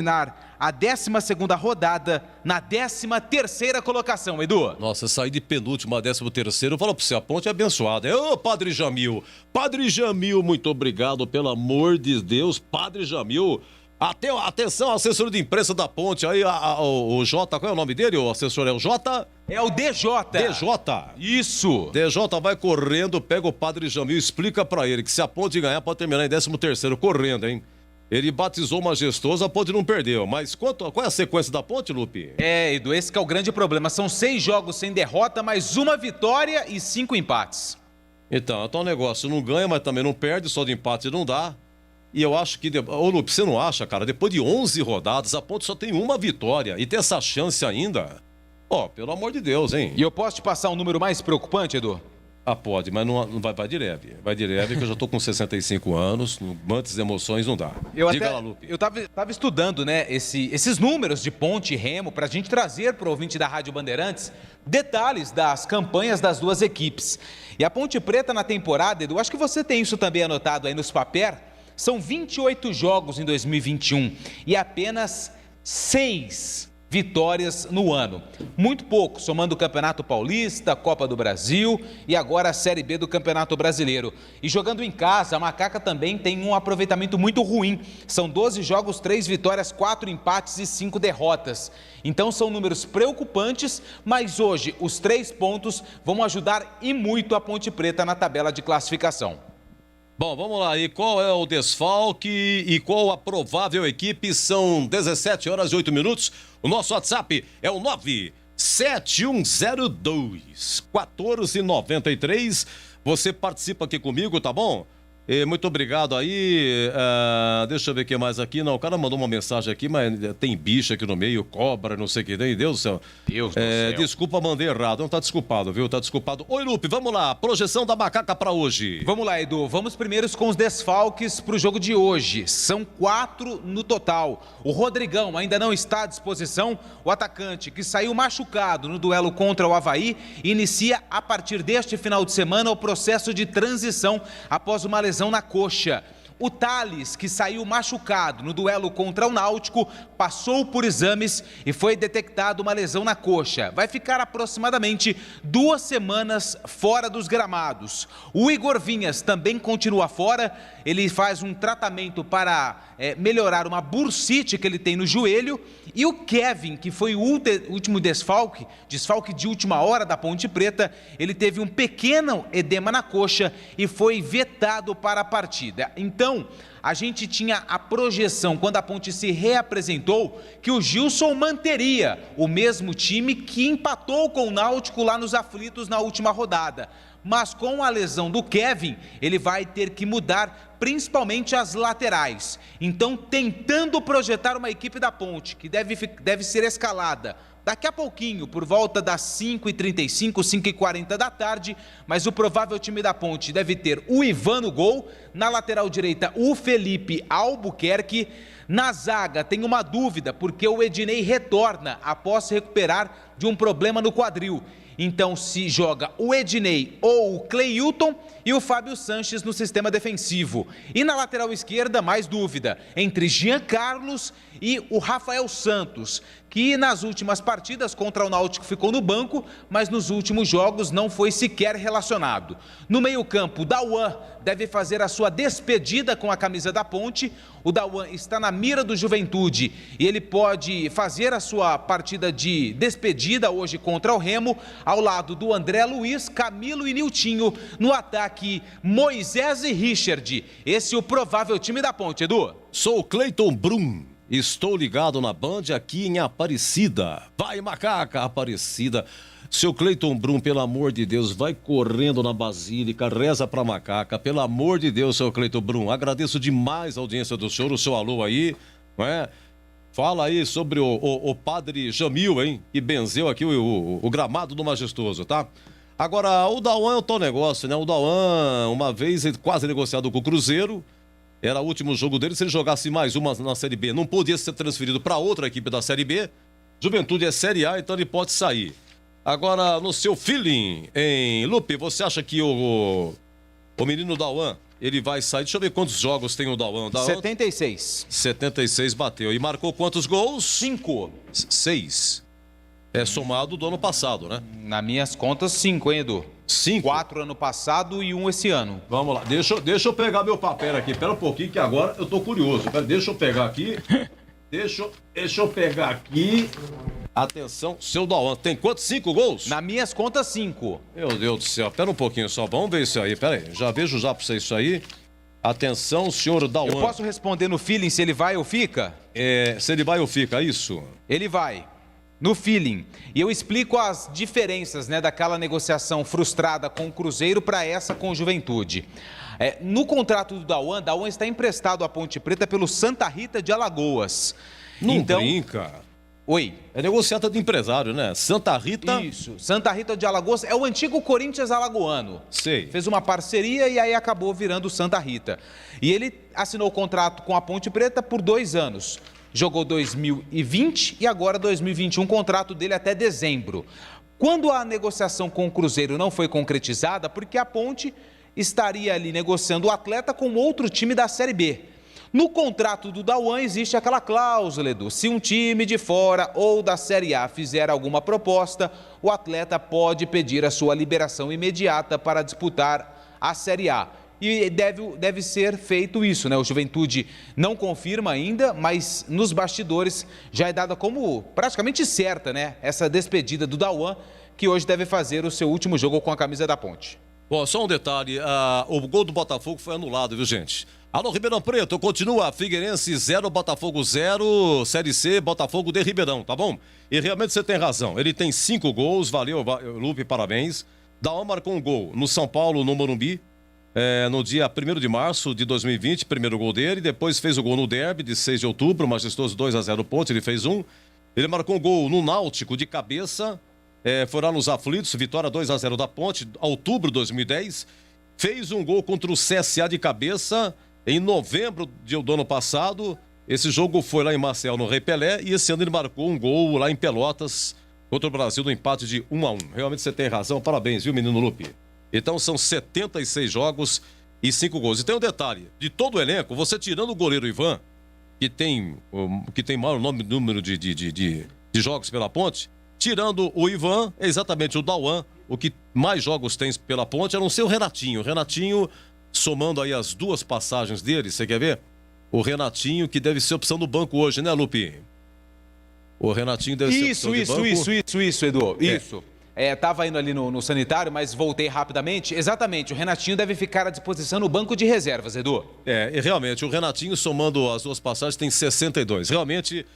terminar a 12ª rodada na 13ª colocação, Edu. Nossa, sair de penúltimo a 13º, eu falo pra você, a Ponte é abençoada. Ô, Padre Jamil, muito obrigado, pelo amor de Deus, Padre Jamil. Atenção, assessor de imprensa da Ponte, aí o Jota, qual é o nome dele? O assessor é o Jota? É o DJ. DJ. Isso. DJ vai correndo, pega o Padre Jamil, explica pra ele que se a Ponte ganhar pode terminar em 13º, correndo, hein? Ele batizou majestoso, a Ponte não perdeu. Mas qual é a sequência da Ponte, Lupe? Edu, esse que é o grande problema. São 6 jogos sem derrota, mais 1 vitória e 5 empates. Então o negócio não ganha, mas também não perde, só de empate não dá. E eu acho que... Ô, Lupe, você não acha, cara? Depois de 11 rodadas, a Ponte só tem 1 vitória. E tem essa chance ainda? Ó, pelo amor de Deus, hein? E eu posso te passar um número mais preocupante, Edu? Ah, pode, mas não vai de leve. Vai de leve, que eu já tô com 65 anos, antes de emoções não dá. Diga lá, Lupe. Eu tava estudando, né, esses números de Ponte e Remo pra gente trazer pro ouvinte da Rádio Bandeirantes detalhes das campanhas das duas equipes. E a Ponte Preta na temporada, Edu, acho que você tem isso também anotado aí nos papéis, são 28 jogos em 2021 e apenas 6 vitórias no ano. Muito pouco, somando o Campeonato Paulista, a Copa do Brasil e agora a Série B do Campeonato Brasileiro. E jogando em casa, a Macaca também tem um aproveitamento muito ruim. São 12 jogos, 3 vitórias, 4 empates e 5 derrotas. Então são números preocupantes, mas hoje os 3 pontos vão ajudar e muito a Ponte Preta na tabela de classificação. Bom, vamos lá. E qual é o desfalque e qual a provável equipe? São 17h08. O nosso WhatsApp é o 97102-1493. Você participa aqui comigo, tá bom? E muito obrigado aí. Deixa eu ver o que mais aqui. Não, o cara mandou uma mensagem aqui, mas tem bicho aqui no meio, cobra, não sei o que. Deus do céu. Deus do céu. Desculpa, mandei errado. Não tá desculpado, viu? Tá desculpado. Oi, Lupe, vamos lá. Projeção da Macaca pra hoje. Vamos lá, Edu. Vamos primeiro com os desfalques pro jogo de hoje. São 4 no total. O Rodrigão ainda não está à disposição. O atacante, que saiu machucado no duelo contra o Avaí, inicia a partir deste final de semana o processo de transição após uma lesão na coxa. O Thales, que saiu machucado no duelo contra o Náutico, passou por exames e foi detectado uma lesão na coxa. Vai ficar aproximadamente 2 semanas fora dos gramados. O Igor Vinhas também continua fora. Ele faz um tratamento para melhorar uma bursite que ele tem no joelho. E o Kevin, que foi o último desfalque de última hora da Ponte Preta, ele teve um pequeno edema na coxa e foi vetado para a partida. Então, a gente tinha a projeção, quando a Ponte se reapresentou, que o Gilson manteria o mesmo time que empatou com o Náutico lá nos aflitos na última rodada. Mas com a lesão do Kevin, ele vai ter que mudar principalmente as laterais. Então, tentando projetar uma equipe da Ponte, que deve ser escalada daqui a pouquinho, por volta das 5h35, 5h40 da tarde, mas o provável time da Ponte deve ter o Ivan no gol, na lateral direita o Felipe Albuquerque, na zaga tem uma dúvida, porque o Ednei retorna após se recuperar de um problema no quadril. Então se joga o Ednei ou o Cleilton e o Fábio Sanches no sistema defensivo. E na lateral esquerda, mais dúvida, entre Jean Carlos e o Rafael Santos, que nas últimas partidas contra o Náutico ficou no banco, mas nos últimos jogos não foi sequer relacionado. No meio-campo, o Dauan deve fazer a sua despedida com a camisa da Ponte. O Dauan está na mira do Juventude e ele pode fazer a sua partida de despedida hoje contra o Remo, ao lado do André Luiz, Camilo e Niltinho. No ataque, Moisés e Richard. Esse é o provável time da Ponte, Edu. Sou o Cleiton Brum. Estou ligado na Band aqui em Aparecida. Vai, Macaca, Aparecida. Seu Cleiton Brum, pelo amor de Deus, vai correndo na Basílica, reza pra Macaca. Pelo amor de Deus, seu Cleiton Brum. Agradeço demais a audiência do senhor, o seu alô aí, não é? Fala aí sobre o padre Jamil, hein? Que benzeu aqui o gramado do Majestoso, tá? Agora, o Dauan é o tal negócio, né? O Dauan, uma vez quase negociado com o Cruzeiro, era o último jogo dele. Se ele jogasse mais uma na Série B, não podia ser transferido para outra equipe da Série B. Juventude é Série A, então ele pode sair. Agora, no seu feeling, em Lupe, você acha que o menino Dauan ele vai sair. Deixa eu ver quantos jogos tem o Dauan. 76. 76 bateu. E marcou quantos gols? 5. 6. É somado do ano passado, né? Nas minhas contas, 5, hein, Edu? 5. 4 ano passado e 1 esse ano. Vamos lá. Deixa eu pegar meu papel aqui. Espera um pouquinho que agora eu tô curioso. Deixa eu pegar aqui. Deixa eu pegar aqui. Atenção, seu Dauan, tem quantos? 5 gols? Nas minhas contas, 5. Meu Deus do céu, pera um pouquinho só, vamos ver isso aí, pera aí, já vejo já pra você isso aí. Atenção, senhor Dauan. Eu posso responder no feeling se ele vai ou fica? Se ele vai ou fica, é isso? Ele vai, no feeling. E eu explico as diferenças, né, daquela negociação frustrada com o Cruzeiro para essa com o Juventude. No contrato do Dauan está emprestado à Ponte Preta pelo Santa Rita de Alagoas. Não então, brinca. Oi. É negociata de empresário, né? Santa Rita. Isso. Santa Rita de Alagoas é o antigo Corinthians alagoano. Sei. Fez uma parceria e aí acabou virando Santa Rita. E ele assinou o contrato com a Ponte Preta por 2 anos. Jogou 2020 e agora 2021, contrato dele até dezembro. Quando a negociação com o Cruzeiro não foi concretizada, porque a Ponte estaria ali negociando o atleta com outro time da Série B. No contrato do Dauan existe aquela cláusula, Edu. Se um time de fora ou da Série A fizer alguma proposta, o atleta pode pedir a sua liberação imediata para disputar a Série A. E deve ser feito isso, né? O Juventude não confirma ainda, mas nos bastidores já é dada como praticamente certa, né? Essa despedida do Dauan, que hoje deve fazer o seu último jogo com a camisa da Ponte. Bom, só um detalhe, o gol do Botafogo foi anulado, viu, gente? Alô, Ribeirão Preto, continua Figueirense 0, Botafogo 0, Série C, Botafogo de Ribeirão, tá bom? E realmente você tem razão, ele tem 5 gols, valeu, Lupe, parabéns. Dauan marcou um gol no São Paulo, no Morumbi, no dia 1º de março de 2020, primeiro gol dele, depois fez o gol no Derby de 6 de outubro, majestoso 2-0 Ponte, ele fez um. Ele marcou um gol no Náutico de cabeça, foi lá nos aflitos, vitória 2-0 da Ponte, outubro de 2010. Fez um gol contra o CSA de cabeça em novembro do ano passado. Esse jogo foi lá em Marcel, no Rei Pelé, e esse ano ele marcou um gol lá em Pelotas contra o Brasil no empate de 1-1. Realmente você tem razão, parabéns, viu, menino Lupe? Então são 76 jogos e 5 gols. E tem um detalhe, de todo o elenco, você tirando o goleiro Ivan, que tem maior número de jogos pela Ponte, tirando o Ivan, é exatamente o Dauan, o que mais jogos tem pela Ponte, a não ser o Renatinho. O Renatinho, somando aí as 2 passagens dele, você quer ver? O Renatinho, que deve ser opção do banco hoje, né, Lupe? O Renatinho deve ser opção do banco. Isso, Edu, isso. Tava indo ali no sanitário, mas voltei rapidamente. Exatamente, o Renatinho deve ficar à disposição no banco de reservas, Edu. E realmente, o Renatinho, somando as 2 passagens, tem 62. Realmente,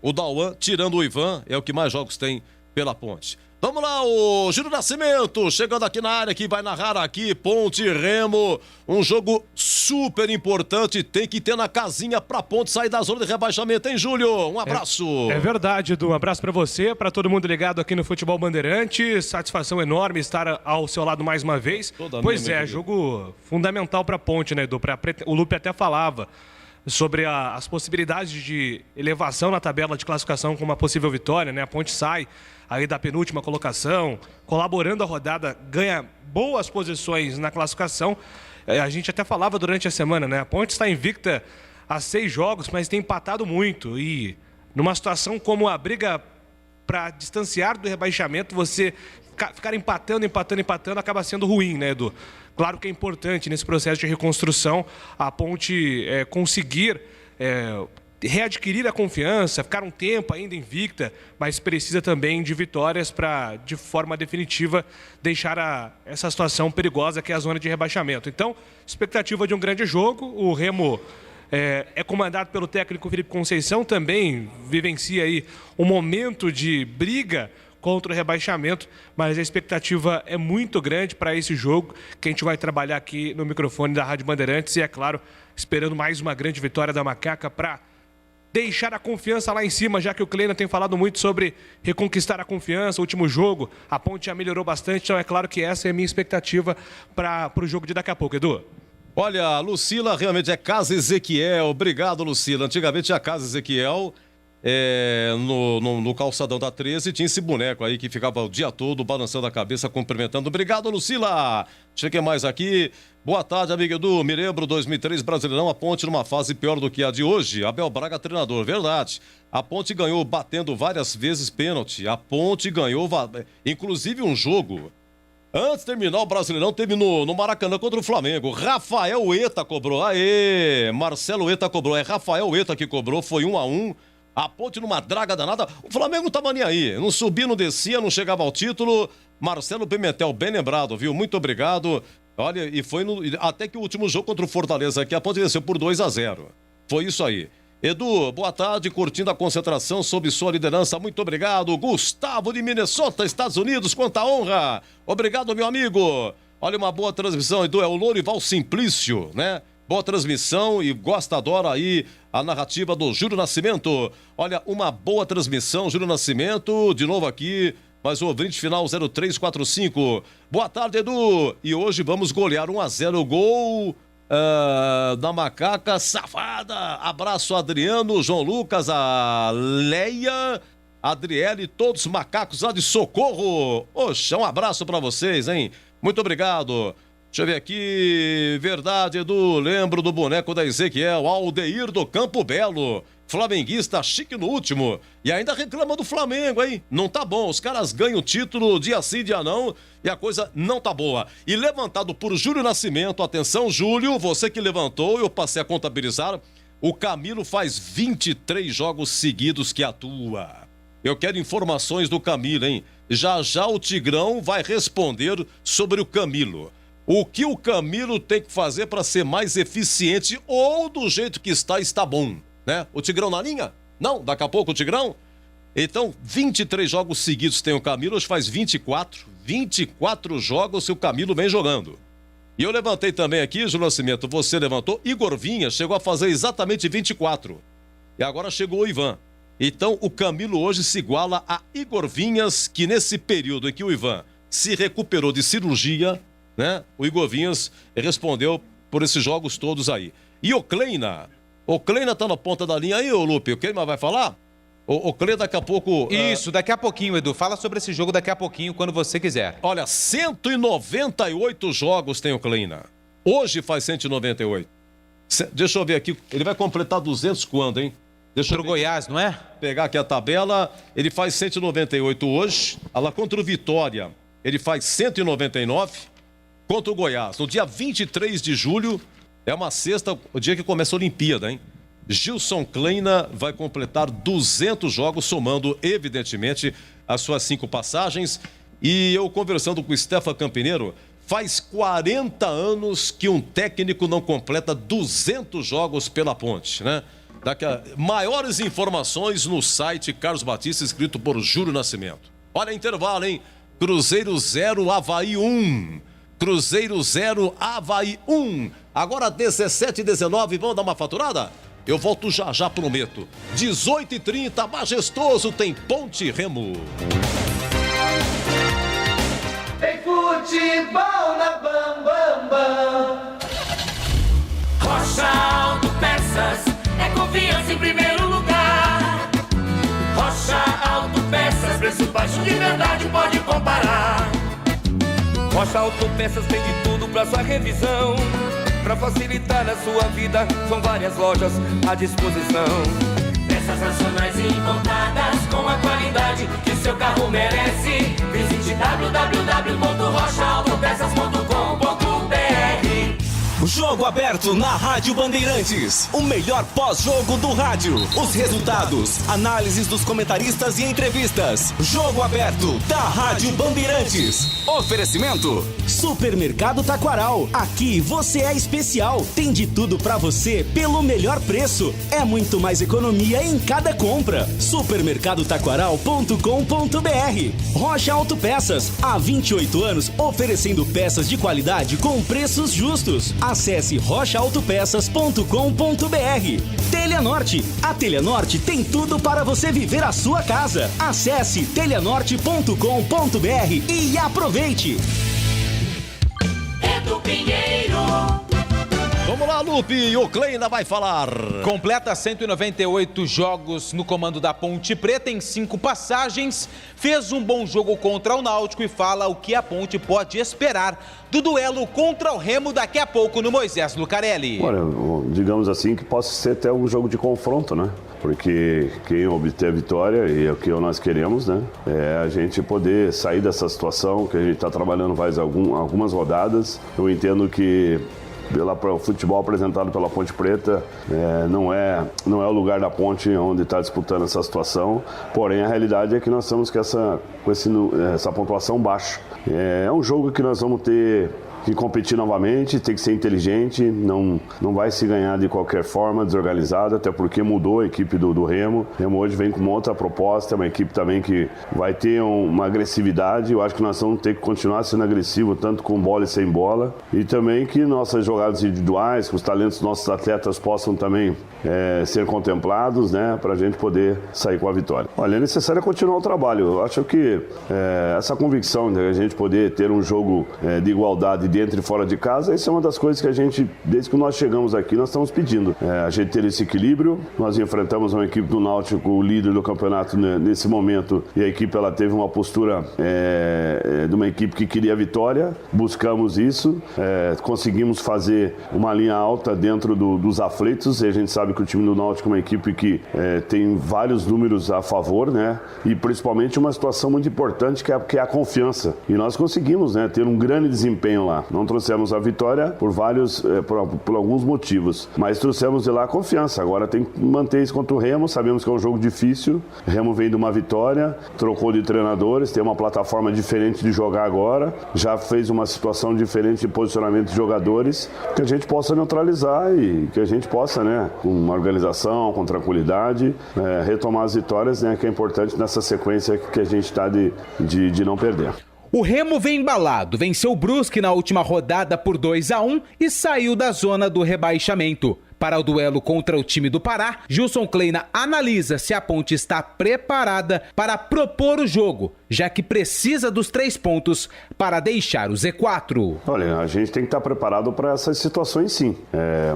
o Dauan, tirando o Ivan, é o que mais jogos tem pela Ponte. Vamos lá, o Giro Nascimento, chegando aqui na área, que vai narrar aqui, Ponte e Remo, um jogo super importante, tem que ter na casinha pra Ponte sair da zona de rebaixamento, hein, Júlio? Um abraço. É verdade, Edu, um abraço pra você, pra todo mundo ligado aqui no Futebol Bandeirante, satisfação enorme estar ao seu lado mais uma vez. Pois é, jogo fundamental pra Ponte, né, Edu? O Lupe até falava sobre as possibilidades de elevação na tabela de classificação com uma possível vitória, né? A Ponte sai aí da penúltima colocação, colaborando a rodada, ganha boas posições na classificação. A gente até falava durante a semana, né? A Ponte está invicta há 6 jogos, mas tem empatado muito. E numa situação como a briga para distanciar do rebaixamento, você ficar empatando, acaba sendo ruim, né, Edu? Claro que é importante nesse processo de reconstrução a Ponte conseguir readquirir a confiança, ficar um tempo ainda invicta, mas precisa também de vitórias para, de forma definitiva, deixar essa situação perigosa que é a zona de rebaixamento. Então, expectativa de um grande jogo. O Remo é comandado pelo técnico Felipe Conceição, também vivencia aí um momento de briga contra o rebaixamento, mas a expectativa é muito grande para esse jogo, que a gente vai trabalhar aqui no microfone da Rádio Bandeirantes e, é claro, esperando mais uma grande vitória da Macaca para deixar a confiança lá em cima, já que o Kleina tem falado muito sobre reconquistar a confiança. O último jogo, a Ponte já melhorou bastante, então é claro que essa é a minha expectativa para o jogo de daqui a pouco, Edu. Olha, Lucila realmente é Casa Ezequiel. Obrigado, Lucila. Antigamente a Casa Ezequiel no calçadão da 13, tinha esse boneco aí que ficava o dia todo balançando a cabeça, cumprimentando. Obrigado, Lucila. Cheguei mais aqui. Boa tarde, amigo Edu. Me lembro, 2003, Brasileirão, a Ponte numa fase pior do que a de hoje. Abel Braga, treinador. Verdade. A Ponte ganhou batendo várias vezes pênalti. A Ponte ganhou, inclusive um jogo. Antes de terminar o Brasileirão, teve no Maracanã contra o Flamengo. Rafael Ueta cobrou. Aê! Marcelo Ueta cobrou. É Rafael Ueta que cobrou. Foi 1-1. A Ponte numa draga danada. O Flamengo não tava nem aí. Não subia, não descia, não chegava ao título. Marcelo Pimentel, bem lembrado, viu? Muito obrigado. Olha, e foi até que o último jogo contra o Fortaleza aqui, a Ponte venceu por 2-0. Foi isso aí. Edu, boa tarde, curtindo a concentração sob sua liderança. Muito obrigado. Gustavo de Minnesota, Estados Unidos, quanta honra. Obrigado, meu amigo. Olha, uma boa transmissão, Edu. É o Lorival Simplício, né? Boa transmissão e adora aí a narrativa do Júlio Nascimento. Olha, uma boa transmissão, Júlio Nascimento, de novo aqui, mais um ouvinte final 0345. Boa tarde, Edu. E hoje vamos golear 1-0, gol da Macaca Safada. Abraço, Adriano, João Lucas, a Leia, Adriele, todos macacos lá de Socorro. Oxa, um abraço pra vocês, hein? Muito obrigado. Deixa eu ver aqui, verdade, Edu, lembro do boneco da Ezequiel, Aldeir do Campo Belo, flamenguista chique no último, e ainda reclama do Flamengo, hein? Não tá bom, os caras ganham o título dia sim, dia não, e a coisa não tá boa. E levantado por Júlio Nascimento, atenção Júlio, você que levantou, eu passei a contabilizar, o Camilo faz 23 jogos seguidos que atua. Eu quero informações do Camilo, hein? Já já o Tigrão vai responder sobre o Camilo. O que o Camilo tem que fazer para ser mais eficiente ou do jeito que está bom, né? O Tigrão na linha? Não, daqui a pouco o Tigrão? Então, 23 jogos seguidos tem o Camilo, hoje faz 24 jogos que o Camilo vem jogando. E eu levantei também aqui, Júlio Nascimento, você levantou, Igor Vinha chegou a fazer exatamente 24. E agora chegou o Ivan. Então, o Camilo hoje se iguala a Igor Vinhas, que nesse período em que o Ivan se recuperou de cirurgia, né? O Igor Vinhas respondeu por esses jogos todos aí. E o Kleina tá na ponta da linha aí, ô Lupe, o Kleina vai falar? O Kleina daqui a pouco... Isso, daqui a pouquinho, Edu, fala sobre esse jogo daqui a pouquinho, quando você quiser. Olha, 198 jogos tem o Kleina. Hoje faz 198. Deixa eu ver aqui, ele vai completar 200 quando, hein? Pro Goiás, não é? Pegar aqui a tabela, ele faz 198 hoje, lá contra o Vitória, ele faz 199... Contra o Goiás, no dia 23 de julho, é uma sexta, o dia que começa a Olimpíada, hein? Gilson Kleina vai completar 200 jogos, somando, evidentemente, as suas 5 passagens. E eu conversando com o Stefan Campineiro, faz 40 anos que um técnico não completa 200 jogos pela Ponte, né? Maiores informações no site Carlos Batista, escrito por Júlio Nascimento. Olha, intervalo, hein? Cruzeiro 0, Avaí 1. Cruzeiro 0, Avaí 1. Agora 17h19, vamos dar uma faturada? Eu volto já já, prometo. 18h30, majestoso, tem Ponte Remo. Tem futebol na Bam Bam Bam. Rocha Autopeças é confiança em primeiro lugar. Rocha Autopeças, preço baixo de verdade, pode comparar. Rocha Autopeças tem de tudo pra sua revisão. Pra facilitar a sua vida, são várias lojas à disposição. Peças nacionais e importadas com a qualidade que seu carro merece. Visite www.rochaautopeças.com.br. Jogo aberto na Rádio Bandeirantes. O melhor pós-jogo do rádio. Os resultados, análises dos comentaristas e entrevistas. Jogo aberto da Rádio Bandeirantes. Oferecimento: Supermercado Taquaral. Aqui você é especial. Tem de tudo pra você pelo melhor preço. É muito mais economia em cada compra. Supermercadotaquaral.com.br. Rocha Autopeças. Há 28 anos oferecendo peças de qualidade com preços justos. Acesse rochaautopeças.com.br. Telha Norte. A Telha Norte tem tudo para você viver a sua casa. Acesse telhanorte.com.br e aproveite. Edu Pinheiro, Vamos lá, Lupe, o Kleina vai falar. Completa 198 jogos no comando da Ponte Preta em 5 passagens, fez um bom jogo contra o Náutico e fala o que a Ponte pode esperar do duelo contra o Remo daqui a pouco no Moisés Lucarelli. Olha, digamos assim que possa ser até um jogo de confronto, né? Porque quem obter a vitória, e é o que nós queremos, né? É a gente poder sair dessa situação que a gente está trabalhando faz algumas rodadas. Eu entendo que pelo futebol apresentado pela Ponte Preta, não é o lugar da Ponte onde está disputando essa situação, porém a realidade é que nós estamos com essa pontuação baixa. É um jogo que nós vamos ter que competir novamente, tem que ser inteligente, não vai se ganhar de qualquer forma, desorganizada, até porque mudou a equipe do Remo. O Remo hoje vem com uma outra proposta, uma equipe também que vai ter uma agressividade. Eu acho que nós vamos ter que continuar sendo agressivo, tanto com bola e sem bola, e também que nossas jogadas individuais, que os talentos dos nossos atletas possam também ser contemplados, né, para a gente poder sair com a vitória. Olha, é necessário continuar o trabalho. Eu acho que essa convicção de a gente poder ter um jogo de igualdade dentro e fora de casa, essa é uma das coisas que a gente, desde que nós chegamos aqui, nós estamos pedindo. A gente ter esse equilíbrio. Nós enfrentamos uma equipe do Náutico, o líder do campeonato nesse momento, e a equipe ela teve uma postura de uma equipe que queria a vitória. Buscamos isso, conseguimos fazer uma linha alta dentro dos aflitos, e a gente sabe que o time do Náutico é uma equipe que tem vários números a favor, né? E principalmente uma situação muito importante que é a confiança. E nós conseguimos, né, ter um grande desempenho lá. Não trouxemos a vitória por alguns motivos, mas trouxemos de lá a confiança. Agora tem que manter isso contra o Remo. Sabemos que é um jogo difícil. O Remo vem de uma vitória, trocou de treinadores, tem uma plataforma diferente de jogar agora, já fez uma situação diferente de posicionamento de jogadores, que a gente possa neutralizar e que a gente possa, né, com uma organização, com tranquilidade, retomar as vitórias, né, que é importante nessa sequência que a gente está de não perder. O Remo vem embalado, venceu o Brusque na última rodada por 2-1 e saiu da zona do rebaixamento. Para o duelo contra o time do Pará, Gilson Kleina analisa se a Ponte está preparada para propor o jogo, já que precisa dos 3 pontos para deixar o Z4. Olha, a gente tem que estar preparado para essas situações, sim.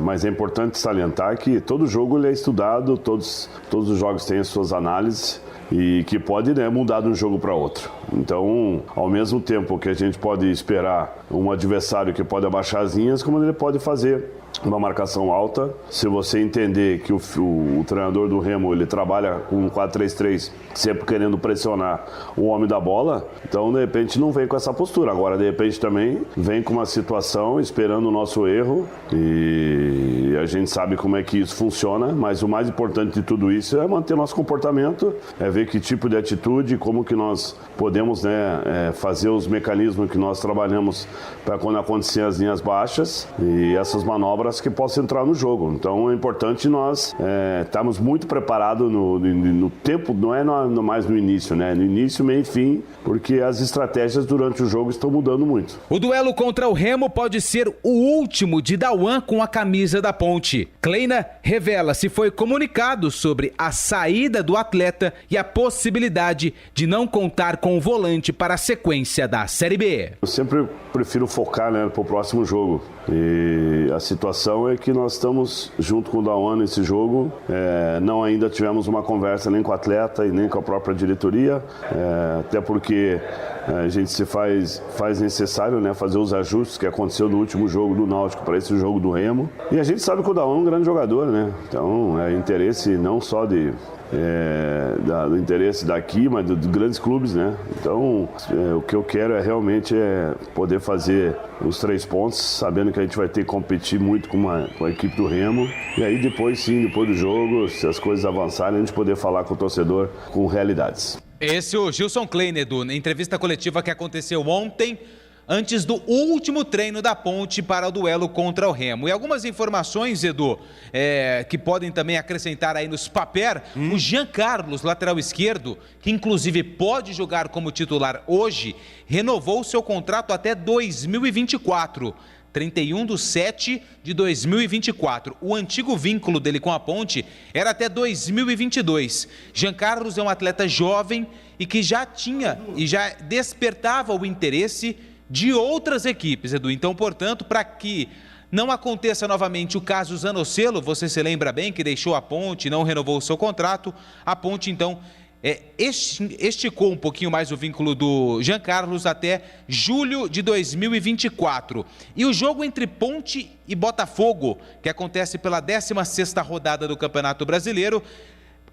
Mas é importante salientar que todo jogo ele é estudado, todos os jogos têm as suas análises, e que pode, né, mudar de um jogo para outro. Então, ao mesmo tempo que a gente pode esperar um adversário que pode abaixar as linhas, como ele pode fazer uma marcação alta. Se você entender que o treinador do Remo ele trabalha com 4-3-3, sempre querendo pressionar o homem da bola, então de repente não vem com essa postura. Agora de repente também vem com uma situação esperando o nosso erro, e a gente sabe como é que isso funciona, mas o mais importante de tudo isso é manter nosso comportamento, é ver que tipo de atitude, como que nós podemos, né, fazer os mecanismos que nós trabalhamos para quando acontecer as linhas baixas e essas manobras que possam entrar no jogo. Então é importante nós estarmos muito preparados no tempo, não é mais no início, né? No início, meio e fim, porque as estratégias durante o jogo estão mudando muito. O duelo contra o Remo pode ser o último de Dauan com a camisa da Ponte. Kleina revela se foi comunicado sobre a saída do atleta e a possibilidade de não contar com o volante para a sequência da Série B. Eu sempre prefiro focar, né, para o próximo jogo. E a situação é que nós estamos junto com o Dauan nesse jogo. Não ainda tivemos uma conversa nem com o atleta e nem com a própria diretoria, até porque a gente se faz necessário, né, fazer os ajustes que aconteceu no último jogo do Náutico para esse jogo do Remo. E a gente sabe que o Dauan é um grande jogador, né? Então é interesse não só do interesse daqui, mas dos grandes clubes, né? Então, o que eu quero realmente poder fazer os 3 pontos, sabendo que a gente vai ter que competir muito com a equipe do Remo. E aí depois do jogo, se as coisas avançarem, a gente poder falar com o torcedor com realidades. Esse é o Gilson Kleina, Edu, na entrevista coletiva que aconteceu ontem, antes do último treino da Ponte para o duelo contra o Remo. E algumas informações, Edu, que podem também acrescentar aí nos papéis. O Jean Carlos, lateral esquerdo, que inclusive pode jogar como titular hoje, renovou seu contrato até 2024. 31/7/2024. O antigo vínculo dele com a Ponte era até 2022. Jean Carlos é um atleta jovem e que já tinha e já despertava o interesse de outras equipes, Edu. Então, portanto, para que não aconteça novamente o caso Zanocelo, você se lembra bem que deixou a Ponte, não renovou o seu contrato, a Ponte então esticou um pouquinho mais o vínculo do Jean Carlos até julho de 2024. E o jogo entre Ponte e Botafogo, que acontece pela 16ª rodada do Campeonato Brasileiro,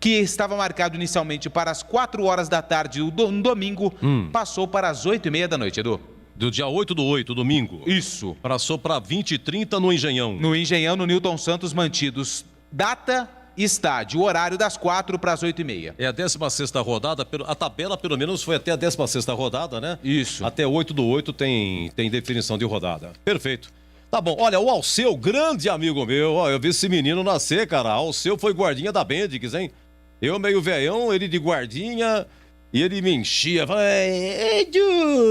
que estava marcado inicialmente para as 4 horas da tarde no domingo, passou para as 8h30 da noite, Edu. Do dia 8/8, domingo. Isso. Passou para 20h30 no Engenhão. No Engenhão, no Newton Santos, mantidos data e estádio, o horário das 4 para as 8h30. É a 16ª rodada, a tabela pelo menos foi até a 16ª rodada, né? Isso. Até 8/8 tem definição de rodada. Perfeito. Tá bom, olha, o Alceu, grande amigo meu, ó, eu vi esse menino nascer, cara. Alceu foi guardinha da Bendix, hein? Eu meio velhão, ele de guardinha... E ele me enchia, falava,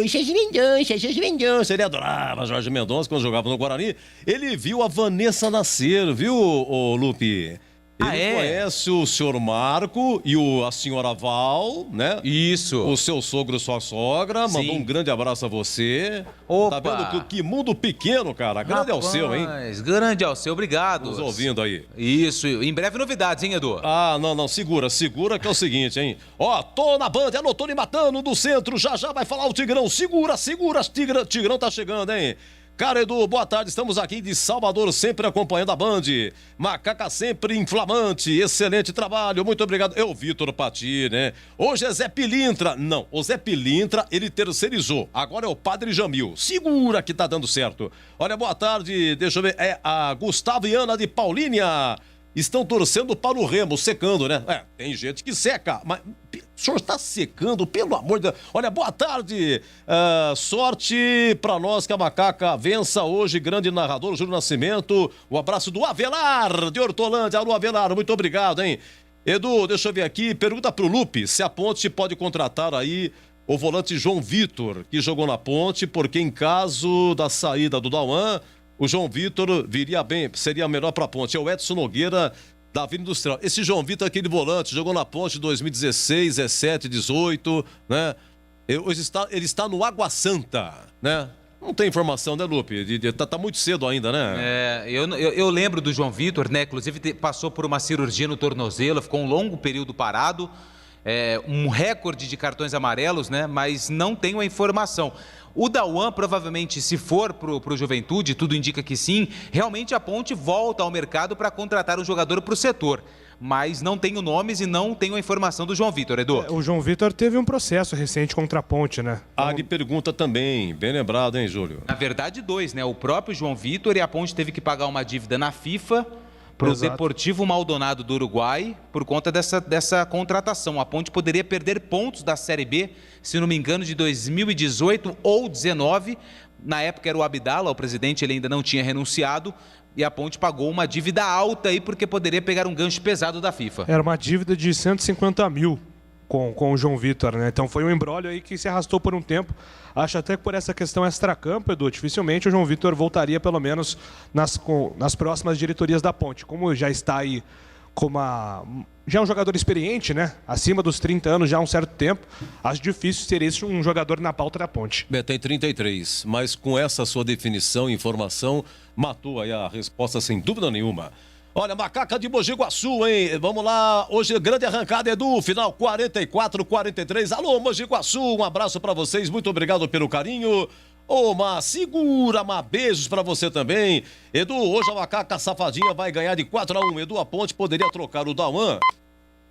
Jorge Mendonça, ele adorava Jorge Mendonça quando jogava no Guarani. Ele viu a Vanessa nascer, viu, o Lupe? Ele conhece o senhor Marco e a senhora Val, né? Isso. O seu sogro, sua sogra, Sim. mandou um grande abraço a você. Opa. Tá vendo que mundo pequeno, cara. Grande Alceu, hein? Grande Alceu, obrigado. Nos ouvindo aí. Isso, em breve novidades, hein, Edu? Ah, não, segura que é o seguinte, hein? Ó, tô na Band, anotou e matando do centro, já vai falar o Tigrão. Segura, Tigrão tá chegando, hein? Cara, Edu, boa tarde, estamos aqui de Salvador, sempre acompanhando a Band. Macaca sempre inflamante, excelente trabalho, muito obrigado. É o Vitor Pati, né? Hoje é Zé Pilintra. Não, o Zé Pilintra, ele terceirizou. Agora é o Padre Jamil. Segura que tá dando certo. Olha, boa tarde, deixa eu ver, é a Gustavo e Ana de Paulínia. Estão torcendo para o Remo, secando, né? Tem gente que seca, mas o senhor está secando, pelo amor de Deus. Olha, boa tarde, sorte para nós que a Macaca vença hoje, grande narrador, Júlio Nascimento. Um abraço do Avelar, de Hortolândia. Alô, Avelar, muito obrigado, hein? Edu, deixa eu ver aqui, pergunta pro Lupe se a Ponte pode contratar aí o volante João Vitor, que jogou na Ponte, porque em caso da saída do Dauan, o João Vitor viria bem, seria melhor para a Ponte. É o Edson Nogueira, da Vila Industrial. Esse João Vitor, aquele volante, jogou na Ponte em 2016, 17, 18, né? Ele está no Água Santa, né? Não tem informação, né, Lupe? Tá muito cedo ainda, né? Eu lembro do João Vitor, né? Inclusive passou por uma cirurgia no tornozelo, ficou um longo período parado. Um recorde de cartões amarelos, né? Mas não tenho a informação. O Dauan, provavelmente, se for pro Juventude, tudo indica que sim, realmente a Ponte volta ao mercado para contratar um jogador para o setor. Mas não tenho nomes e não tenho a informação do João Vitor, Edu. O João Vitor teve um processo recente contra a Ponte, né? Ele pergunta também, bem lembrado, hein, Júlio? Na verdade, 2, né? O próprio João Vitor e a Ponte teve que pagar uma dívida na FIFA para o Deportivo Maldonado do Uruguai por conta dessa contratação. A Ponte poderia perder pontos da Série B, se não me engano, de 2018 ou 19. Na época era o Abdala, o presidente, ele ainda não tinha renunciado. E a Ponte pagou uma dívida alta aí porque poderia pegar um gancho pesado da FIFA. Era uma dívida de 150 mil com o João Vitor, né? Então foi um imbróglio aí que se arrastou por um tempo. Acho até que por essa questão extracampo, Edu, dificilmente o João Vitor voltaria pelo menos nas próximas diretorias da Ponte. Como já está aí já é um jogador experiente, né? Acima dos 30 anos já há um certo tempo, acho difícil ser esse um jogador na pauta da Ponte. Tem 33, mas com essa sua definição e informação, matou aí a resposta sem dúvida nenhuma. Olha, Macaca de Mogi Guaçu, hein? Vamos lá, hoje grande arrancada, Edu, final 44-43. Alô, Mogi Guaçu, um abraço pra vocês, muito obrigado pelo carinho. Segura, beijos pra você também. Edu, hoje a Macaca Safadinha vai ganhar de 4-1. Edu, a Ponte poderia trocar o Dauan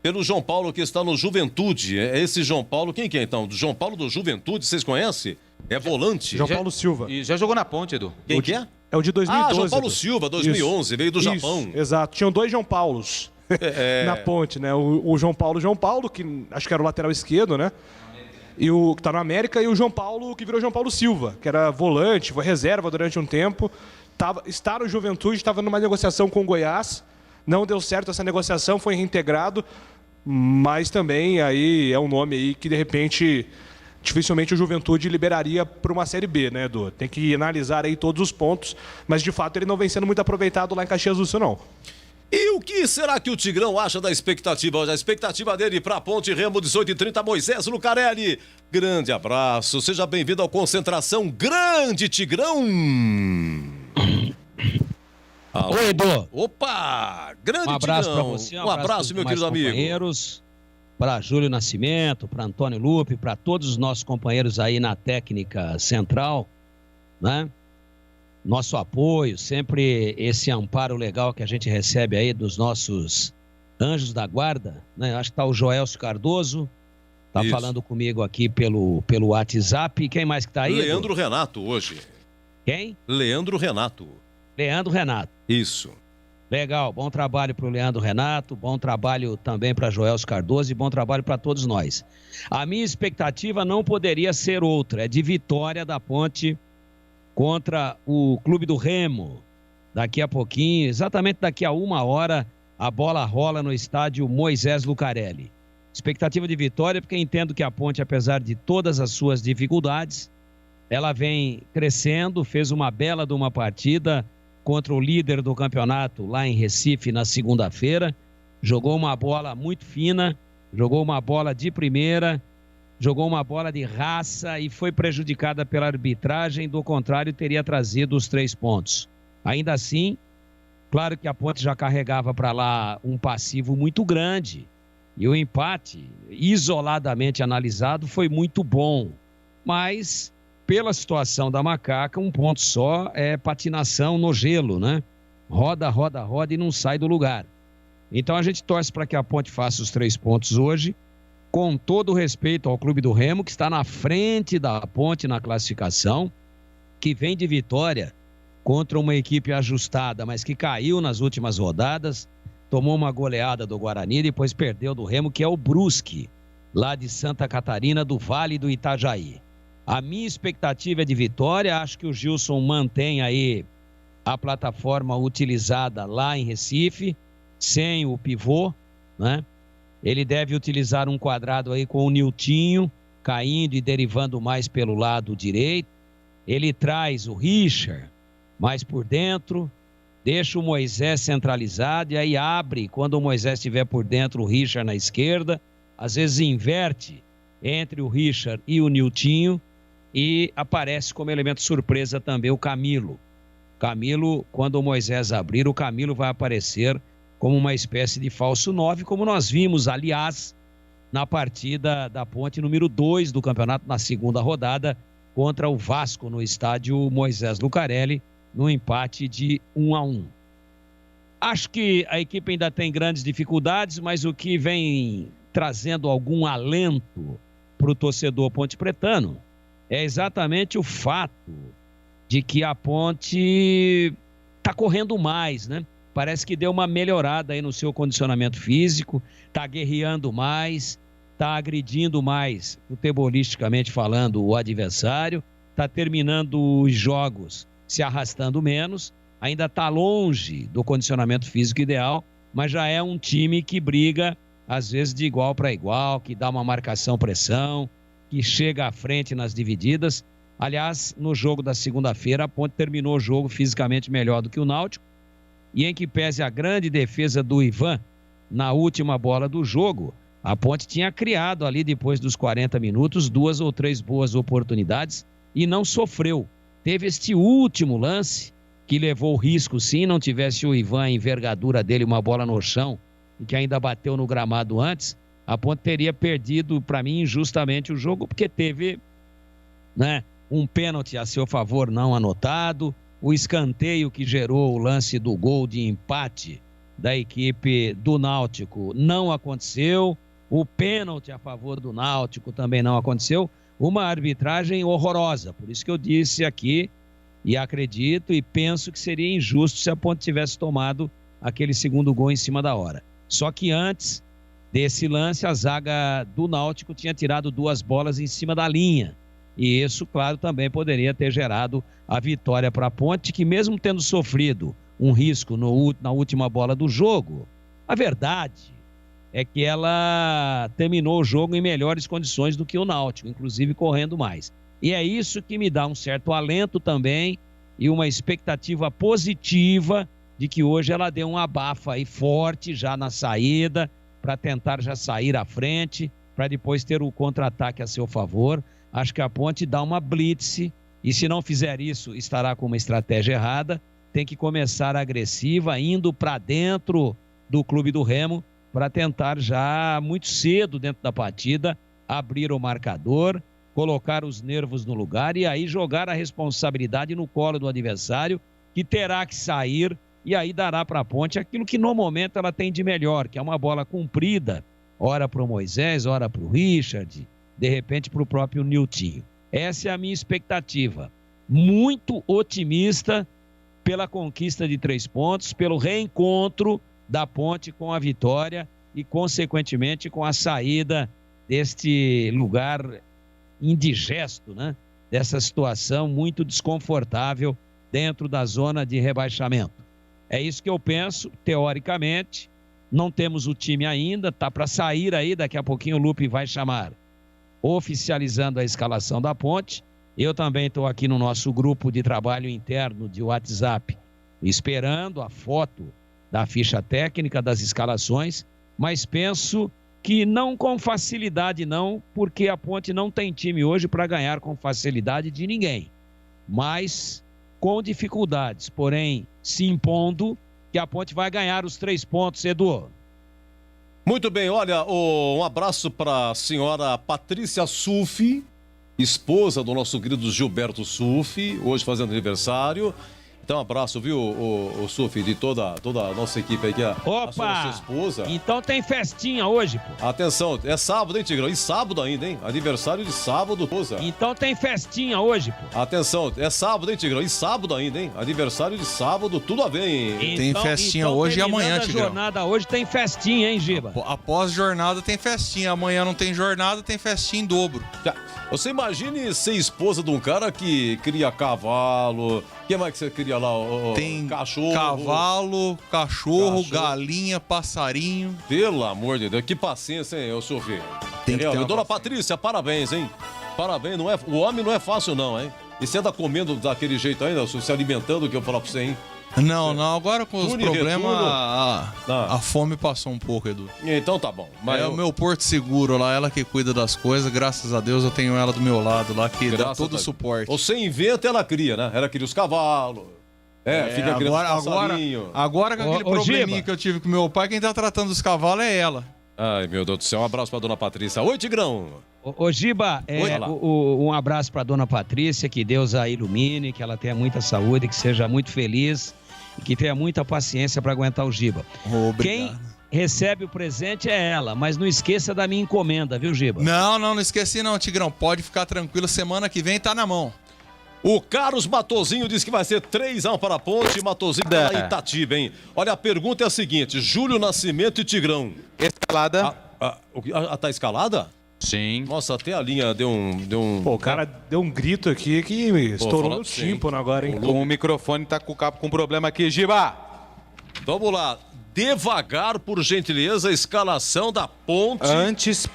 pelo João Paulo que está no Juventude. É esse João Paulo, quem que é então? Do João Paulo do Juventude, vocês conhecem? É volante. João Paulo Silva. E já jogou na Ponte, Edu. Quem que é? É o de 2012. João Paulo Silva, 2011, veio do Japão. Exato, tinham 2 João Paulos na Ponte, né? O João Paulo, que acho que era o lateral esquerdo, né? E o que tá no América, e o João Paulo, que virou João Paulo Silva, que era volante, foi reserva durante um tempo. Está no Juventude, estava numa negociação com o Goiás. Não deu certo essa negociação, foi reintegrado. Mas também aí é um nome aí que, de repente, dificilmente o Juventude liberaria para uma Série B, né, Edu? Tem que analisar aí todos os pontos, mas de fato ele não vem sendo muito aproveitado lá em Caxias do Sul, não. E o que será que o Tigrão acha da expectativa hoje? A expectativa dele para a Ponte Remo 18h30, Moisés Lucarelli. Grande abraço, seja bem-vindo ao Concentração Grande Tigrão. Alô. Oi, Edu. Opa! Grande Um abraço Tigrão. para você. Um abraço, meu querido amigo. Companheiros, para Júlio Nascimento, para Antônio Lupe, para todos os nossos companheiros aí na técnica central, né? Nosso apoio, sempre esse amparo legal que a gente recebe aí dos nossos anjos da guarda, né? Acho que tá o Joelcio Cardoso, tá Isso. falando comigo aqui pelo WhatsApp. Quem mais que tá aí? Leandro Edu? Renato hoje. Quem? Leandro Renato. Leandro Renato. Isso. Legal, bom trabalho para o Leandro Renato, bom trabalho também para Joelcio Cardoso e bom trabalho para todos nós. A minha expectativa não poderia ser outra, é de vitória da Ponte contra o Clube do Remo. Daqui a pouquinho, exatamente daqui a 1 hora, a bola rola no estádio Moisés Lucarelli. Expectativa de vitória porque entendo que a Ponte, apesar de todas as suas dificuldades, ela vem crescendo, fez uma bela de uma partida contra o líder do campeonato lá em Recife na segunda-feira, jogou uma bola muito fina, jogou uma bola de primeira, jogou uma bola de raça e foi prejudicada pela arbitragem, do contrário teria trazido os 3 pontos. Ainda assim, claro que a Ponte já carregava para lá um passivo muito grande e o empate, isoladamente analisado, foi muito bom, mas pela situação da Macaca, 1 ponto só é patinação no gelo, né? Roda, roda, roda e não sai do lugar. Então a gente torce para que a Ponte faça os 3 pontos hoje, com todo o respeito ao Clube do Remo, que está na frente da Ponte na classificação, que vem de vitória contra uma equipe ajustada, mas que caiu nas últimas rodadas, tomou uma goleada do Guarani, depois perdeu do Remo, que é o Brusque, lá de Santa Catarina, do Vale do Itajaí. A minha expectativa é de vitória, acho que o Gilson mantém aí a plataforma utilizada lá em Recife, sem o pivô, né? Ele deve utilizar um quadrado aí com o Niltinho, caindo e derivando mais pelo lado direito. Ele traz o Richard mais por dentro, deixa o Moisés centralizado e aí abre, quando o Moisés estiver por dentro, o Richard na esquerda, às vezes inverte entre o Richard e o Niltinho, e aparece como elemento surpresa também o Camilo. Camilo, quando o Moisés abrir, o Camilo vai aparecer como uma espécie de falso 9, como nós vimos, aliás, na partida da Ponte número 2 do campeonato, na segunda rodada, contra o Vasco, no estádio Moisés Lucarelli, no empate de 1-1. Acho que a equipe ainda tem grandes dificuldades, mas o que vem trazendo algum alento para o torcedor pontepretano é exatamente o fato de que a Ponte está correndo mais, né? Parece que deu uma melhorada aí no seu condicionamento físico, está guerreando mais, está agredindo mais, futebolisticamente falando, o adversário, está terminando os jogos se arrastando menos, ainda está longe do condicionamento físico ideal, mas já é um time que briga, às vezes, de igual para igual, que dá uma marcação-pressão, que chega à frente nas divididas. Aliás, no jogo da segunda-feira, a Ponte terminou o jogo fisicamente melhor do que o Náutico, e em que pese a grande defesa do Ivan na última bola do jogo, a Ponte tinha criado ali, depois dos 40 minutos, 2 ou 3 boas oportunidades e não sofreu. Teve este último lance que levou o risco, sim, não tivesse o Ivan, a envergadura dele, uma bola no chão, e que ainda bateu no gramado antes, a Ponte teria perdido, para mim, injustamente o jogo, porque teve, né, um pênalti a seu favor não anotado, o escanteio que gerou o lance do gol de empate da equipe do Náutico não aconteceu, o pênalti a favor do Náutico também não aconteceu, uma arbitragem horrorosa. Por isso que eu disse aqui, e acredito e penso que seria injusto se a Ponte tivesse tomado aquele segundo gol em cima da hora. Só que antes desse lance, a zaga do Náutico tinha tirado 2 bolas em cima da linha. E isso, claro, também poderia ter gerado a vitória para a Ponte, que mesmo tendo sofrido um risco na última bola do jogo, a verdade é que ela terminou o jogo em melhores condições do que o Náutico, inclusive correndo mais. E é isso que me dá um certo alento também e uma expectativa positiva de que hoje ela dê um abafa aí forte já na saída, para tentar já sair à frente, para depois ter o contra-ataque a seu favor. Acho que a Ponte dá uma blitz, e se não fizer isso, estará com uma estratégia errada, tem que começar agressiva, indo para dentro do Clube do Remo, para tentar já muito cedo dentro da partida abrir o marcador, colocar os nervos no lugar e aí jogar a responsabilidade no colo do adversário, que terá que sair, e aí dará para a Ponte aquilo que no momento ela tem de melhor, que é uma bola comprida, ora para o Moisés, ora para o Richard, de repente para o próprio Niltinho. Essa é a minha expectativa, muito otimista pela conquista de 3 pontos, pelo reencontro da Ponte com a vitória e, consequentemente, com a saída deste lugar indigesto, né? Dessa situação muito desconfortável dentro da zona de rebaixamento. É isso que eu penso, teoricamente. Não temos o time ainda, tá para sair aí, daqui a pouquinho o Lupe vai chamar, oficializando a escalação da Ponte. Eu também estou aqui no nosso grupo de trabalho interno de WhatsApp, esperando a foto da ficha técnica das escalações, mas penso que não com facilidade não, porque a Ponte não tem time hoje para ganhar com facilidade de ninguém, mas com dificuldades, porém se impondo que a Ponte vai ganhar os 3 pontos, Edu. Muito bem, olha, um abraço para a senhora Patrícia Sufi, esposa do nosso querido Gilberto Sufi, hoje fazendo aniversário. Então, um abraço, viu, o Sufi, de toda a nossa equipe aqui, a sua esposa. Então tem festinha hoje, pô. Atenção, é sábado, hein, Tigrão? E sábado ainda, hein? Aniversário de sábado, esposa. Então tem festinha hoje, pô. Atenção, é sábado, hein, Tigrão? E sábado ainda, hein? Aniversário de sábado, tudo a ver, hein? Tem festinha hoje e amanhã, Tigrão. A jornada hoje tem festinha, hein, Giba? Após jornada tem festinha, amanhã não tem jornada, tem festinha em dobro. Você imagine ser esposa de um cara que cria cavalo. O que mais que você cria lá? Tem cachorro. Cavalo, cachorro, galinha, passarinho. Pelo amor de Deus, que paciência, hein, Sofia? Tem que ter Dona Patrícia, parabéns, hein? Parabéns, não é, o homem não é fácil não, hein? E você anda comendo daquele jeito ainda, se alimentando, que eu falar pra você, hein? Não, agora com os problemas a fome passou um pouco, Edu. Então tá bom. Mas o meu porto seguro lá, ela que cuida das coisas, graças a Deus eu tenho ela do meu lado lá, que dá todo o suporte. Você inventa, ela cria, né? Ela cria os cavalos. Fica criando passarinho. Agora com aquele probleminha que eu tive com meu pai, quem tá tratando dos cavalos é ela. Ai, meu Deus do céu, um abraço pra dona Patrícia. Oi, Tigrão. Ô Giba, um abraço pra dona Patrícia, que Deus a ilumine, que ela tenha muita saúde, que seja muito feliz e que tenha muita paciência para aguentar o Giba. Obrigado. Quem recebe o presente é ela, mas não esqueça da minha encomenda, viu, Giba? Não esqueci não, Tigrão. Pode ficar tranquilo, semana que vem tá na mão. O Carlos Matozinho diz que vai ser 3-1 para a Ponte. Matozinho tá lá em Itatiba, hein? Olha, a pergunta é a seguinte: Júlio Nascimento e Tigrão. Escalada. Tá escalada? Sim. Nossa, até a linha deu um... Pô, o cara deu um grito aqui que estourou no tímpano agora, hein? O microfone tá com problema aqui, Giba. Vamos lá. Devagar, por gentileza, a escalação da Ponte. Antes,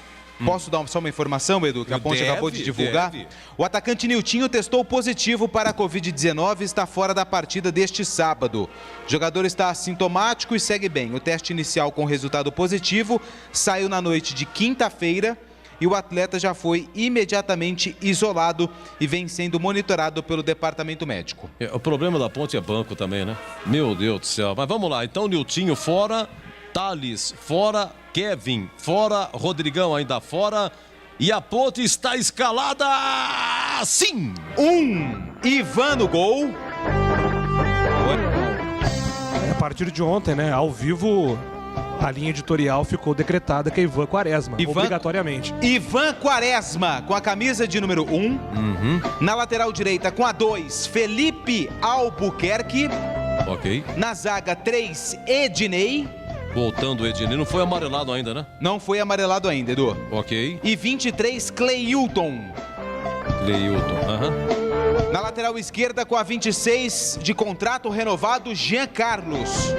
posso dar só uma informação, Edu, que a Ponte acabou de divulgar? O atacante Niltinho testou positivo para a Covid-19 e está fora da partida deste sábado. O jogador está assintomático e segue bem. O teste inicial com resultado positivo saiu na noite de quinta-feira e o atleta já foi imediatamente isolado e vem sendo monitorado pelo departamento médico. O problema da Ponte é banco também, né? Meu Deus do céu. Mas vamos lá. Então, Niltinho fora, Thales fora, Kevin fora, Rodrigão ainda fora. E a Ponte está escalada, sim! Ivan no gol. A partir de ontem, né, ao vivo, a linha editorial ficou decretada que é Ivan Quaresma, obrigatoriamente. Ivan Quaresma, com a camisa de número 1. Na lateral direita, com a 2, Felipe Albuquerque. Ok. Na zaga, 3, Ednei. Voltando o Ednei, não foi amarelado ainda, né? Não foi amarelado ainda, Edu. Ok. E 23, Cleilton. Na lateral esquerda, com a 26, de contrato renovado, Jean Carlos.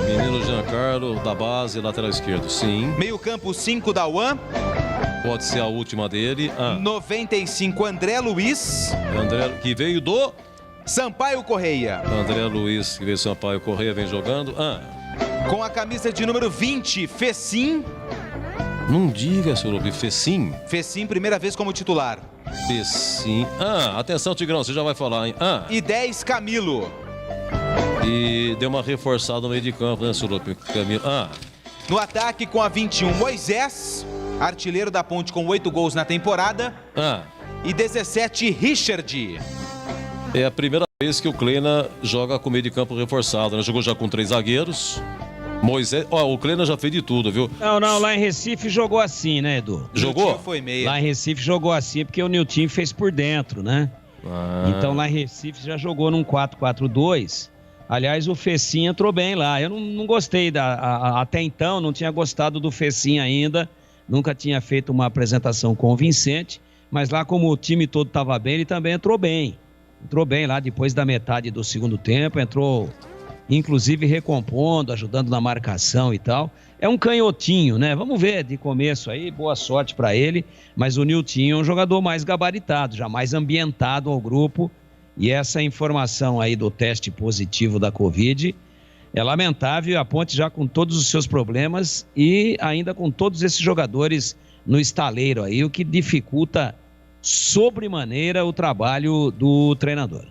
Menino Giancarlo, da base, lateral esquerdo, sim. Meio campo, 5, Dauan. Pode ser a última dele. 95, André Luiz. André, que veio do... Sampaio Correia. André Luiz, que veio do Sampaio Correia, vem jogando. Com a camisa de número 20, Fecim. Não diga, seu Lubi, Fecim. Fecim, primeira vez como titular. Fecim. Atenção, Tigrão, você já vai falar, hein? E 10, Camilo. E deu uma reforçada no meio de campo, né, Surupi? No ataque, com a 21, Moisés, artilheiro da Ponte com 8 gols na temporada. E 17, Richard. É a primeira vez que o Kleina joga com meio de campo reforçado, né? Jogou já com 3 zagueiros. Moisés, o Kleina já fez de tudo, viu? Não, lá em Recife jogou assim, né, Edu? Jogou? Foi meia. Lá em Recife jogou assim porque o Nilton fez por dentro, né? Então lá em Recife já jogou num 4-4-2. Aliás, o Fecim entrou bem lá. Eu não gostei, até então não tinha gostado do Fecim ainda. Nunca tinha feito uma apresentação convincente. Mas lá, como o time todo estava bem, ele também entrou bem. Entrou bem lá depois da metade do segundo tempo. Entrou, inclusive, recompondo, ajudando na marcação e tal. É um canhotinho, né? Vamos ver de começo aí. Boa sorte para ele. Mas o Nilton é um jogador mais gabaritado, já mais ambientado ao grupo. E essa informação aí do teste positivo da Covid é lamentável. A Ponte já com todos os seus problemas e ainda com todos esses jogadores no estaleiro aí, o que dificulta sobremaneira o trabalho do treinador.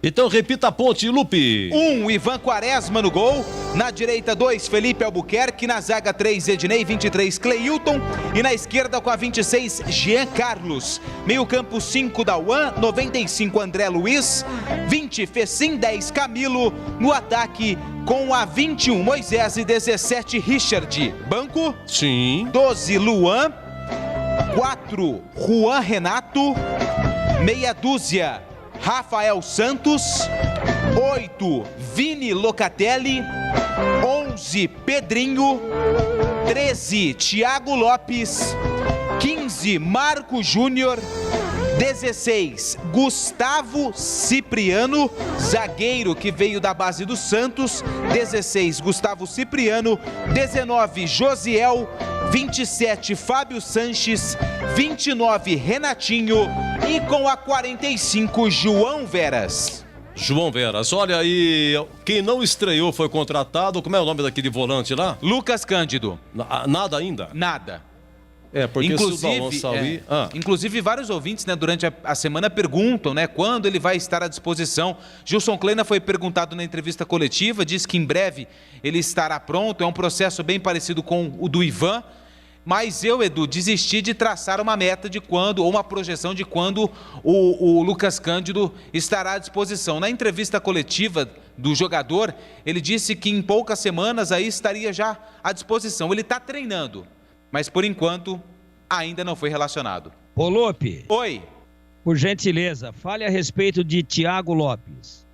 Então repita a Ponte, Lupe. 1, Ivan Quaresma no gol. Na direita, 2, Felipe Albuquerque. Na zaga, 3, Ednei. 23, Cleilton. E na esquerda, com a 26, Jean Carlos. Meio campo, 5, Dauan. 95, André Luiz. 20, Fecim. 10, Camilo. No ataque, com a 21, Moisés. E 17, Richard. Banco. Sim. 12, Luan. 4, Juan Renato. Meia dúzia, Rafael Santos. 8, Vini Locatelli. 11, Pedrinho. 13, Thiago Lopes. 15, Marco Júnior. 16, Gustavo Cipriano, zagueiro que veio da base do Santos. 16, Gustavo Cipriano. 19, Josiel. 27, Fábio Sanches. 29, Renatinho. E com a 45, João Veras. João Veras, olha aí, quem não estreou foi contratado. Como é o nome daquele volante lá? Lucas Cândido. Nada ainda? Nada. Porque se o Dalon sair... Inclusive, vários ouvintes, né, durante a semana perguntam, né, quando ele vai estar à disposição. Gilson Kleina foi perguntado na entrevista coletiva, disse que em breve ele estará pronto. É um processo bem parecido com o do Ivan. Mas eu, Edu, desisti de traçar uma meta de quando, ou uma projeção de quando o Lucas Cândido estará à disposição. Na entrevista coletiva do jogador, ele disse que em poucas semanas aí estaria já à disposição. Ele está treinando, mas por enquanto ainda não foi relacionado. Ô Lope. Oi. Por gentileza, fale a respeito de Thiago Lopes.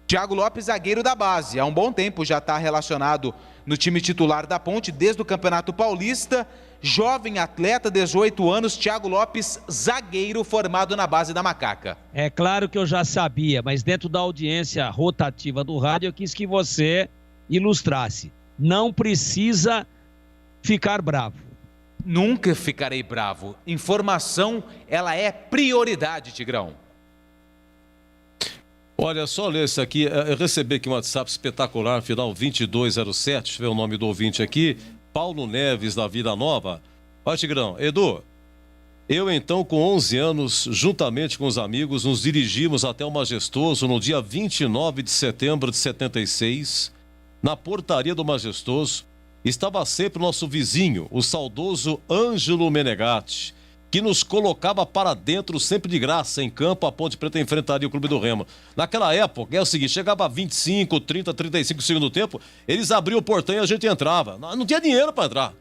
Thiago Lopes, zagueiro da base. Há um bom tempo já está relacionado no time titular da Ponte, desde o Campeonato Paulista. Jovem atleta, 18 anos, Thiago Lopes, zagueiro formado na base da Macaca. É claro que eu já sabia, mas dentro da audiência rotativa do rádio eu quis que você ilustrasse. Não precisa ficar bravo. Nunca ficarei bravo. Informação, ela é prioridade, Tigrão. Olha, só ler isso aqui. Eu recebi aqui um WhatsApp espetacular, final 2207. Deixa eu ver o nome do ouvinte aqui. Paulo Neves, da Vila Nova. Ó, Tigrão, Edu, eu então com 11 anos, juntamente com os amigos, nos dirigimos até o Majestoso no dia 29 de setembro de 76. Na portaria do Majestoso, estava sempre o nosso vizinho, o saudoso Ângelo Menegatti, que nos colocava para dentro sempre de graça em campo. A Ponte Preta enfrentaria o Clube do Remo. Naquela época, é o seguinte, chegava a 25, 30, 35 segundo tempo, eles abriam o portão e a gente entrava. Não tinha dinheiro para entrar.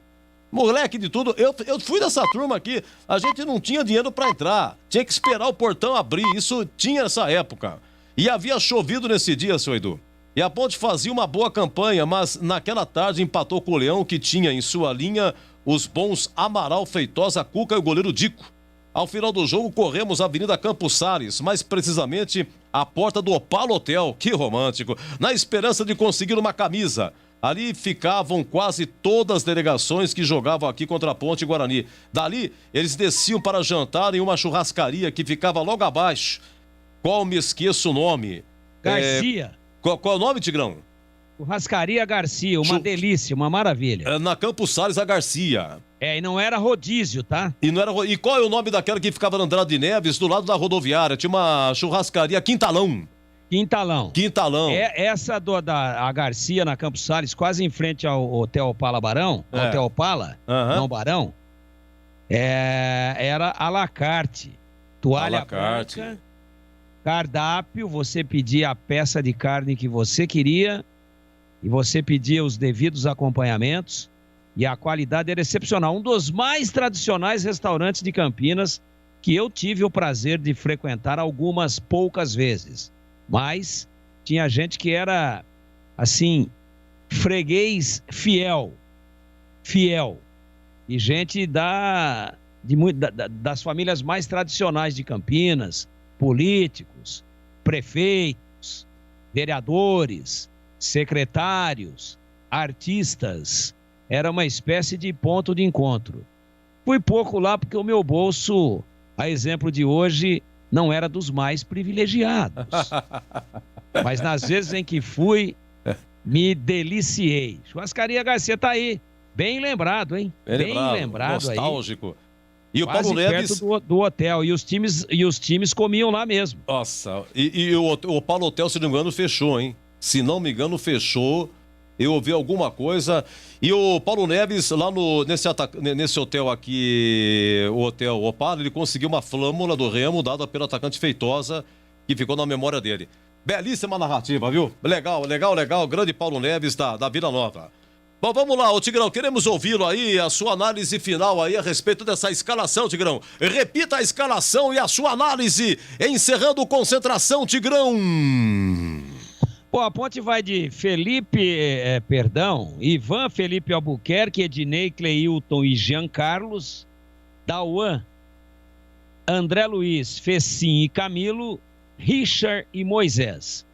Moleque de tudo, eu fui dessa turma aqui, a gente não tinha dinheiro para entrar. Tinha que esperar o portão abrir, isso tinha nessa época. E havia chovido nesse dia, seu Edu. E a Ponte fazia uma boa campanha, mas naquela tarde empatou com o Leão, que tinha em sua linha os bons Amaral, Feitosa, Cuca e o goleiro Dico. Ao final do jogo, corremos a Avenida Campos Sales, mais precisamente a porta do Opala Hotel, que romântico, na esperança de conseguir uma camisa. Ali ficavam quase todas as delegações que jogavam aqui contra a Ponte Guarani. Dali, eles desciam para jantar em uma churrascaria que ficava logo abaixo. Qual me esqueço o nome? Garcia. Qual é o nome, Tigrão? Churrascaria Garcia, uma delícia, uma maravilha. Na Campos Sales, a Garcia. E não era rodízio, tá? E qual é o nome daquela que ficava na Andrade Neves, do lado da rodoviária? Tinha uma churrascaria Quintalão. Quintalão. Essa a Garcia na Campos Sales, quase em frente ao Hotel Opala Barão, Hotel Opala, não Barão, era à la carte. Toalha branca, cardápio, você pedia a peça de carne que você queria e você pedia os devidos acompanhamentos e a qualidade era excepcional. Um dos mais tradicionais restaurantes de Campinas que eu tive o prazer de frequentar algumas poucas vezes. Mas tinha gente que era, assim, freguês fiel. E gente das famílias mais tradicionais de Campinas, políticos, prefeitos, vereadores, secretários, artistas. Era uma espécie de ponto de encontro. Fui pouco lá porque o meu bolso, a exemplo de hoje, não era dos mais privilegiados. Mas nas vezes em que me deliciei. Churrascaria Garcia tá aí. Bem lembrado, hein? Bem lembrado, nostálgico. Aí. E o Paulo Neves perto do hotel. E os times comiam lá mesmo. Nossa. E o Paulo Hotel, se não me engano, fechou, hein? Se não me engano, fechou. Eu ouvi alguma coisa. E o Paulo Neves, lá nesse hotel aqui, o Hotel Opala, ele conseguiu uma flâmula do Remo, dada pelo atacante Feitosa, que ficou na memória dele. Belíssima narrativa, viu? Legal. Grande Paulo Neves da Vila Nova. Bom, vamos lá, ô Tigrão, queremos ouvi-lo aí, a sua análise final aí a respeito dessa escalação, Tigrão. Repita a escalação e a sua análise, encerrando concentração, Tigrão. Pô, a Ponte vai de Ivan, Felipe Albuquerque, Ednei, Cleilton e Jean Carlos, Dauan, André Luiz, Fecim e Camilo, Richard e Moisés.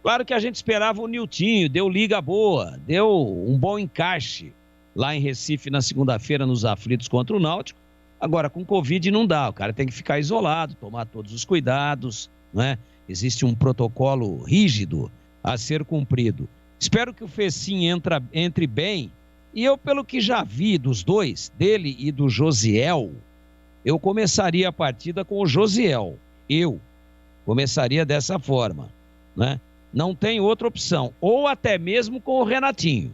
Claro que a gente esperava o Niltinho, deu liga boa, deu um bom encaixe lá em Recife na segunda-feira nos aflitos contra o Náutico. Agora, com Covid não dá, o cara tem que ficar isolado, tomar todos os cuidados, né? Existe um protocolo rígido a ser cumprido. Espero que o Fecim entre bem. E eu, pelo que já vi dos dois, dele e do Josiel, eu começaria a partida com o Josiel. Eu começaria dessa forma, né? Não tem outra opção. Ou até mesmo com o Renatinho.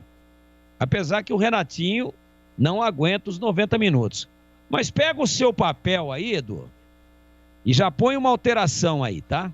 Apesar que o Renatinho não aguenta os 90 minutos. Mas pega o seu papel aí, Edu, e já põe uma alteração aí, tá?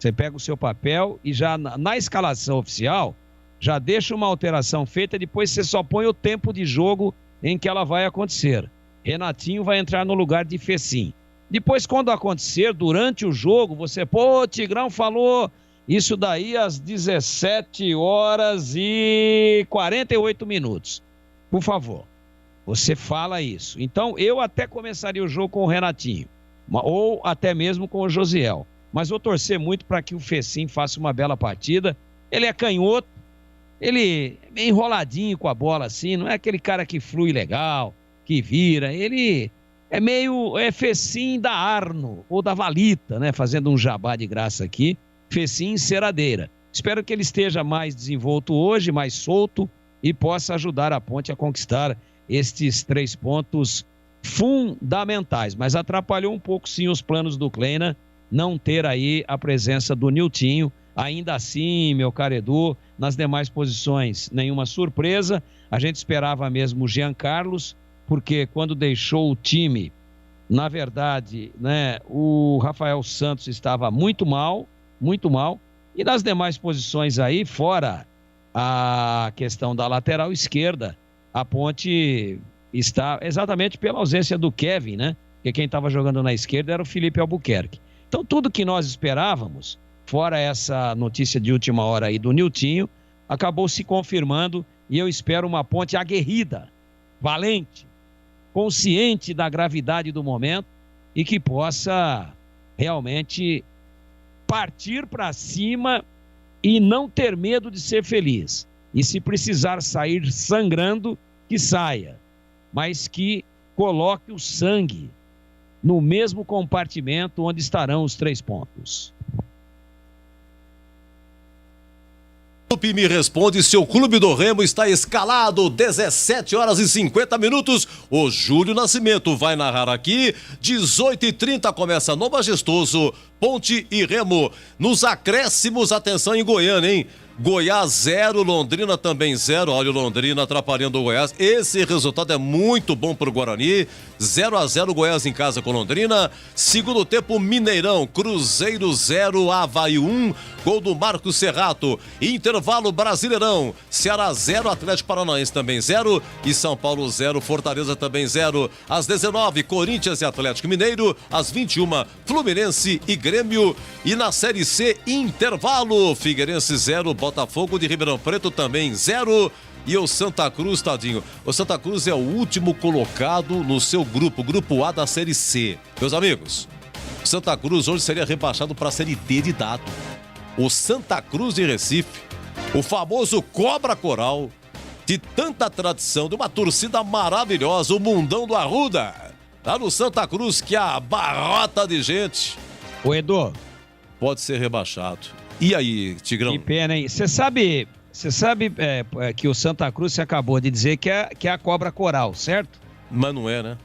Você pega o seu papel e já na escalação oficial, já deixa uma alteração feita, depois você só põe o tempo de jogo em que ela vai acontecer. Renatinho vai entrar no lugar de Fecim. Depois, quando acontecer, durante o jogo, você, o Tigrão falou isso daí às 17 horas e 48 minutos. Por favor, você fala isso. Então, eu até começaria o jogo com o Renatinho, ou até mesmo com o Josiel. Mas vou torcer muito para que o Fecim faça uma bela partida. Ele é canhoto, ele é enroladinho com a bola assim, não é aquele cara que flui legal, que vira. Ele é Fecim da Arno ou da Valita, né? Fazendo um jabá de graça aqui. Fecim enceradeira. Espero que ele esteja mais desenvolto hoje, mais solto e possa ajudar a Ponte a conquistar estes 3 pontos fundamentais. Mas atrapalhou um pouco sim os planos do Kleina não ter aí a presença do Niltinho. Ainda assim, meu caro Edu, nas demais posições, nenhuma surpresa. A gente esperava mesmo o Jean Carlos, porque quando deixou o time, na verdade, né, o Rafael Santos estava muito mal. E nas demais posições aí, fora a questão da lateral esquerda, a Ponte está exatamente pela ausência do Kevin, né? Porque quem estava jogando na esquerda era o Felipe Albuquerque. Então, tudo que nós esperávamos, fora essa notícia de última hora aí do Niltinho, acabou se confirmando e eu espero uma Ponte aguerrida, valente, consciente da gravidade do momento e que possa realmente partir para cima e não ter medo de ser feliz. E se precisar sair sangrando, que saia, mas que coloque o sangue no mesmo compartimento onde estarão os 3 pontos. Lupe me responde, seu clube do Remo está escalado, 17 horas e 50 minutos. O Júlio Nascimento vai narrar aqui, 18h30 começa no Majestoso, Ponte e Remo. Nos acréscimos, atenção em Goiânia, hein? Goiás 0, Londrina também 0. Olha o Londrina atrapalhando o Goiás. Esse resultado é muito bom para o Guarani. 0-0 Goiás em casa com Londrina. Segundo tempo, Mineirão, Cruzeiro 0, Avaí 1. Gol do Marcos Serrato. Intervalo Brasileirão. Ceará 0, Atlético Paranaense também 0. E São Paulo 0, Fortaleza também 0. Às 19, Corinthians e Atlético Mineiro. Às 21, Fluminense e Grêmio. E na Série C, intervalo. Figueirense 0, Botafogo de Ribeirão Preto também 0. E o Santa Cruz, tadinho. O Santa Cruz é o último colocado no seu grupo, grupo A da Série C. Meus amigos, o Santa Cruz hoje seria rebaixado para a Série D de dado. O Santa Cruz de Recife, o famoso Cobra Coral, de tanta tradição, de uma torcida maravilhosa, o Mundão do Arruda. Lá no Santa Cruz, que a barrota de gente. Ô, Edu. Pode ser rebaixado. E aí, Tigrão? Que pena, hein? Você sabe que o Santa Cruz você acabou de dizer que é a Cobra Coral, certo? Mas não é, né?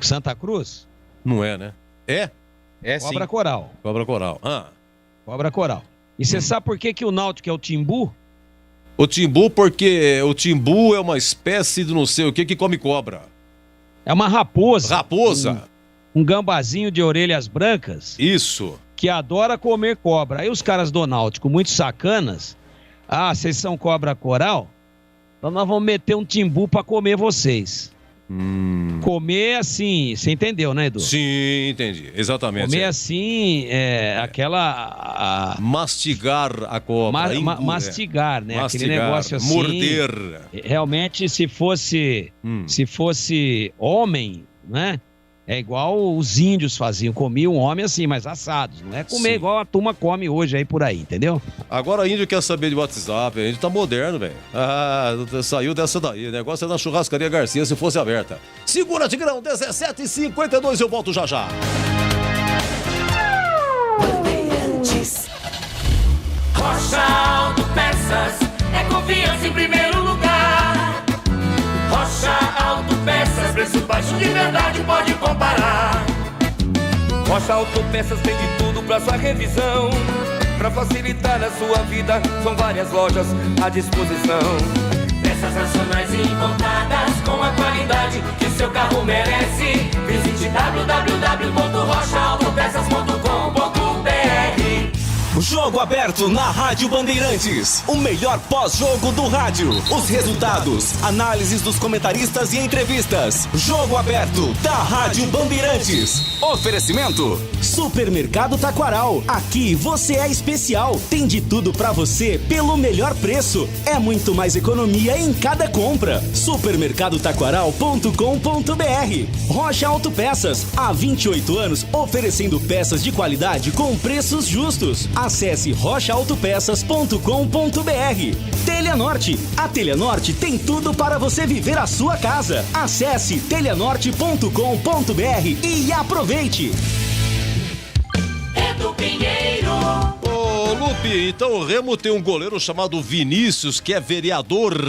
Santa Cruz? Não é, né? É? É sim. Cobra Coral. Cobra Coral. Cobra Coral. E você sabe por que o Náutico é o Timbu? O Timbu, porque o Timbu é uma espécie de não sei o que come cobra. É uma raposa. Raposa. Um gambazinho de orelhas brancas. Isso. Que adora comer cobra. Aí os caras do Náutico, muito sacanas. Ah, vocês são Cobra Coral? Então nós vamos meter um Timbu pra comer vocês. Comer assim, você entendeu, né, Edu? Sim, entendi. Exatamente. Comer assim, aquela... Mastigar a cobra. Mastigar, né? Mastigar, aquele negócio assim. morder. Realmente, se fosse homem, né? É igual os índios faziam, comiam um homem assim, mas assados. Não é comer igual a turma come hoje aí por aí, entendeu? Agora índio quer saber de WhatsApp, índio tá moderno, velho. Saiu dessa daí. O negócio é na churrascaria Garcia se fosse aberta. Segura, Tigrão, 17h52, eu volto já já. Rocha Autopeças é confiança em primeiro lugar. Rocha Autopeças, preço baixo de verdade, pode comparar. Rocha Autopeças tem de tudo pra sua revisão. Pra facilitar a sua vida, são várias lojas à disposição. Peças nacionais e importadas com a qualidade que seu carro merece. Visite www.rochaautopeças.com.br. Jogo aberto na Rádio Bandeirantes. O melhor pós-jogo do rádio. Os resultados, análises dos comentaristas e entrevistas. Jogo aberto da Rádio Bandeirantes. Oferecimento: Supermercado Taquaral. Aqui você é especial. Tem de tudo pra você pelo melhor preço. É muito mais economia em cada compra. Supermercadotaquaral.com.br. Rocha Autopeças. Há 28 anos oferecendo peças de qualidade com preços justos. Acesse rochaautopeças.com.br. Telhanorte. A Telhanorte tem tudo para você viver a sua casa. Acesse telhanorte.com.br e aproveite. Edu Pinheiro. Ô, Lupe, então o Remo tem um goleiro chamado Vinícius, que é vereador.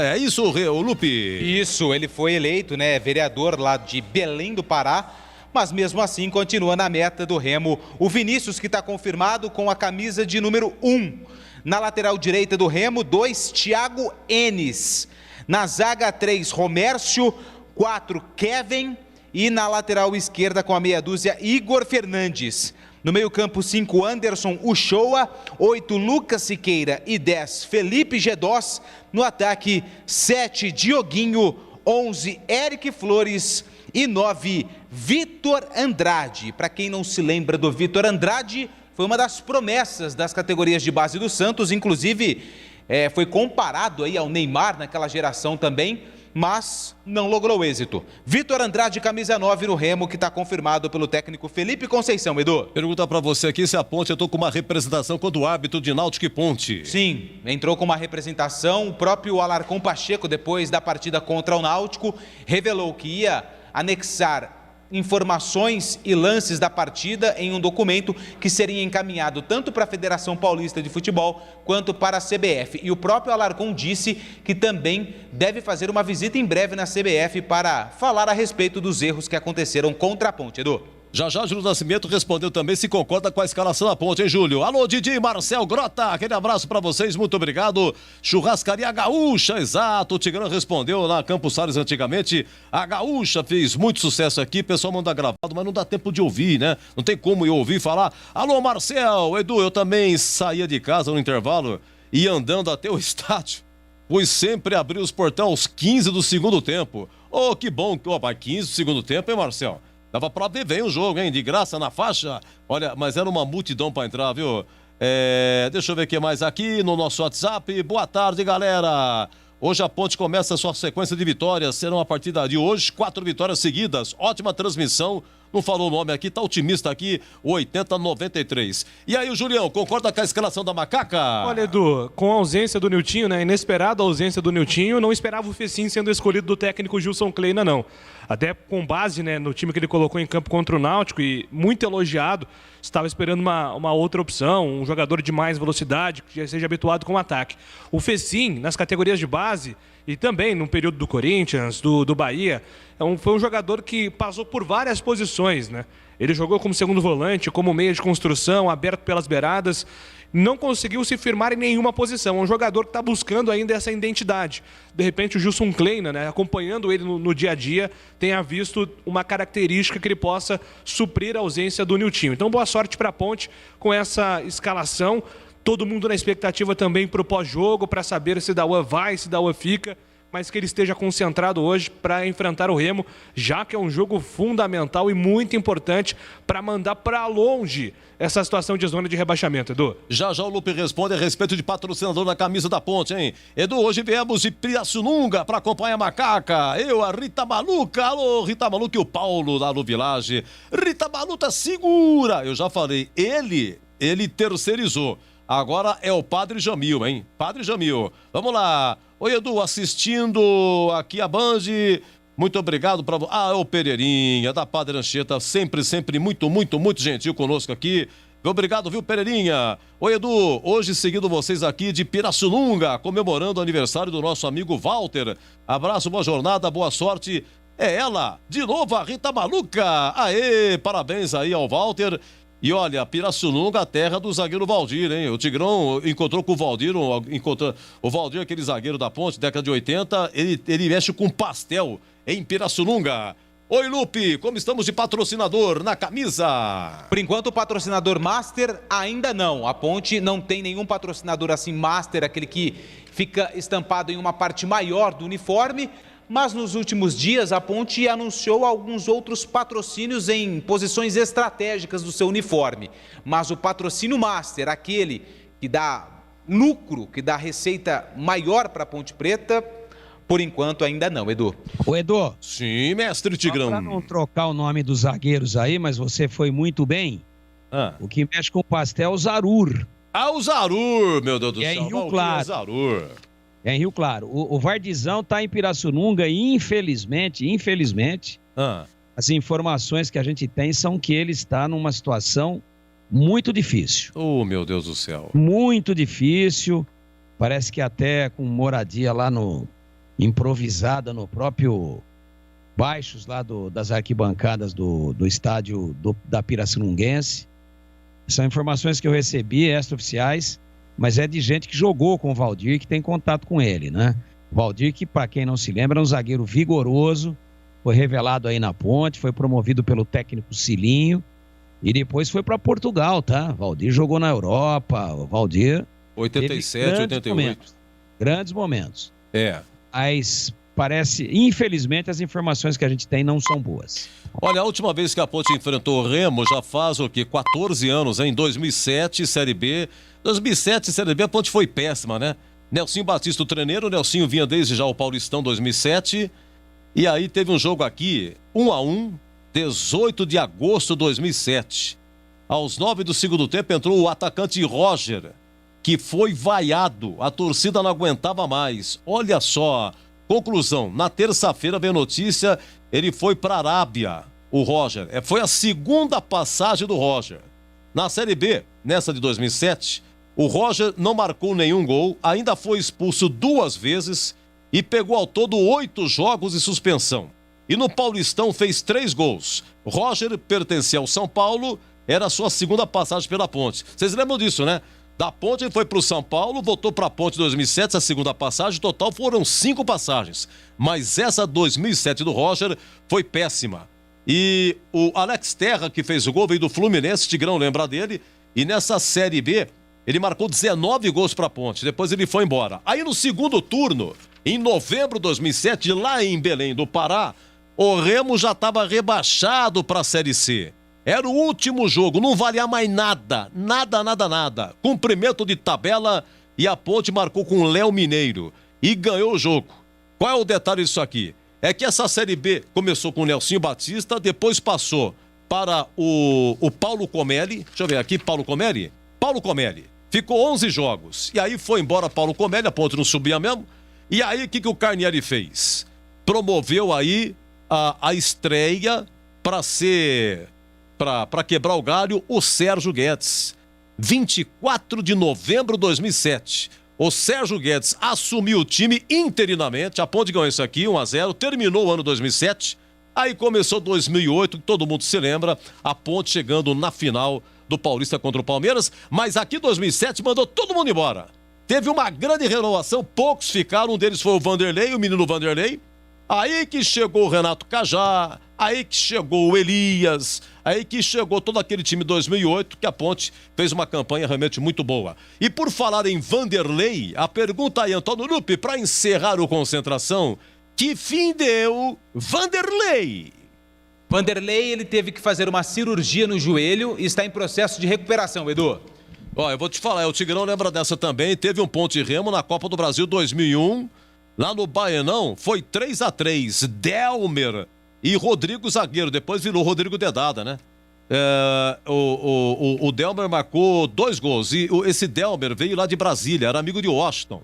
É isso, o Lupe? Isso, ele foi eleito, né, vereador lá de Belém do Pará. Mas mesmo assim continua na meta do Remo. O Vinícius, que está confirmado com a camisa de número 1. Na lateral direita do Remo, 2, Thiago Enes. Na zaga, 3, Romércio. 4, Kevin. E na lateral esquerda, com a meia dúzia, Igor Fernandes. No meio-campo, 5, Anderson Uchoa. 8, Lucas Siqueira. E 10, Felipe Gedós. No ataque, 7, Dioguinho. 11, Eric Flores. E 9, Vitor Andrade. Para quem não se lembra do Vitor Andrade, foi uma das promessas das categorias de base do Santos, inclusive foi comparado aí ao Neymar naquela geração também, mas não logrou êxito. Vitor Andrade, camisa 9 no Remo, que está confirmado pelo técnico Felipe Conceição. Edu. Pergunta para você aqui se a Ponte entrou com uma representação quando o árbitro de Náutico e Ponte. Sim, entrou com uma representação. O próprio Alarcón Pacheco, depois da partida contra o Náutico, revelou que ia anexar informações e lances da partida em um documento que seria encaminhado tanto para a Federação Paulista de Futebol quanto para a CBF. E o próprio Alarcon disse que também deve fazer uma visita em breve na CBF para falar a respeito dos erros que aconteceram contra a Ponte, Edu. Já Júlio Nascimento respondeu também se concorda com a escalação da Ponte, hein, Júlio? Alô, Didi, Marcel Grota, aquele abraço pra vocês, muito obrigado. Churrascaria Gaúcha, exato, o Tigrão respondeu lá Campos Salles antigamente. A Gaúcha fez muito sucesso aqui, o pessoal manda gravado, mas não dá tempo de ouvir, né? Não tem como eu ouvir falar. Alô, Marcel, Edu, eu também saía de casa no intervalo e andando até o estádio, pois sempre abri os portões aos 15 do segundo tempo. Oh, que bom, 15 do segundo tempo, hein, Marcel? Dava pra ver bem o jogo, hein? De graça na faixa. Olha, mas era uma multidão pra entrar, viu? Deixa eu ver o que mais aqui no nosso WhatsApp. Boa tarde, galera. Hoje a Ponte começa a sua sequência de vitórias. Serão a partir de hoje 4 vitórias seguidas. Ótima transmissão. Não falou o nome aqui, tá otimista aqui, 80-93. E aí, o Julião, concorda com a escalação da Macaca? Olha, Edu, com a ausência do Niltinho, né? Inesperada a ausência do Niltinho, não esperava o Fecim sendo escolhido do técnico Gilson Kleina, não. Até com base, né, no time que ele colocou em campo contra o Náutico e muito elogiado, estava esperando uma outra opção, um jogador de mais velocidade, que já seja habituado com o ataque. O Fecim, nas categorias de base, e também no período do Corinthians, do Bahia, foi um jogador que passou por várias posições, né? Ele jogou como segundo volante, como meia de construção, aberto pelas beiradas, não conseguiu se firmar em nenhuma posição. É um jogador que está buscando ainda essa identidade. De repente o Gilson Kleina, né, acompanhando ele no dia a dia, tenha visto uma característica que ele possa suprir a ausência do Niltinho. Então boa sorte para a Ponte com essa escalação. Todo mundo na expectativa também para o pós-jogo, para saber se Dawan vai, se Dawan fica, mas que ele esteja concentrado hoje para enfrentar o Remo, já que é um jogo fundamental e muito importante para mandar para longe essa situação de zona de rebaixamento, Edu. Já o Lupe responde a respeito de patrocinador na camisa da Ponte, hein? Edu, hoje viemos de Pirassununga para acompanhar a Macaca. Eu, a Rita Maluca. Alô, Rita Maluca e o Paulo lá no Village. Rita Maluca segura. Eu já falei, ele terceirizou. Agora é o Padre Jamil, hein? Padre Jamil. Vamos lá. Oi, Edu, assistindo aqui a Band. Muito obrigado para você. É o Pereirinha, da Padre Anchieta. Sempre muito gentil conosco aqui. Obrigado, viu, Pereirinha? Oi, Edu. Hoje seguindo vocês aqui de Pirassununga, comemorando o aniversário do nosso amigo Walter. Abraço, boa jornada, boa sorte. É ela, de novo, a Rita Maluca. Aê, parabéns aí ao Walter. E olha, Pirassununga, a terra do zagueiro Valdir, hein? O Tigrão encontrou com o Valdir, o Valdir, aquele zagueiro da Ponte, década de 80, ele mexe com pastel em Pirassununga. Oi, Lupe, como estamos de patrocinador na camisa? Por enquanto, o patrocinador Master ainda não. A Ponte não tem nenhum patrocinador assim Master, aquele que fica estampado em uma parte maior do uniforme. Mas nos últimos dias a Ponte anunciou alguns outros patrocínios em posições estratégicas do seu uniforme. Mas o patrocínio Master, aquele que dá lucro, que dá receita maior para a Ponte Preta, por enquanto ainda não, Edu. Ô, Edu. Sim, mestre Tigrão. Para não trocar o nome dos zagueiros aí, mas você foi muito bem. O que mexe com o pastel é o Zarur. O Zarur, meu Deus do céu. É em Rio Claro. Zarur. É em Rio Claro. O Vardizão está em Pirassununga e, infelizmente, as informações que a gente tem são que ele está numa situação muito difícil. Oh, meu Deus do céu. Muito difícil. Parece que até com moradia lá improvisada no próprio baixos lá das arquibancadas do estádio da Pirassununguense. São informações que eu recebi, extraoficiais, mas é de gente que jogou com o Valdir, que tem contato com ele, né? O Valdir, que para quem não se lembra, é um zagueiro vigoroso, foi revelado aí na Ponte, foi promovido pelo técnico Cilinho e depois foi para Portugal, tá? O Valdir jogou na Europa, o Valdir... 87, 88. Grandes momentos. Mas parece, infelizmente, as informações que a gente tem não são boas. Olha, a última vez que a Ponte enfrentou o Remo já faz o quê? 14 anos, em 2007, Série B. 2007, Série B, a Ponte foi péssima, né? Nelsinho Batista, o treneiro, o Nelsinho vinha desde já o Paulistão 2007. E aí teve um jogo aqui, 1-1, 18 de agosto de 2007. Aos 9 do segundo tempo entrou o atacante Roger, que foi vaiado. A torcida não aguentava mais. Olha só, conclusão, na terça-feira veio notícia, ele foi para a Arábia. o Roger. Foi a segunda passagem do Roger. Na Série B, nessa de 2007, o Roger não marcou nenhum gol, ainda foi expulso 2 vezes e pegou ao todo 8 jogos de suspensão. E no Paulistão fez 3 gols. Roger pertencia ao São Paulo, era a sua segunda passagem pela Ponte. Vocês lembram disso, né? Da Ponte ele foi para o São Paulo, voltou para a Ponte em 2007, a segunda passagem, total foram 5 passagens. Mas essa 2007 do Roger foi péssima. E o Alex Terra, que fez o gol, veio do Fluminense, Tigrão lembra dele, e nessa Série B ele marcou 19 gols para a Ponte, depois ele foi embora. Aí no segundo turno, em novembro de 2007, lá em Belém do Pará, o Remo já estava rebaixado para a Série C. Era o último jogo, não valia mais nada, nada. Cumprimento de tabela e a Ponte marcou com o Léo Mineiro e ganhou o jogo. Qual é o detalhe disso aqui? É que essa Série B começou com o Nelsinho Batista, depois passou para o Paulo Comelli. Deixa eu ver aqui, Paulo Comelli. Ficou 11 jogos. E aí foi embora Paulo Comelli, a Ponte não subia mesmo. E aí o que o Carnieri fez? Promoveu aí a estreia para quebrar o galho, o Sérgio Guedes. 24 de novembro de 2007. O Sérgio Guedes assumiu o time interinamente, a Ponte ganhou isso aqui, 1-0, terminou o ano 2007, aí começou 2008, que todo mundo se lembra, a Ponte chegando na final do Paulista contra o Palmeiras, mas aqui 2007 mandou todo mundo embora. Teve uma grande renovação, poucos ficaram, um deles foi o Vanderlei, o menino Vanderlei, aí que chegou o Renato Cajá, aí que chegou o Elias, aí que chegou todo aquele time de 2008, que a Ponte fez uma campanha realmente muito boa. E por falar em Vanderlei, a pergunta aí, Antônio Lupe, para encerrar o Concentração, que fim deu Vanderlei? Vanderlei, ele teve que fazer uma cirurgia no joelho e está em processo de recuperação, Edu. Ó, eu vou te falar, o Tigrão lembra dessa também, teve um Ponte Remo na Copa do Brasil 2001, lá no Baenão, foi 3-3, Delmer e Rodrigo zagueiro, depois virou Rodrigo Dedada, né? O Delmer marcou 2 gols, e esse Delmer veio lá de Brasília, era amigo de Washington.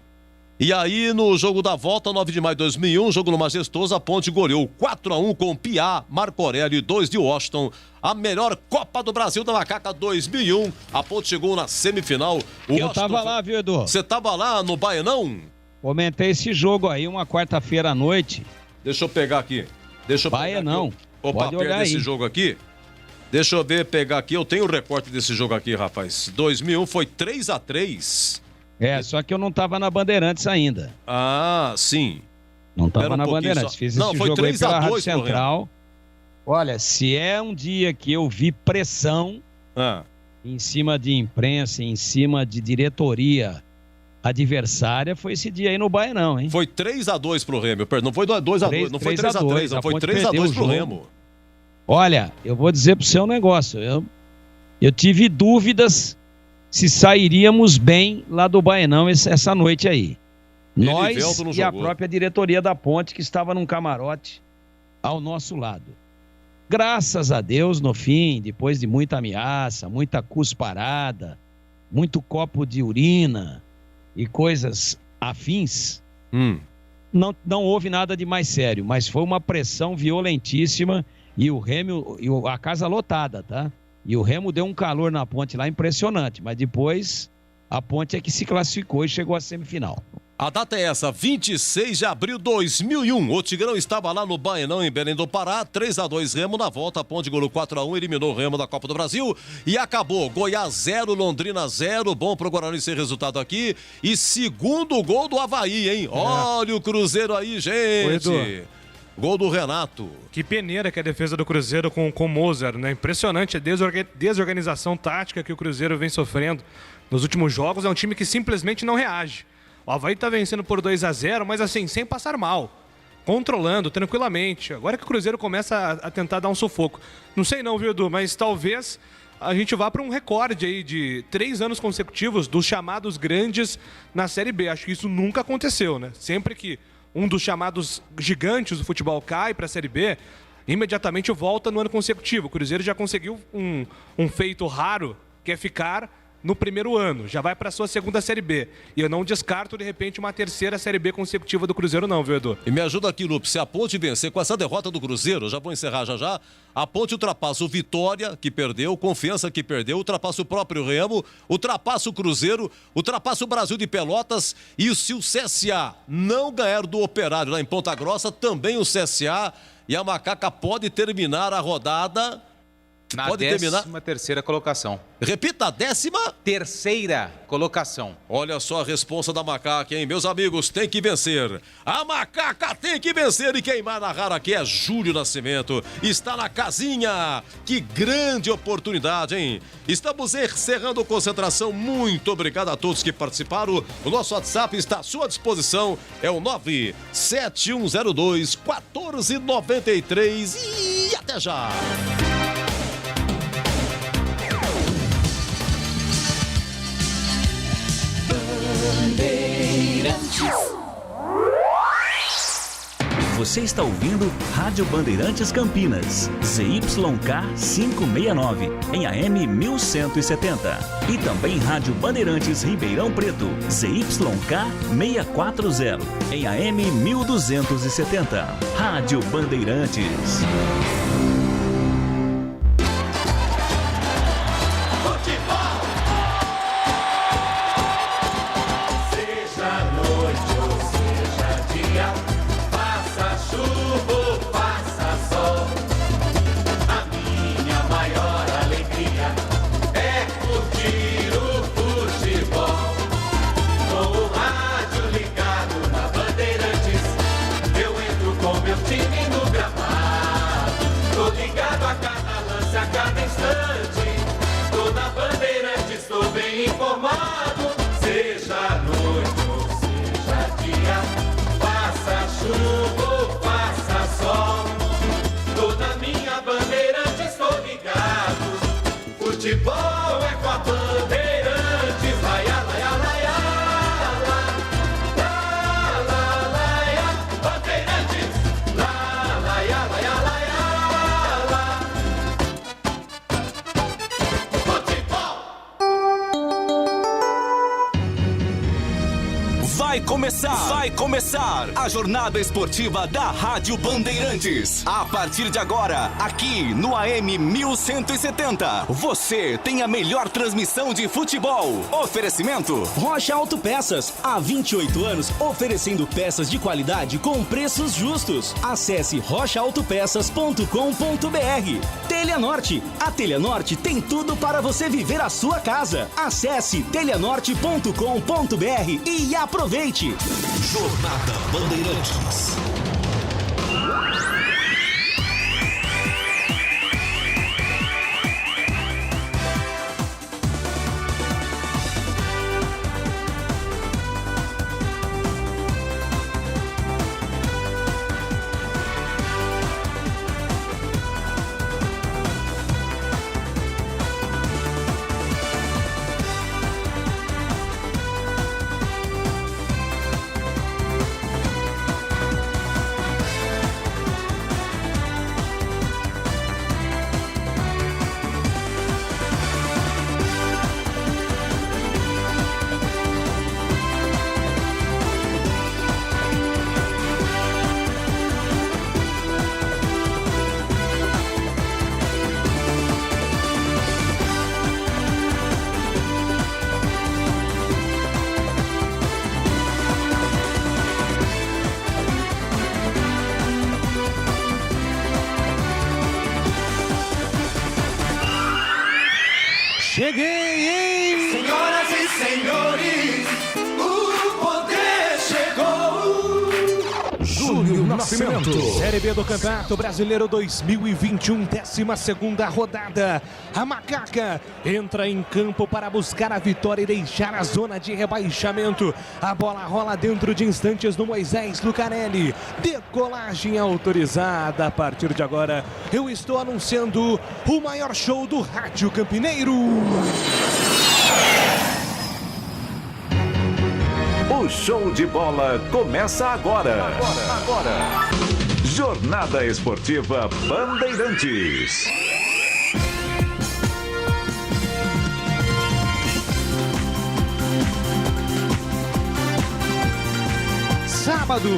E aí, no jogo da volta, 9 de maio de 2001, jogo no Majestoso, a Ponte goleou 4-1 com Piá, Marco Aurélio e 2 de Washington. A melhor Copa do Brasil da Macaca 2001. A Ponte chegou na semifinal. Eu tava lá, viu, Edu? Você tava lá no Baenão? Comentei esse jogo aí uma quarta-feira à noite. Deixa eu pegar aqui. Baenão. O papel desse jogo aqui. Deixa eu ver, pegar aqui. Eu tenho o recorte desse jogo aqui, rapaz. 2001 foi 3-3. Só que eu não tava na Bandeirantes ainda. Ah, sim. Não tava na Bandeirantes. Fiz esse jogo aí pela Rádio Central. Olha, se é um dia que eu vi pressão em cima de imprensa, em cima de diretoria adversária, foi esse dia aí no Baenão, hein? Foi 3-2 pro Remo, não foi 2-2, não foi 3-3, não foi 3-2 pro Remo. Olha, eu vou dizer pro seu negócio, eu tive dúvidas se sairíamos bem lá do Baenão essa noite aí. Nós e a própria diretoria da Ponte, que estava num camarote ao nosso lado. Graças a Deus, no fim, depois de muita ameaça, muita cusparada, muito copo de urina e coisas afins, não houve nada de mais sério, mas foi uma pressão violentíssima e o Remo, a casa lotada, tá? E o Remo deu um calor na Ponte lá impressionante, mas depois a Ponte é que se classificou e chegou à semifinal. A data é essa, 26 de abril de 2001. O Tigrão estava lá no Baenão, em Belém do Pará. 3-2 Remo na volta. A Ponte golou 4-1, eliminou o Remo da Copa do Brasil. E acabou. Goiás 0, Londrina 0. Bom pro Guarani esse resultado aqui. E segundo gol do Avaí, hein? Olha o Cruzeiro aí, gente. Gol do Renato. Que peneira que é a defesa do Cruzeiro com o Moser, né? Impressionante a desorganização tática que o Cruzeiro vem sofrendo nos últimos jogos. É um time que simplesmente não reage. O Avaí tá vencendo por 2-0, mas assim, sem passar mal. Controlando, tranquilamente. Agora que o Cruzeiro começa a tentar dar um sufoco. Não sei não, viu, Edu? Mas talvez a gente vá para um recorde aí de 3 anos consecutivos dos chamados grandes na Série B. Acho que isso nunca aconteceu, né? Sempre que um dos chamados gigantes do futebol cai para a Série B, imediatamente volta no ano consecutivo. O Cruzeiro já conseguiu um feito raro, que é ficar no primeiro ano, já vai para a sua segunda Série B. E eu não descarto, de repente, uma terceira Série B consecutiva do Cruzeiro não, viu, Edu? E me ajuda aqui, Lupe, se a Ponte vencer com essa derrota do Cruzeiro, já vou encerrar já, a Ponte ultrapassa o Vitória, que perdeu, Confiança, que perdeu, ultrapassa o próprio Remo, ultrapassa o Cruzeiro, ultrapassa o Brasil de Pelotas, e se o CSA não ganhar do Operário lá em Ponta Grossa, também o CSA, e a Macaca pode terminar a rodada... Na 13ª colocação. Repita, a 13ª colocação. Olha só a responsa da Macaca, hein? Meus amigos, tem que vencer. A Macaca tem que vencer. E quem vai narrar aqui é Júlio Nascimento. Está na casinha. Que grande oportunidade, hein? Estamos encerrando a concentração. Muito obrigado a todos que participaram. O nosso WhatsApp está à sua disposição. É o 97102-1493. E até já. Você está ouvindo Rádio Bandeirantes Campinas, ZYK 569, em AM 1170. E também Rádio Bandeirantes Ribeirão Preto, ZYK 640, em AM 1270. Rádio Bandeirantes. Futebol é com a Bandeirantes, laia, laia, laia, laia, Bandeirantes, laia, laia, laia, futebol. Vai começar a jornada esportiva da Rádio Bandeirantes. A partir de agora, aqui no AM 1170, você tem a melhor transmissão de futebol. Oferecimento Rocha Autopeças, há 28 anos oferecendo peças de qualidade com preços justos. Acesse rochaautopeças.com.br. Telha Norte, a Telha Norte tem tudo para você viver a sua casa. Acesse telhanorte.com.br e aproveite. Jornada Bandeirantes. Cheguei, hein? Senhoras e senhores, o poder chegou. Júlio Nascimento. Série B do Campeonato Brasileiro 2021, 12ª rodada. A Macaca entra em campo para buscar a vitória e deixar a zona de rebaixamento. A bola rola dentro de instantes no Moisés Lucarelli. Decolagem autorizada. A partir de agora, eu estou anunciando o maior show do rádio campineiro. O show de bola começa agora. Jornada Esportiva Bandeirantes. sábado,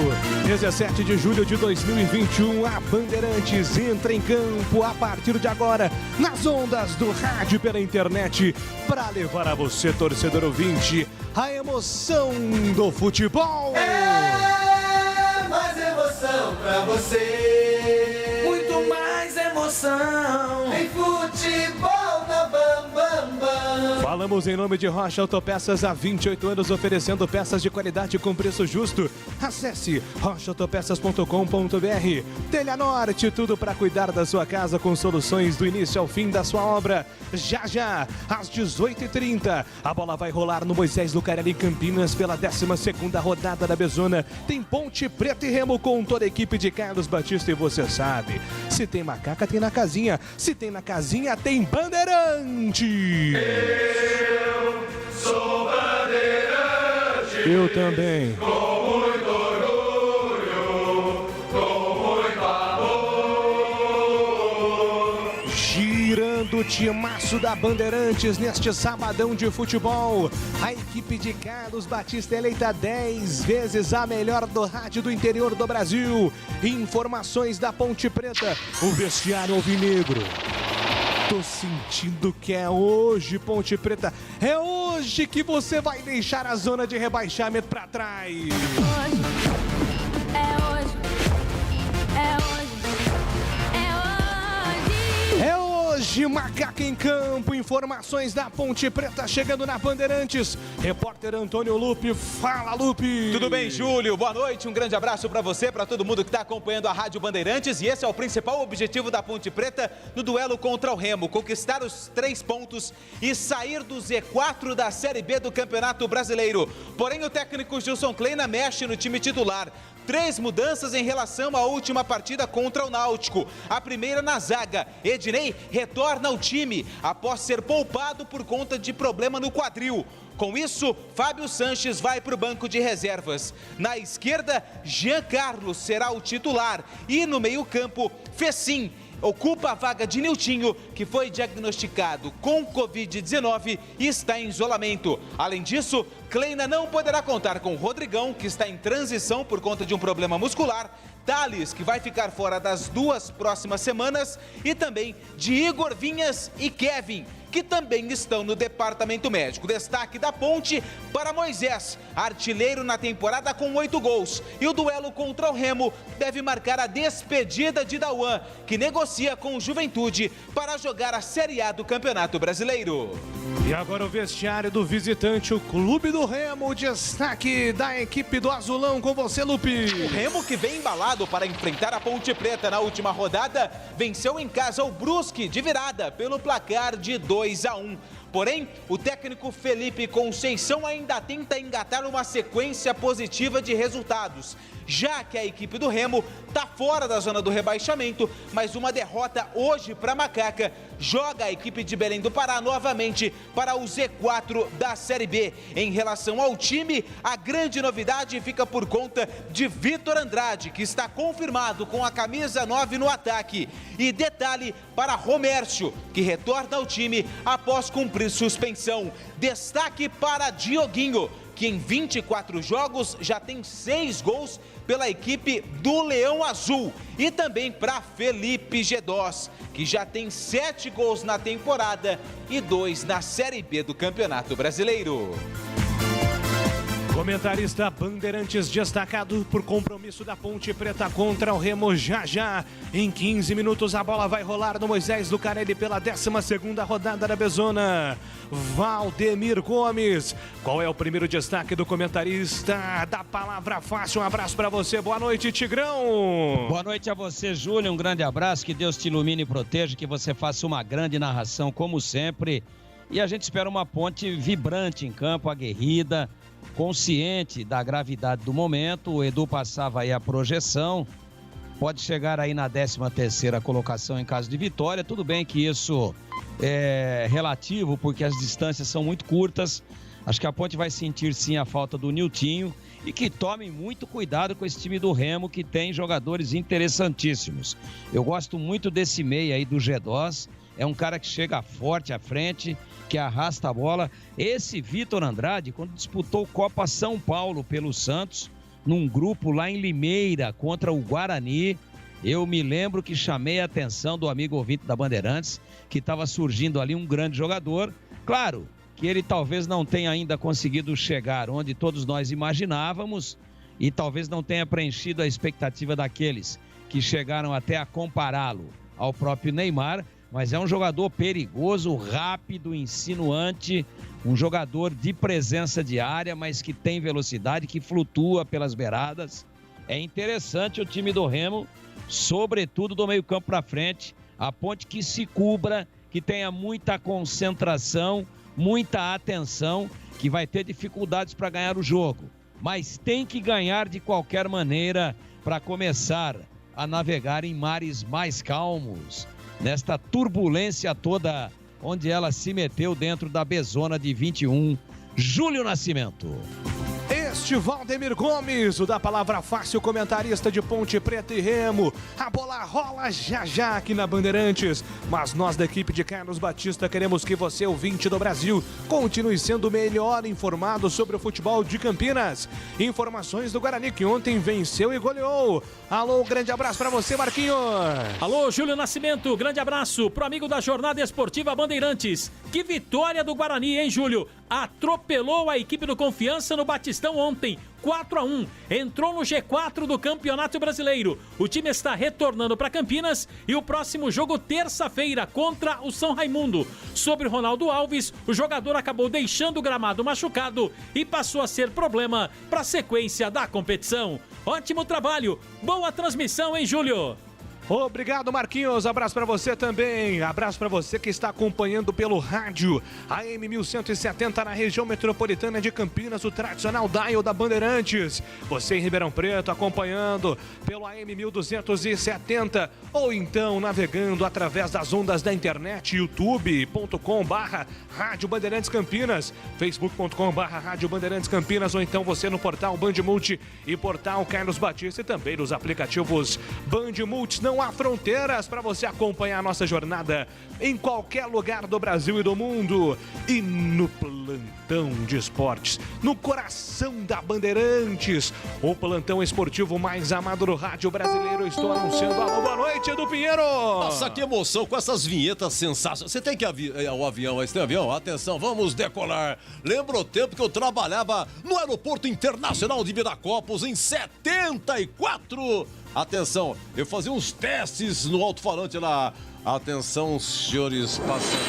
17 de julho de 2021, a Bandeirantes entra em campo a partir de agora, nas ondas do rádio e pela internet, para levar a você, torcedor ouvinte, a emoção do futebol. É mais emoção pra você. Muito mais emoção. Em futebol na Bam Bam Bam. Falamos em nome de Rocha Autopeças, há 28 anos oferecendo peças de qualidade com preço justo. Acesse rochaautopeças.com.br. Telha Norte, tudo para cuidar da sua casa com soluções do início ao fim da sua obra. Já, às 18h30, a bola vai rolar no Moisés Lucarelli em Campinas pela 12ª rodada da Bezona. Tem Ponte Preta e Remo com toda a equipe de Carlos Batista e você sabe, se tem macaca, tem na casinha. Se tem na casinha, tem Bandeirante. Eu sou bandeirante. Eu também. Com muito orgulho, com muito amor. Girando o timaço da Bandeirantes neste sabadão de futebol. A equipe de Carlos Batista eleita 10 vezes a melhor do rádio do interior do Brasil. Informações da Ponte Preta, o vestiário alvinegro. Tô sentindo que é hoje, Ponte Preta. É hoje que você vai deixar a zona de rebaixamento pra trás. É hoje, Macaca em Campo. Informações da Ponte Preta chegando na Bandeirantes. Repórter Antônio Lupe. Fala, Lupe. Tudo bem, Júlio? Boa noite. Um grande abraço para você, para todo mundo que está acompanhando a Rádio Bandeirantes. E esse é o principal objetivo da Ponte Preta no duelo contra o Remo. Conquistar os 3 pontos e sair do Z4 da Série B do Campeonato Brasileiro. Porém, o técnico Gilson Kleina mexe no time titular. 3 mudanças em relação à última partida contra o Náutico. A primeira na zaga. Ednei retorna ao time após ser poupado por conta de problema no quadril. Com isso, Fábio Sanches vai para o banco de reservas. Na esquerda, Jean Carlos será o titular. E no meio-campo, Fecim ocupa a vaga de Niltinho, que foi diagnosticado com Covid-19 e está em isolamento. Além disso, Kleina não poderá contar com Rodrigão, que está em transição por conta de um problema muscular, Thales, que vai ficar fora das 2 próximas semanas, e também de Igor Vinhas e Kevin, que também estão no departamento médico. Destaque da Ponte para Moisés, artilheiro na temporada com 8 gols. E o duelo contra o Remo deve marcar a despedida de Dauan, que negocia com o Juventude para jogar a Série A do Campeonato Brasileiro. E agora o vestiário do visitante, o Clube do Remo. O destaque da equipe do Azulão com você, Lupe. O Remo, que vem embalado para enfrentar a Ponte Preta na última rodada, venceu em casa o Brusque de virada pelo placar de 2-1. Porém, o técnico Felipe Conceição ainda tenta engatar uma sequência positiva de resultados, já que a equipe do Remo está fora da zona do rebaixamento, mas uma derrota hoje para Macaca joga a equipe de Belém do Pará novamente para o Z4 da Série B. Em relação ao time, a grande novidade fica por conta de Vitor Andrade, que está confirmado com a camisa 9 no ataque. E detalhe para Romércio, que retorna ao time após cumprir suspensão. Destaque para Dioguinho, que em 24 jogos já tem 6 gols pela equipe do Leão Azul. E também para Felipe Gedós, que já tem 7 gols na temporada e 2 na Série B do Campeonato Brasileiro. Comentarista Bandeirantes destacado por compromisso da Ponte Preta contra o Remo já. Em 15 minutos a bola vai rolar no Moisés Lucarelli pela 12ª rodada da Bezona. Valdemir Gomes, qual é o primeiro destaque do comentarista da Palavra Fácil? Um abraço para você, boa noite, Tigrão. Boa noite a você, Júlio, um grande abraço, que Deus te ilumine e proteja, que você faça uma grande narração como sempre. E a gente espera uma Ponte vibrante em campo, aguerrida, consciente da gravidade do momento. O Edu passava aí a projeção, pode chegar aí na 13ª colocação em caso de vitória. Tudo bem que isso é relativo, porque as distâncias são muito curtas. Acho que a Ponte vai sentir sim a falta do Niltinho, e que tomem muito cuidado com esse time do Remo, que tem jogadores interessantíssimos. Eu gosto muito desse meia aí do Gedós, é um cara que chega forte à frente, que arrasta a bola. Esse Vitor Andrade, quando disputou Copa São Paulo pelo Santos, num grupo lá em Limeira contra o Guarani. Eu me lembro que chamei a atenção do amigo ouvinte da Bandeirantes, que estava surgindo ali um grande jogador. Claro que ele talvez não tenha ainda conseguido chegar onde todos nós imaginávamos e talvez não tenha preenchido a expectativa daqueles que chegaram até a compará-lo ao próprio Neymar, mas é um jogador perigoso, rápido, insinuante, um jogador de presença de área, mas que tem velocidade, que flutua pelas beiradas. É interessante o time do Remo, sobretudo do meio campo para frente, a ponte que se cubra, que tenha muita concentração, muita atenção, que vai ter dificuldades para ganhar o jogo, mas tem que ganhar de qualquer maneira para começar a navegar em mares mais calmos, nesta turbulência toda onde ela se meteu dentro da bezona de 21, Júlio Nascimento. Este Valdemir Gomes, o da Palavra Fácil, comentarista de Ponte Preta e Remo. A bola rola já aqui na Bandeirantes, mas nós da equipe de Carlos Batista queremos que você, ouvinte do Brasil, continue sendo melhor informado sobre o futebol de Campinas. Informações do Guarani, que ontem venceu e goleou. Alô, grande abraço pra você, Marquinhos. Alô, Júlio Nascimento, grande abraço pro amigo da Jornada Esportiva Bandeirantes. Que vitória do Guarani, hein, Júlio? Atropelou a equipe do Confiança no Batistão ontem, 4-1, entrou no G4 do Campeonato Brasileiro. O time está retornando para Campinas e o próximo jogo terça-feira contra o São Raimundo. Sobre Ronaldo Alves, o jogador acabou deixando o gramado machucado e passou a ser problema para a sequência da competição. Ótimo trabalho, boa transmissão, hein, Júlio? Obrigado, Marquinhos. Abraço para você também. Abraço para você que está acompanhando pelo rádio AM 1170 na região metropolitana de Campinas, o tradicional dial da Bandeirantes. Você em Ribeirão Preto acompanhando pelo AM 1270 ou então navegando através das ondas da internet, youtube.com/Rádio Bandeirantes Campinas, facebook.com/Rádio Bandeirantes Campinas ou então você no portal Band Multi e portal Carlos Batista e também nos aplicativos Band Multi. Não há fronteiras para você acompanhar a nossa jornada em qualquer lugar do Brasil e do mundo. E no plantão de esportes, no coração da Bandeirantes, o plantão esportivo mais amado do rádio brasileiro, estou anunciando. Alô, boa noite, Edu Pinheiro. Nossa, que emoção com essas vinhetas sensacionais. Você tem que o avião, esse tem avião? Atenção, vamos decolar. Lembra o tempo que eu trabalhava no Aeroporto Internacional de Viracopos em 74? Atenção, eu fazia uns testes no alto-falante lá. Atenção, senhores passageiros.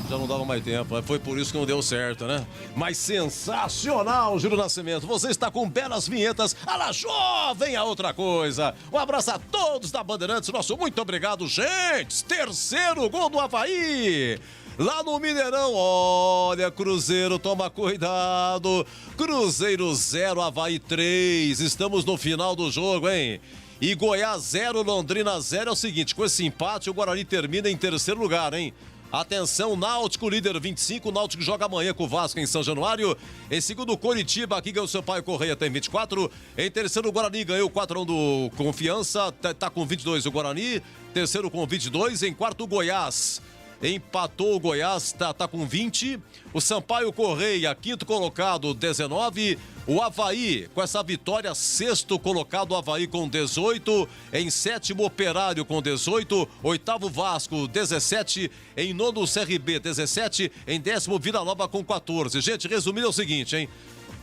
Já não dava mais tempo, foi por isso que não deu certo, né? Mas sensacional, Júlio Nascimento. Você está com belas vinhetas. Ala jovem, a outra coisa. Um abraço a todos da Bandeirantes. Nosso muito obrigado, gente. Terceiro gol do Avaí. Lá no Mineirão, olha, Cruzeiro, toma cuidado. Cruzeiro 0, Avaí 3. Estamos no final do jogo, hein? E Goiás 0, Londrina 0. É o seguinte, com esse empate, o Guarani termina em terceiro lugar, hein? Atenção, Náutico, líder 25. Náutico joga amanhã com o Vasco em São Januário. Em segundo, Coritiba, aqui ganhou seu pai Correia, tem 24. Em terceiro, o Guarani ganhou 4-1 do Confiança, tá com 22 o Guarani. Terceiro com 22. Em quarto, o Goiás. Empatou o Goiás, tá com 20. O Sampaio Correia, quinto colocado, 19. O Avaí, com essa vitória, sexto colocado, o Avaí com 18. Em sétimo, Operário com 18. Oitavo, Vasco, 17. Em nono, CRB, 17. Em décimo, Vila Nova com 14. Gente, resumindo é o seguinte, hein?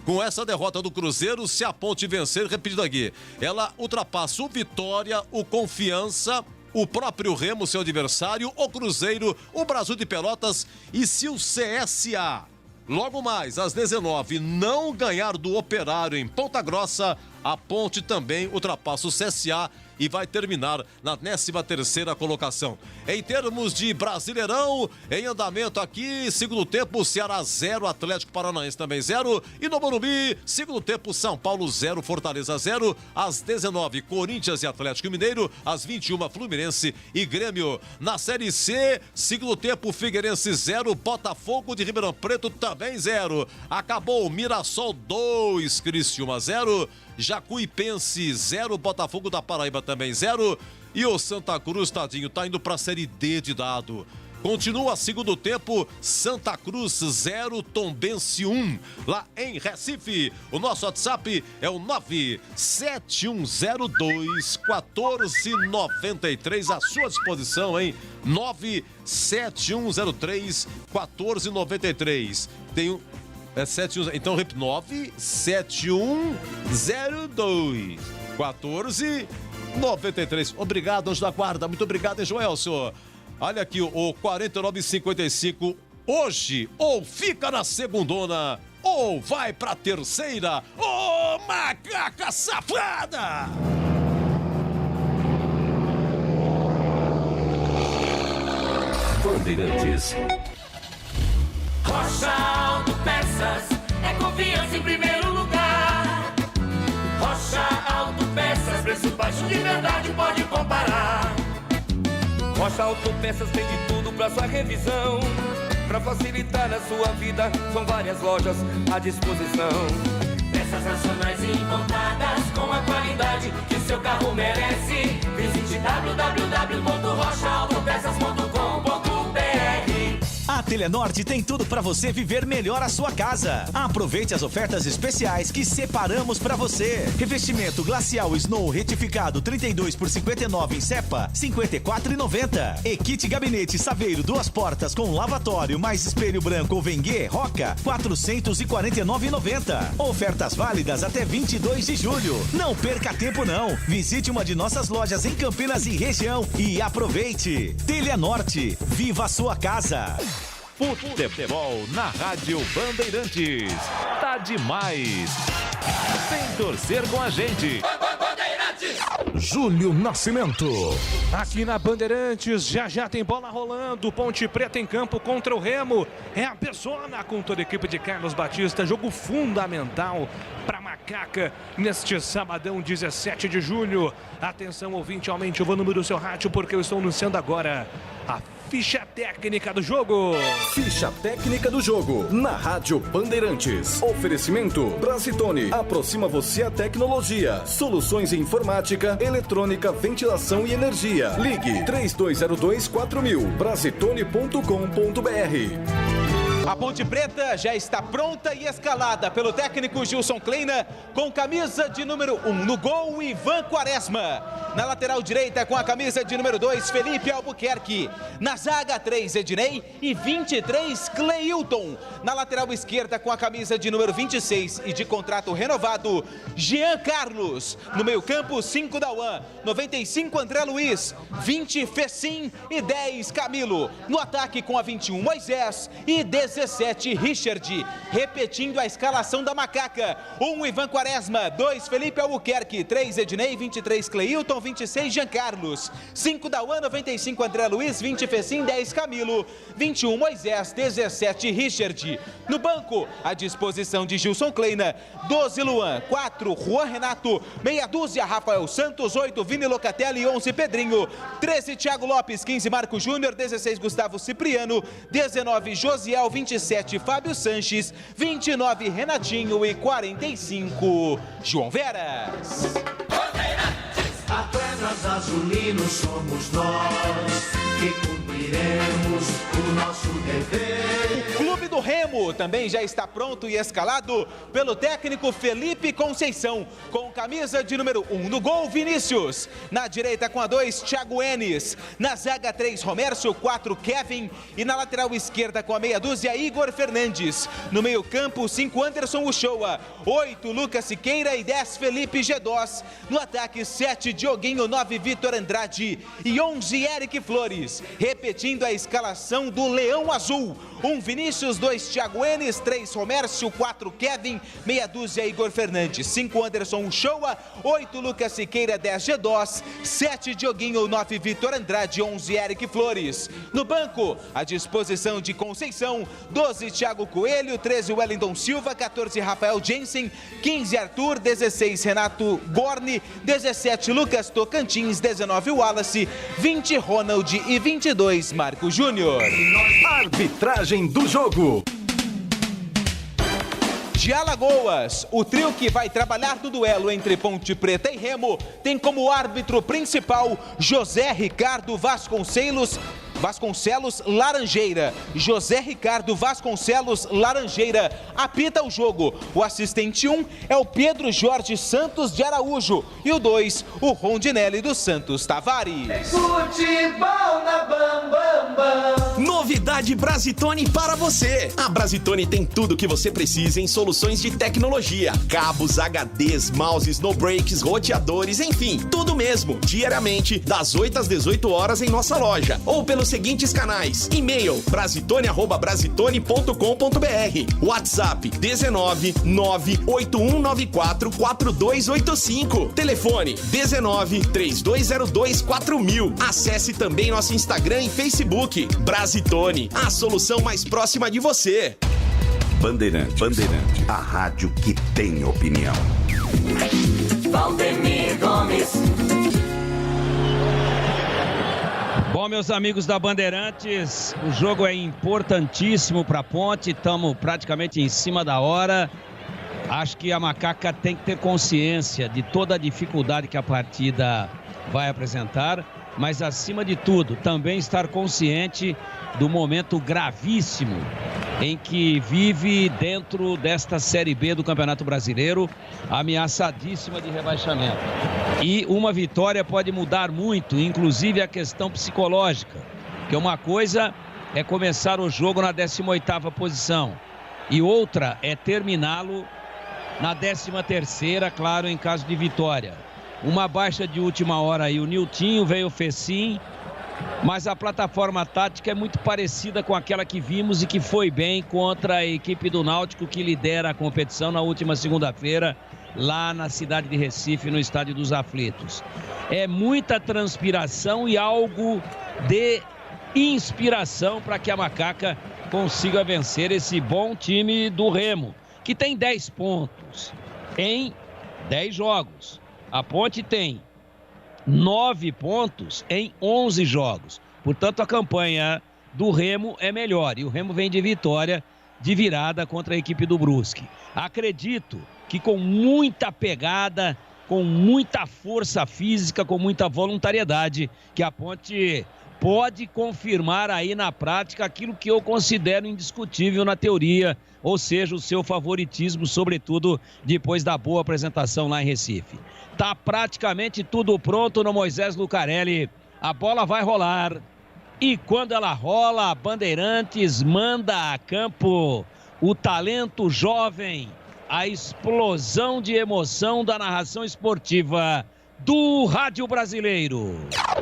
Com essa derrota do Cruzeiro, se a Ponte vencer, repetido aqui, ela ultrapassa o Vitória, o Confiança, o próprio Remo, seu adversário, o Cruzeiro, o Brasil de Pelotas, e se o CSA, logo mais às 19, não ganhar do Operário em Ponta Grossa, a Ponte também ultrapassa o CSA e vai terminar na 13ª colocação. Em termos de Brasileirão, em andamento aqui, segundo tempo, Ceará 0, Atlético Paranaense também 0. E no Morumbi, segundo tempo, São Paulo 0, Fortaleza 0. Às 19, Corinthians e Atlético Mineiro. Às 21, Fluminense e Grêmio. Na Série C, segundo tempo, Figueirense 0, Botafogo de Ribeirão Preto também 0. Acabou Mirassol 2, Criciúma 0. Jacuipense 0, Botafogo da Paraíba também 0. E o Santa Cruz, tadinho, tá indo pra Série D de dado. Continua segundo tempo, Santa Cruz 0, Tombense 1, lá em Recife. O nosso WhatsApp é o 97102-1493, à sua disposição, hein? 97103-1493. Tem um... É 71, então, 97102-1493. Obrigado, Anjo da Guarda. Muito obrigado, hein, Joelson. Olha aqui, o 49,55. Hoje, ou fica na segundona, ou vai pra terceira. Ô, macaca safada! Bandeirantes. Rocha Autopeças é confiança em primeiro lugar. Rocha Autopeças, preço baixo de verdade, pode comparar. Rocha Autopeças tem de tudo pra sua revisão. Pra facilitar a sua vida, são várias lojas à disposição. Peças nacionais e importadas com a qualidade que seu carro merece. Visite www.rochaautopeças.com.br. A Telenorte tem tudo para você viver melhor a sua casa. Aproveite as ofertas especiais que separamos para você. Revestimento glacial Snow retificado 32 por 59 em Cepa, 54,90. E kit gabinete Saveiro 2 portas com lavatório mais espelho branco ou Vengue Roca, 449,90. Ofertas válidas até 22 de julho. Não perca tempo não. Visite uma de nossas lojas em Campinas e região e aproveite. Telenorte, viva a sua casa. Futebol na Rádio Bandeirantes. Tá demais. Vem torcer com a gente. Júlio Nascimento. Aqui na Bandeirantes, já tem bola rolando. Ponte Preta em campo contra o Remo. É a Persona com toda a equipe de Carlos Batista. Jogo fundamental para Macaca neste sabadão, 17 de julho. Atenção, ouvinte, aumente o volume do seu rádio porque eu estou anunciando agora a ficha técnica do jogo. Ficha técnica do jogo na Rádio Bandeirantes. Oferecimento Brasitone. Aproxima você a tecnologia. Soluções em informática, eletrônica, ventilação e energia. Ligue 3202-4000. Brasitone.com.br. A Ponte Preta já está pronta e escalada pelo técnico Gilson Kleina, com camisa de número 1 no gol, Ivan Quaresma. Na lateral direita, com a camisa de número 2, Felipe Albuquerque. Na zaga, 3, Ednei e 23, Cleilton. Na lateral esquerda, com a camisa de número 26 e de contrato renovado, Jean Carlos. No meio campo, 5, Dauan, 95, André Luiz, 20, Fecim e 10, Camilo. No ataque, com a 21, Moisés e 17, Richard. Repetindo a escalação da Macaca: 1, Ivan Quaresma, 2, Felipe Albuquerque, 3, Ednei, 23, Cleilton, 26, Jean Carlos, 5, Dauan, 95, André Luiz, 20, Fecim, 10, Camilo, 21, Moisés, 17, Richard. No banco, à disposição de Gilson Kleina: 12, Luan, 4, Juan Renato, meia dúzia, Rafael Santos, 8, Vini Locatelli, 11, Pedrinho, 13, Thiago Lopes, 15, Marco Júnior, 16, Gustavo Cipriano, 19, Josiel, 27, Fábio Sanches, 29, Renatinho e 45, João Veras. Atletas azulinos somos nós que cumpriremos o nosso dever. O Clube do Remo também já está pronto e escalado pelo técnico Felipe Conceição, com camisa de número 1 no gol, Vinícius. Na direita, com a 2, Thiago Enes. Na zaga, 3, Romércio, 4, Kevin. E na lateral esquerda, com a meia dúzia, Igor Fernandes. No meio campo, 5, Anderson Uchoa, 8, Lucas Siqueira e 10, Felipe Gedós. No ataque, 7, Dioguinho, 9, Vitor Andrade e 11, Eric Flores. Repetindo a escalação do Leão Azul: 1, Vinícius, 2, Thiago Enes, 3, Romércio, 4, Kevin, meia dúzia, Igor Fernandes, 5, Anderson Uchoa, 8, Lucas Siqueira, 10, Gedós, 7, Dioguinho, 9, Vitor Andrade, 11, Eric Flores. No banco, à disposição de Conceição: 12, Thiago Coelho, 13, Wellington Silva, 14, Rafael Jensen, 15, Arthur, 16, Renato Gorni, 17, Lucas Tocantins, 19, Wallace, 20, Ronald e 22, Marco Júnior. Arbitragem do jogo. de Alagoas. O trio que vai trabalhar no duelo entre Ponte Preta e Remo tem como árbitro principal José Ricardo Vasconcelos Laranjeira. José Ricardo Vasconcelos Laranjeira apita o jogo. O assistente 1 é o Pedro Jorge Santos de Araújo e o 2, o Rondinelli dos Santos Tavares. Futebol na Bam Bam Bam. Novidade Brasitone para você. A Brasitone tem tudo que você precisa em soluções de tecnologia. Cabos, HDs, mouses, no breaks, roteadores, enfim, tudo mesmo. Diariamente, das 8 às 18 horas em nossa loja. Ou pelos seguintes canais: e-mail brasitone@brasitone.com.br, WhatsApp 19 98194 4285, telefone 19 3202 4000. Acesse também nosso Instagram e Facebook. Brasitone, a solução mais próxima de você. Bandeirante, a rádio que tem opinião. Valdemir Gomes. Bom, meus amigos da Bandeirantes, o jogo é importantíssimo para a Ponte, estamos praticamente em cima da hora. Acho que a Macaca tem que ter consciência de toda a dificuldade que a partida vai apresentar, mas acima de tudo, também estar consciente do momento gravíssimo em que vive dentro desta Série B do Campeonato Brasileiro, ameaçadíssima de rebaixamento. E uma vitória pode mudar muito, inclusive a questão psicológica, que uma coisa é começar o jogo na 18ª posição e outra é terminá-lo na 13ª, claro, em caso de vitória. Uma baixa de última hora aí, o Niltinho, veio o Fecim, mas a plataforma tática é muito parecida com aquela que vimos e que foi bem contra a equipe do Náutico, que lidera a competição na última segunda-feira, lá na cidade de Recife, no Estádio dos Aflitos. É muita transpiração e algo de inspiração para que a Macaca consiga vencer esse bom time do Remo, que tem 10 pontos em 10 jogos. A Ponte tem 9 pontos em 11 jogos. Portanto, a campanha do Remo é melhor. E o Remo vem de vitória, de virada contra a equipe do Brusque. Acredito que com muita pegada, com muita força física, com muita voluntariedade, que a Ponte pode confirmar aí na prática aquilo que eu considero indiscutível na teoria, ou seja, o seu favoritismo, sobretudo depois da boa apresentação lá em Recife. Tá praticamente tudo pronto no Moisés Lucarelli. A bola vai rolar. E quando ela rola, a Bandeirantes manda a campo o talento jovem, a explosão de emoção da narração esportiva do Rádio Brasileiro.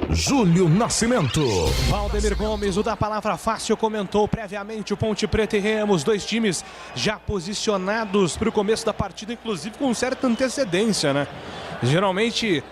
Júlio Nascimento. Valdemir Gomes, o da Palavra Fácil, comentou previamente o Ponte Preta e Remo, os dois times já posicionados para o começo da partida, inclusive com certa antecedência, né? Geralmente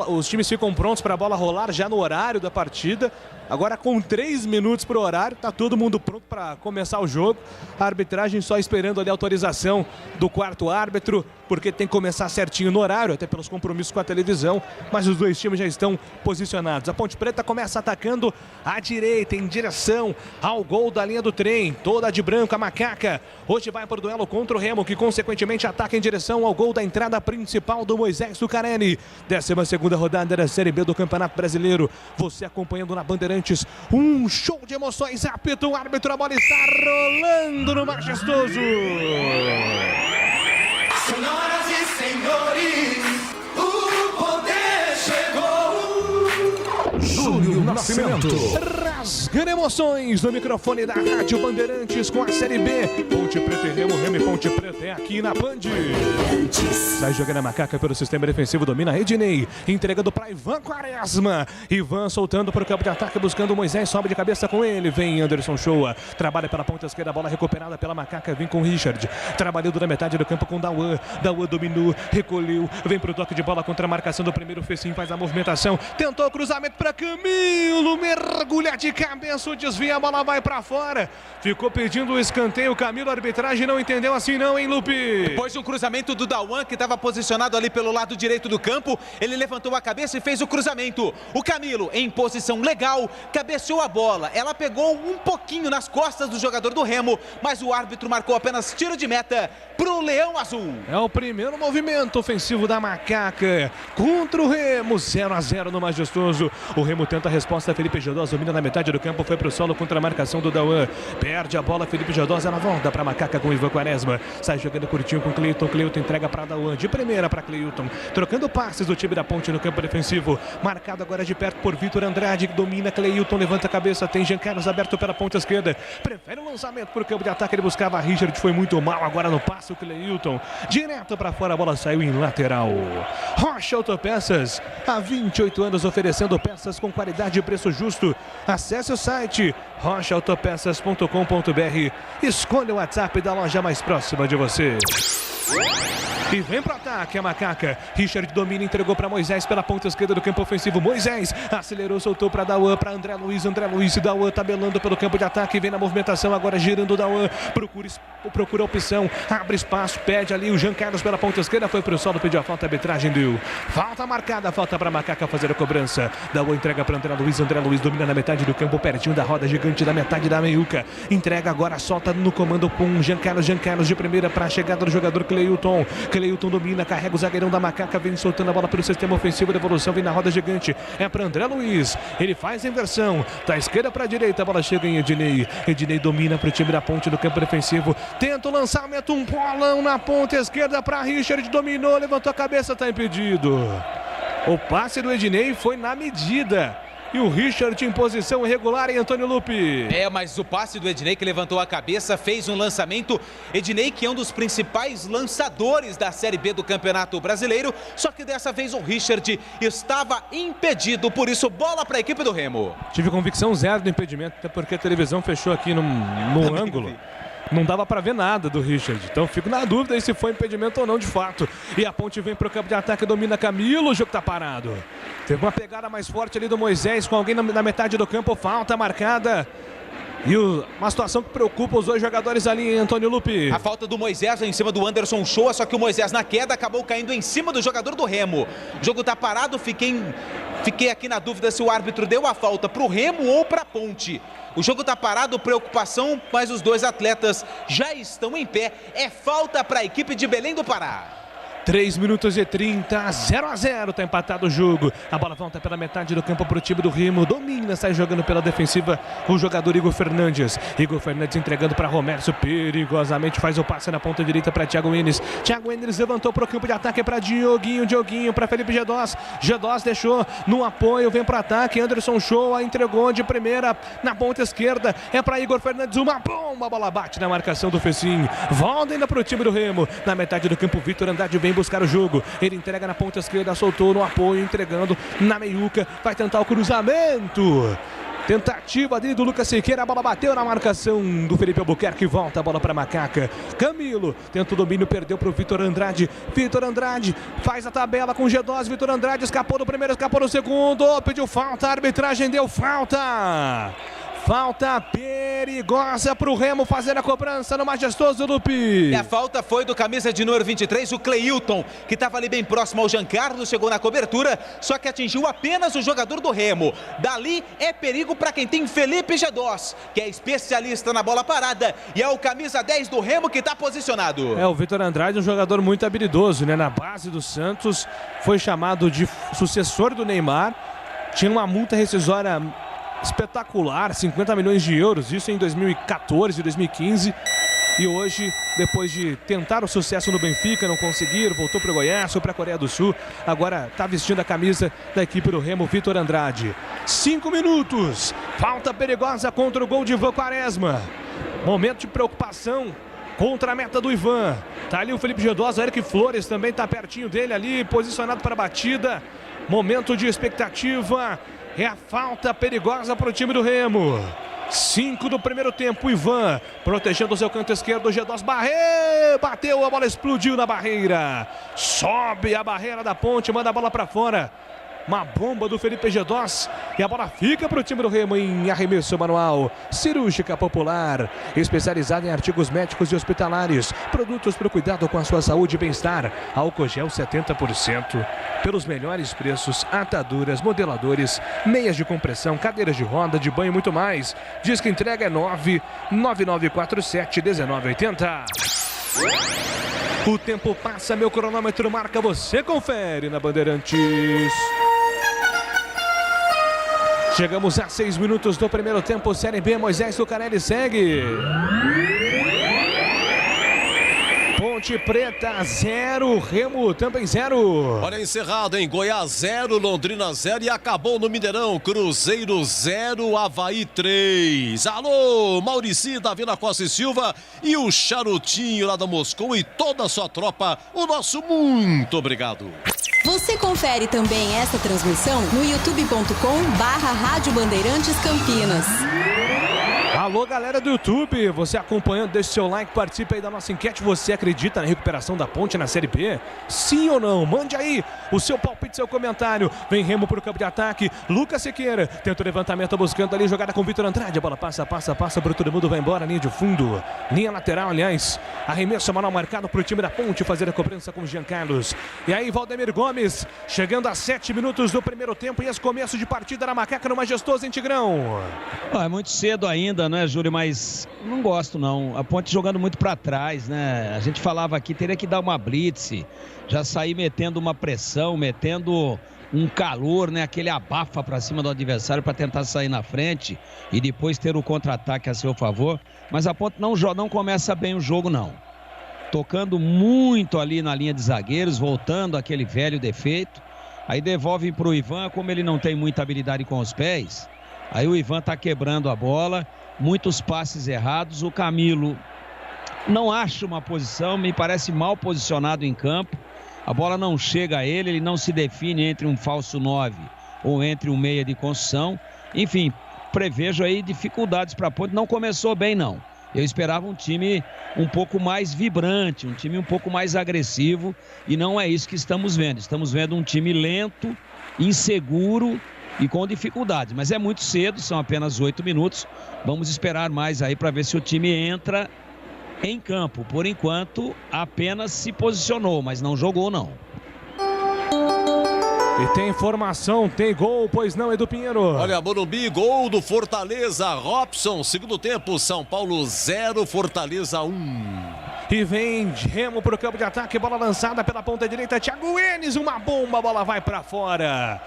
os times ficam prontos para a bola rolar já no horário da partida. Agora, com 3 minutos para o horário, tá todo mundo pronto para começar o jogo. A arbitragem só esperando ali a autorização do quarto árbitro, porque tem que começar certinho no horário, até pelos compromissos com a televisão. Mas os dois times já estão posicionados. A Ponte Preta começa atacando à direita, em direção ao gol da linha do trem. Toda de branco, a Macaca. Hoje vai para o duelo contra o Remo, que consequentemente ataca em direção ao gol da entrada principal do Moisés Lucarelli. 12ª rodada da Série B do Campeonato Brasileiro. Você acompanhando na Bandeirantes. Um show de emoções. Apita o árbitro, a bola está rolando no Majestoso. Senhoras e senhores, o poder chegou. Júlio Nascimento. Rasgando emoções no microfone da Rádio Bandeirantes com a Série B. Ponte Preta e Remo, Remo e Ponte Preta é aqui na Band. Sai jogando a Macaca pelo sistema defensivo, domina Ednei, entregando para Ivan Quaresma. Ivan soltando para o campo de ataque, buscando o Moisés, sobe de cabeça com ele. Vem Anderson Shoa, trabalha pela ponta esquerda, a bola recuperada pela Macaca, vem com o Richard. Trabalhando na metade do campo com Dauan. Dauan dominou, recolheu, vem para o toque de bola contra a marcação do primeiro. Fecim faz a movimentação, tentou o cruzamento para Camilo. Camilo mergulha de cabeça, desvia, a bola vai pra fora. Ficou pedindo o escanteio, Camilo, a arbitragem não entendeu assim não, hein, Lupe? Depois de um cruzamento do Dauan, que estava posicionado ali pelo lado direito do campo, ele levantou a cabeça e fez o cruzamento. O Camilo, em posição legal, cabeceou a bola. Ela pegou um pouquinho nas costas do jogador do Remo, mas o árbitro marcou apenas tiro de meta pro Leão Azul. É o primeiro movimento ofensivo da Macaca contra o Remo, 0-0 no Majestoso. O Remo tenta a resposta, Felipe Jodós domina na metade do campo, foi pro solo contra a marcação do Dauan. Perde a bola, Felipe Jodós, ela volta pra Macaca com o Ivan Quaresma. Sai jogando curtinho com Cleiton. Cleiton entrega pra Dauan, de primeira pra Cleiton. Trocando passes do time da Ponte no campo defensivo. Marcado agora de perto por Vitor Andrade, que domina Cleiton, levanta a cabeça, tem Jean Carlos aberto pela ponta esquerda. Prefere o lançamento pro campo de ataque, ele buscava a Richard, foi muito mal agora no passe o Cleiton. Direto pra fora, a bola saiu em lateral. Rocha Autopeças, há 28 anos oferecendo peças com qualidade e preço justo. Acesse o site rochaautopeças.com.br. Escolha o WhatsApp da loja mais próxima de você. E vem pro ataque a Macaca. Richard domina, entregou para Moisés pela ponta esquerda do campo ofensivo. Moisés acelerou, soltou para Dauan, para André Luiz. André Luiz e Dauan tabelando pelo campo de ataque. Vem na movimentação, agora girando o Dauan. Procura opção, abre espaço, pede ali o Jean Carlos pela ponta esquerda. Foi pro solo, pediu a falta, a arbitragem deu. Falta marcada, falta para Macaca fazer a cobrança. Dauan entrega para André Luiz. André Luiz domina na metade do campo, pertinho da roda gigante da metade da meiuca. Entrega agora, solta no comando com Jean Carlos. Jean Carlos de primeira para a chegada do jogador Cleiton. Cleiton domina, carrega o zagueirão da Macaca, vem soltando a bola pelo sistema ofensivo de evolução, vem na roda gigante, é para André Luiz, ele faz a inversão, da esquerda para a direita, a bola chega em Ednei. Ednei domina para o time da Ponte do campo defensivo, tenta o lançamento, um bolão na ponta esquerda para Richard, dominou, levantou a cabeça, está impedido. O passe do Ednei foi na medida. E o Richard em posição irregular em Antônio Lupe. Mas o passe do Ednei, que levantou a cabeça, fez um lançamento. Ednei, que é um dos principais lançadores da Série B do Campeonato Brasileiro, só que dessa vez o Richard estava impedido, por isso bola para a equipe do Remo. Tive convicção zero do impedimento, até porque a televisão fechou aqui no ângulo. Não dava para ver nada do Richard, então fico na dúvida aí se foi impedimento ou não de fato. E a Ponte vem para o campo de ataque, domina Camilo, o jogo está parado. Teve uma pegada mais forte ali do Moisés com alguém na metade do campo, falta marcada. E uma situação que preocupa os dois jogadores ali, Antônio Lupe. A falta do Moisés em cima do Anderson Shoa, só que o Moisés na queda acabou caindo em cima do jogador do Remo. O jogo está parado, fiquei aqui na dúvida se o árbitro deu a falta para o Remo ou para a Ponte. O jogo está parado, preocupação, mas os dois atletas já estão em pé. É falta para a equipe de Belém do Pará. 3 minutos e 30, 0-0, está empatado o jogo. A bola volta pela metade do campo para o time do Remo. Domina, sai jogando pela defensiva o jogador Igor Fernandes. Igor Fernandes entregando para Romércio, perigosamente faz o passe na ponta direita para Thiago Enes. Thiago Enes levantou para o campo de ataque para Dioguinho para Felipe Gedós. Gedós deixou no apoio, vem para o ataque. Anderson Shoa entregou de primeira na ponta esquerda. É para Igor Fernandes, uma bomba, a bola bate na marcação do Fecim. Volta ainda para o time do Remo. Na metade do campo, Vitor Andrade vem buscar o jogo, ele entrega na ponta esquerda, soltou no apoio, entregando na meiuca, vai tentar o cruzamento. Tentativa dele do Lucas Siqueira, a bola bateu na marcação do Felipe Albuquerque, volta a bola para Macaca. Camilo tenta o domínio, perdeu para o Vitor Andrade. Vitor Andrade faz a tabela com o G2. Vitor Andrade escapou do primeiro, escapou do segundo, pediu falta, a arbitragem deu falta. Falta perigosa para o Remo fazer a cobrança no Majestoso, Lupe. E a falta foi do camisa de número 23, o Cleilton, que estava ali bem próximo ao Jean Carlos, chegou na cobertura, só que atingiu apenas o jogador do Remo. Dali é perigo para quem tem Felipe Gedós, que é especialista na bola parada, e é o camisa 10 do Remo que está posicionado. O Vitor Andrade é um jogador muito habilidoso, né? Na base do Santos, foi chamado de sucessor do Neymar, tinha uma multa rescisória espetacular, 50 milhões de euros, isso em 2014, 2015, e hoje, depois de tentar o sucesso no Benfica, não conseguir, voltou para o Goiás, foi para a Coreia do Sul, agora está vestindo a camisa da equipe do Remo, Vitor Andrade. 5 minutos, falta perigosa contra o gol de Ivan Quaresma, momento de preocupação contra a meta do Ivan, tá ali o Felipe Gedós, o Eric Flores também está pertinho dele ali, posicionado para a batida, momento de expectativa. É a falta perigosa para o time do Remo. 5 do primeiro tempo, Ivan protegendo o seu canto esquerdo, o G2 bateu, a bola explodiu na barreira. Sobe a barreira da Ponte, manda a bola para fora. Uma bomba do Felipe Gedós. E a bola fica para o time do Remo em arremesso manual. Cirúrgica Popular, especializada em artigos médicos e hospitalares. Produtos para o cuidado com a sua saúde e bem-estar. Álcool gel 70%. Pelos melhores preços, ataduras, modeladores, meias de compressão, cadeiras de roda, de banho e muito mais. Diz que entrega é 99947-1980. O tempo passa, meu cronômetro marca, você confere na Bandeirantes. Chegamos a 6 minutos do primeiro tempo, Série B, Moisés Lucarelli segue. Ponte Preta 0, Remo também 0. Olha, encerrado, hein? Goiás 0, Londrina 0 e acabou no Mineirão. Cruzeiro 0, Avaí 3. Alô, Maurici, Davina Costa e Silva e o Charutinho lá da Moscou e toda a sua tropa. O nosso muito obrigado. Você confere também essa transmissão no youtube.com/Rádio Bandeirantes Campinas. Alô, galera do YouTube, você acompanhando, deixe seu like, participe aí da nossa enquete. Você acredita na recuperação da Ponte na Série B? Sim ou não? Mande aí o seu palpite, seu comentário. Vem Remo para o campo de ataque. Lucas Siqueira tenta o levantamento, buscando ali, jogada com Vitor Andrade. A bola passa para todo mundo, vai embora, linha de fundo. Linha lateral, aliás. Arremesso manual marcado para o time da Ponte fazer a cobrança com o Jean Carlos. E aí, Valdemir Gomes, chegando a 7 minutos do primeiro tempo e esse começo de partida na Macaca no Majestoso em Tigrão. É muito cedo ainda, né, Júlio? Mas não gosto, não. A Ponte jogando muito para trás, né? A gente falava aqui, teria que dar uma blitz, já sair metendo uma pressão, metendo um calor, né? Aquele abafa para cima do adversário para tentar sair na frente e depois ter o contra-ataque a seu favor. Mas a Ponte não começa bem o jogo, não. Tocando muito ali na linha de zagueiros, voltando aquele velho defeito. Aí devolve para o Ivan, como ele não tem muita habilidade com os pés. Aí o Ivan tá quebrando a bola, muitos passes errados. O Camilo não acha uma posição, me parece mal posicionado em campo. A bola não chega a ele, ele não se define entre um falso 9 ou entre um meia de construção. Enfim, prevejo aí dificuldades para a Ponte. Não começou bem, não. Eu esperava um time um pouco mais vibrante, um time um pouco mais agressivo, e não é isso que estamos vendo. Estamos vendo um time lento, inseguro e com dificuldades, mas é muito cedo, são apenas 8 minutos. Vamos esperar mais aí para ver se o time entra em campo. Por enquanto, apenas se posicionou, mas não jogou, não. E tem informação, tem gol, pois não, Edu Pinheiro? Olha, Morumbi, gol do Fortaleza, Robson, segundo tempo, São Paulo 0, Fortaleza 1. E vem Remo para o campo de ataque, bola lançada pela ponta direita, Thiago Enes, uma bomba, a bola vai para fora.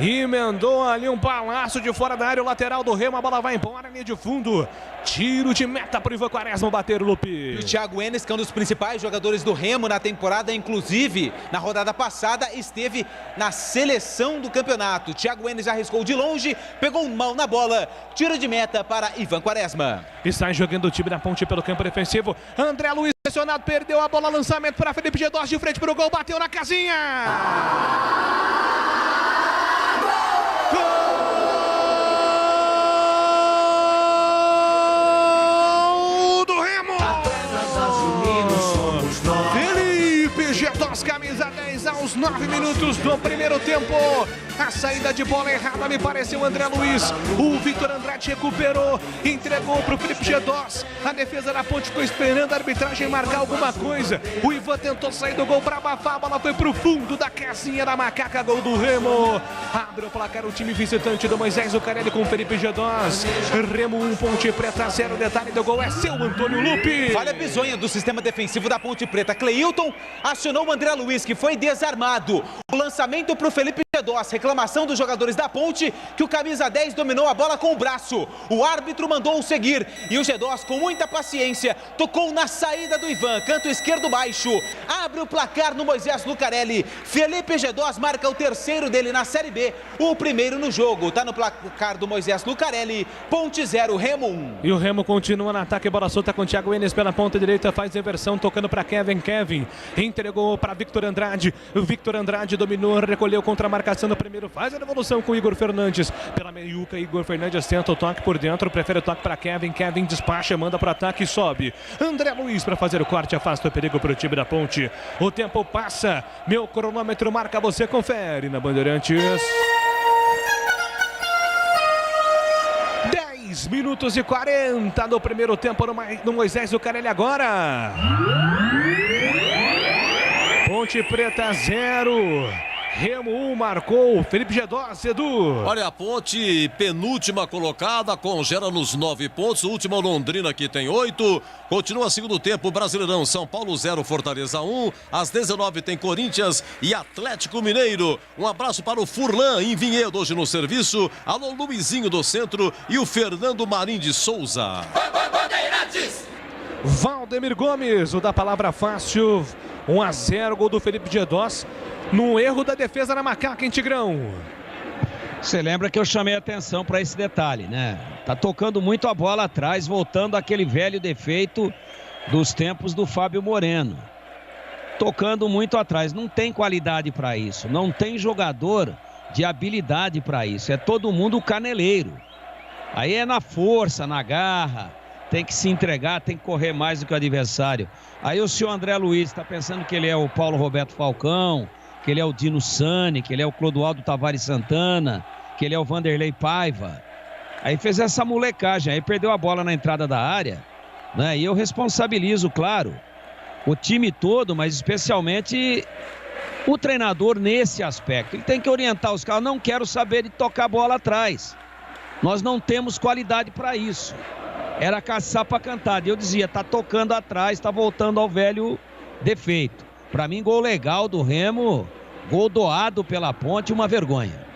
Emendou ali um balaço de fora da área, o lateral do Remo, a bola vai embora, linha de fundo. Tiro de meta para o Ivan Quaresma bater o Lupe. E o Thiago Enes, que é um dos principais jogadores do Remo na temporada, inclusive na rodada passada, esteve na seleção do campeonato. Thiago Enes arriscou de longe, pegou mal na bola. Tiro de meta para Ivan Quaresma. E sai jogando o time da Ponte pelo campo defensivo. André Luiz pressionado, perdeu a bola, lançamento para Felipe Gedós de frente para o gol, bateu na casinha. Felipe Gedós, camisa 10 aos 9 minutos do primeiro tempo. A saída de bola errada me pareceu André Luiz. O Vitor Andrade recuperou, entregou para o Felipe Gedós. A defesa da Ponte ficou esperando a arbitragem marcar alguma coisa. O Ivan tentou sair do gol para abafar, a bola foi para o fundo da casinha da Macaca, gol do Remo. Abre o placar o time visitante do Moisés Lucarelli com Felipe Gedós. Remo 1, Ponte Preta 0. Detalhe do gol é seu, Antônio Lupe. Falha bizonha do sistema defensivo da Ponte Preta. Cleilton acionou o André Luiz, que foi desarmado. O lançamento para o Felipe Gedós. Reclamação dos jogadores da Ponte, que o camisa 10 dominou a bola com o braço. O árbitro mandou-o seguir e o Gedós, com muita paciência, tocou na saída do Ivan, canto esquerdo baixo. Abre o placar no Moisés Lucarelli. Felipe Gedós marca o terceiro dele na Série B, o primeiro no jogo. Tá no placar do Moisés Lucarelli. Ponte 0, Remo 1. E o Remo continua no ataque, bola solta com o Thiago Enes pela ponta direita, faz reversão, tocando para Kevin. Entregou para Victor Andrade. O Victor Andrade dominou, recolheu contra a marcação do primeiro primeiro, faz a devolução com o Igor Fernandes. Pela meiuca, Igor Fernandes tenta o toque por dentro, prefere o toque para Kevin. Kevin despacha, manda para ataque e sobe. André Luiz para fazer o corte, afasta o perigo para o time da Ponte. O tempo passa, meu cronômetro marca, você confere na Bandeirantes. 10 minutos e 40 no primeiro tempo no Moisés Zucarelli agora. Ponte Preta 0. Remo 1 marcou Felipe Gedós, Edu. Olha, a Ponte, penúltima colocada, congela nos 9 pontos. Última Londrina que tem 8. Continua segundo tempo, Brasileirão. São Paulo 0, Fortaleza 1. Às 19 tem Corinthians e Atlético Mineiro. Um abraço para o Furlan em Vinhedo hoje no serviço. Alô, Luizinho do Centro e o Fernando Marim de Souza. Valdemir Gomes, o da palavra fácil. 1-0, gol do Felipe Gedós. No erro da defesa na Macaca, em Tigrão. Você lembra que eu chamei a atenção para esse detalhe, né? Tá tocando muito a bola atrás, voltando àquele velho defeito dos tempos do Fábio Moreno. Tocando muito atrás, não tem qualidade para isso, não tem jogador de habilidade para isso, é todo mundo caneleiro. Aí é na força, na garra, tem que se entregar, tem que correr mais do que o adversário. Aí o senhor André Luiz está pensando que ele é o Paulo Roberto Falcão, que ele é o Dino Sani, que ele é o Clodoaldo Tavares Santana, que ele é o Vanderlei Paiva. Aí fez essa molecagem, aí perdeu a bola na entrada da área, né? E eu responsabilizo, claro, o time todo, mas especialmente o treinador nesse aspecto. Ele tem que orientar os caras, não quero saber de tocar a bola atrás. Nós não temos qualidade para isso. Era caçar para cantar. E eu dizia, tá tocando atrás, tá voltando ao velho defeito. Para mim, gol legal do Remo, gol doado pela Ponte, uma vergonha.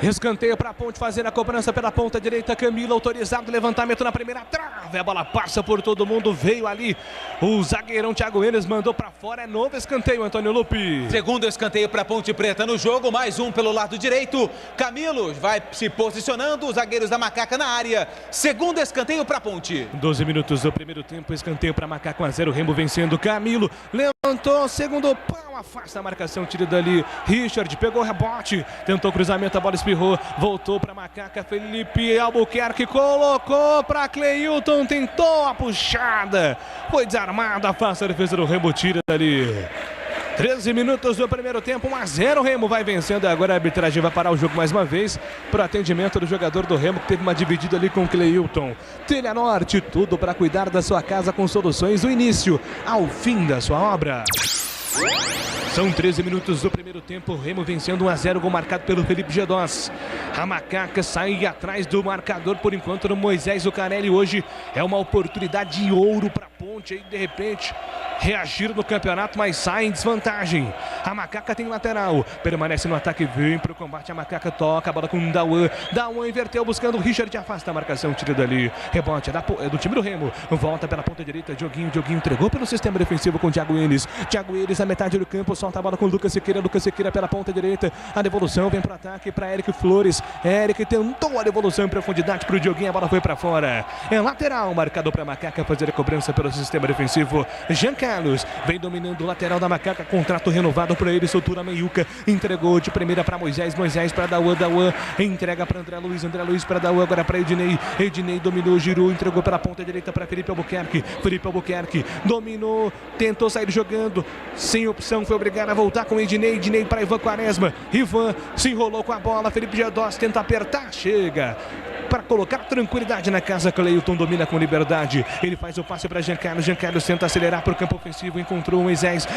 Escanteio para a Ponte fazer a cobrança pela ponta direita. Camilo autorizado, levantamento na primeira trave. A bola passa por todo mundo, veio ali. O zagueirão Thiago Enes mandou para fora. É novo escanteio, Antônio Lupi. Segundo escanteio para a Ponte Preta no jogo. Mais um pelo lado direito. Camilo vai se posicionando. Os zagueiros da Macaca na área. Segundo escanteio para a Ponte. 12 minutos do primeiro tempo. Escanteio para Macaca 1-0. Remo vencendo. Camilo levantou. Segundo pau. Afasta a marcação. Tira dali. Richard pegou o rebote. Tentou cruzamento. A bola espirrou, voltou para Macaca, Felipe Albuquerque colocou para Cleilton, tentou a puxada, foi desarmada, afasta a defesa do Remo, tira dali. 13 minutos do primeiro tempo, 1-0, Remo vai vencendo, agora a arbitragem vai parar o jogo mais uma vez, para atendimento do jogador do Remo, que teve uma dividida ali com o Cleilton. Telha Norte, tudo para cuidar da sua casa com soluções do início ao fim da sua obra. São 13 minutos do primeiro tempo, Remo vencendo 1-0, gol marcado pelo Felipe Gedós. A Macaca sai atrás do marcador por enquanto no Moisés Zucarelli. Hoje é uma oportunidade de ouro para a Ponte, aí de repente reagir no campeonato, mas sai em desvantagem. A Macaca tem lateral, permanece no ataque, vem para o combate, a Macaca toca a bola com o Dauan. Dauan inverteu buscando o Richard, afasta a marcação, tira dali. Rebote é do time do Remo, volta pela ponta direita, Dioguinho entregou pelo sistema defensivo com o Thiago Enes. Thiago Enes na metade do campo, solta a bola com o Lucas Siqueira pela ponta direita. A devolução vem para o ataque para Eric Flores. Eric tentou a devolução em profundidade para o Dioguinho, a bola foi para fora. É lateral, marcador para a Macaca fazer a cobrança pelo sistema defensivo. Jean Carlos vem dominando o lateral da Macaca, contrato renovado para ele, soltura meiuca, entregou de primeira para Moisés para Dauan, entrega para André Luiz para Dauan, agora para Ednei dominou, girou, entregou pela ponta direita para Felipe Albuquerque dominou, tentou sair jogando, sem opção, foi obrigado a voltar com Ednei para Ivan Quaresma, Ivan se enrolou com a bola, Felipe Gedós tenta apertar, chega para colocar tranquilidade na casa. Cleilton domina com liberdade, ele faz o passe para Jean Carlos tenta acelerar para o campo ofensivo, encontrou o Moisés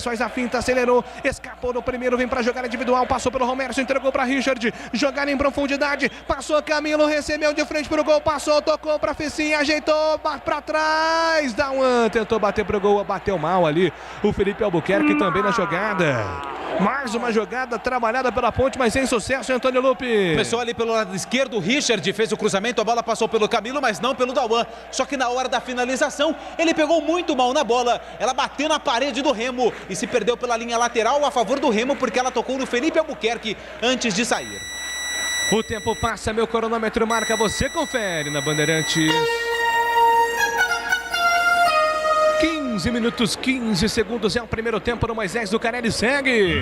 faz a finta, acelerou, escapou no primeiro, vem para jogar individual, passou pelo Romero, entregou para Richard, jogar em profundidade, passou Camilo, recebeu de frente para o gol, passou, tocou para Fecinha, ajeitou para trás, Dauan tentou bater para o gol, bateu mal ali o Felipe Albuquerque também na jogada. Mais uma jogada trabalhada pela Ponte, mas sem sucesso, Antônio Lupi. Começou ali pelo lado esquerdo, o Richard fez o cruzamento, a bola passou pelo Camilo, mas não pelo Dauan. Só que na hora da finalização, ele pegou muito mal na bola. Ela bateu na parede do Remo e se perdeu pela linha lateral a favor do Remo, porque ela tocou no Felipe Albuquerque antes de sair. O tempo passa, meu cronômetro marca, você confere na Bandeirantes. 15 minutos, 15 segundos, é o primeiro tempo no Moisés Zucarelli, segue.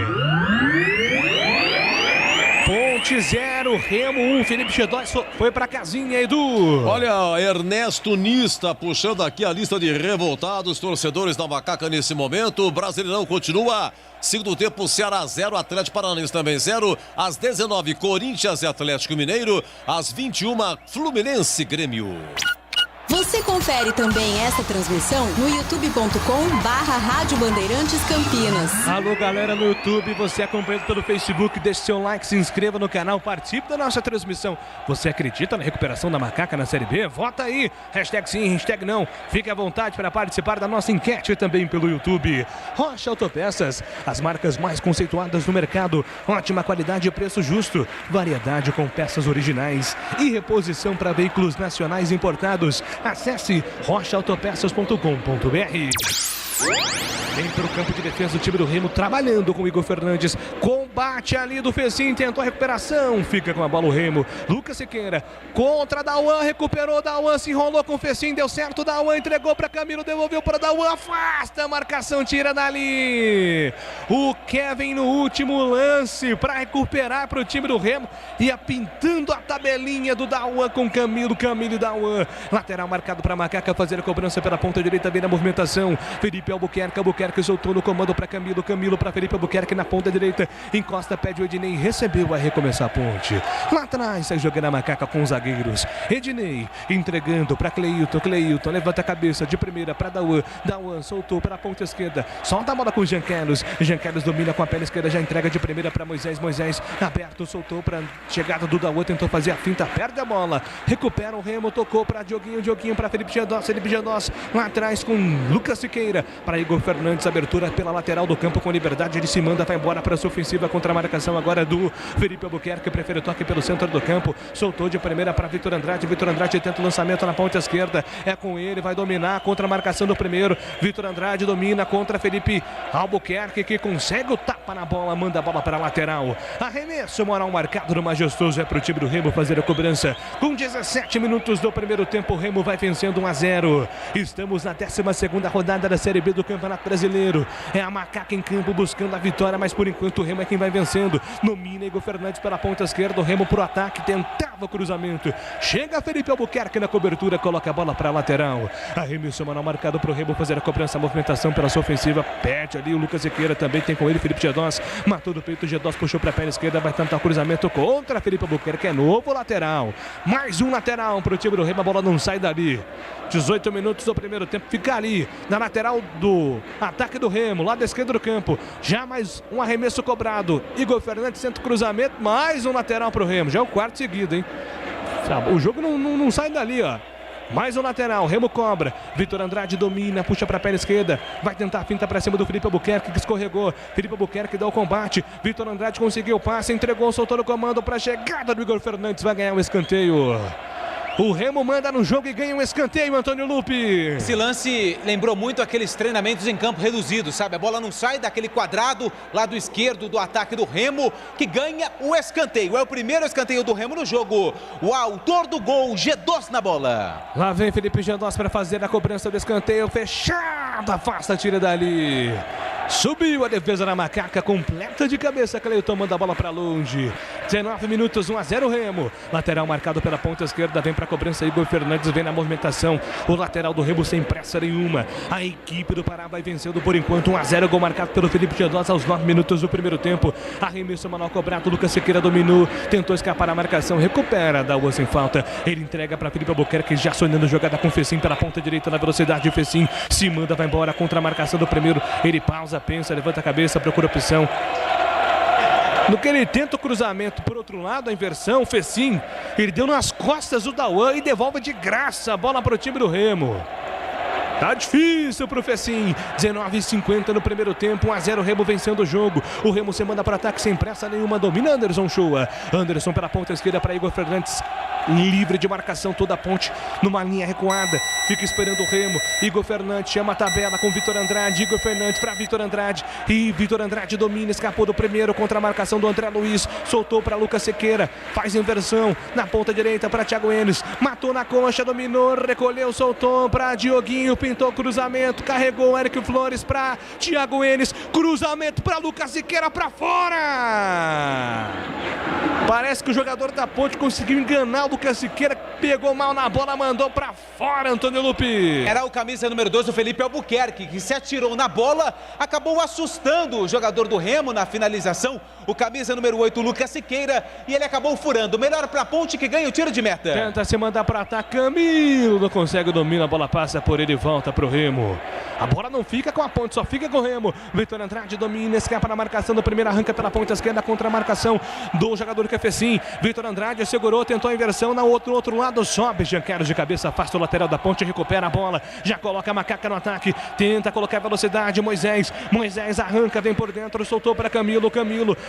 Bandeirante 0, Remo 1, Felipe Gedós foi pra casinha, Edu. Olha, Ernesto Nista puxando aqui a lista de revoltados, torcedores da Macaca nesse momento. O Brasileirão continua. Segundo tempo, Ceará 0, Atlético Paranaense também 0. Às 19, Corinthians e Atlético Mineiro. Às 21, Fluminense Grêmio. Você confere também esta transmissão no youtube.com/Rádio Bandeirantes Campinas. Alô, galera no YouTube, você acompanhando pelo Facebook, deixe seu like, se inscreva no canal, participe da nossa transmissão. Você acredita na recuperação da Macaca na Série B? Vota aí, hashtag sim, hashtag não. Fique à vontade para participar da nossa enquete também pelo YouTube. Rocha Autopeças, as marcas mais conceituadas no mercado, ótima qualidade e preço justo, variedade com peças originais e reposição para veículos nacionais importados. Acesse rochaautopeças.com.br. Vem para o campo de defesa do time do Remo, trabalhando com o Igor Fernandes. Combate ali do Fecim, tentou a recuperação. Fica com a bola o Remo. Lucas Siqueira contra Dauan, recuperou Dauan, se enrolou com o Fecim, deu certo. Dauan entregou para Camilo, devolveu para Dauan, afasta a marcação, tira dali. O Kevin no último lance para recuperar para o time do Remo. Ia pintando a tabelinha do Dauan com Camilo e Dauan. Lateral marcado para Macaca fazer a cobrança pela ponta direita, vem na movimentação. Felipe Albuquerque soltou no comando para Camilo para Felipe Albuquerque na ponta direita, encosta, pede o Ednei, recebeu, vai recomeçar a ponte. Lá atrás, sai jogando a Macaca com os zagueiros. Ednei entregando para Cleilton, levanta a cabeça de primeira para Dauan, soltou para a ponta esquerda, solta a bola com o Jean Carlos domina com a perna esquerda, já entrega de primeira para Moisés aberto, soltou para chegada do Dauan, tentou fazer a finta, perde a bola, recupera o Remo, tocou para Dioguinho para Felipe Gedós, lá atrás com Lucas Siqueira, para Igor Fernandes, abertura pela lateral do campo com liberdade, ele se manda, vai embora para a sua ofensiva contra a marcação agora do Felipe Albuquerque, prefere o toque pelo centro do campo, soltou de primeira para Vitor Andrade tenta o lançamento na ponta esquerda, é com ele, vai dominar contra a marcação do primeiro, Vitor Andrade domina contra Felipe Albuquerque, que consegue o tapa na bola, manda a bola para a lateral, arremesso moral marcado no Majestoso, é para o time do Remo fazer a cobrança, com 17 minutos do primeiro tempo, o Remo vai vencendo 1-0, estamos na 12ª rodada da Série B do Campeonato Brasileiro. É a Macaca em campo buscando a vitória, mas por enquanto o Remo é quem vai vencendo. Domina Igor Fernandes pela ponta esquerda, o Remo pro ataque, tentava o cruzamento. Chega Felipe Albuquerque na cobertura, coloca a bola para a lateral. Arremesso manual marcado pro Remo fazer a cobrança, a movimentação pela sua ofensiva. Perde ali o Lucas Siqueira, também tem com ele Felipe Gedós. Matou do peito, Gedós puxou para a perna esquerda, vai tentar o cruzamento contra Felipe Albuquerque, é novo lateral. Mais um lateral pro time do Remo, a bola não sai dali. 18 minutos do primeiro tempo, fica ali na lateral do ataque do Remo, lado esquerdo do campo, já mais um arremesso cobrado, Igor Fernandes senta o cruzamento, mais um lateral pro Remo, já é o quarto seguido, hein? O jogo não sai dali, ó. Mais um lateral, Remo cobra, Vitor Andrade domina, puxa para a perna esquerda, vai tentar a finta para cima do Felipe Albuquerque, que escorregou, Felipe Albuquerque dá o combate, Vitor Andrade conseguiu o passe, entregou, soltou no comando para a chegada do Igor Fernandes, vai ganhar um escanteio. O Remo manda no jogo e ganha um escanteio, Antônio Lupe. Esse lance lembrou muito aqueles treinamentos em campo reduzido, sabe? A bola não sai daquele quadrado, lado esquerdo do ataque do Remo, que ganha o escanteio. É o primeiro escanteio do Remo no jogo. O autor do gol, Gedós na bola. Lá vem Felipe Gedós para fazer a cobrança do escanteio, fechado, afasta, tira dali. Subiu a defesa da Macaca, completa de cabeça, Cleilton manda a bola para longe. 19 minutos, 1-0 Remo. Lateral marcado pela ponta esquerda, vem para a cobrança, Igor Fernandes vem na movimentação. O lateral do Remo sem pressa nenhuma. A equipe do Pará vai vencendo por enquanto, 1-0, gol marcado pelo Felipe Gedós aos 9 minutos do primeiro tempo. Arremesso manual cobrado, Lucas Siqueira dominou, tentou escapar a marcação, recupera, dá o sem falta. Ele entrega para Felipe Albuquerque, já sonhando jogada com o Fecim pela ponta direita na velocidade. O Fecim se manda, vai embora contra a marcação do primeiro. Ele pausa, pensa, levanta a cabeça, procura opção. No que ele tenta o cruzamento, por outro lado, a inversão, o Fecim, ele deu nas costas do Dauan e devolve de graça a bola para o time do Remo. Tá difícil pro Fecim. 19h50 no primeiro tempo, 1-0, Remo vencendo o jogo. O Remo se manda para ataque sem pressa nenhuma, domina Anderson Shoa. Anderson pela ponta esquerda para Igor Fernandes. Livre de marcação toda a ponte, numa linha recuada, fica esperando o Remo. Igor Fernandes chama a tabela com Vitor Andrade. Igor Fernandes para Vitor Andrade, e Vitor Andrade domina, escapou do primeiro contra a marcação do André Luiz, soltou para Lucas Siqueira, faz inversão na ponta direita para Thiago Enes, matou na concha, dominou, recolheu, soltou para Dioguinho, pintou cruzamento, carregou Eric Flores para Thiago Enes, cruzamento para Lucas Siqueira, para fora. Parece que o jogador da Ponte conseguiu enganar o Lucas Siqueira, pegou mal na bola, mandou pra fora, Antônio Lupi. Era o camisa número 2, o Felipe Albuquerque, que se atirou na bola, acabou assustando o jogador do Remo na finalização, o camisa número 8, o Lucas Siqueira, e ele acabou furando. Melhor pra Ponte, que ganha o tiro de meta. Tenta se mandar pra ataque, Camilo não consegue, domina, a bola passa por ele e volta pro Remo. A bola não fica com a Ponte, só fica com o Remo. Vitor Andrade domina, escapa na marcação do primeiro, arranca pela ponta esquerda contra a marcação do jogador que é Fecim. Vitor Andrade segurou, tentou a inversão, na outro lado sobe. Jean Carlos de cabeça, afasta o lateral da Ponte, recupera a bola, já coloca a Macaca no ataque, tenta colocar velocidade. Moisés arranca, vem por dentro, soltou para Camilo,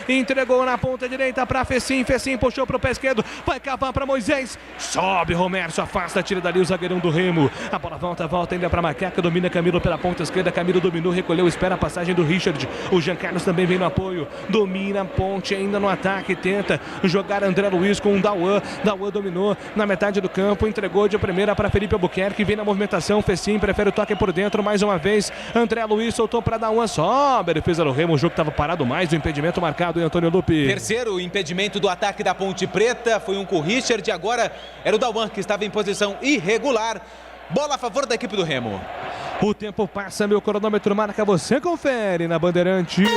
entregou na ponta direita para Fecim, puxou pro pé esquerdo, vai cavar para Moisés, sobe Romero, se afasta, tira dali o zagueirão do Remo. A bola volta ainda para Macaca, domina Camilo pela ponta esquerda, Camilo dominou, recolheu, espera a passagem do Richard. O Jean Carlos também vem no apoio, domina a Ponte ainda no ataque, tenta jogar André Luiz com o Dauan dominou na metade do campo, entregou de primeira para Felipe Albuquerque, vem na movimentação, Fecim prefere o toque por dentro, mais uma vez, André Luiz soltou para Dauan, sobe, defesa do Remo, o jogo estava parado mais, o impedimento marcado em Antônio Lupi. Terceiro impedimento do ataque da Ponte Preta, foi um com o Richard, agora era o Dauan que estava em posição irregular. Bola a favor da equipe do Remo. O tempo passa, meu cronômetro marca, você confere na Bandeirantes.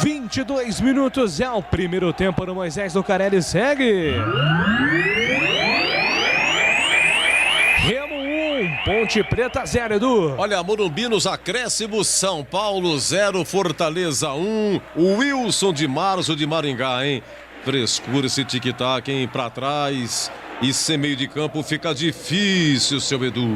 22 minutos é o primeiro tempo no Moisés Lucarelli, segue. Remo 1, Ponte Preta 0, Edu. Olha, Morumbi nos acréscimos, São Paulo 0, Fortaleza 1. O Wilson de Março de Maringá, hein? Frescura esse tic-tac, hein? Pra trás. E sem meio de campo fica difícil, seu Edu.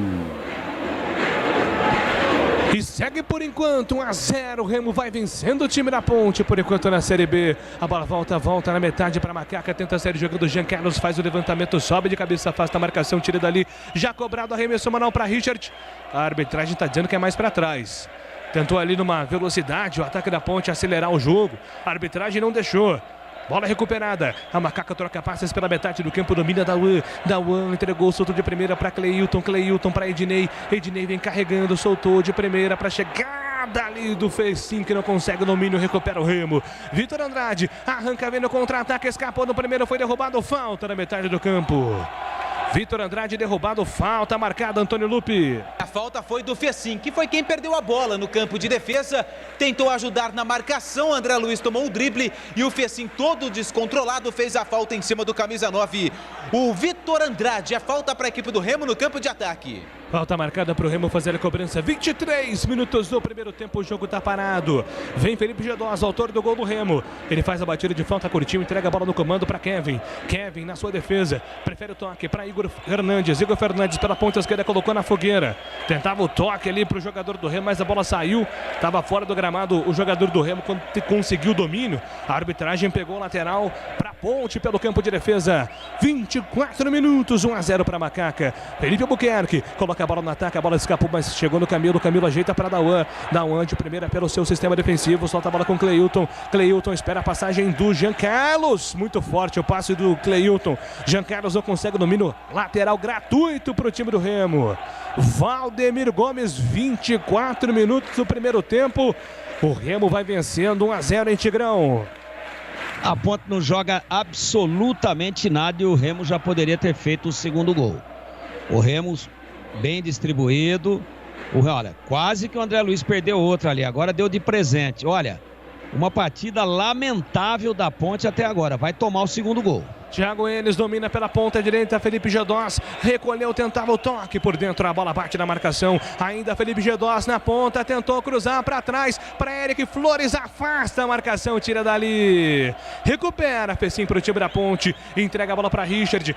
E segue por enquanto 1-0, o Remo vai vencendo o time da Ponte por enquanto na Série B. A bola volta na metade para Macaca, tenta sair jogando, Jean Carlos faz o levantamento, sobe de cabeça, afasta a marcação, tira dali, já cobrado, arremesso manual para Richard. A arbitragem está dizendo que é mais para trás. Tentou ali numa velocidade o ataque da Ponte acelerar o jogo, a arbitragem não deixou. Bola recuperada, a Macaca troca passes pela metade do campo, domina Dauan entregou, soltou de primeira para Cleilton para Ednei vem carregando, soltou de primeira para chegada ali do Fecim, que não consegue o domínio, recupera o Remo. Vitor Andrade arranca, vem no contra-ataque, escapou no primeiro, foi derrubado, falta na metade do campo. Vitor Andrade derrubado, falta marcada, Antônio Lupi. A falta foi do Fecim, que foi quem perdeu a bola no campo de defesa, tentou ajudar na marcação, André Luiz tomou o drible e o Fecim todo descontrolado fez a falta em cima do camisa 9, o Vitor Andrade. A falta para a equipe do Remo no campo de ataque. Falta marcada para o Remo fazer a cobrança. 23 minutos do primeiro tempo, o jogo está parado. Vem Felipe Gedós, autor do gol do Remo. Ele faz a batida de falta, curtinho, entrega a bola no comando para Kevin. Kevin na sua defesa, prefere o toque para Igor Fernandes. Igor Fernandes pela ponta esquerda, colocou na fogueira. Tentava o toque ali para o jogador do Remo, mas a bola saiu. Estava fora do gramado o jogador do Remo quando conseguiu o domínio. A arbitragem pegou o lateral para Ponte pelo campo de defesa. 24 minutos, 1-0 para Macaca. Felipe Albuquerque coloca a bola no ataque, a bola escapou, mas chegou no Camilo. Camilo ajeita para Dauan de primeira pelo seu sistema defensivo, solta a bola com Cleilton. Cleilton espera a passagem do Jean Carlos, muito forte o passe do Cleilton. Jean Carlos não consegue o domínio, lateral gratuito para o time do Remo. Valdemir Gomes, 24 minutos do primeiro tempo. O Remo vai vencendo 1-0 em Tigrão. A Ponte não joga absolutamente nada e o Remo já poderia ter feito o segundo gol. O Remo bem distribuído. Olha, quase que o André Luiz perdeu outra ali. Agora deu de presente. Olha, uma partida lamentável da Ponte até agora. Vai tomar o segundo gol. Thiago Enes domina pela ponta direita, Felipe Gedós recolheu, tentava o toque por dentro, a bola bate na marcação, ainda Felipe Gedós na ponta, tentou cruzar para trás, para Eric Flores, afasta a marcação, tira dali, recupera Fecim para o time da Ponte, entrega a bola para Richard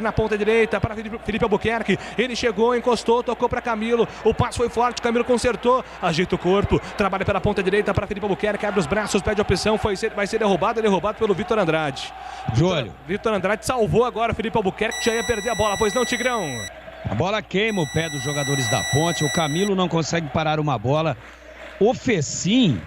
na ponta direita, para Felipe Albuquerque, ele chegou, encostou, tocou para Camilo, o passo foi forte, Camilo consertou, ajeita o corpo, trabalha pela ponta direita para Felipe Albuquerque, abre os braços, pede a opção, vai ser derrubado pelo Vitor Andrade. Júlio. Vitor Andrade salvou agora o Felipe Albuquerque, que já ia perder a bola, pois não, Tigrão? A bola queima o pé dos jogadores da Ponte, o Camilo não consegue parar uma bola. O Fecim,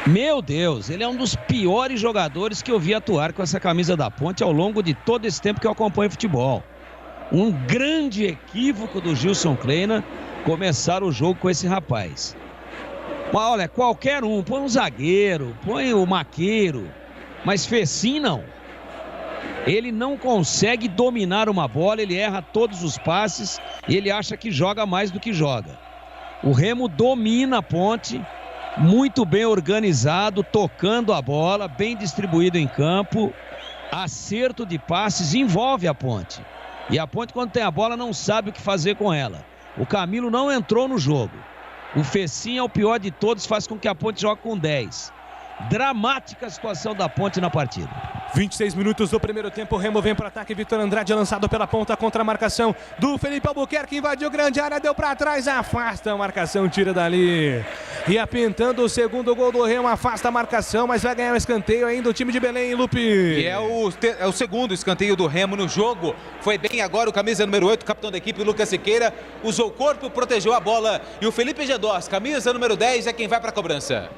meu Deus, ele é um dos piores jogadores que eu vi atuar com essa camisa da Ponte ao longo de todo esse tempo que eu acompanho futebol. Um grande equívoco do Gilson Kleina começar o jogo com esse rapaz. Mas olha, qualquer um, põe um zagueiro, põe o maqueiro, mas Fecim não. Ele não consegue dominar uma bola, ele erra todos os passes e ele acha que joga mais do que joga. O Remo domina a Ponte, muito bem organizado, tocando a bola, bem distribuído em campo, acerto de passes, envolve a Ponte. E a Ponte, quando tem a bola, não sabe o que fazer com ela. O Camilo não entrou no jogo. O Fecim é o pior de todos, faz com que a Ponte jogue com 10. Dramática a situação da Ponte na partida. 26 minutos do primeiro tempo, o Remo vem para ataque, Vitor Andrade é lançado pela ponta contra a marcação do Felipe Albuquerque, invadiu grande área, deu para trás, afasta a marcação, tira dali. E apintando o segundo gol do Remo, afasta a marcação, mas vai ganhar um escanteio ainda o time de Belém, Lupe. E é o segundo escanteio do Remo no jogo. Foi bem agora o camisa número 8, capitão da equipe, Lucas Siqueira, usou o corpo, protegeu a bola. E o Felipe Gedós, camisa número 10, é quem vai para a cobrança.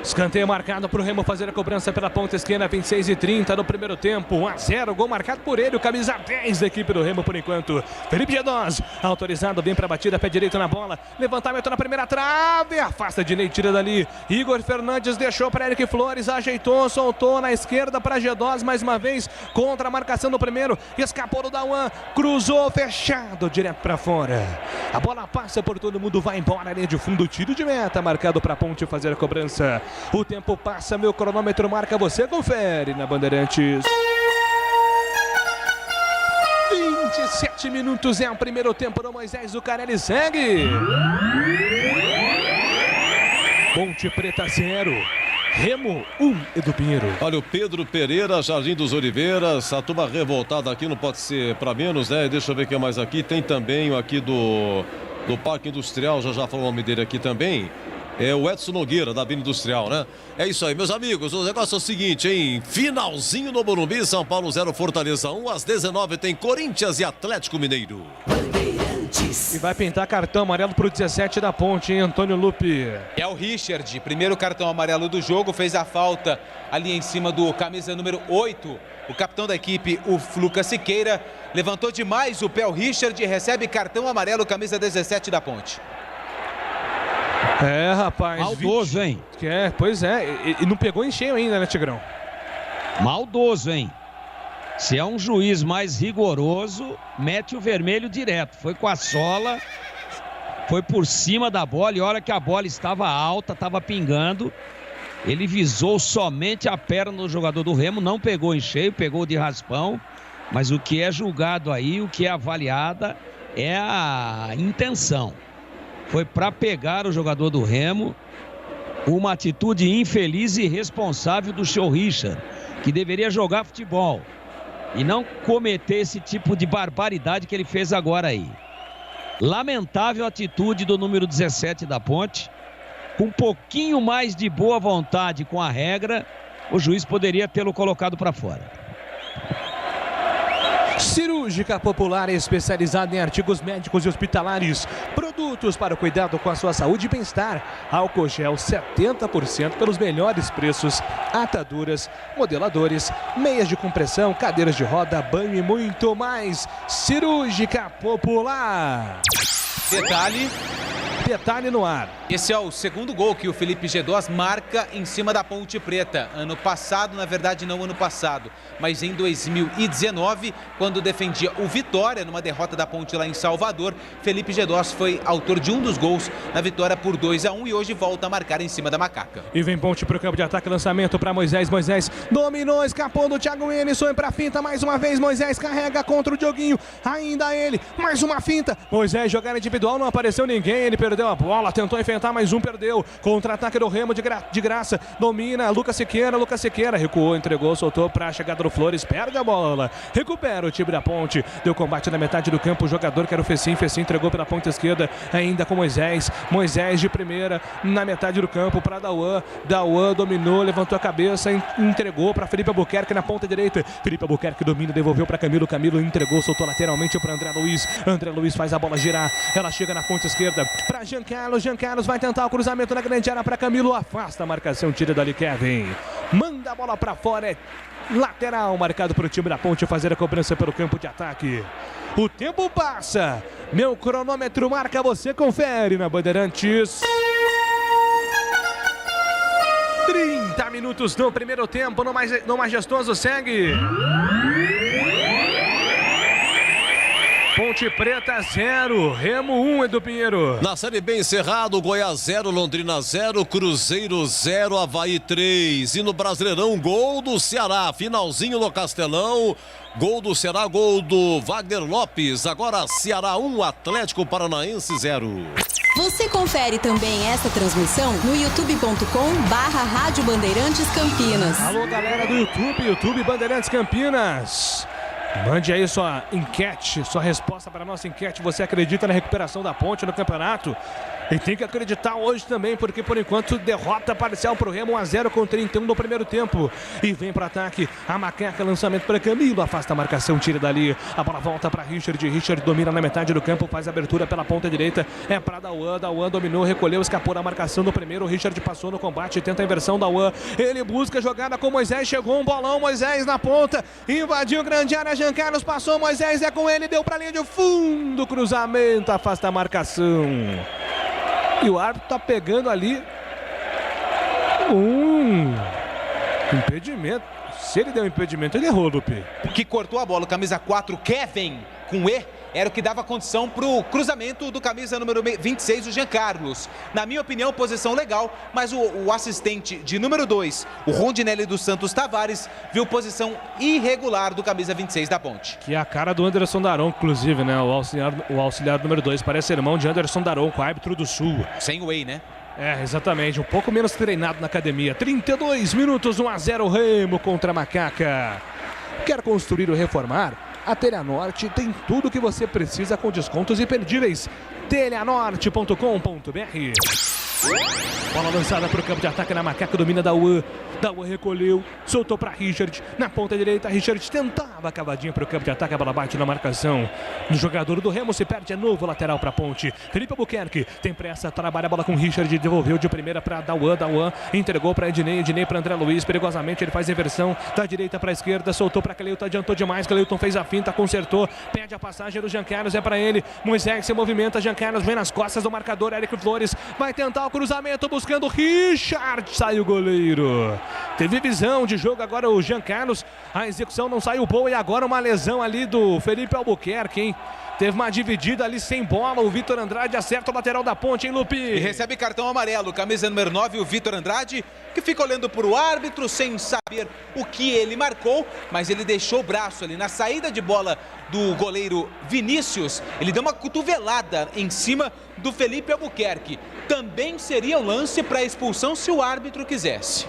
Escanteio marcado para o Remo fazer a cobrança pela ponta esquerda, 26:30 no primeiro tempo, 1-0, gol marcado por ele, o camisa 10 da equipe do Remo por enquanto. Felipe Gedós, autorizado, bem para a batida, pé direito na bola, levantamento na primeira trave, afasta de Ney, tira dali. Igor Fernandes deixou para Eric Flores, ajeitou, soltou na esquerda para Gedós, mais uma vez, contra a marcação do primeiro, escapou do Dauan, cruzou, fechado, direto para fora. A bola passa por todo mundo, vai embora, linha de fundo, tiro de meta, marcado para a Ponte fazer a cobrança. O tempo passa, meu cronômetro marca, você confere na Bandeirantes. 27 minutos é o primeiro tempo do Moisés Zucarelli, segue. Ponte Preta 0. Remo 1, Edu Pinheiro. Olha, o Pedro Pereira, Jardim dos Oliveiras, a turma revoltada aqui, não pode ser para menos, né? Deixa eu ver quem mais aqui. Tem também o aqui do Parque Industrial, já falou o nome dele aqui também. É o Edson Nogueira, da Bina Industrial, né? É isso aí, meus amigos, o negócio é o seguinte, hein? Finalzinho no Morumbi, São Paulo 0, Fortaleza 1, às 19 tem Corinthians e Atlético Mineiro. E vai pintar cartão amarelo pro 17 da Ponte, hein, Antônio Lupe? É o Richard, primeiro cartão amarelo do jogo, fez a falta ali em cima do camisa número 8. O capitão da equipe, o Lucas Siqueira, levantou demais o pé o Richard e recebe cartão amarelo, camisa 17 da Ponte. É, rapaz. Maldoso, hein? Pois é, e não pegou em cheio ainda, né, Tigrão? Maldoso, hein? Se é um juiz mais rigoroso, mete o vermelho direto. Foi com a sola, foi por cima da bola e olha que a bola estava alta, estava pingando. Ele visou somente a perna do jogador do Remo, não pegou em cheio, pegou de raspão. Mas o que é julgado aí, o que é avaliada é a intenção. Foi para pegar o jogador do Remo, uma atitude infeliz e irresponsável do seu Richard, que deveria jogar futebol e não cometer esse tipo de barbaridade que ele fez agora aí. Lamentável atitude do número 17 da Ponte, com um pouquinho mais de boa vontade com a regra, o juiz poderia tê-lo colocado para fora. Cirúrgica Popular, especializada em artigos médicos e hospitalares. Produtos para o cuidado com a sua saúde e bem-estar. Álcool gel 70% pelos melhores preços. Ataduras, modeladores, meias de compressão, cadeiras de roda, banho e muito mais. Cirúrgica Popular. Detalhe no ar. Esse é o segundo gol que o Felipe Gedós marca em cima da Ponte Preta. Ano passado, na verdade não ano passado, mas em 2019, quando defendia o Vitória numa derrota da Ponte lá em Salvador, Felipe Gedós foi autor de um dos gols na vitória por 2-1 e hoje volta a marcar em cima da Macaca. E vem Ponte para o campo de ataque, lançamento para Moisés. Moisés dominou, escapou do Thiago Emerson para a finta mais uma vez. Moisés carrega contra o Dioguinho, ainda ele, mais uma finta. Moisés jogar individual, não apareceu ninguém, ele perdeu a bola, tentou enfrentar, mais um perdeu. Contra-ataque do Remo de graça, domina Lucas Siqueira, recuou, entregou, soltou para a chegada do Flores, perde a bola, recupera o time da Ponte, deu combate na metade do campo, o jogador que era o Fecim entregou pela ponta esquerda, ainda com Moisés de primeira, na metade do campo para Dauan dominou, levantou a cabeça, entregou para Felipe Albuquerque na ponta direita, Felipe Albuquerque domina, devolveu para Camilo entregou, soltou lateralmente para André Luiz faz a bola girar, ela chega na ponta esquerda para Jean Carlos vai tentar o cruzamento na grande área para Camilo, afasta a marcação, tira dali Kevin, manda a bola para fora, é lateral marcado para o time da Ponte fazer a cobrança pelo campo de ataque. O tempo passa, meu cronômetro marca, você confere na Bandeirantes. minutos do primeiro tempo, no Majestoso segue. Ponte Preta 0, Remo 1, Edu Pinheiro. Na Série B encerrado, Goiás 0, Londrina 0, Cruzeiro 0, Avaí 3. E no Brasileirão, gol do Ceará, finalzinho no Castelão. Gol do Ceará, gol do Wagner Lopes. Agora Ceará 1, Atlético Paranaense 0. Você confere também esta transmissão no youtube.com/Rádio Bandeirantes Campinas. Alô, galera do YouTube Bandeirantes Campinas. Mande aí sua enquete, sua resposta para a nossa enquete. Você acredita na recuperação da Ponte no campeonato? E tem que acreditar hoje também, porque por enquanto derrota parcial para o Remo, 1-0 com 31 no primeiro tempo. E vem para ataque a Macaca, lançamento para Camilo, afasta a marcação, tira dali. A bola volta para Richard, Richard domina na metade do campo, faz a abertura pela ponta direita. É para Dauan, Dauan dominou, recolheu, escapou da marcação do primeiro. Richard passou no combate, tenta a inversão, Dauan. Ele busca a jogada com Moisés, chegou um bolão, Moisés na ponta, invadiu grande área, Jean Carlos passou, Moisés é com ele, deu para a linha de fundo, cruzamento, afasta a marcação. E o árbitro tá pegando ali um impedimento. Se ele deu um impedimento, ele errou, Lupe. O que cortou a bola, o camisa 4, Kevin, com E, era o que dava condição pro cruzamento do camisa número 26, o Jean Carlos. Na minha opinião, posição legal, mas o assistente de número 2, o Rondinelli dos Santos Tavares, viu posição irregular do camisa 26 da Ponte. Que é a cara do Anderson Daronco, inclusive, né? O auxiliar número 2, parece irmão de Anderson Daronco, árbitro do Sul. Sem whey, né? É, exatamente, um pouco menos treinado na academia. 32 minutos, 1-0 Remo contra a Macaca. Quer construir ou reformar? A Telha Norte tem tudo o que você precisa com descontos imperdíveis. telhanorte.com.br. Bola lançada para o campo de ataque na Macaca, domina Dauan. Dauan recolheu, soltou para Richard. Na ponta direita, Richard tentava a cavadinha para o campo de ataque. A bola bate na marcação. No jogador do Remo se perde, é novo lateral para a Ponte. Felipe Albuquerque tem pressa, trabalha a bola com Richard. Devolveu de primeira para Dauan. Dauan entregou para Ednei. Ednei para André Luiz. Perigosamente ele faz a inversão da direita para a esquerda. Soltou para Cleuton, adiantou demais. Cleuton fez a finta, consertou. Pede a passagem do Jean Carlos, é para ele. Moisés se movimenta. Jean Carlos vem nas costas do marcador. Eric Flores vai tentar o cruzamento buscando Richard. Sai o goleiro. Teve visão de jogo agora o Jean Carlos. A execução não saiu boa e agora uma lesão ali do Felipe Albuquerque, hein? Teve uma dividida ali sem bola. O Vitor Andrade acerta o lateral da Ponte, hein, Lupe? E recebe cartão amarelo. Camisa número 9, o Vitor Andrade, que fica olhando para o árbitro sem saber o que ele marcou, mas ele deixou o braço ali na saída de bola do goleiro Vinícius. Ele deu uma cotovelada em cima do Felipe Albuquerque. Também seria um lance para expulsão se o árbitro quisesse.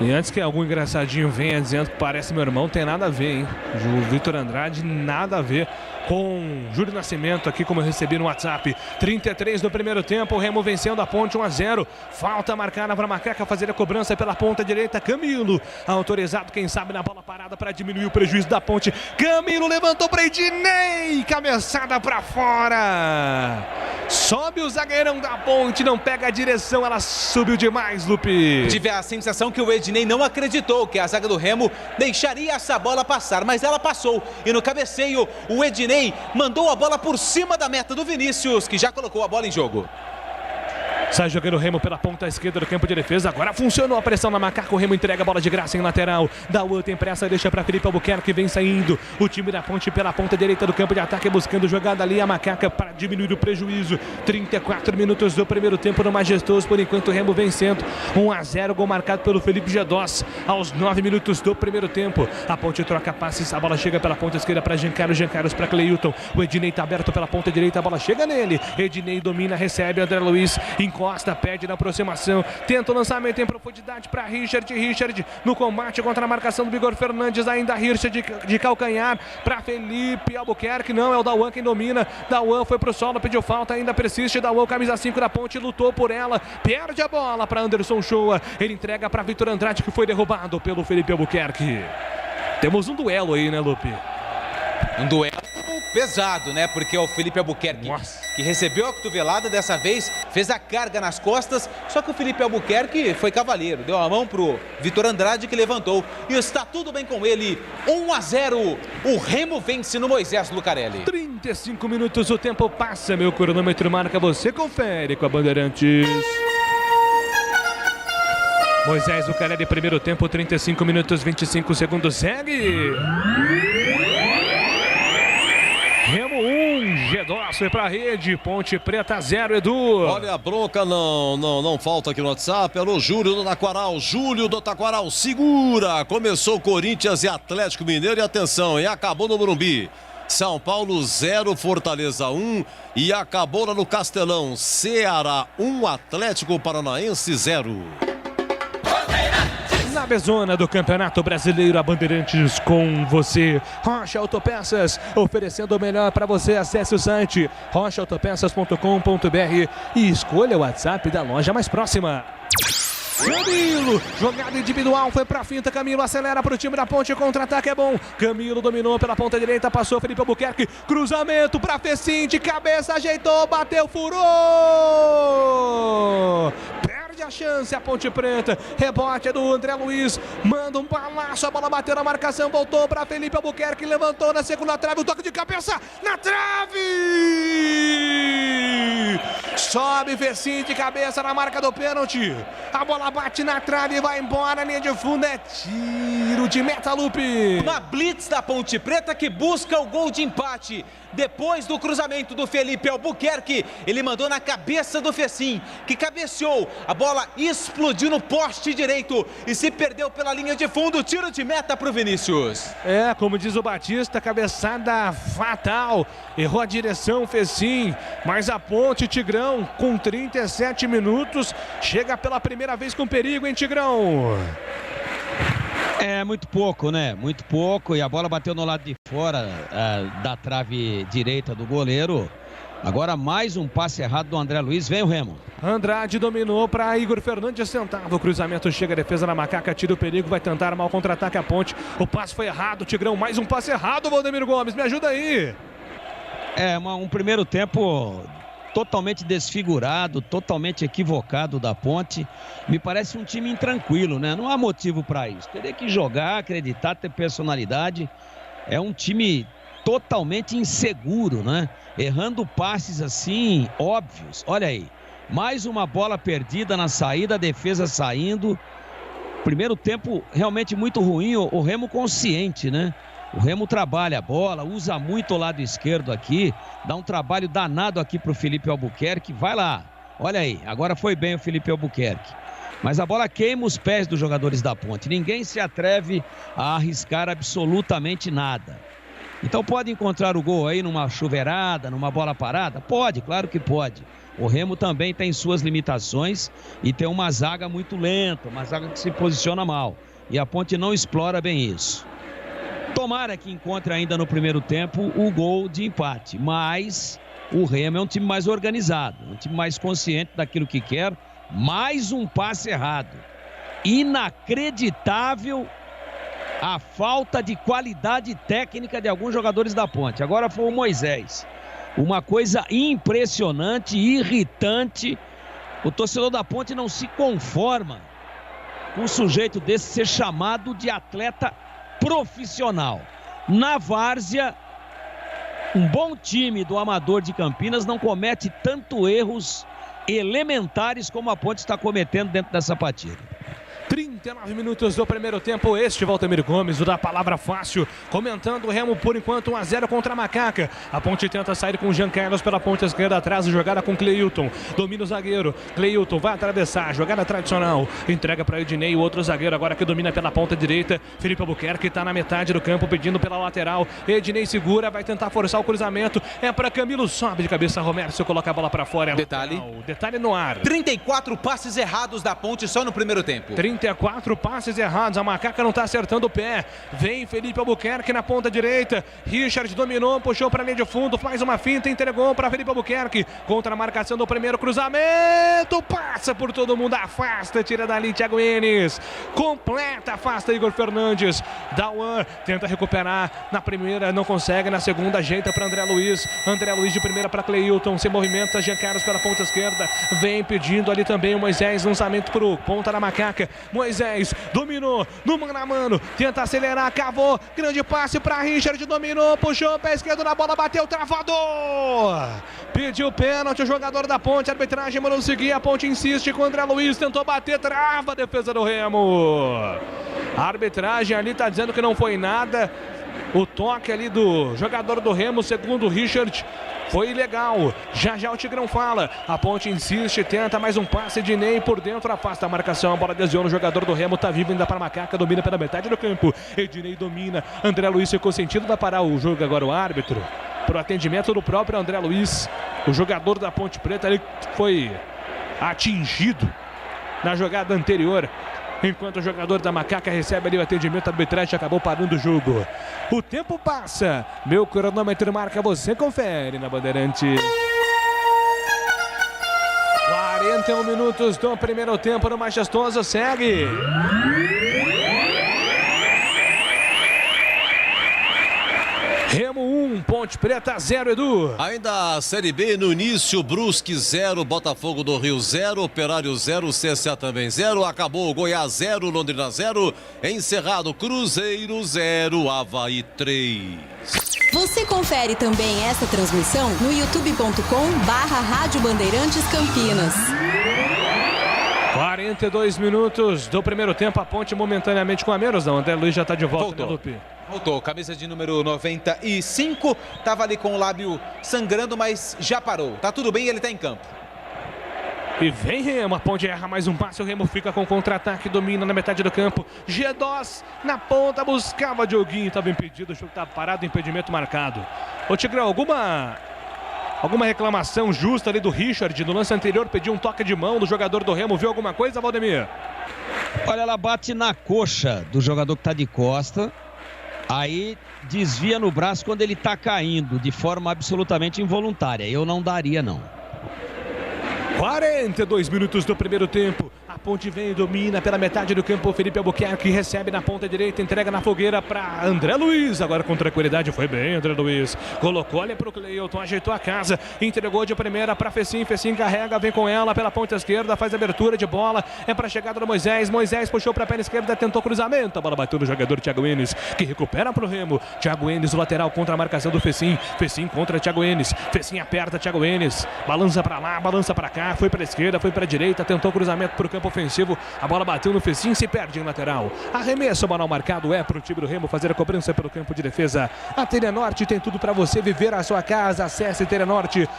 E antes que algum engraçadinho venha dizendo que parece meu irmão, tem nada a ver, hein? O Vitor Andrade, nada a ver com Júlio Nascimento aqui, como eu recebi no WhatsApp. 33 do primeiro tempo, o Remo vencendo a Ponte 1-0. Falta marcada para a Macaca fazer a cobrança pela ponta direita. Camilo, autorizado, quem sabe, na bola parada para diminuir o prejuízo da Ponte. Camilo levantou para Ednei, cabeçada para fora. Sobe o zagueirão da Ponte, não pega a direção, ela subiu demais, Lupe. Tive a sensação que o Ednei não acreditou que a zaga do Remo deixaria essa bola passar, mas ela passou. E no cabeceio, o Ednei mandou a bola por cima da meta do Vinícius, que já colocou a bola em jogo. Sai jogando o Remo pela ponta esquerda do campo de defesa. Agora funcionou a pressão na Macaca. O Remo entrega a bola de graça em lateral. Dauan tem pressa, deixa para Felipe Albuquerque, vem saindo. O time da Ponte pela ponta direita do campo de ataque, buscando jogada ali. A Macaca para diminuir o prejuízo. 34 minutos do primeiro tempo no Majestoso. Por enquanto o Remo vencendo. 1-0, gol marcado pelo Felipe Gedós aos 9 minutos do primeiro tempo. A Ponte troca passes. A bola chega pela ponta esquerda para Jean Carlos para Cleuton. O Ednei está aberto pela ponta direita. A bola chega nele. Ednei domina, recebe. André Luiz encosta, pede na aproximação, tenta o lançamento em profundidade para Richard. Richard no combate contra a marcação do Igor Fernandes, ainda Richard de calcanhar para Felipe Albuquerque, não, é o Dauan quem domina. Dauan foi pro solo, pediu falta, ainda persiste. Dauan, camisa 5 da Ponte, lutou por ela, perde a bola para Anderson Shoa, ele entrega para Vitor Andrade, que foi derrubado pelo Felipe Albuquerque. Temos um duelo aí, né, Lupe? Um duelo pesado, né? Porque é o Felipe Albuquerque que recebeu a cotovelada dessa vez, fez a carga nas costas, só que o Felipe Albuquerque foi cavaleiro, deu a mão pro Vitor Andrade, que levantou, e está tudo bem com ele. 1-0, o Remo vence no Moisés Lucarelli. 35 minutos, o tempo passa, meu cronômetro marca, você confere com a Bandeirantes. Moisés Zuccarelli, primeiro tempo, 35 minutos 25 segundos. Segue. Remo 1, Gedó foi pra rede, Ponte Preta 0, Edu. Olha a bronca, não falta aqui no WhatsApp. Alô, Júlio do Taquaral, segura. Começou Corinthians e Atlético Mineiro e atenção, e acabou no Morumbi. São Paulo 0, Fortaleza 1 e acabou lá no Castelão. Ceará 1, Atlético Paranaense 0. Na bezona do Campeonato Brasileiro, a Bandeirantes com você. Rocha Autopeças, oferecendo o melhor para você. Acesse o site rochaautopeças.com.br e escolha o WhatsApp da loja mais próxima. Camilo, jogada individual, foi pra finta, Camilo acelera pro time da Ponte, contra-ataque é bom. Camilo dominou pela ponta direita, passou Felipe Albuquerque, cruzamento pra Fecim, de cabeça, ajeitou, bateu, furou! Perde a chance a Ponte Preta, rebote é do André Luiz, manda um balaço, a bola bateu na marcação, voltou pra Felipe Albuquerque, levantou na segunda trave, o toque de cabeça, na trave! Sobe Fecim de cabeça na marca do pênalti, a bola bate na trave e vai embora, linha de fundo, é tiro de meta, Lupe. Uma blitz da Ponte Preta que busca o gol de empate. Depois do cruzamento do Felipe Albuquerque, ele mandou na cabeça do Fecim, que cabeceou. A bola explodiu no poste direito e se perdeu pela linha de fundo. Tiro de meta para o Vinícius. É, como diz o Batista, cabeçada fatal. Errou a direção, Fecim. Mas a Ponte, Tigrão, com 37 minutos, chega pela primeira vez com perigo, hein, Tigrão? É, muito pouco, né? Muito pouco. E a bola bateu no lado de fora da trave direita do goleiro. Agora mais um passe errado do André Luiz. Vem o Remo. Andrade dominou para Igor Fernandes, centavo. O cruzamento chega, a defesa na Macaca, tira o perigo, vai tentar armar o contra-ataque a Ponte. O passe foi errado, Tigrão. Mais um passe errado, Valdemiro Gomes. Me ajuda aí. É, um primeiro tempo totalmente desfigurado, totalmente equivocado da Ponte. Me parece um time intranquilo, né? Não há motivo para isso. Teria que jogar, acreditar, ter personalidade. É um time totalmente inseguro, né? Errando passes assim, óbvios. Olha aí, mais uma bola perdida na saída, a defesa saindo. Primeiro tempo realmente muito ruim, o Remo consciente, né? O Remo trabalha a bola, usa muito o lado esquerdo aqui, dá um trabalho danado aqui pro Felipe Albuquerque, vai lá, olha aí, agora foi bem o Felipe Albuquerque. Mas a bola queima os pés dos jogadores da Ponte, ninguém se atreve a arriscar absolutamente nada. Então pode encontrar o gol aí numa chuveirada, numa bola parada? Pode, claro que pode. O Remo também tem suas limitações e tem uma zaga muito lenta, uma zaga que se posiciona mal. E a Ponte não explora bem isso. Tomara que encontre ainda no primeiro tempo o gol de empate, mas o Remo é um time mais organizado, um time mais consciente daquilo que quer. Mais um passe errado. Inacreditável a falta de qualidade técnica de alguns jogadores da Ponte. Agora foi o Moisés. Uma coisa impressionante, irritante. O torcedor da Ponte não se conforma com um sujeito desse ser chamado de atleta profissional. Na várzea, um bom time do Amador de Campinas não comete tanto erros elementares como a Ponte está cometendo dentro dessa partida. 39 minutos do primeiro tempo, este Valtemir Gomes, o da Palavra Fácil, comentando o Remo por enquanto 1-0 contra a Macaca. A Ponte tenta sair com o Jean Carlos pela ponta esquerda, atrás, jogada com Cleilton, domina o zagueiro, Cleilton vai atravessar, jogada tradicional, entrega para Ednei, o outro zagueiro agora que domina pela ponta direita, Felipe Albuquerque está na metade do campo pedindo pela lateral, Ednei segura, vai tentar forçar o cruzamento, é para Camilo, sobe de cabeça, Romércio coloca a bola para fora. Detalhe no ar. 34 passes errados da Ponte só no primeiro tempo. 34 passes errados, a Macaca não está acertando o pé. Vem Felipe Albuquerque na ponta direita. Richard dominou, puxou para a linha de fundo, faz uma finta, entregou para Felipe Albuquerque. Contra a marcação do primeiro cruzamento, passa por todo mundo, afasta, tira dali Thiago Enes. Completa, afasta Igor Fernandes. Dauan tenta recuperar na primeira, não consegue, na segunda ajeita para André Luiz. André Luiz de primeira para Cleilton, se movimenta, Jean Carlos pela ponta esquerda. Vem pedindo ali também o Moisés, lançamento pro ponta da Macaca. Moisés Moisés, dominou, no mano a mano, tenta acelerar, cavou, grande passe para Richard, dominou, puxou o pé esquerdo na bola, bateu, travador! Pediu pênalti o jogador da Ponte, a arbitragem mandou seguir, a Ponte insiste com o André Luiz, tentou bater, trava a defesa do Remo. A arbitragem ali está dizendo que não foi nada, o toque ali do jogador do Remo, segundo o Richard, foi ilegal. Já o Tigrão fala. A Ponte insiste, tenta mais um passe de Ney por dentro, afasta a marcação. A bola desviou no jogador do Remo, tá vivo ainda para Macaca, domina pela metade do campo. Ednei domina. André Luiz ficou sentido, vai parar o jogo agora o árbitro. Pro atendimento do próprio André Luiz. O jogador da Ponte Preta ele foi atingido na jogada anterior. Enquanto o jogador da Macaca recebe ali o atendimento, a arbitragem acabou parando o jogo. O tempo passa, meu cronômetro marca, você confere na Bandeirante. 41 minutos do primeiro tempo no Majestoso, segue. Remo 1, Ponte Preta 0, Edu. Ainda a Série B no início, Brusque 0, Botafogo do Rio 0, Operário 0, CSA também 0, acabou Goiás 0, Londrina 0, encerrado Cruzeiro 0, Avaí 3. Você confere também esta transmissão no youtube.com/Rádio Bandeirantes Campinas. 42 minutos do primeiro tempo, a Ponte momentaneamente com a menos, não, André Luiz já está de volta, né, Lupe? Voltou, camisa de número 95, estava ali com o lábio sangrando, mas já parou. Tá tudo bem, ele está em campo. E vem Remo, a Ponte erra mais um passe, o Remo fica com contra-ataque, domina na metade do campo. G2 na ponta, buscava Dioguinho, estava impedido, o jogo estava parado, impedimento marcado. Ô Tigrão, alguma reclamação justa ali do Richard? No lance anterior pediu um toque de mão do jogador do Remo, viu alguma coisa, Valdemir? Olha, ela bate na coxa do jogador que está de costa. Aí desvia no braço quando ele está caindo, de forma absolutamente involuntária. Eu não daria, não. 42 minutos do primeiro tempo. A Ponte vem e domina pela metade do campo. Felipe Albuquerque recebe na ponta direita, entrega na fogueira para André Luiz. Agora com tranquilidade, foi bem André Luiz. Colocou ali para o Cleilton, ajeitou a casa, entregou de primeira para Fecim. Fecim carrega, vem com ela pela ponta esquerda, faz abertura de bola. É para a chegada do Moisés. Moisés puxou para a perna esquerda, tentou cruzamento. A bola bateu no jogador Thiago Enes, que recupera para o Remo. Thiago Enes, o lateral contra a marcação do Fecim. Fecim contra Thiago Enes. Fecim aperta Thiago Enes. Balança para lá, balança para cá. Foi para a esquerda, foi para a direita, tentou cruzamento para o campo ofensivo, a bola bateu no Fecim, se perde em lateral. Arremesso, manual marcado é para o time do Remo fazer a cobrança pelo campo de defesa. A Telenorte tem tudo para você viver a sua casa. Acesse telenorte.com.br.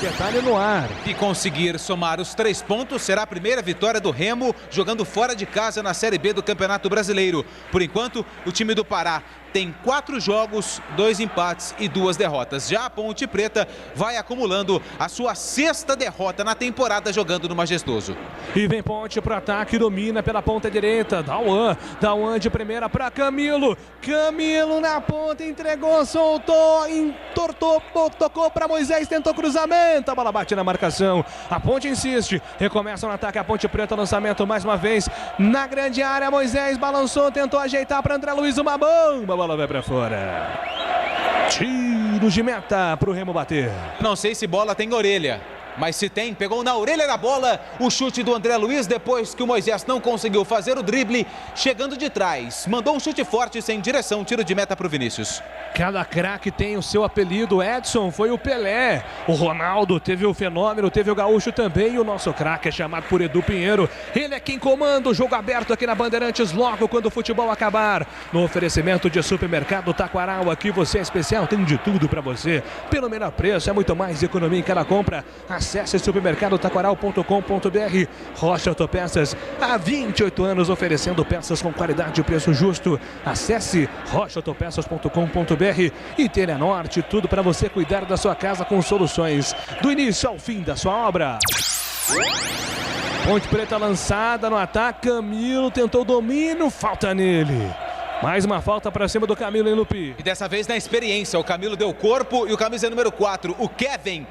Detalhe no ar. Se conseguir somar os 3 pontos, será a primeira vitória do Remo jogando fora de casa na Série B do Campeonato Brasileiro. Por enquanto, o time do Pará tem 4 jogos, 2 empates e 2 derrotas. Já a Ponte Preta vai acumulando a sua 6ª derrota na temporada jogando no Majestoso. E vem Ponte pro ataque, domina pela ponta direita. Dauan de primeira para Camilo. Camilo na ponta, entregou, soltou, entortou, tocou para Moisés, tentou cruzamento. A bola bate na marcação. A Ponte insiste, recomeça no ataque. A Ponte Preta, lançamento mais uma vez na grande área. Moisés balançou, tentou ajeitar para André Luiz, uma bomba. A bola vai para fora. Tiro de meta para o Remo bater. Não sei se bola tem orelha, mas se tem, pegou na orelha da bola o chute do André Luiz depois que o Moisés não conseguiu fazer o drible, chegando de trás. Mandou um chute forte sem direção, tiro de meta para o Vinícius. Cada craque tem o seu apelido. Edson foi o Pelé, o Ronaldo teve o Fenômeno, teve o Gaúcho também, e o nosso craque é chamado por Edu Pinheiro. Ele é quem comanda o jogo aberto aqui na Bandeirantes logo quando o futebol acabar. No oferecimento de Supermercado Taquaral, aqui você é especial, tem de tudo para você. Pelo menor preço, é muito mais economia em cada compra. Acesse supermercadotaquaral.com.br. Rocha Autopeças, há 28 anos oferecendo peças com qualidade e preço justo. Acesse rochaautopeças.com.br. E Telenorte, tudo para você cuidar da sua casa com soluções do início ao fim da sua obra. Ponte Preta lançada no ataque, Camilo tentou domínio, falta nele. Mais uma falta para cima do Camilo, hein, Lupi? E dessa vez na experiência, o Camilo deu corpo e o camisa número 4, o Kevin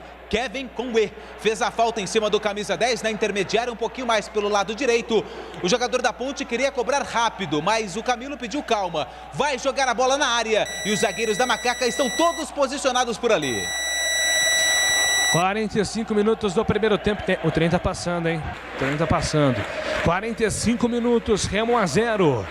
com E, fez a falta em cima do camisa 10 na intermediária, um pouquinho mais pelo lado direito. O jogador da Ponte queria cobrar rápido, mas o Camilo pediu calma. Vai jogar a bola na área e os zagueiros da Macaca estão todos posicionados por ali. 45 minutos do primeiro tempo. O trem tá passando, hein? O trem tá passando. 45 minutos, Remo 1-0.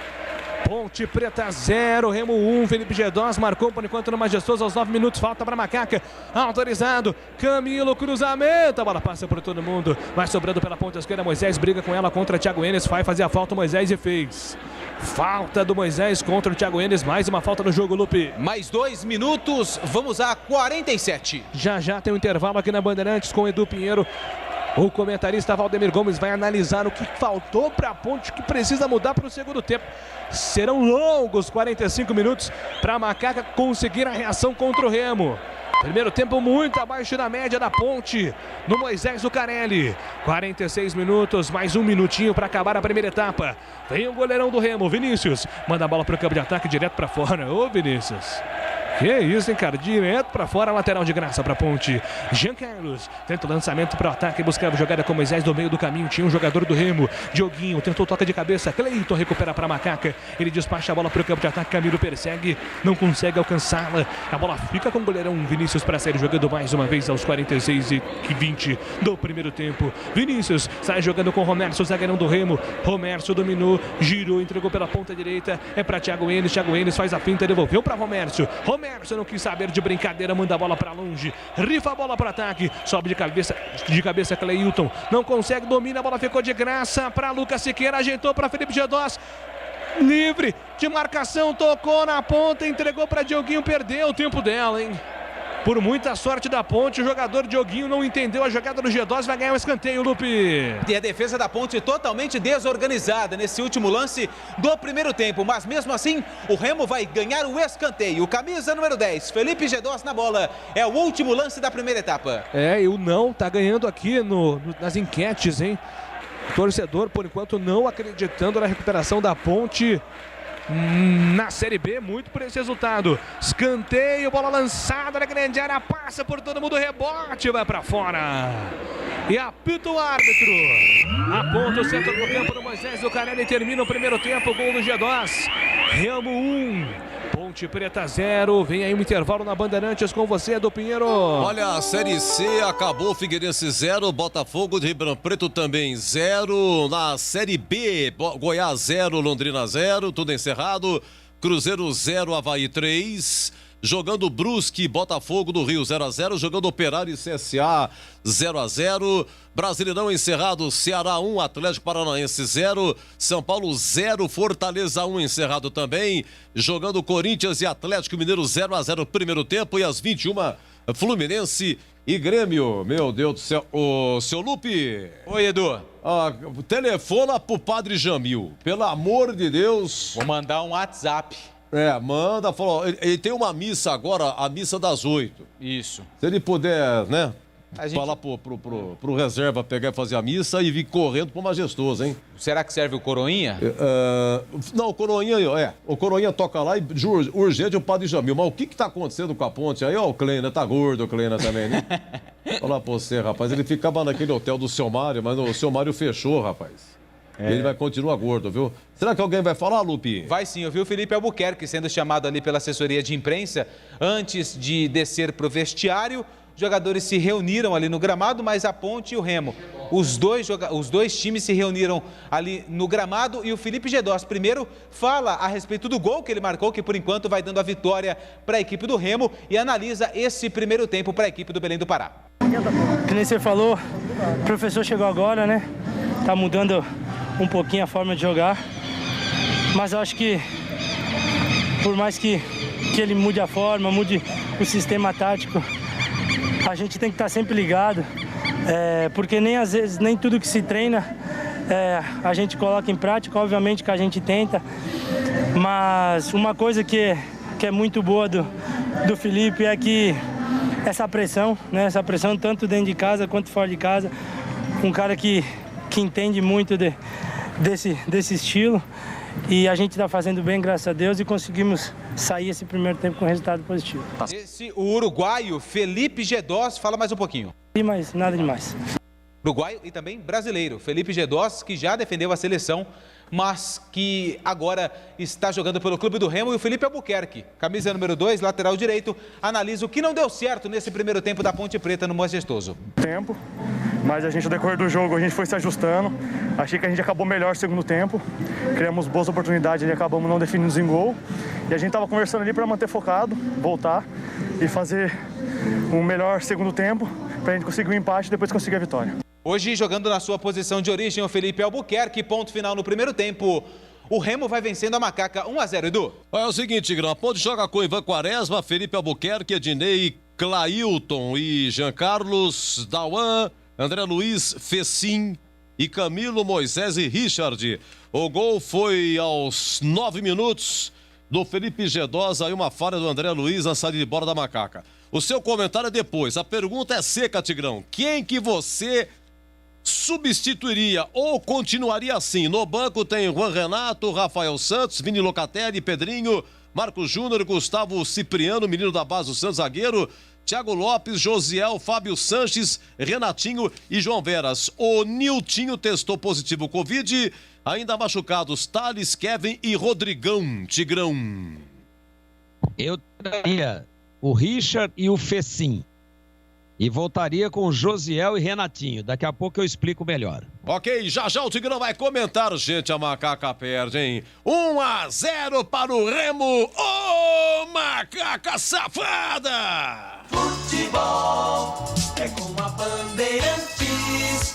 Ponte Preta 0, Remo 1, Felipe Gedós marcou por enquanto no Majestoso aos 9 minutos, falta para Macaca, autorizado, Camilo, cruzamento, a bola passa por todo mundo, vai sobrando pela ponta esquerda, Moisés briga com ela contra Thiago Enes, vai fazer a falta, Moisés e fez. Falta do Moisés contra o Thiago Enes, mais uma falta no jogo, Lupe. Mais 2 minutos, vamos a 47. Já tem um intervalo aqui na Bandeirantes com Edu Pinheiro. O comentarista Valdemir Gomes vai analisar o que faltou para a Ponte, que precisa mudar para o segundo tempo. Serão longos 45 minutos para a Macaca conseguir a reação contra o Remo. Primeiro tempo muito abaixo da média da Ponte, no Moisés Zucarelli. 46 minutos, mais um minutinho para acabar a primeira etapa. Vem o goleirão do Remo, Vinícius. Manda a bola para o campo de ataque direto para fora. Ô, Vinícius. Que isso, hein, cara? Direto pra fora, lateral de graça pra Ponte. Jean Carlos tenta o lançamento para o ataque, buscava jogada com Moisés no meio do caminho. Tinha um jogador do Remo, Dioguinho, tentou toca de cabeça. Cleiton recupera para Macaca. Ele despacha a bola para o campo de ataque. Camilo persegue, não consegue alcançá-la. A bola fica com o goleirão Vinícius para sair jogando mais uma vez aos 46 e 20 do primeiro tempo. Vinícius sai jogando com Romércio, zagueirão do Remo. Romércio dominou, girou, entregou pela ponta direita. É para Thiago Enes. Thiago Enes faz a finta, devolveu para Romércio. Romércio não quis saber de brincadeira, manda a bola para longe, rifa a bola para ataque, sobe de cabeça Cleilton, não consegue, domina, a bola ficou de graça para Lucas Siqueira, ajeitou para Felipe Gedós, livre de marcação, tocou na ponta, entregou para Dioguinho, perdeu o tempo dela, hein? Por muita sorte da Ponte, o jogador Dioguinho não entendeu a jogada do Gedós, vai ganhar um escanteio, Lupe. E a defesa da Ponte totalmente desorganizada nesse último lance do primeiro tempo, mas mesmo assim o Remo vai ganhar o escanteio. Camisa número 10, Felipe Gedós na bola, é o último lance da primeira etapa. E o não tá ganhando aqui nas enquetes, hein? O torcedor, por enquanto, não acreditando na recuperação da Ponte na Série B, muito por esse resultado. Escanteio, bola lançada na grande área, passa por todo mundo, rebote, vai pra fora. E apita o árbitro. Aponta o centro do campo do Moisés Zucarelli e termina o primeiro tempo, gol do Gedós. Remo 1. Ponte Preta 0, vem aí um intervalo na Bandeirantes com você, Edu Pinheiro. Olha, a Série C acabou, Figueirense 0, Botafogo de Ribeirão Preto também 0. Na Série B, Goiás 0, Londrina 0, tudo encerrado. Cruzeiro 0, Avaí 3. Jogando Brusque, Botafogo do Rio 0-0, jogando Operário e CSA 0-0. Brasileirão encerrado, Ceará 1, Atlético Paranaense 0, São Paulo 0, Fortaleza 1 encerrado também. Jogando Corinthians e Atlético Mineiro 0-0 primeiro tempo, e às 21, Fluminense e Grêmio. Meu Deus do céu, ô seu Lupe. Oi, Edu. Telefona pro Padre Jamil, pelo amor de Deus. Vou mandar um WhatsApp. Manda, fala, ele tem uma missa agora, a missa das 8. Isso. Se ele puder, né, falar pro reserva pegar e fazer a missa e vir correndo pro Majestoso, hein? Será que serve o Coroinha? Não, o Coroinha, o Coroinha toca lá e urgente o Padre Jamil. Mas o que tá acontecendo com a Ponte aí? Ó, o Kleina, tá gordo o Kleina também, né? Olha lá pra você, rapaz, ele ficava naquele hotel do seu Mário, mas o seu Mário fechou, rapaz. Ele vai continuar gordo, viu? Será que alguém vai falar, Lupe? Vai sim, eu vi o Felipe Albuquerque sendo chamado ali pela assessoria de imprensa antes de descer pro vestiário. Os jogadores se reuniram ali no gramado, mas a Ponte e o Remo, os dois times se reuniram ali no gramado, e o Felipe Gedós primeiro fala a respeito do gol que ele marcou, que por enquanto vai dando a vitória para a equipe do Remo, e analisa esse primeiro tempo para a equipe do Belém do Pará. Que nem você falou, o professor chegou agora, né? Tá mudando um pouquinho a forma de jogar, mas eu acho que por mais que ele mude a forma, mude o sistema tático, a gente tem que estar sempre ligado, porque às vezes nem tudo que se treina a gente coloca em prática. Obviamente que a gente tenta, mas uma coisa que é muito boa do Felipe é que essa pressão, né? Essa pressão tanto dentro de casa quanto fora de casa, um cara que entende muito desse estilo, e a gente está fazendo bem, graças a Deus, e conseguimos sair esse primeiro tempo com resultado positivo. O uruguaio Felipe Gedós, fala mais um pouquinho. Mas nada demais. Uruguaio e também brasileiro, Felipe Gedós, que já defendeu a seleção mas que agora está jogando pelo Clube do Remo, e o Felipe Albuquerque, camisa número 2, lateral direito, analisa o que não deu certo nesse primeiro tempo da Ponte Preta no Majestoso. Tempo, mas a gente, no decorrer do jogo, a gente foi se ajustando. Achei que a gente acabou melhor no segundo tempo, criamos boas oportunidades e acabamos não definindo em gol. E a gente estava conversando ali para manter focado, voltar e fazer um melhor segundo tempo para a gente conseguir o empate e depois conseguir a vitória. Hoje, jogando na sua posição de origem, o Felipe Albuquerque, ponto final no primeiro tempo. O Remo vai vencendo a Macaca 1-0, Edu. É o seguinte, Grão, a Ponte joga com Ivan Quaresma, Felipe Albuquerque, Ednei, Clailton e Jean Carlos, Dauan, André Luiz, Fecim e Camilo, Moisés e Richard. O gol foi aos 9 minutos do Felipe Gedosa e uma falha do André Luiz na saída de bola da Macaca. O seu comentário é depois. A pergunta é seca, Tigrão. Quem que você substituiria ou continuaria assim? No banco tem Juan Renato, Rafael Santos, Vini Locatelli, Pedrinho, Marcos Júnior, Gustavo Cipriano, menino da base do Santos, zagueiro, Thiago Lopes, Josiel, Fábio Sanches, Renatinho e João Veras. O Niltinho testou positivo Covid, ainda machucados Thales, Kevin e Rodrigão. Tigrão. Eu traria o Richard e o Fecim. E voltaria com o Josiel e Renatinho. Daqui a pouco eu explico melhor. Ok, já o Tigrão vai comentar. Gente, a Macaca perde, hein? 1-0 para o Remo. Ô, Macaca safada! Futebol é com a Bandeirantes.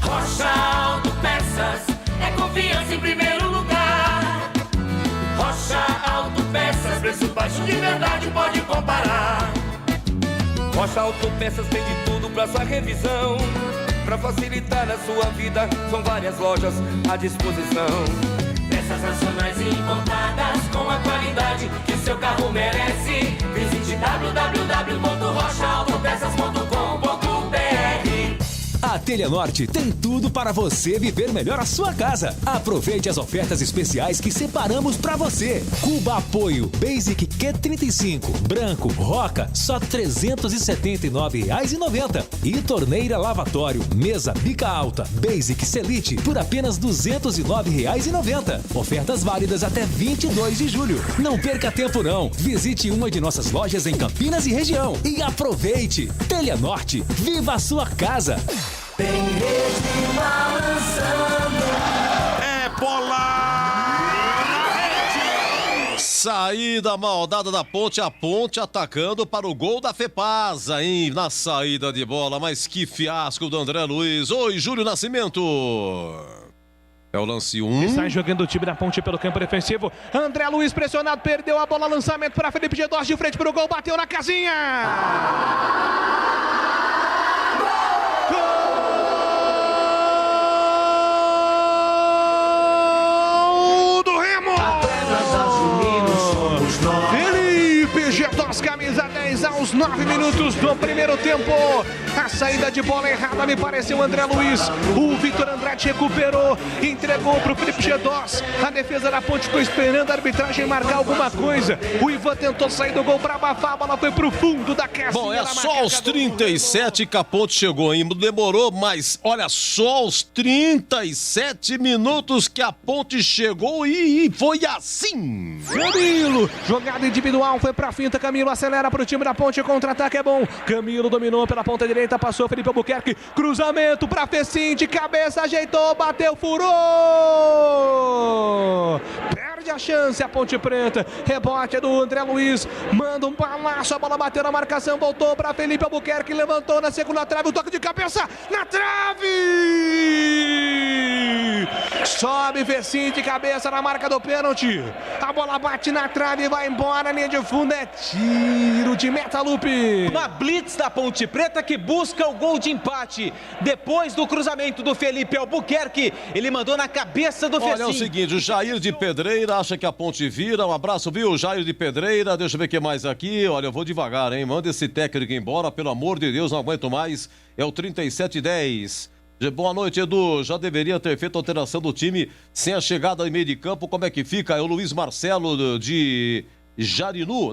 Rocha Autopeças é confiança em primeiro lugar. Rocha Autopeças, preço baixo de verdade, pode comparar. Rocha Autopeças tem de tudo pra sua revisão. Pra facilitar a sua vida, são várias lojas à disposição. Peças nacionais e importadas com a qualidade que o seu carro merece. Visite www.rochaautopeças.com.br. A Telha Norte tem tudo para você viver melhor a sua casa. Aproveite as ofertas especiais que separamos para você. Cuba Apoio Basic Q35 branco Roca só R$ 379,90. E torneira lavatório mesa bica alta Basic Selite por apenas R$ 209,90. Ofertas válidas até 22 de julho. Não perca tempo não. Visite uma de nossas lojas em Campinas e região e aproveite. Telha Norte, viva a sua casa. Tem rede balançando. É bola na rede. Saída maldada da Ponte, a Ponte atacando para o gol da Fepasa, hein? Na saída de bola, mas que fiasco do André Luiz. Oi, Júlio Nascimento. É o lance 1. Está jogando o time da Ponte pelo campo defensivo. André Luiz pressionado, perdeu a bola, lançamento para Felipe Gedós de frente para o gol, bateu na casinha. Felipe Gedós, camisa 10 aos 9 minutos do primeiro tempo. A saída de bola errada me pareceu o André Luiz. O Victor Andrade recuperou, entregou para o Felipe Gedós. A defesa da Ponte ficou esperando a arbitragem marcar alguma coisa. O Ivan tentou sair do gol para abafar, a bola foi para o fundo da casinha. Bom, é só aos 37 que a Ponte chegou, hein? Demorou, mas olha só, aos 37 minutos que a Ponte chegou e foi assim. Camilo, jogada individual, foi pra finta, Camilo acelera pro time da Ponte, contra-ataque é bom. Camilo dominou pela ponta direita, passou Felipe Albuquerque, cruzamento pra Fecim, de cabeça, ajeitou, bateu, furou. Perde a chance a Ponte Preta, rebote é do André Luiz, manda um balaço, a bola bateu na marcação, voltou pra Felipe Albuquerque, levantou na segunda trave, o toque de cabeça na trave! Sobe Fecim de cabeça na marca do pênalti, a bola bate na trave e vai embora, linha de fundo, é tiro de meta, Lupe. Uma blitz da Ponte Preta que busca o gol de empate. Depois do cruzamento do Felipe Albuquerque, ele mandou na cabeça do Fecim. Olha, é o seguinte, o Jair de Pedreira acha que a Ponte vira. Um abraço, viu, Jair de Pedreira. Deixa eu ver o que mais aqui. Olha, eu vou devagar, hein? Manda esse técnico embora, pelo amor de Deus, não aguento mais. É o 37-10. Boa noite, Edu. Já deveria ter feito a alteração do time sem a chegada em meio de campo. Como é que fica? É o Luiz Marcelo de Jaru,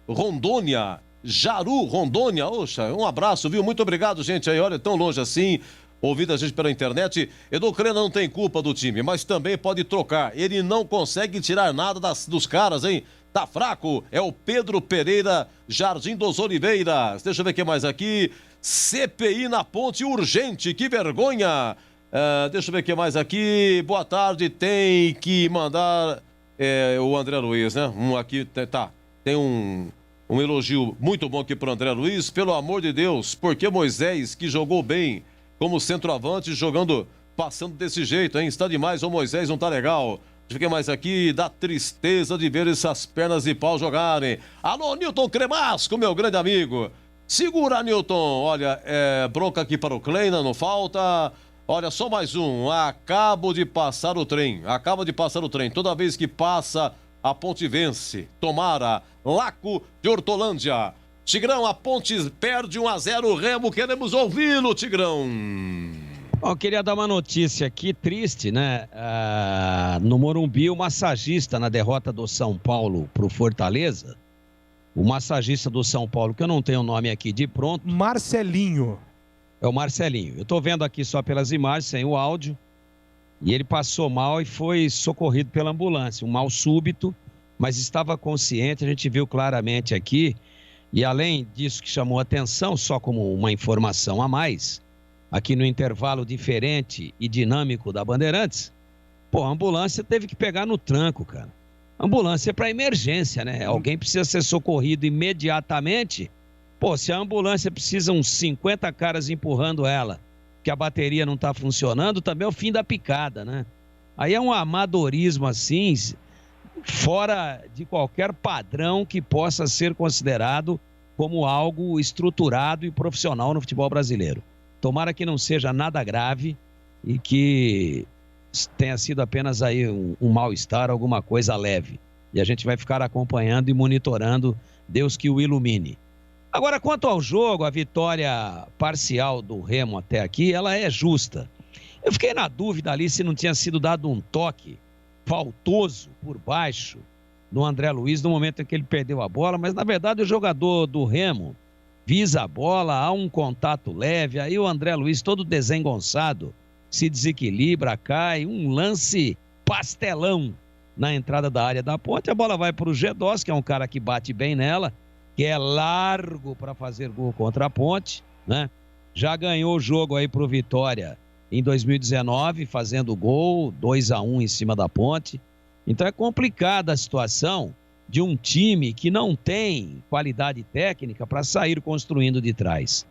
Rondônia. Oxa, um abraço, viu? Muito obrigado, gente. Aí, olha, tão longe assim. ouvindo a gente pela internet. Edu Crena não tem culpa do time, mas também pode trocar. Ele não consegue tirar nada dos caras, hein? Tá fraco. É o Pedro Pereira, Jardim dos Oliveiras. Deixa eu ver o que mais aqui. CPI na Ponte urgente, que vergonha. Deixa eu ver o que mais aqui. Boa tarde, tem que mandar o André Luiz, né? Aqui, tá. Tem um elogio muito bom aqui pro André Luiz. Pelo amor de Deus, porque Moisés, que jogou bem como centroavante, passando desse jeito, hein? Está demais, o Moisés não tá legal. Deixa eu ver mais aqui, dá tristeza de ver essas pernas de pau jogarem. Alô, Nilton Cremasco, meu grande amigo. Segura, Nilton. Olha, bronca aqui para o Kleina, não falta. Olha, só mais um. Acaba de passar o trem. Toda vez que passa, a Ponte vence. Tomara, Laco de Hortolândia. Tigrão, a Ponte perde 1-0 o Remo. Queremos ouvi-lo, Tigrão. Bom, eu queria dar uma notícia aqui, triste, né? No Morumbi, o massagista na derrota do São Paulo pro Fortaleza, o massagista do São Paulo, que eu não tenho o nome aqui de pronto. Marcelinho. É o Marcelinho. Eu tô vendo aqui só pelas imagens, sem o áudio, e ele passou mal e foi socorrido pela ambulância. Um mal súbito, mas estava consciente, a gente viu claramente aqui, e além disso que chamou atenção, só como uma informação a mais, aqui no intervalo diferente e dinâmico da Bandeirantes, a ambulância teve que pegar no tranco, cara. Ambulância é para emergência, né? Alguém precisa ser socorrido imediatamente. Se a ambulância precisa uns 50 caras empurrando ela, que a bateria não está funcionando, também é o fim da picada, né? Aí é um amadorismo assim, fora de qualquer padrão que possa ser considerado como algo estruturado e profissional no futebol brasileiro. Tomara que não seja nada grave e que tenha sido apenas aí um mal-estar, alguma coisa leve. E a gente vai ficar acompanhando e monitorando, Deus que o ilumine. Agora, quanto ao jogo, a vitória parcial do Remo até aqui, ela é justa. Eu fiquei na dúvida ali se não tinha sido dado um toque faltoso por baixo no André Luiz no momento em que ele perdeu a bola, mas na verdade o jogador do Remo visa a bola, há um contato leve, aí o André Luiz todo desengonçado se desequilibra, cai, um lance pastelão na entrada da área da Ponte, a bola vai para o Gedós, que é um cara que bate bem nela, que é largo para fazer gol contra a Ponte, né? Já ganhou o jogo aí pro Vitória em 2019, fazendo gol, 2-1 em cima da Ponte. Então é complicada a situação de um time que não tem qualidade técnica para sair construindo de trás.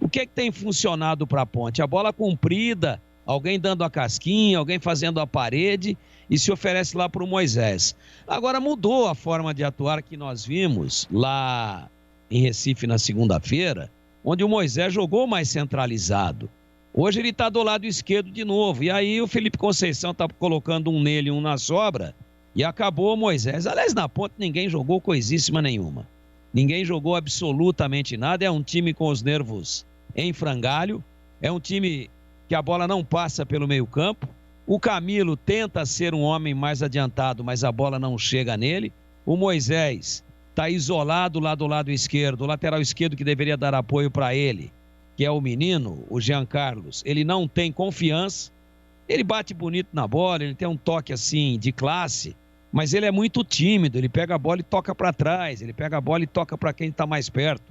O que é que tem funcionado para a Ponte? A bola comprida, alguém dando a casquinha, alguém fazendo a parede e se oferece lá para o Moisés. Agora mudou a forma de atuar que nós vimos lá em Recife na segunda-feira, onde o Moisés jogou mais centralizado. Hoje ele está do lado esquerdo de novo, e aí o Felipe Conceição está colocando um nele e um na sobra, e acabou o Moisés. Aliás, na Ponte ninguém jogou coisíssima nenhuma. Ninguém jogou absolutamente nada, é um time com os nervos em frangalho, é um time que a bola não passa pelo meio-campo. O Camilo tenta ser um homem mais adiantado, mas a bola não chega nele. O Moisés está isolado lá do lado esquerdo, o lateral esquerdo que deveria dar apoio para ele, que é o menino, o Jean Carlos, ele não tem confiança, ele bate bonito na bola, ele tem um toque assim de classe, mas ele é muito tímido, ele pega a bola e toca para trás, ele pega a bola e toca para quem está mais perto,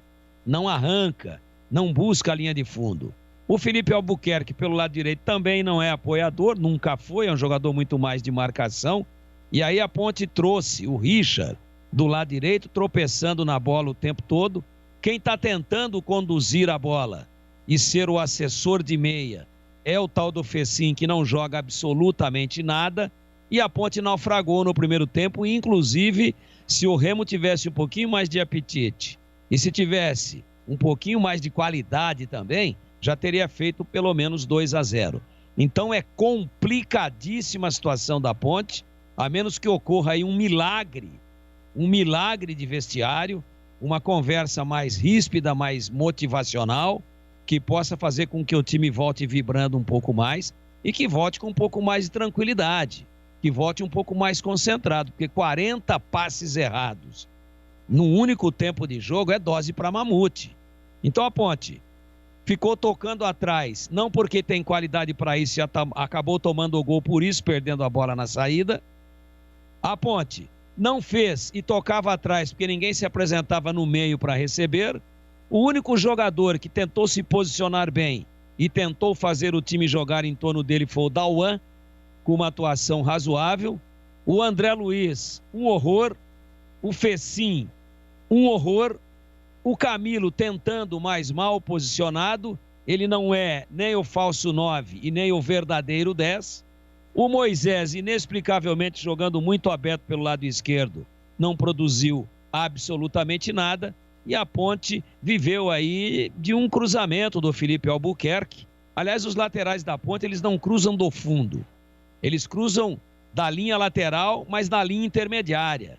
não arranca, não busca a linha de fundo. O Felipe Albuquerque, pelo lado direito, também não é apoiador, nunca foi, é um jogador muito mais de marcação. E aí a Ponte trouxe o Richard do lado direito, tropeçando na bola o tempo todo. Quem está tentando conduzir a bola e ser o assessor de meia é o tal do Fecim, que não joga absolutamente nada. E a Ponte naufragou no primeiro tempo, inclusive se o Remo tivesse um pouquinho mais de apetite e se tivesse um pouquinho mais de qualidade também, já teria feito pelo menos 2-0. Então é complicadíssima a situação da Ponte, a menos que ocorra aí um milagre de vestiário, uma conversa mais ríspida, mais motivacional, que possa fazer com que o time volte vibrando um pouco mais e que volte com um pouco mais de tranquilidade, que volte um pouco mais concentrado, porque 40 passes errados num único tempo de jogo é dose para mamute. Então a Ponte ficou tocando atrás, não porque tem qualidade para isso, acabou tomando o gol por isso, perdendo a bola na saída. A Ponte não fez e tocava atrás porque ninguém se apresentava no meio para receber. O único jogador que tentou se posicionar bem e tentou fazer o time jogar em torno dele foi o Dauan, com uma atuação razoável. O André Luiz, um horror. O Fecim, um horror. O Camilo tentando mais mal posicionado. Ele não é nem o falso 9 e nem o verdadeiro 10. O Moisés, inexplicavelmente jogando muito aberto pelo lado esquerdo, não produziu absolutamente nada. E a Ponte viveu aí de um cruzamento do Felipe Albuquerque. Aliás, os laterais da Ponte, eles não cruzam do fundo. Eles cruzam da linha lateral, mas da linha intermediária.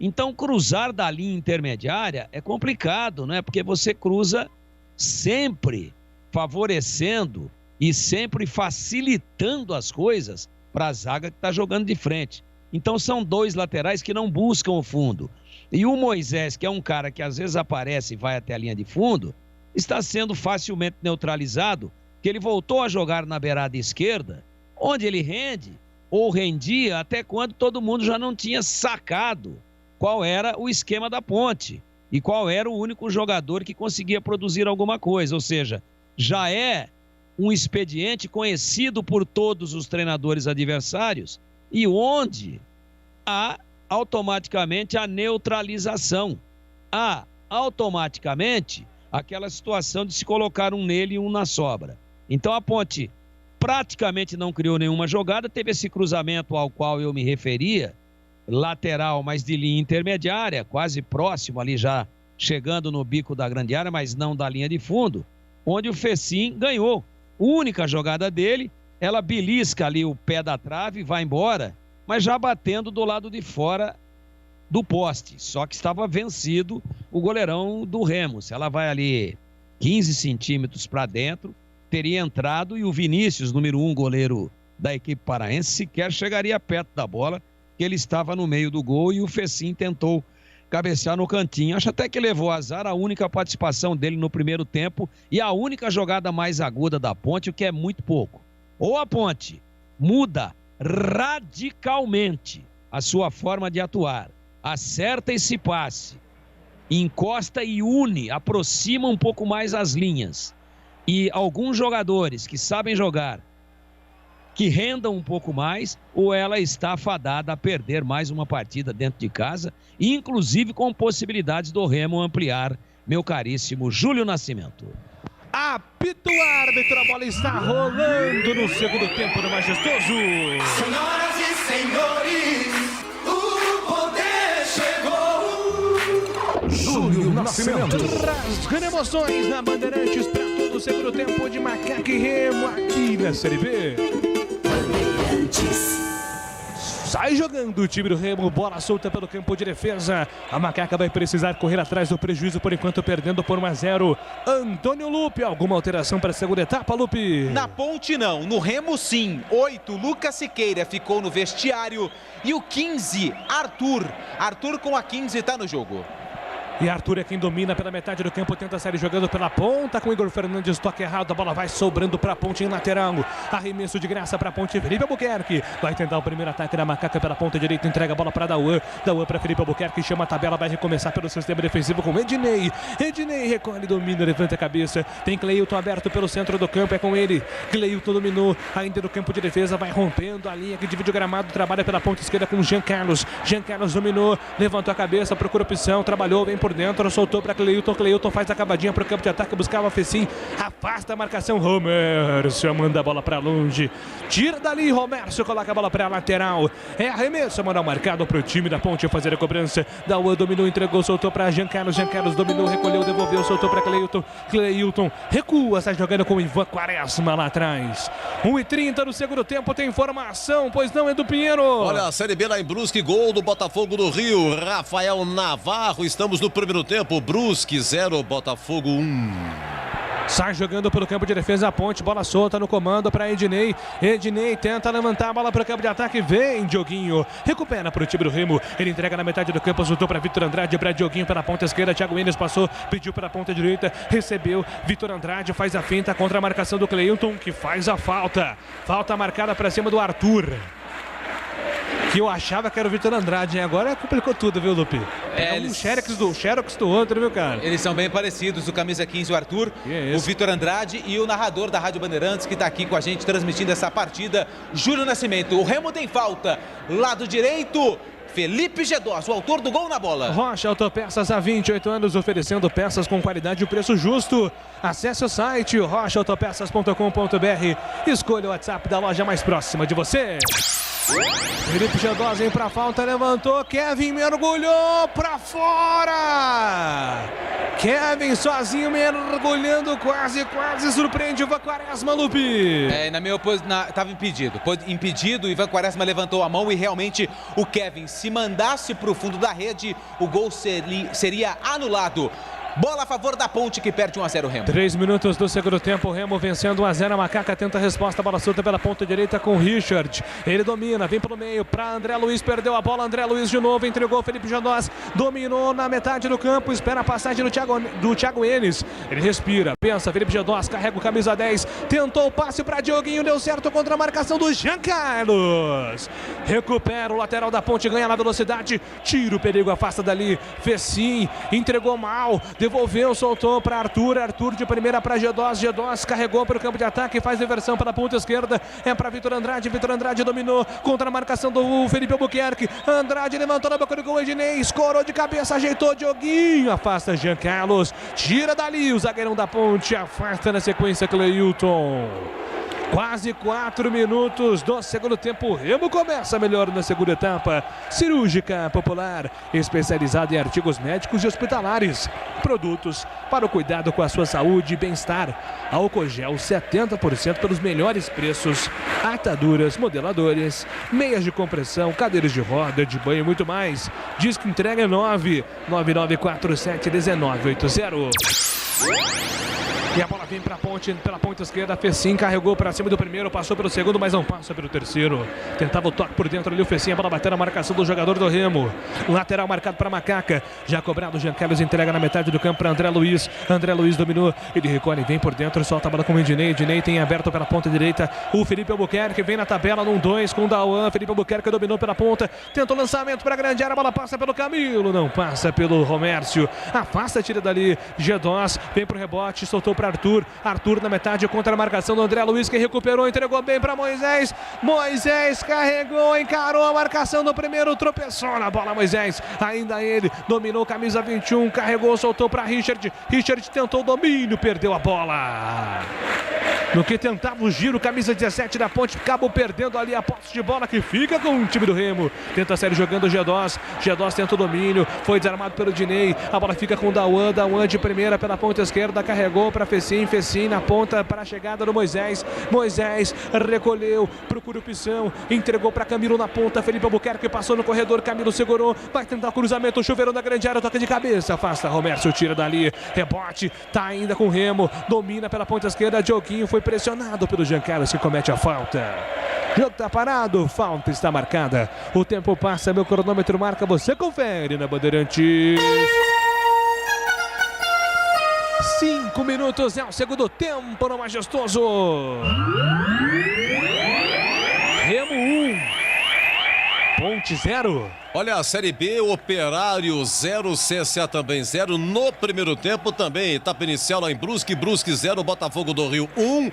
Então, cruzar da linha intermediária é complicado, né? Porque você cruza sempre favorecendo e sempre facilitando as coisas para a zaga que está jogando de frente. Então, são dois laterais que não buscam o fundo. E o Moisés, que é um cara que às vezes aparece e vai até a linha de fundo, está sendo facilmente neutralizado, que ele voltou a jogar na beirada esquerda, onde ele rende, ou rendia, até quando todo mundo já não tinha sacado qual era o esquema da Ponte e qual era o único jogador que conseguia produzir alguma coisa. Ou seja, já é um expediente conhecido por todos os treinadores adversários e onde há automaticamente a neutralização. Há automaticamente aquela situação de se colocar um nele e um na sobra. Então a Ponte praticamente não criou nenhuma jogada, teve esse cruzamento ao qual eu me referia, lateral, mas de linha intermediária, quase próximo ali já chegando no bico da grande área, mas não da linha de fundo, onde o Fecim ganhou. Única jogada dele, ela belisca ali o pé da trave, vai embora, mas já batendo do lado de fora do poste, só que estava vencido o goleirão do Remo. Se ela vai ali 15 centímetros para dentro, teria entrado e o Vinícius, número 1 goleiro da equipe paraense, sequer chegaria perto da bola, que ele estava no meio do gol e o Fecim tentou cabecear no cantinho. Acho até que levou azar, a única participação dele no primeiro tempo e a única jogada mais aguda da Ponte, o que é muito pouco. Ou a Ponte muda radicalmente a sua forma de atuar, acerta esse passe, encosta e une, aproxima um pouco mais as linhas, e alguns jogadores que sabem jogar, que rendam um pouco mais, ou ela está fadada a perder mais uma partida dentro de casa, inclusive com possibilidades do Remo ampliar, meu caríssimo Júlio Nascimento. Apita o árbitro, a bola está rolando no segundo tempo do Majestoso. Senhoras e senhores, o poder chegou. Júlio Nascimento. Rasgando emoções na Bandeirantes para todo o segundo tempo de Macaca e Remo aqui na Série B. Bandeirantes. Sai jogando o time do Remo, bola solta pelo campo de defesa. A Macaca vai precisar correr atrás do prejuízo, por enquanto perdendo por 1-0. Antônio Lupe, alguma alteração para a segunda etapa, Lupe? Na Ponte não, no Remo sim. 8, Lucas Siqueira ficou no vestiário. E o 15, Arthur. Arthur com a 15 está no jogo. E Arthur é quem domina pela metade do campo, tenta sair jogando pela ponta com o Igor Fernandes, toque errado, a bola vai sobrando para a Ponte em lateral. Arremesso de graça para a Ponte, Felipe Albuquerque vai tentar o primeiro ataque da Macaca pela ponta direita, entrega a bola para Dauan. Dauan para Felipe Albuquerque, chama a tabela, vai recomeçar pelo sistema defensivo com Ednei. Ednei recolhe, domina, levanta a cabeça, tem Cleilton aberto pelo centro do campo, é com ele. Cleilton dominou ainda no campo de defesa, vai rompendo a linha que divide o gramado, trabalha pela ponta esquerda com Jean Carlos. Jean Carlos dominou, levantou a cabeça, procura opção, trabalhou, vem por dentro, soltou para Cleilton. Cleilton faz a cavadinha para o campo de ataque, buscava Fecim, afasta a marcação. Romércio manda a bola para longe, tira dali, Romércio coloca a bola para a lateral. É arremesso, manda marcado para o time da Ponte fazer a cobrança. Dauan dominou, entregou, soltou para Jean Carlos. Jean Carlos dominou, recolheu, devolveu, soltou para Cleilton. Cleilton recua, sai jogando com o Ivan Quaresma lá atrás. 1:30 no segundo tempo, tem informação, pois não, Edu Pinheiro? Olha, a Série B lá em Brusque, gol do Botafogo do Rio, Rafael Navarro. Estamos no primeiro tempo, Brusque 0, Botafogo 1. Sai jogando pelo campo de defesa a Ponte, bola solta no comando para Ednei. Ednei tenta levantar a bola para o campo de ataque, vem Dioguinho, recupera para o time do Remo, ele entrega na metade do campo, soltou para Vitor Andrade, para Dioguinho pela ponta esquerda, Thiago Enes passou, pediu para a ponta direita, recebeu, Vitor Andrade faz a finta contra a marcação do Cleilton, que faz a falta marcada para cima do Arthur. Que eu achava que era o Vitor Andrade, hein? Agora complicou tudo, viu, Lupe? Um Xerox do outro, viu, cara? Eles são bem parecidos, o camisa 15, o Arthur, o Vitor Andrade e o narrador da Rádio Bandeirantes, que está aqui com a gente transmitindo essa partida, Júlio Nascimento. O Remo tem falta, lado direito, Felipe Gedós, o autor do gol na bola. Rocha Autopeças, há 28 anos, oferecendo peças com qualidade e preço justo. Acesse o site rochaautopeças.com.br. Escolha o WhatsApp da loja mais próxima de você. Felipe Gedós vem pra falta, levantou, Kevin mergulhou pra fora. Kevin sozinho mergulhando, quase surpreende o Ivan Quaresma, Lupe. Na minha oposição, estava impedido, o Ivan Quaresma levantou a mão e realmente o Kevin, se mandasse pro fundo da rede, o gol seria anulado. Bola a favor da Ponte, que perde 1-0 o Remo. 3 minutos do segundo tempo, o Remo vencendo 1-0. A Macaca tenta a resposta, bola solta pela ponta direita com o Richard. Ele domina, vem pelo meio para André Luiz, perdeu a bola, André Luiz de novo, entregou Felipe Gedós, dominou na metade do campo, espera a passagem do Thiago Enes. Ele respira, pensa, Felipe Gedós carrega o camisa 10, tentou o passe para Dioguinho, deu certo contra a marcação do Jean Carlos. Recupera o lateral da Ponte, ganha na velocidade, tira o perigo, afasta dali, fez sim, entregou mal, devolveu, soltou para Arthur de primeira para Gedós, carregou para o campo de ataque, faz reversão para a ponta esquerda, é para Vitor Andrade dominou contra a marcação do Felipe Albuquerque, Andrade levantou na boca do gol, Ednei, escorou de cabeça, ajeitou Dioguinho, afasta Jean Carlos, tira dali o zagueirão da Ponte, afasta na sequência Cleilton. Quase 4 minutos do segundo tempo. O Remo começa melhor na segunda etapa. Cirúrgica Popular, especializada em artigos médicos e hospitalares. Produtos para o cuidado com a sua saúde e bem-estar. Álcool gel 70% pelos melhores preços. Ataduras, modeladores, meias de compressão, cadeiras de roda, de banho e muito mais. Disque entrega 999471980. E a bola vem para a Ponte, pela ponta esquerda, Fecim carregou para cima do primeiro, passou pelo segundo, mas não passa pelo terceiro. Tentava o toque por dentro ali, o Fecim, a bola bateu na marcação do jogador do Remo. Lateral marcado para Macaca, já cobrado, Jean Carlos entrega na metade do campo para André Luiz. André Luiz dominou, ele recolhe, vem por dentro, solta a bola com o Ednei. Ednei tem aberto pela ponta direita, o Felipe Albuquerque vem na tabela no 2 com o Dauan. Felipe Albuquerque dominou pela ponta, tentou lançamento para a grande área, a bola passa pelo Camilo, não passa pelo Romércio. Afasta, tira dali, Gedós, vem pro rebote, soltou para Arthur na metade contra a marcação do André Luiz, que recuperou, entregou bem para Moisés. Moisés carregou, encarou a marcação do primeiro, tropeçou na bola Moisés. Ainda ele dominou, camisa 21, carregou, soltou para Richard. Richard tentou o domínio, perdeu a bola. No que tentava o giro, camisa 17 da Ponte, acabou perdendo ali a posse de bola, que fica com o time do Remo. Tenta sair jogando o Gedós tenta o domínio, foi desarmado pelo Dinei. A bola fica com o Dauan de primeira pela ponta esquerda, carregou para Fecim na ponta para a chegada do Moisés. Moisés recolheu, procura opção, entregou para Camilo na ponta. Felipe Albuquerque passou no corredor, Camilo segurou, vai tentar o cruzamento, chuveirão da grande área, toca de cabeça, afasta, Romércio tira dali, rebote, tá ainda com o Remo, domina pela ponta esquerda, Dioguinho foi pressionado pelo Jean Carlos, que comete a falta. Jogo tá parado, falta está marcada. O tempo passa, meu cronômetro marca, você confere na Bandeirantes. 5 minutos é o segundo tempo no Majestoso. Remo 1, Ponte 0. Olha, a Série B, Operário 0, CSA também 0. No primeiro tempo também, etapa inicial lá em Brusque 0, Botafogo do Rio 1.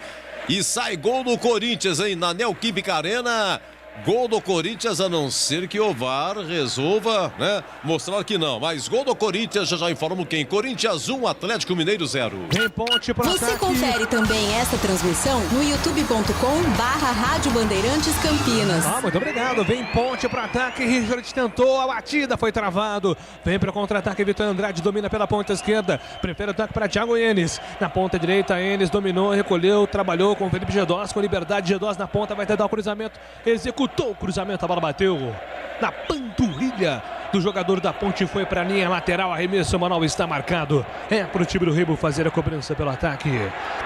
E sai gol do Corinthians, hein, na Neoquímica Arena. Gol do Corinthians, a não ser que o VAR resolva, né, mostrar que não. Mas gol do Corinthians, já informo quem. Corinthians 1, Atlético Mineiro 0. Vem Ponte para Você ataque. Confere também essa transmissão no youtube.com/Rádio Bandeirantes Campinas. Muito obrigado. Vem Ponte para ataque. Richard tentou, a batida foi travado. Vem para o contra-ataque, Vitor Andrade domina pela ponta esquerda. Prefere o ataque para Thiago Enes. Na ponta direita, Enes dominou, recolheu, trabalhou com o Felipe Gedós, com liberdade. Gedós na ponta, vai tentar o cruzamento. Executou chutou o cruzamento, a bola bateu na panturrilha do jogador da Ponte, foi para a linha lateral, arremesso, Manuel está marcado. É para o time do Remo fazer a cobrança pelo ataque.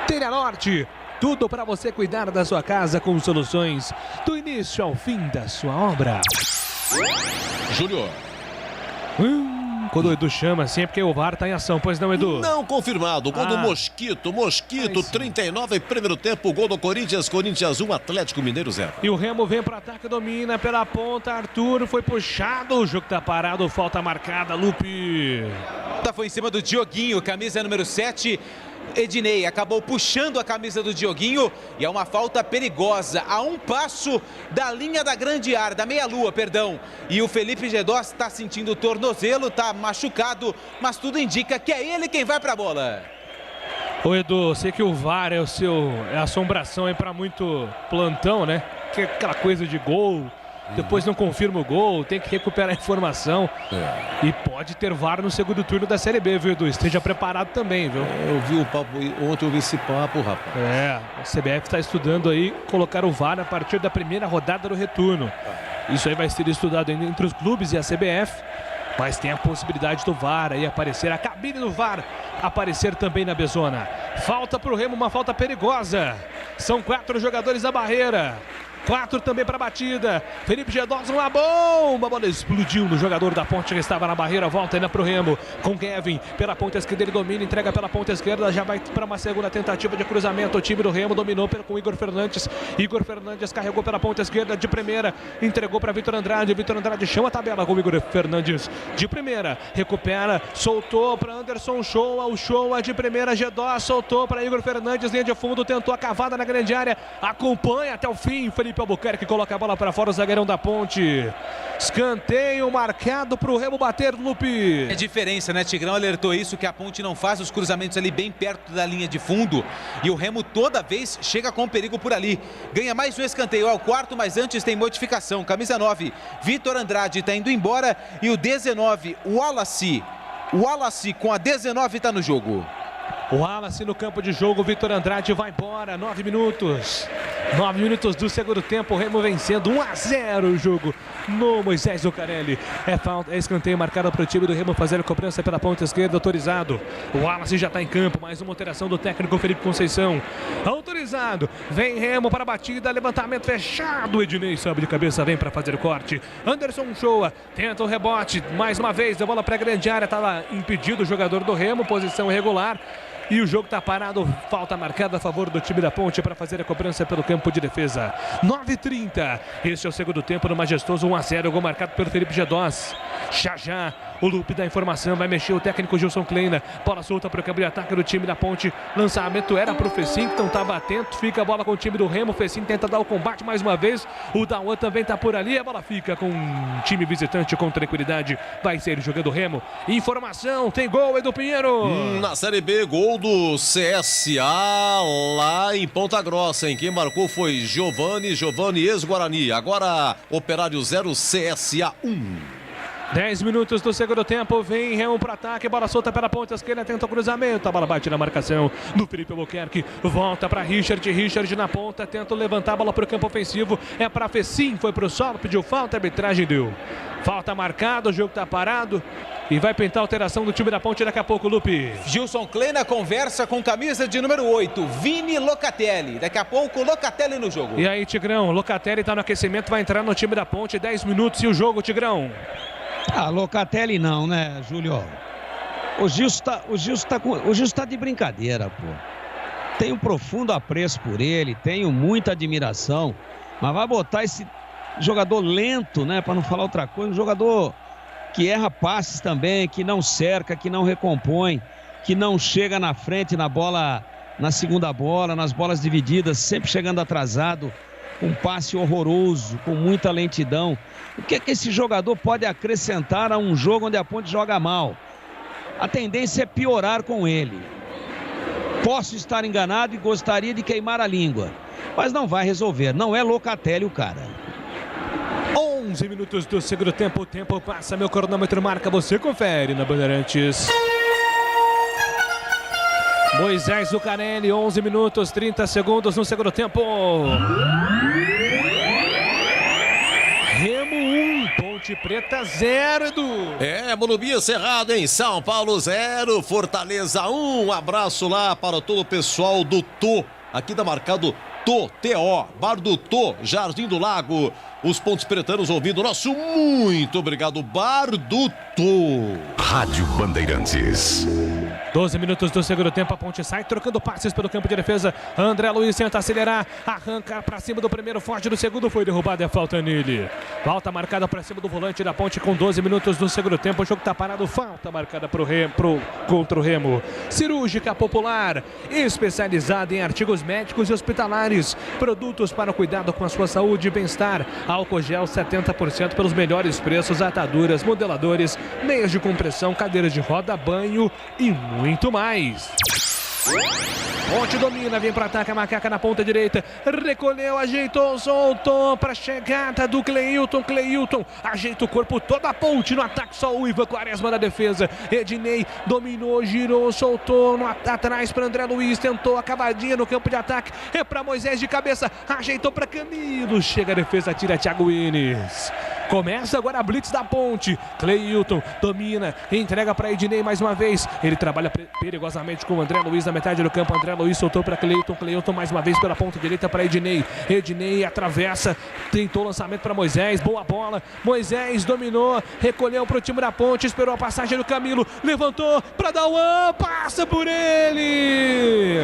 Telha Norte, tudo para você cuidar da sua casa com soluções do início ao fim da sua obra. Júlio. Quando o Edu chama assim é porque o VAR tá em ação, pois não, Edu? Não confirmado, gol do Mosquito, 39, primeiro tempo, gol do Corinthians 1, Atlético Mineiro 0. E o Remo vem para ataque, domina pela ponta, Arthur foi puxado, o jogo tá parado, falta marcada, Lupe. Foi em cima do Dioguinho, camisa número 7. Ednei acabou puxando a camisa do Dioguinho e é uma falta perigosa, a um passo da linha da grande área, da meia-lua, perdão. E o Felipe Gedós está sentindo o tornozelo, está machucado, mas tudo indica que é ele quem vai para a bola. Ô Edu, sei que o VAR é a assombração aí para muito plantão, né? Que é aquela coisa de gol, depois não confirma o gol, tem que recuperar a informação. E pode ter VAR no segundo turno da Série B, viu, Edu? Esteja preparado também, viu? Eu vi o papo, ontem eu vi esse papo, rapaz. A CBF está estudando aí colocar o VAR a partir da primeira rodada do retorno. Isso aí vai ser estudado entre os clubes e a CBF, mas tem a possibilidade do VAR aí aparecer, a cabine do VAR aparecer também na Bezona. Falta pro Remo, uma falta perigosa. São 4 jogadores da barreira. 4 também para a batida. Felipe Gedós, uma bomba. A bola explodiu no jogador da Ponte que estava na barreira. Volta ainda para o Remo. Com Kevin pela ponta esquerda. Ele domina, entrega pela ponta esquerda. Já vai para uma segunda tentativa de cruzamento. O time do Remo dominou com Igor Fernandes. Igor Fernandes carregou pela ponta esquerda de primeira. Entregou para Vitor Andrade. Vitor Andrade chama a tabela com Igor Fernandes de primeira. Recupera. Soltou para Anderson Shoa. O Shoa de primeira. Gedós soltou para Igor Fernandes. Linha de fundo. Tentou a cavada na grande área. Acompanha até o fim. Felipe Albuquerque coloca a bola para fora, o zagueirão da Ponte. Escanteio marcado para o Remo bater, Lupe. É diferença, né? Tigrão alertou isso, que a Ponte não faz os cruzamentos ali bem perto da linha de fundo. E o Remo toda vez chega com perigo por ali. Ganha mais um escanteio, é o quarto, mas antes tem modificação. Camisa 9, Vitor Andrade está indo embora. E o 19, o Wallace com a 19 está no jogo. O Wallace no campo de jogo, Vitor Andrade vai embora, 9 minutos. 9 minutos do segundo tempo, o Remo vencendo 1-0 o jogo no Moisés Zucarelli. É escanteio marcado para o time do Remo fazer a cobrança pela ponta esquerda, autorizado. O Wallace já está em campo, mais uma alteração do técnico Felipe Conceição. Autorizado, vem Remo para a batida, levantamento fechado. Ednei sobe de cabeça, vem para fazer o corte. Anderson Shoa tenta o rebote, mais uma vez, a bola para a grande área, estava impedido o jogador do Remo, posição irregular. E o jogo está parado, falta marcada a favor do time da Ponte para fazer a cobrança pelo campo de defesa. 9h30, este é o segundo tempo no majestoso 1-0, gol marcado pelo Felipe Gedós. Já, o Lupe da informação, vai mexer o técnico Gilson Kleina. Bola solta para o campo de ataque do time da Ponte. Lançamento era para o Fecim, que não estava atento. Fica a bola com o time do Remo. O Fecim tenta dar o combate mais uma vez. O Dauan também está por ali. A bola fica com o time visitante com tranquilidade. Vai ser jogando o Remo. Informação, tem gol, Edu Pinheiro. Na Série B, gol do CSA lá em Ponta Grossa, hein? Quem marcou foi Giovani ex-Guarani. Agora Operário 0, CSA 1. 10 minutos do segundo tempo, vem Remo para ataque, bola solta pela ponta esquerda, tenta o cruzamento, a bola bate na marcação do Felipe Albuquerque, volta para Richard na ponta, tenta levantar a bola para o campo ofensivo, é para Fecim, foi para o solo, pediu falta, a arbitragem deu. Falta marcada, o jogo está parado e vai pintar a alteração do time da Ponte daqui a pouco, Lupe. Gilson Kleina conversa com camisa de número 8, Vini Locatelli. Daqui a pouco, Locatelli no jogo. E aí, Tigrão, Locatelli está no aquecimento, vai entrar no time da Ponte, 10 minutos e o jogo, Tigrão. Locatelli não, né, Júlio? O Gilson tá de brincadeira, pô. Tenho profundo apreço por ele, tenho muita admiração, mas vai botar esse jogador lento, né, para não falar outra coisa, um jogador que erra passes também, que não cerca, que não recompõe, que não chega na frente na bola, na segunda bola, nas bolas divididas, sempre chegando atrasado, um passe horroroso, com muita lentidão. O que é que esse jogador pode acrescentar a um jogo onde a Ponte joga mal? A tendência é piorar com ele. Posso estar enganado e gostaria de queimar a língua, mas não vai resolver, não é Locatelli o cara. 11 minutos do segundo tempo, o tempo passa, meu cronômetro marca, você confere na Bandeirantes. Moisés Zucarelli, 11 minutos, 30 segundos no segundo tempo. Ponte Preta 0, Edu. Morumbi Cerrado em São Paulo 0, Fortaleza 1. Um abraço lá para todo o pessoal do Tô. Aqui tá marcado T.O. Bar do Tô, Jardim do Lago. Os pontos pretanos ouvindo nosso muito obrigado, Bar do Tô. Rádio Bandeirantes. 12 minutos do segundo tempo, a Ponte sai trocando passes pelo campo de defesa. André Luiz tenta acelerar, arranca para cima do primeiro, foge do segundo, foi derrubado, é falta nele. Falta marcada para cima do volante da Ponte com 12 minutos do segundo tempo. O jogo está parado, falta marcada contra o Remo. Cirúrgica Popular, especializada em artigos médicos e hospitalares, produtos para o cuidado com a sua saúde e bem-estar. Álcool gel 70% pelos melhores preços, ataduras, modeladores, meias de compressão, cadeiras de roda, banho e muito mais. Ponte domina, vem para ataque, a Macaca na ponta direita, recolheu, ajeitou, soltou para chegada do Cleilton. Cleilton ajeita o corpo, toda a Ponte no ataque, só o Ivan Quaresma na defesa. Ednei dominou, girou, soltou atrás para André Luiz, tentou a cavadinha no campo de ataque, é para Moisés de cabeça, ajeitou para Camilo, chega a defesa, tira Thiago Enes. Começa agora a blitz da Ponte. Cleilton domina, entrega para Ednei mais uma vez. Ele trabalha perigosamente com o André Luiz na metade do campo. André Luiz soltou para Cleilton. Cleilton mais uma vez pela ponta direita para Ednei. Ednei atravessa, tentou o lançamento para Moisés. Boa bola. Moisés dominou, recolheu para o time da Ponte, esperou a passagem do Camilo, levantou para Dauan, passa por ele.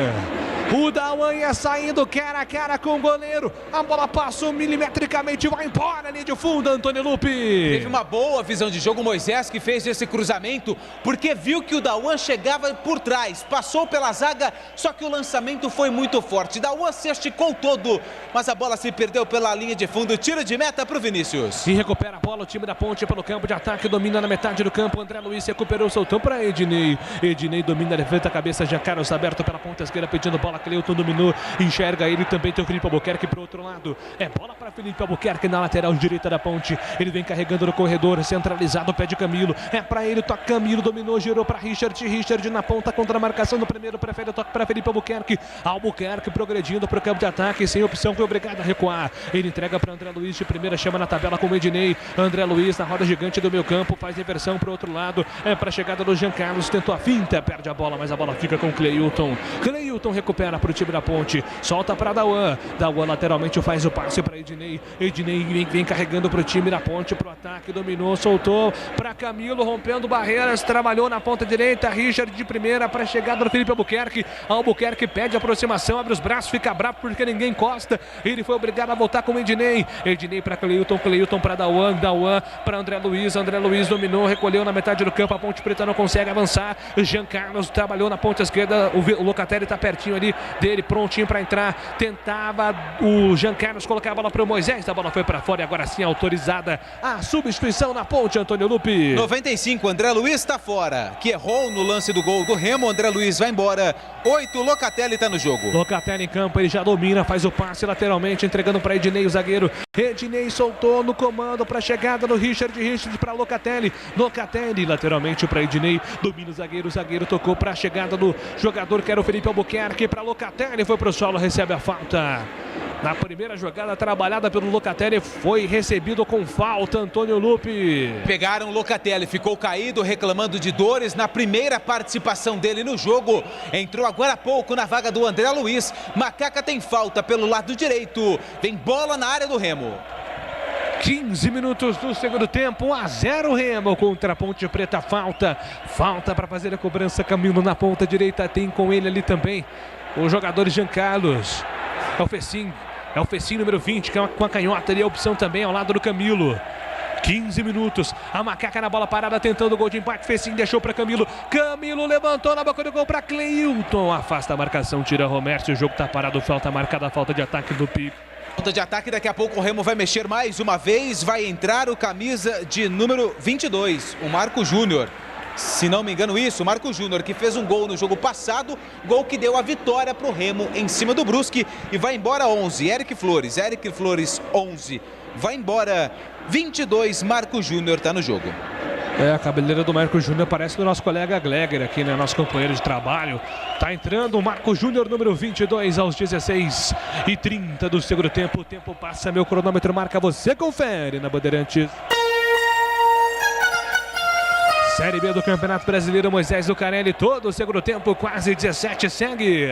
O Dauan ia saindo cara a cara com o goleiro. A bola passou milimetricamente, vai embora ali de fundo, Antônio Lupe. Teve uma boa visão de jogo, Moisés, que fez esse cruzamento, porque viu que o Dauan chegava por trás, passou pela zaga, só que o lançamento foi muito forte. Dauan se esticou todo, mas a bola se perdeu pela linha de fundo. Tiro de meta para o Vinícius. E recupera a bola o time da Ponte pelo campo de ataque, domina na metade do campo. André Luiz recuperou, soltou para Ednei. Ednei domina, levanta a cabeça, Jean Carlos aberto pela ponta esquerda, pedindo bola. Cleilton dominou, enxerga ele também, tem o Felipe Albuquerque para o outro lado. É bola para Felipe Albuquerque na lateral direita da Ponte. Ele vem carregando no corredor, centralizado, pé de Camilo. É para ele, toca Camilo, dominou, girou para Richard. Richard na ponta contra a marcação do primeiro, prefere o toque para Felipe Albuquerque. Albuquerque progredindo para o campo de ataque, sem opção, foi obrigado a recuar. Ele entrega para André Luiz de primeira, chama na tabela com o Ednei. André Luiz na roda gigante do meio campo, faz reversão para o outro lado. É para a chegada do Jean Carlos, tentou a finta, perde a bola, mas a bola fica com o Cleilton. Cleilton recupera para o time da Ponte, solta para Dauan. Dauan lateralmente faz o passe para Ednei. Ednei vem carregando para o time da Ponte, para o ataque, dominou, soltou para Camilo, rompendo barreiras, trabalhou na ponta direita. Richard de primeira para a chegada do Felipe Albuquerque. Albuquerque pede aproximação, abre os braços, fica bravo porque ninguém encosta. Ele foi obrigado a voltar com o Ednei. Ednei para Cleilton, Cleilton para Dauan, Dauan para André Luiz. André Luiz dominou, recolheu na metade do campo. A Ponte Preta não consegue avançar. Jean Carlos trabalhou na ponta esquerda. O Locatelli está pertinho ali dele, prontinho para entrar. Tentava o Jean Carlos colocar a bola para o Moisés. A bola foi para fora e agora sim autorizada a substituição na Ponte, Antônio Lupe. 95, André Luiz está fora, que errou no lance do gol do Remo. André Luiz vai embora. 8, Locatelli está no jogo. Locatelli em campo, ele já domina, faz o passe lateralmente, entregando para Ednei, o zagueiro. Ednei soltou no comando para a chegada do Richard para Locatelli. Locatelli lateralmente para Ednei, domina o zagueiro tocou para a chegada do jogador que era o Felipe Albuquerque, para Locatelli, foi para o solo, recebe a falta. Na primeira jogada trabalhada pelo Locatelli, foi recebido com falta, Antônio Lupe. Pegaram o Locatelli, ficou caído, reclamando de dores na primeira participação dele no jogo. Entrou agora há pouco na vaga do André Luiz. Macaca tem falta pelo lado direito. Tem bola na área do Remo. 15 minutos do segundo tempo, 1-0 Remo contra a Ponte Preta. Falta para fazer a cobrança. Camilo na ponta direita, tem com ele ali também o jogador Jean Carlos. É o Fecim número 20, que é com a canhota ali, a opção também ao lado do Camilo. 15 minutos, a Macaca na bola parada, tentando o gol de empate. Fecim deixou para Camilo. Camilo levantou na boca do gol para Cleilton. Afasta a marcação, tira Romércio. O jogo está parado, falta marcada, a falta de ataque do Pico. Falta de ataque, daqui a pouco o Remo vai mexer mais uma vez. Vai entrar o camisa de número 22, o Marco Júnior. Se não me engano isso, o Marco Júnior, que fez um gol no jogo passado, gol que deu a vitória para o Remo em cima do Brusque. E vai embora 11, Eric Flores 11, vai embora 22, Marco Júnior está no jogo. A cabeleira do Marco Júnior parece do nosso colega Gleger aqui, né? Nosso companheiro de trabalho. Tá entrando o Marco Júnior, número 22, aos 16h30 do segundo tempo. O tempo passa, meu cronômetro marca, você confere na Bandeirantes. Série B do Campeonato Brasileiro, Moisés Lucarelli, todo o segundo tempo, quase 17, segue.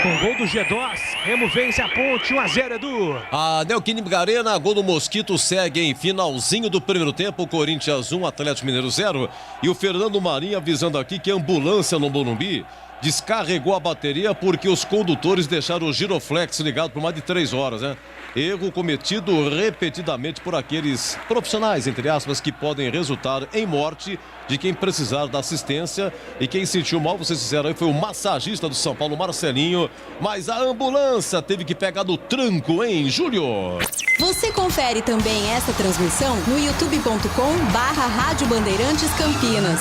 Com gol do G2, Remo vence a Ponte, 1-0, Edu. A Neoquímica Arena, gol do Mosquito, segue em finalzinho do primeiro tempo, Corinthians 1, Atlético Mineiro 0. E o Fernando Marinho avisando aqui que a ambulância no Morumbi descarregou a bateria porque os condutores deixaram o giroflex ligado por mais de 3 horas, né? Erro cometido repetidamente por aqueles profissionais, entre aspas, que podem resultar em morte de quem precisar da assistência. E quem sentiu mal, vocês disseram aí, foi o massagista do São Paulo, Marcelinho. Mas a ambulância teve que pegar no tranco, hein, Júlio? Você confere também esta transmissão no youtube.com/Rádio Bandeirantes Campinas.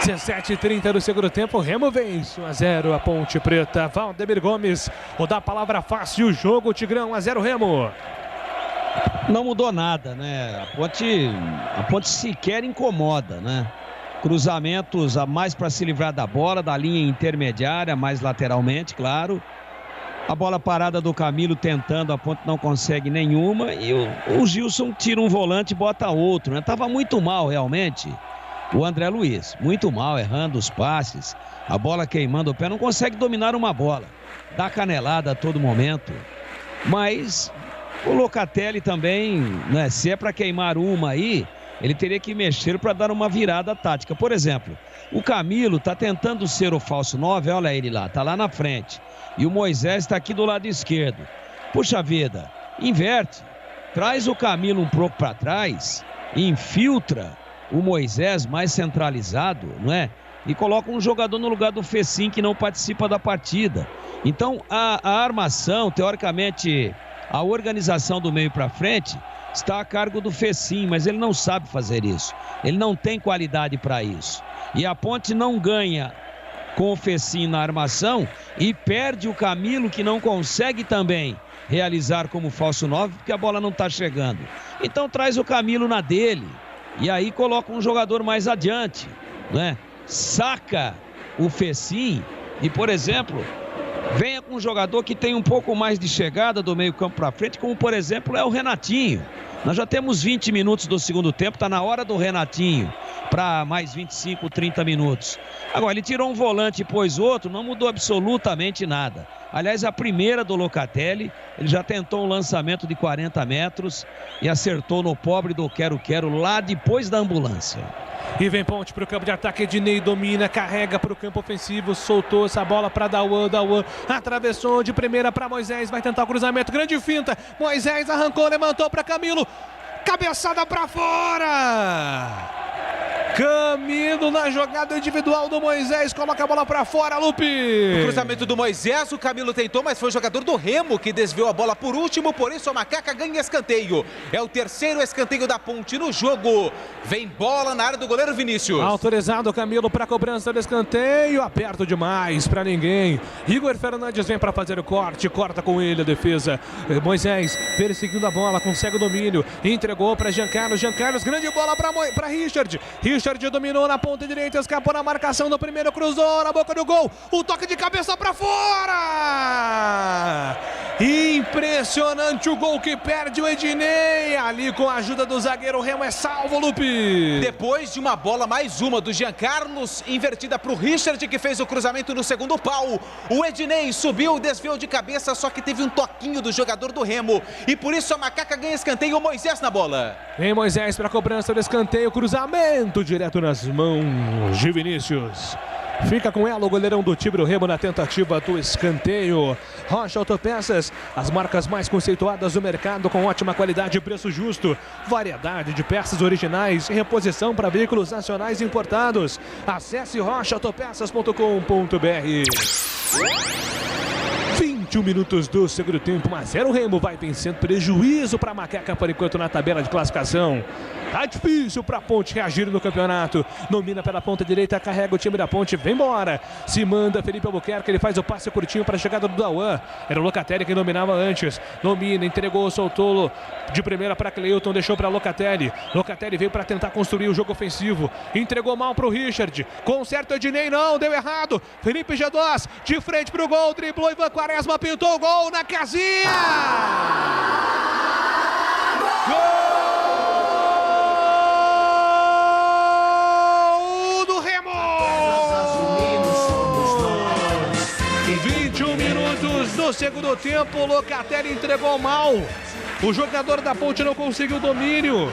17h30 do segundo tempo, Remo vence 1-0 a Ponte Preta. Valdemir Gomes, vou dar a palavra fácil, o jogo, Tigrão, 1-0 Remo. Não mudou nada, né? A Ponte sequer incomoda, né? Cruzamentos a mais para se livrar da bola, da linha intermediária, mais lateralmente, claro. A bola parada do Camilo tentando, a Ponte não consegue nenhuma. E o Gilson tira um volante e bota outro, né? Tava muito mal, realmente. O André Luiz, muito mal, errando os passes, a bola queimando o pé, não consegue dominar uma bola, dá canelada a todo momento. Mas o Locatelli também, né, se é para queimar uma aí, ele teria que mexer para dar uma virada tática. Por exemplo, o Camilo está tentando ser o falso 9, olha ele lá, está lá na frente. E o Moisés está aqui do lado esquerdo. Puxa vida, inverte, traz o Camilo um pouco para trás, infiltra o Moisés mais centralizado, não é? E coloca um jogador no lugar do Fecim, que não participa da partida. Então, a armação, teoricamente, a organização do meio para frente está a cargo do Fecim, mas ele não sabe fazer isso. Ele não tem qualidade para isso. E a Ponte não ganha com o Fecim na armação e perde o Camilo, que não consegue também realizar como falso 9, porque a bola não está chegando. Então, traz o Camilo na dele. E aí coloca um jogador mais adiante, né? Saca o Fecim e, por exemplo, venha com um jogador que tem um pouco mais de chegada do meio campo para frente, como, por exemplo, é o Renatinho. Nós já temos 20 minutos do segundo tempo, está na hora do Renatinho para mais 25, 30 minutos. Agora, ele tirou um volante e pôs outro, não mudou absolutamente nada. Aliás, a primeira do Locatelli, ele já tentou um lançamento de 40 metros e acertou no pobre do Quero-Quero lá depois da ambulância. E vem Ponte para o campo de ataque, Ednei domina, carrega para o campo ofensivo, soltou essa bola para Dauan, atravessou de primeira para Moisés, vai tentar o cruzamento, grande finta, Moisés arrancou, levantou para Camilo, cabeçada para fora! Camilo na jogada individual do Moisés, coloca a bola pra fora, Lupe. O cruzamento do Moisés, o Camilo tentou, mas foi o jogador do Remo que desviou a bola por último, por isso a Macaca ganha escanteio. É o terceiro escanteio da Ponte no jogo. Vem bola na área do goleiro Vinícius. Autorizado o Camilo pra cobrança do escanteio, aperto demais pra ninguém. Igor Fernandes vem pra fazer o corte, corta com ele a defesa. Moisés perseguindo a bola, consegue o domínio, entregou pra Jean Carlos, grande bola pra Richard. Richard dominou na ponta direita, escapou na marcação do primeiro, cruzou na boca do gol, o toque de cabeça pra fora! Impressionante o gol que perde o Ednei, ali com a ajuda do zagueiro, Remo é salvo, Lupe! Depois de uma bola, mais uma do Jean Carlos, invertida pro Richard, que fez o cruzamento no segundo pau, o Ednei subiu, desviou de cabeça, só que teve um toquinho do jogador do Remo, e por isso a Macaca ganha escanteio, o Moisés na bola. Vem Moisés para a cobrança do escanteio, cruzamento direto nas mãos de Vinícius. Fica com ela o goleirão do Tigre, o Remo, na tentativa do escanteio. Rocha Autopeças, as marcas mais conceituadas do mercado, com ótima qualidade e preço justo. Variedade de peças originais e reposição para veículos nacionais importados. Acesse rochaautopeças.com.br. 21 minutos do segundo tempo, 1-0 o Remo vai vencendo, prejuízo para a Macaca por enquanto na tabela de classificação. Tá difícil para a Ponte reagir no campeonato. Domina pela ponta direita, carrega o time da Ponte, vem embora. Se manda Felipe Albuquerque, ele faz o passe curtinho para a chegada do Dauan. Era o Locatelli quem dominava antes. Domina, entregou, soltou de primeira para Cleuton, deixou para Locatelli. Locatelli veio para tentar construir o jogo ofensivo. Entregou mal para o Richard. Conserta o Ednei, não, deu errado. Felipe G2, de frente para o gol, driblou Ivan Quaresma, pintou o gol na casinha. Gol! no segundo tempo, o Locatelli entregou mal. O jogador da Ponte não conseguiu domínio.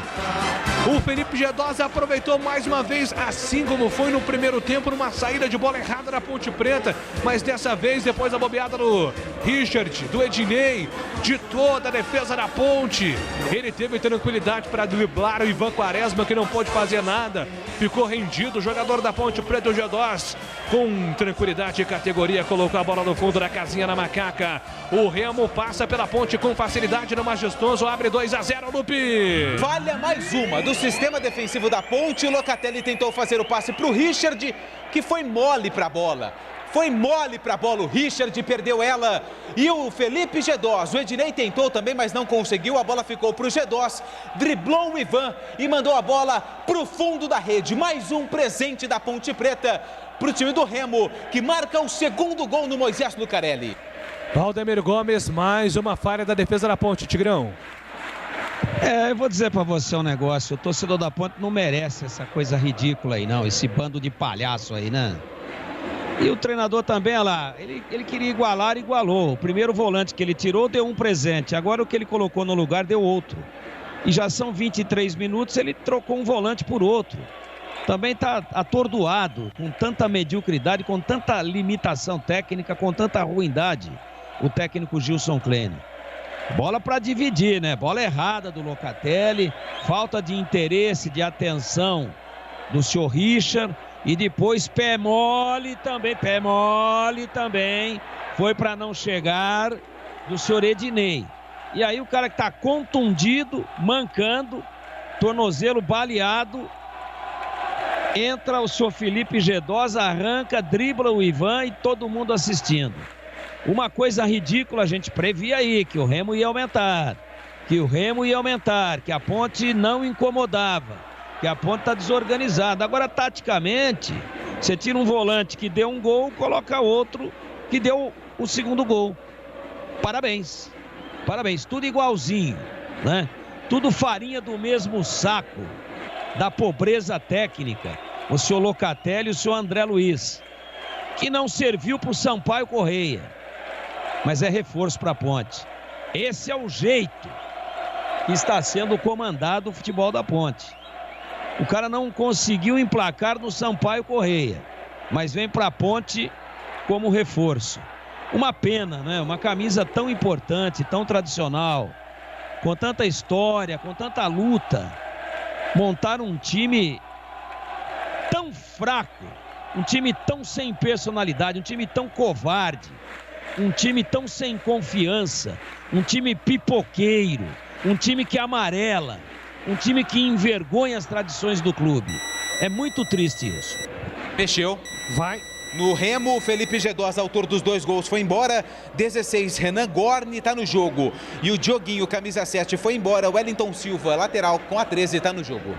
O Felipe Gedós aproveitou mais uma vez, assim como foi no primeiro tempo, numa saída de bola errada da Ponte Preta. Mas dessa vez, depois da bobeada do Richard, do Ednei, de toda a defesa da Ponte, ele teve tranquilidade para driblar o Ivan Quaresma, que não pôde fazer nada. Ficou rendido o jogador da Ponte Preta, o Gedós, com tranquilidade e categoria, colocou a bola no fundo da casinha na Macaca. O Remo passa pela Ponte com facilidade no Majestoso, abre 2-0, Lupe. Falha mais uma do sistema defensivo da Ponte. O Locatelli tentou fazer o passe para o Richard, que foi mole para a bola. Foi mole para a bola, o Richard perdeu ela. E o Felipe Gedós, o Ednei tentou também, mas não conseguiu. A bola ficou para o Gedós, driblou o Ivan e mandou a bola para o fundo da rede. Mais um presente da Ponte Preta para o time do Remo, que marca o segundo gol no Moisés Lucarelli. Valdemir Gomes, mais uma falha da defesa da Ponte, Tigrão. Eu vou dizer pra você um negócio, o torcedor da Ponte não merece essa coisa ridícula aí não, esse bando de palhaço aí, né? E o treinador também, olha lá, ele queria igualar, igualou. O primeiro volante que ele tirou deu um presente, agora o que ele colocou no lugar deu outro. E já são 23 minutos, ele trocou um volante por outro. Também está atordoado, com tanta mediocridade, com tanta limitação técnica, com tanta ruindade, o técnico Gilson Klein. Bola para dividir, né? Bola errada do Locatelli, falta de interesse, de atenção do senhor Richard. E depois pé mole também, foi para não chegar do senhor Ednei. E aí o cara que está contundido, mancando, tornozelo baleado, entra o senhor Felipe Gedós, arranca, dribla o Ivan e todo mundo assistindo. Uma coisa ridícula, a gente previa aí, que o Remo ia aumentar, que a Ponte não incomodava, que a Ponte está desorganizada. Agora, taticamente, você tira um volante que deu um gol, coloca outro que deu o segundo gol. Parabéns, tudo igualzinho, né? Tudo farinha do mesmo saco da pobreza técnica. O senhor Locatelli e o senhor André Luiz, que não serviu para o Sampaio Correia, mas é reforço para a Ponte. Esse é o jeito que está sendo comandado o futebol da Ponte. O cara não conseguiu emplacar no Sampaio Correia, mas vem para a Ponte como reforço. Uma pena, né? Uma camisa tão importante, tão tradicional, com tanta história, com tanta luta. Montar um time tão fraco, um time tão sem personalidade, um time tão covarde, um time tão sem confiança, um time pipoqueiro, um time que amarela, um time que envergonha as tradições do clube. É muito triste isso. Mexeu. Vai. No Remo, Felipe Gedós, autor dos 2 gols, foi embora. 16, Renan Gorni está no jogo. E o Dioguinho, camisa 7, foi embora. Wellington Silva, lateral, com a 13, está no jogo.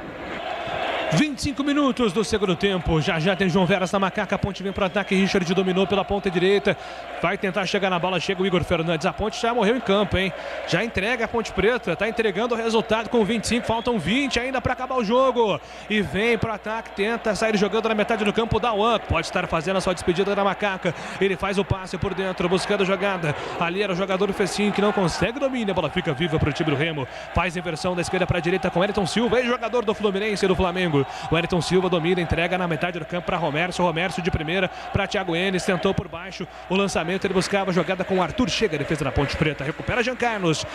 25 minutos do segundo tempo. Já tem João Veras na Macaca. A Ponte vem para o ataque. Richard dominou pela ponta direita. Vai tentar chegar na bola. Chega o Igor Fernandes. A Ponte já morreu em campo, hein? Já entrega a Ponte Preta. Tá entregando o resultado com 25. Faltam 20 ainda para acabar o jogo. E vem para o ataque. Tenta sair jogando na metade do campo. Dawan pode estar fazendo a sua despedida da Macaca. Ele faz o passe por dentro, buscando a jogada. Ali era o jogador Fecinho que não consegue domínio. A bola fica viva para o time do Remo. Faz inversão da esquerda para a direita com Wellington Silva. Ex-jogador do Fluminense e do Flamengo. O Wellington Silva domina, entrega na metade do campo para Romércio. Romércio de primeira para Thiago Enes, tentou por baixo o lançamento, ele buscava a jogada com o Arthur. Chega a defesa da Ponte Preta, recupera Jean Carlos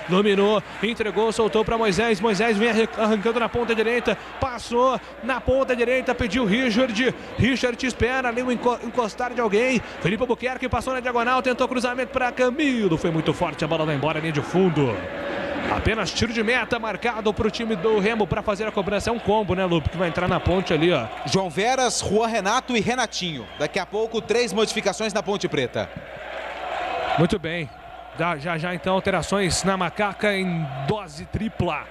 dominou, entregou, soltou para Moisés. Moisés vem arrancando na ponta direita, passou na ponta direita, pediu Richard espera ali o encostar de alguém. Felipe Albuquerque passou na diagonal, tentou cruzamento para Camilo, foi muito forte, a bola vai embora, linha de fundo. Apenas tiro de meta marcado para o time do Remo para fazer a cobrança. É um combo, né, Lupe, que vai entrar na Ponte ali, ó. João Veras, Juan Renato e Renatinho. Daqui a pouco, 3 modificações na Ponte Preta. Muito bem. Já então alterações na Macaca em dose tripla.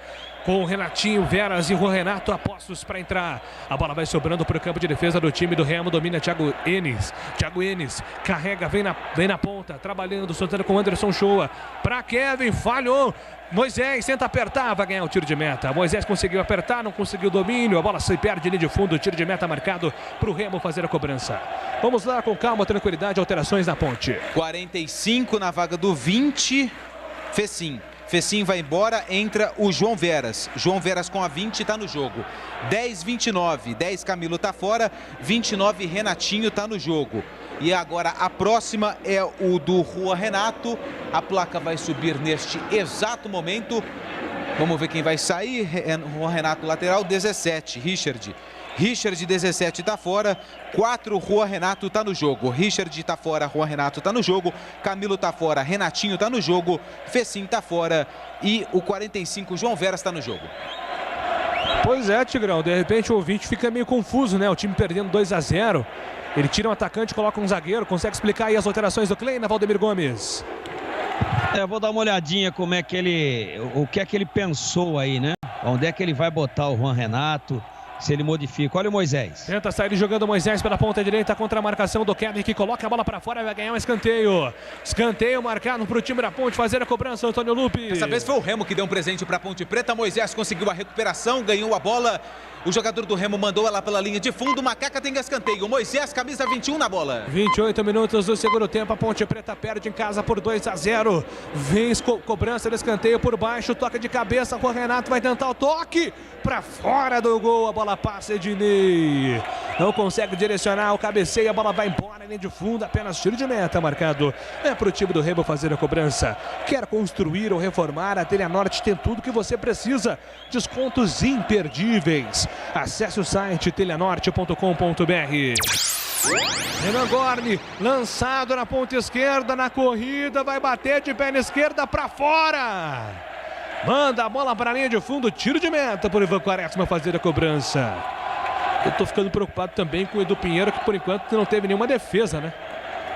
com o Renatinho, Veras e o Renato apostos para entrar. A bola vai sobrando para o campo de defesa do time do Remo. Domina Thiago Enes. Thiago Enes carrega, vem na ponta, trabalhando, soltando com Anderson Shoa. Para Kevin, falhou. Moisés tenta apertar, vai ganhar o tiro de meta. Moisés conseguiu apertar, não conseguiu domínio. A bola se perde ali de fundo. O tiro de meta marcado para o Remo fazer a cobrança. Vamos lá com calma, tranquilidade, alterações na ponte. 45 na vaga do 20. Fecim. Fecim vai embora, entra o João Veras. João Veras com a 20 está no jogo. 10, 29. 10 Camilo está fora. 29 Renatinho está no jogo. E agora a próxima é o do Juan Renato. A placa vai subir neste exato momento. Vamos ver quem vai sair. Juan Renato lateral, 17. Richard 17 está fora, 4 Juan Renato está no jogo. Richard está fora, Juan Renato está no jogo. Camilo está fora, Renatinho está no jogo. Fecim está fora e o 45 João Veras está no jogo. Pois é, Tigrão, de repente o ouvinte fica meio confuso, né? O time perdendo 2-0. Ele tira um atacante, coloca um zagueiro. Consegue explicar aí as alterações do Kleina, Valdemir Gomes? Eu vou dar uma olhadinha como é que o que é que ele pensou aí, né? Onde é que ele vai botar o Juan Renato? Se ele modifica. Olha o Moisés. Tenta sair jogando o Moisés pela ponta direita contra a marcação do Kevin, que coloca a bola para fora e vai ganhar um escanteio. Escanteio marcado para o time da Ponte fazer a cobrança, Antônio Lupe. Dessa vez foi o Remo que deu um presente para a Ponte Preta. Moisés conseguiu a recuperação, ganhou a bola. O jogador do Remo mandou ela pela linha de fundo. Macaca tem escanteio. Moisés, camisa 21 na bola. 28 minutos do segundo tempo. A Ponte Preta perde em casa por 2-0. Vem cobrança do escanteio por baixo. Toca de cabeça. O Renato vai tentar o toque. Para fora do gol. A bola passa, Ednei. Não consegue direcionar o cabeceio. A bola vai embora. Linha de fundo. Apenas tiro de meta marcado. É para o time do Remo fazer a cobrança. Quer construir ou reformar? A Telha Norte tem tudo que você precisa. Descontos imperdíveis. Acesse o site telhanorte.com.br. Renan Gorni, lançado na ponta esquerda, na corrida, vai bater de perna esquerda para fora. Manda a bola para a linha de fundo, tiro de meta por Ivan Quaresma fazer a cobrança. Eu tô ficando preocupado também com o Edu Pinheiro, que por enquanto não teve nenhuma defesa, né?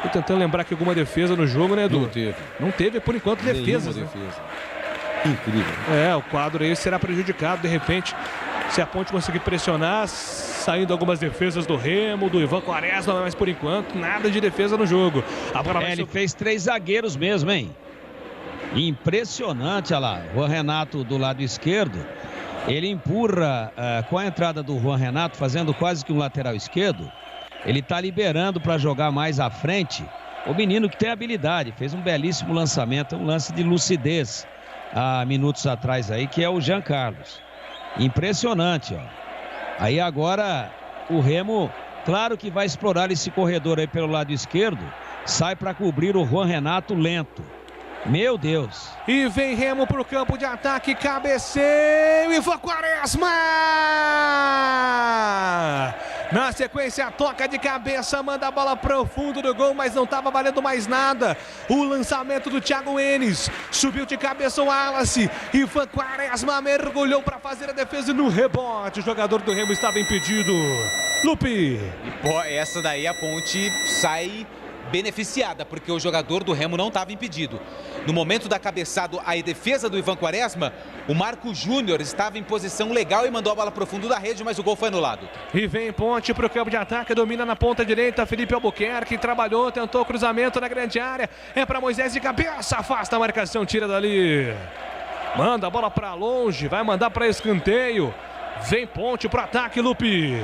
Tô tentando lembrar que alguma defesa no jogo, né, Edu? Não teve. Não teve, por enquanto, defesas. Nenhuma defesa. Incrível. É, o quadro aí será prejudicado, de repente, se a Ponte conseguir pressionar, saindo algumas defesas do Remo, do Ivan Quaresma, mas por enquanto nada de defesa no jogo. Ele fez 3 zagueiros mesmo, hein? Impressionante, olha lá. Juan Renato do lado esquerdo. Ele empurra com a entrada do Juan Renato, fazendo quase que um lateral esquerdo. Ele tá liberando para jogar mais à frente. O menino que tem habilidade, fez um belíssimo lançamento, um lance de lucidez há minutos atrás aí, que é o Jean Carlos. Impressionante, ó. Aí agora o Remo, claro que vai explorar esse corredor aí pelo lado esquerdo. Sai para cobrir o Juan Renato lento. Meu Deus. E vem Remo pro campo de ataque, cabeceio, Ivan Quaresma! Na sequência, toca de cabeça, manda a bola pro fundo do gol, mas não estava valendo mais nada. O lançamento do Thiago Enes, subiu de cabeça o Wallace, Ivan Quaresma mergulhou para fazer a defesa no rebote. O jogador do Remo estava impedido. Lupe. Essa daí a Ponte sai beneficiada, porque o jogador do Remo não estava impedido. No momento da cabeçada, a defesa do Ivan Quaresma, o Marco Júnior estava em posição legal e mandou a bola para o fundo da rede, mas o gol foi anulado. E vem Ponte para o campo de ataque, domina na ponta direita, Felipe Albuquerque trabalhou, tentou cruzamento na grande área, é para Moisés de cabeça, afasta a marcação, tira dali. Manda a bola para longe, vai mandar para escanteio. Vem Ponte para o ataque, Lupe.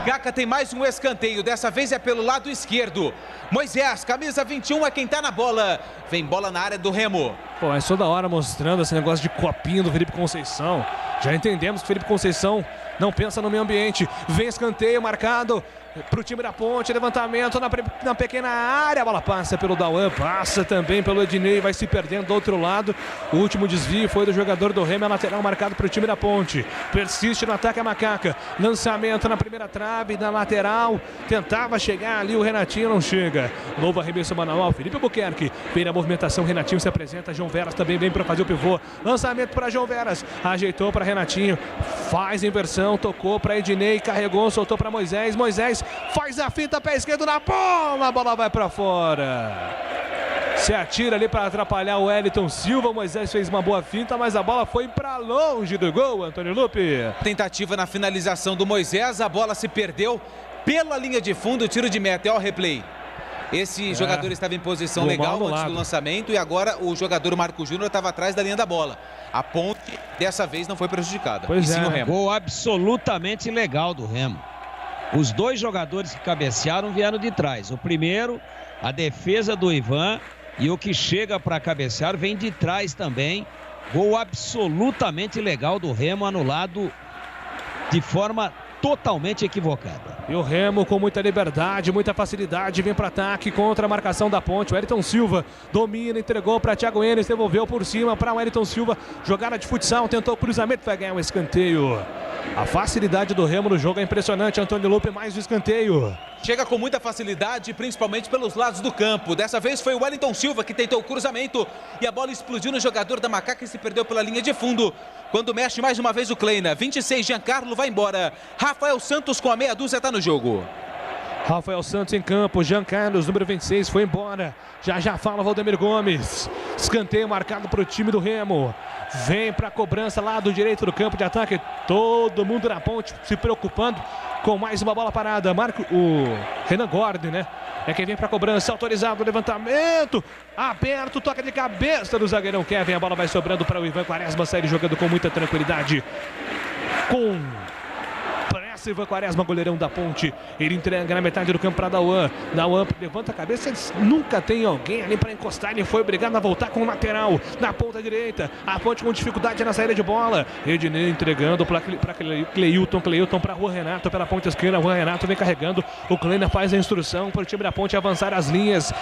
Gaca tem mais um escanteio, dessa vez é pelo lado esquerdo. Moisés, camisa 21 é quem tá na bola. Vem bola na área do Remo. Pô, mas toda hora mostrando esse negócio de copinho do Felipe Conceição. Já entendemos que o Felipe Conceição não pensa no meio ambiente. Vem escanteio marcado pro time da Ponte, levantamento na pequena área, a bola passa pelo Dauan, passa também pelo Ednei, vai se perdendo do outro lado. O último desvio foi do jogador do Remo, a lateral marcado pro time da Ponte. Persiste no ataque a Macaca, lançamento na primeira trave, na lateral, tentava chegar ali, o Renatinho não chega. Novo arremesso manual, Felipe Albuquerque, vem na movimentação, Renatinho se apresenta, João Veras também vem para fazer o pivô. Lançamento para João Veras, ajeitou para Renatinho, faz inversão, tocou para Ednei, carregou, soltou para Moisés, Moisés faz a finta, pé esquerdo na bola, a bola vai para fora. Se atira ali para atrapalhar o Wellington Silva. O Moisés fez uma boa finta, mas a bola foi para longe do gol, Antônio Lupe. Tentativa na finalização do Moisés, a bola se perdeu pela linha de fundo, tiro de meta. Olha o replay. Esse jogador estava em posição legal antes do lançamento e agora o jogador Marco Júnior estava atrás da linha da bola. A Ponte, dessa vez, não foi prejudicada. Pois sim, é, o Remo. Gol absolutamente legal do Remo. Os dois jogadores que cabecearam vieram de trás. O primeiro, a defesa do Ivan, e o que chega para cabecear vem de trás também. Gol absolutamente legal do Remo, anulado de forma totalmente equivocada. E o Remo com muita liberdade, muita facilidade, vem para ataque contra a marcação da Ponte. O Wellington Silva domina, entregou para Thiago Enes, devolveu por cima para o Wellington Silva. Jogada de futsal, tentou cruzamento, vai ganhar um escanteio. A facilidade do Remo no jogo é impressionante. Antônio Lupe, mais um escanteio. Chega com muita facilidade, principalmente pelos lados do campo. Dessa vez foi o Wellington Silva que tentou o cruzamento e a bola explodiu no jogador da Macaca e se perdeu pela linha de fundo. Quando mexe mais uma vez o Kleina. 26, Giancarlo vai embora. Rafael Santos com a meia dúzia está no jogo. Rafael Santos em campo, Jean Carlos, número 26, foi embora. Já fala Valdemir Gomes. Escanteio marcado para o time do Remo. Vem para a cobrança lá do direito do campo de ataque. Todo mundo na Ponte se preocupando com mais uma bola parada. O Renan Gordon, né? É quem vem para a cobrança, autorizado o levantamento. Aberto, toca de cabeça do zagueirão Kevin. A bola vai sobrando para o Ivan Quaresma, sair jogando com muita tranquilidade. Com Ivan Quaresma, goleirão da Ponte. Ele entrega na metade do campo para Dauan. Dauan levanta a cabeça, nunca tem alguém ali para encostar. Ele foi obrigado a voltar com o lateral na ponta direita. A Ponte com dificuldade na saída de bola. Ednei entregando para Cleilton. Cleilton para Rua Renato pela ponta esquerda. Rua Renato vem carregando. O Kleina faz a instrução para o time da Ponte avançar as linhas.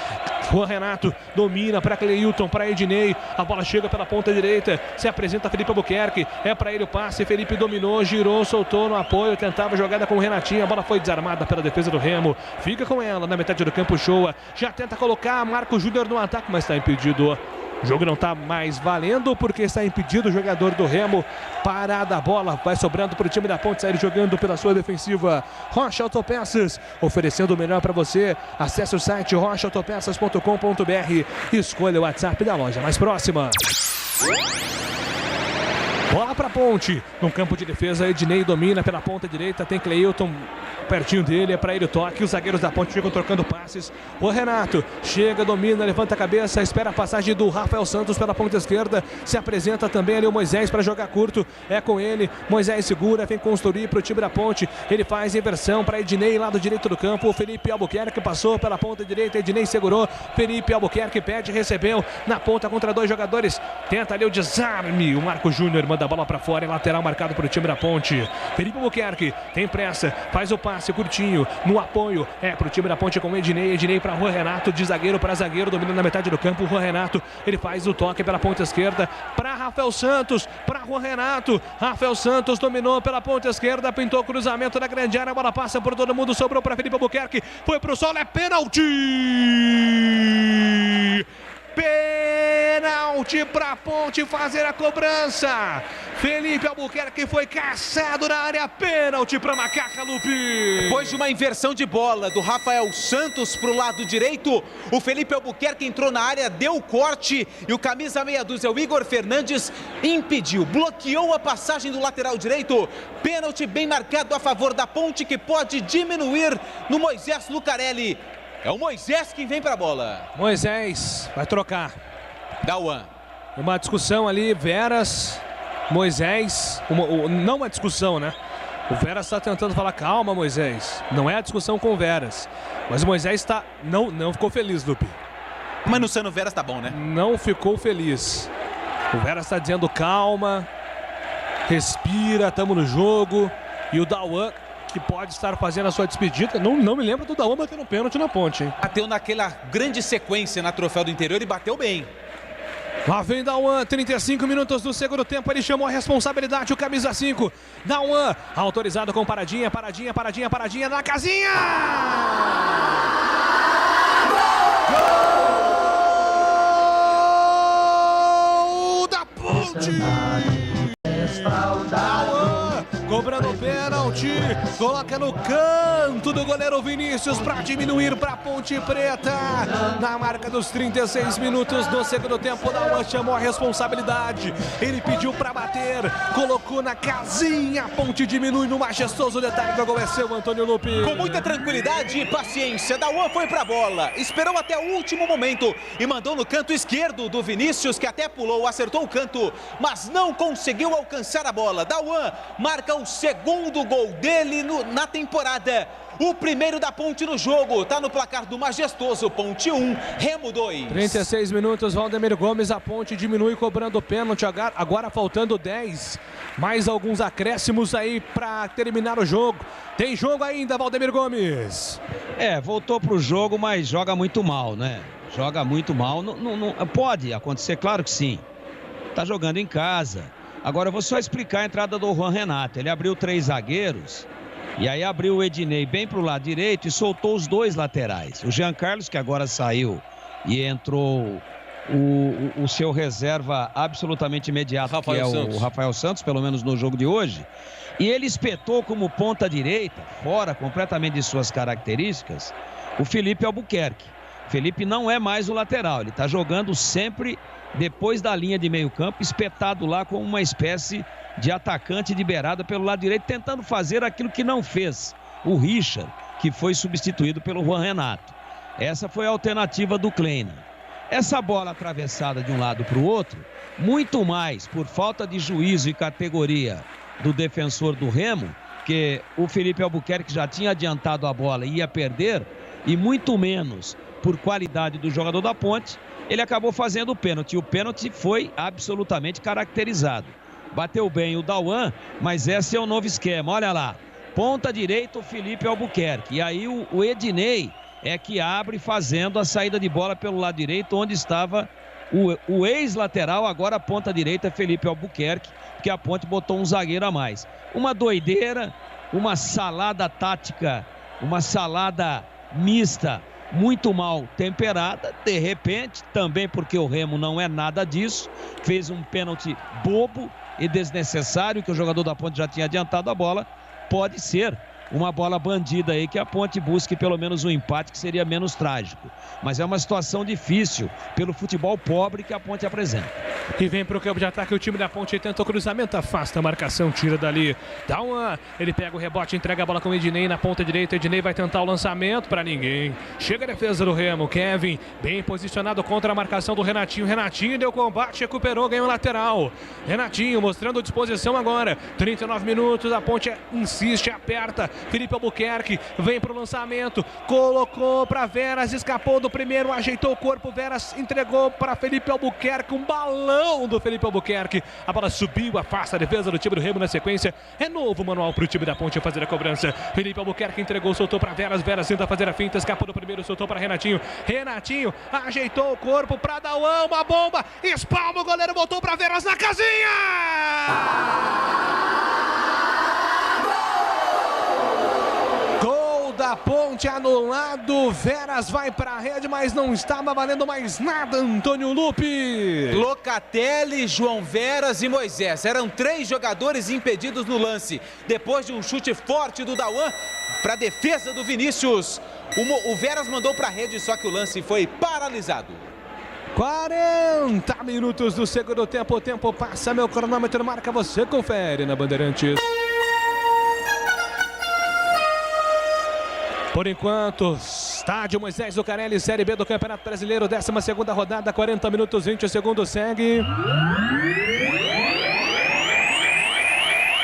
Rua Renato domina para Cleilton, para Ednei. A bola chega pela ponta direita. Se apresenta Felipe Albuquerque. É para ele o passe. Felipe dominou, girou, soltou no apoio. Tentava jogada com o Renatinho, a bola foi desarmada pela defesa do Remo, fica com ela na metade do campo. Shoa, já tenta colocar Marco Júnior no ataque, mas está impedido. O jogo não está mais valendo porque está impedido o jogador do Remo. Parada a bola, vai sobrando para o time da Ponte sair jogando pela sua defensiva. Rocha Autopeças, oferecendo o melhor para você. Acesse o site rochaautopeças.com.br, escolha o WhatsApp da loja mais próxima. Bola para a Ponte, no campo de defesa, Ednei domina pela ponta direita, tem Cleilton pertinho dele, é para ele o toque, os zagueiros da Ponte ficam trocando passes. O Renato chega, domina, levanta a cabeça, espera a passagem do Rafael Santos pela ponta esquerda, se apresenta também ali o Moisés para jogar curto, é com ele, Moisés segura, vem construir para o time da Ponte, ele faz inversão para Ednei, lado direito do campo, o Felipe Albuquerque passou pela ponta direita, Ednei segurou, Felipe Albuquerque pede, recebeu, na ponta contra dois jogadores, tenta ali o desarme, o Marco Júnior manda a bola para fora, é lateral marcado para o time da Ponte. Felipe Albuquerque tem pressa, faz o passe curtinho, no apoio, é para o time da Ponte com Ednei, Ednei para Rua Renato, de zagueiro para zagueiro, domina na metade do campo, Rua Renato, ele faz o toque pela ponta esquerda, para Rafael Santos, para Rua Renato, Rafael Santos dominou pela ponta esquerda, pintou o cruzamento da grande área, a bola passa por todo mundo, sobrou para Felipe Albuquerque, foi para o solo, é pênalti! Pênalti para a Ponte fazer a cobrança. Felipe Albuquerque foi caçado na área. Pênalti para Macaca, Lupe. Depois de uma inversão de bola do Rafael Santos para o lado direito, o Felipe Albuquerque entrou na área, deu o corte e o camisa meia dúzia, o Igor Fernandes, impediu, bloqueou a passagem do lateral direito. Pênalti bem marcado a favor da Ponte, que pode diminuir no Moisés Lucarelli. É o Moisés quem vem para a bola. Moisés vai trocar. Dauan. Uma discussão ali, Veras, Moisés. Não uma discussão, né? O Veras está tentando falar, calma, Moisés. Não é a discussão com o Veras. Mas o Moisés está. Não ficou feliz, Lupe. Mas no Sano Veras tá bom, né? Não ficou feliz. O Veras está dizendo calma, respira, estamos no jogo. E o Dauan, que pode estar fazendo a sua despedida. Não me lembro do Dauan batendo pênalti na Ponte, hein? Bateu naquela grande sequência na Troféu do Interior e bateu bem. Lá vem Dauan, 35 minutos do segundo tempo, ele chamou a responsabilidade, o camisa 5. Dauan, autorizado com paradinha na casinha! Gol da Ponte! Dauan, com cobrando o pênalti, coloca no canto do goleiro Vinícius para diminuir para Ponte Preta. Na marca dos 36 minutos do segundo tempo, o Dauan chamou a responsabilidade. Ele pediu para bater, colocou na casinha, a Ponte diminui no majestoso detalhe do gol. É seu, Antônio Lupi. Com muita tranquilidade e paciência, Dauan foi pra bola, esperou até o último momento e mandou no canto esquerdo do Vinícius, que até pulou, acertou o canto, mas não conseguiu alcançar a bola. Dauan marca o segundo gol dele na temporada. O primeiro da Ponte no jogo, tá no placar do majestoso Ponte 1, Remo 2. 36 minutos, Valdemir Gomes, a Ponte diminui cobrando o pênalti, agora faltando 10. Mais alguns acréscimos aí para terminar o jogo. Tem jogo ainda, Valdemir Gomes. Voltou pro jogo, mas joga muito mal, né? Joga muito mal. Não, pode acontecer, claro que sim. Tá jogando em casa. Agora eu vou só explicar a entrada do Juan Renato. Ele abriu 3 zagueiros. E aí abriu o Ednei bem para o lado direito e soltou os 2 laterais. O Jean Carlos, que agora saiu, e entrou o seu reserva absolutamente imediato, que é o Rafael Santos, pelo menos no jogo de hoje. E ele espetou como ponta direita, fora completamente de suas características, o Felipe Albuquerque. Felipe não é mais o lateral, ele está jogando sempre depois da linha de meio campo, espetado lá como uma espécie de atacante de beirada pelo lado direito, tentando fazer aquilo que não fez o Richard, que foi substituído pelo Juan Renato. Essa foi a alternativa do Kleina. Essa bola atravessada de um lado para o outro, muito mais por falta de juízo e categoria do defensor do Remo, que o Felipe Albuquerque já tinha adiantado a bola e ia perder, e muito menos por qualidade do jogador da Ponte, ele acabou fazendo o pênalti. E o pênalti foi absolutamente caracterizado. Bateu bem o Dauan, mas esse é o novo esquema. Olha lá, ponta direita o Felipe Albuquerque. E aí o Ednei é que abre fazendo a saída de bola pelo lado direito, onde estava o ex-lateral, agora a ponta direita Felipe Albuquerque, porque a Ponte botou um zagueiro a mais. Uma doideira, uma salada tática, uma salada mista, muito mal temperada, de repente, também porque o Remo não é nada disso, fez um pênalti bobo e desnecessário, que o jogador da Ponte já tinha adiantado a bola. Pode ser uma bola bandida aí, que a Ponte busque pelo menos um empate, que seria menos trágico. Mas é uma situação difícil pelo futebol pobre que a Ponte apresenta. E vem para o campo de ataque o time da Ponte, tenta o cruzamento, afasta a marcação, tira dali. Ele pega o rebote, entrega a bola com o Ednei na ponta direita. Ednei vai tentar o lançamento para ninguém. Chega a defesa do Remo, Kevin bem posicionado contra a marcação do Renatinho. Renatinho deu combate, recuperou, ganhou lateral. Renatinho mostrando disposição agora. 39 minutos, a Ponte insiste, aperta. Felipe Albuquerque vem para o lançamento, colocou para Veras, escapou do primeiro, ajeitou o corpo, Veras entregou para Felipe Albuquerque, um balão do Felipe Albuquerque. A bola subiu, afasta a defesa do time do Remo na sequência. É novo manual para o time da Ponte fazer a cobrança. Felipe Albuquerque entregou, soltou para Veras, Veras tenta fazer a finta, escapou do primeiro, soltou para Renatinho. Renatinho ajeitou o corpo para Dauan, uma bomba, espalma o goleiro, voltou para Veras na casinha! Da Ponte anulado, Veras vai para a rede, mas não estava valendo mais nada, Antônio Lupi. Locatelli, João Veras e Moisés, eram 3 jogadores impedidos no lance, depois de um chute forte do Dauan para a defesa do Vinícius. O Veras mandou para a rede, só que o lance foi paralisado. 40 minutos do segundo tempo, o tempo passa, meu cronômetro marca, você confere na Bandeirantes. Por enquanto, estádio Moisés Zucarelli, Série B do Campeonato Brasileiro, 12ª rodada, 40 minutos, 20 segundos, segue.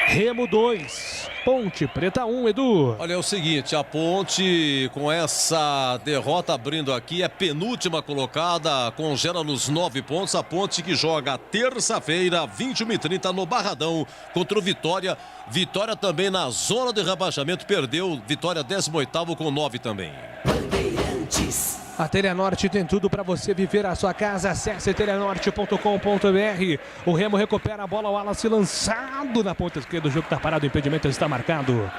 Remo 2, Ponte Preta 1, Edu. Olha, é o seguinte, a Ponte com essa derrota abrindo aqui, é penúltima colocada, congela nos 9 pontos. A Ponte que joga terça-feira, 21h30 no Barradão contra o Vitória. Vitória também na zona de rebaixamento, perdeu. Vitória 18º com 9 também. Bandeirantes. A Telenorte tem tudo para você viver a sua casa. Acesse telenorte.com.br. O Remo recupera a bola, o Wallace lançado na ponta esquerda. O jogo está parado, o impedimento está marcado.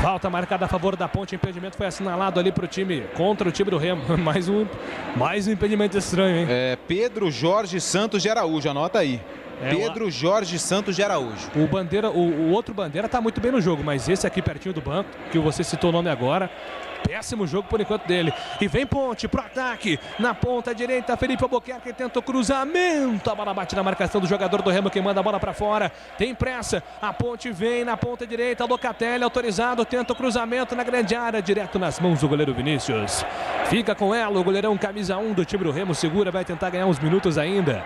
Falta marcada a favor da Ponte, impedimento foi assinalado ali para o time, contra o time do Remo. Mais um impedimento estranho, hein? Pedro Jorge Santos de Araújo, anota aí. Pedro Jorge Santos de Araújo. O outro Bandeira tá muito bem no jogo, mas esse aqui pertinho do banco, que você citou o nome agora, péssimo jogo por enquanto dele. E vem Ponte pro ataque. Na ponta direita, Felipe Albuquerque tenta o cruzamento. A bola bate na marcação do jogador do Remo, que manda a bola para fora. Tem pressa. A Ponte vem na ponta direita. Locatelli autorizado. Tenta o cruzamento na grande área. Direto nas mãos do goleiro Vinícius. Fica com ela. O goleirão camisa 1 do time do Remo. Segura. Vai tentar ganhar uns minutos ainda.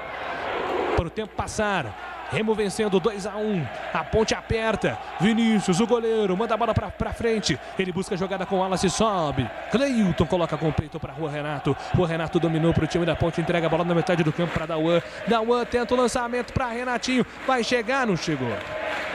Para o tempo passar. Remo vencendo 2-1. A Ponte aperta. Vinícius, o goleiro, manda a bola pra frente. Ele busca a jogada com o Wallace, sobe. Cleilton coloca com o peito para Rua Renato. Rua Renato dominou pro time da Ponte, entrega a bola na metade do campo para Dauan. Dauan tenta o lançamento para Renatinho. Vai chegar, não chegou.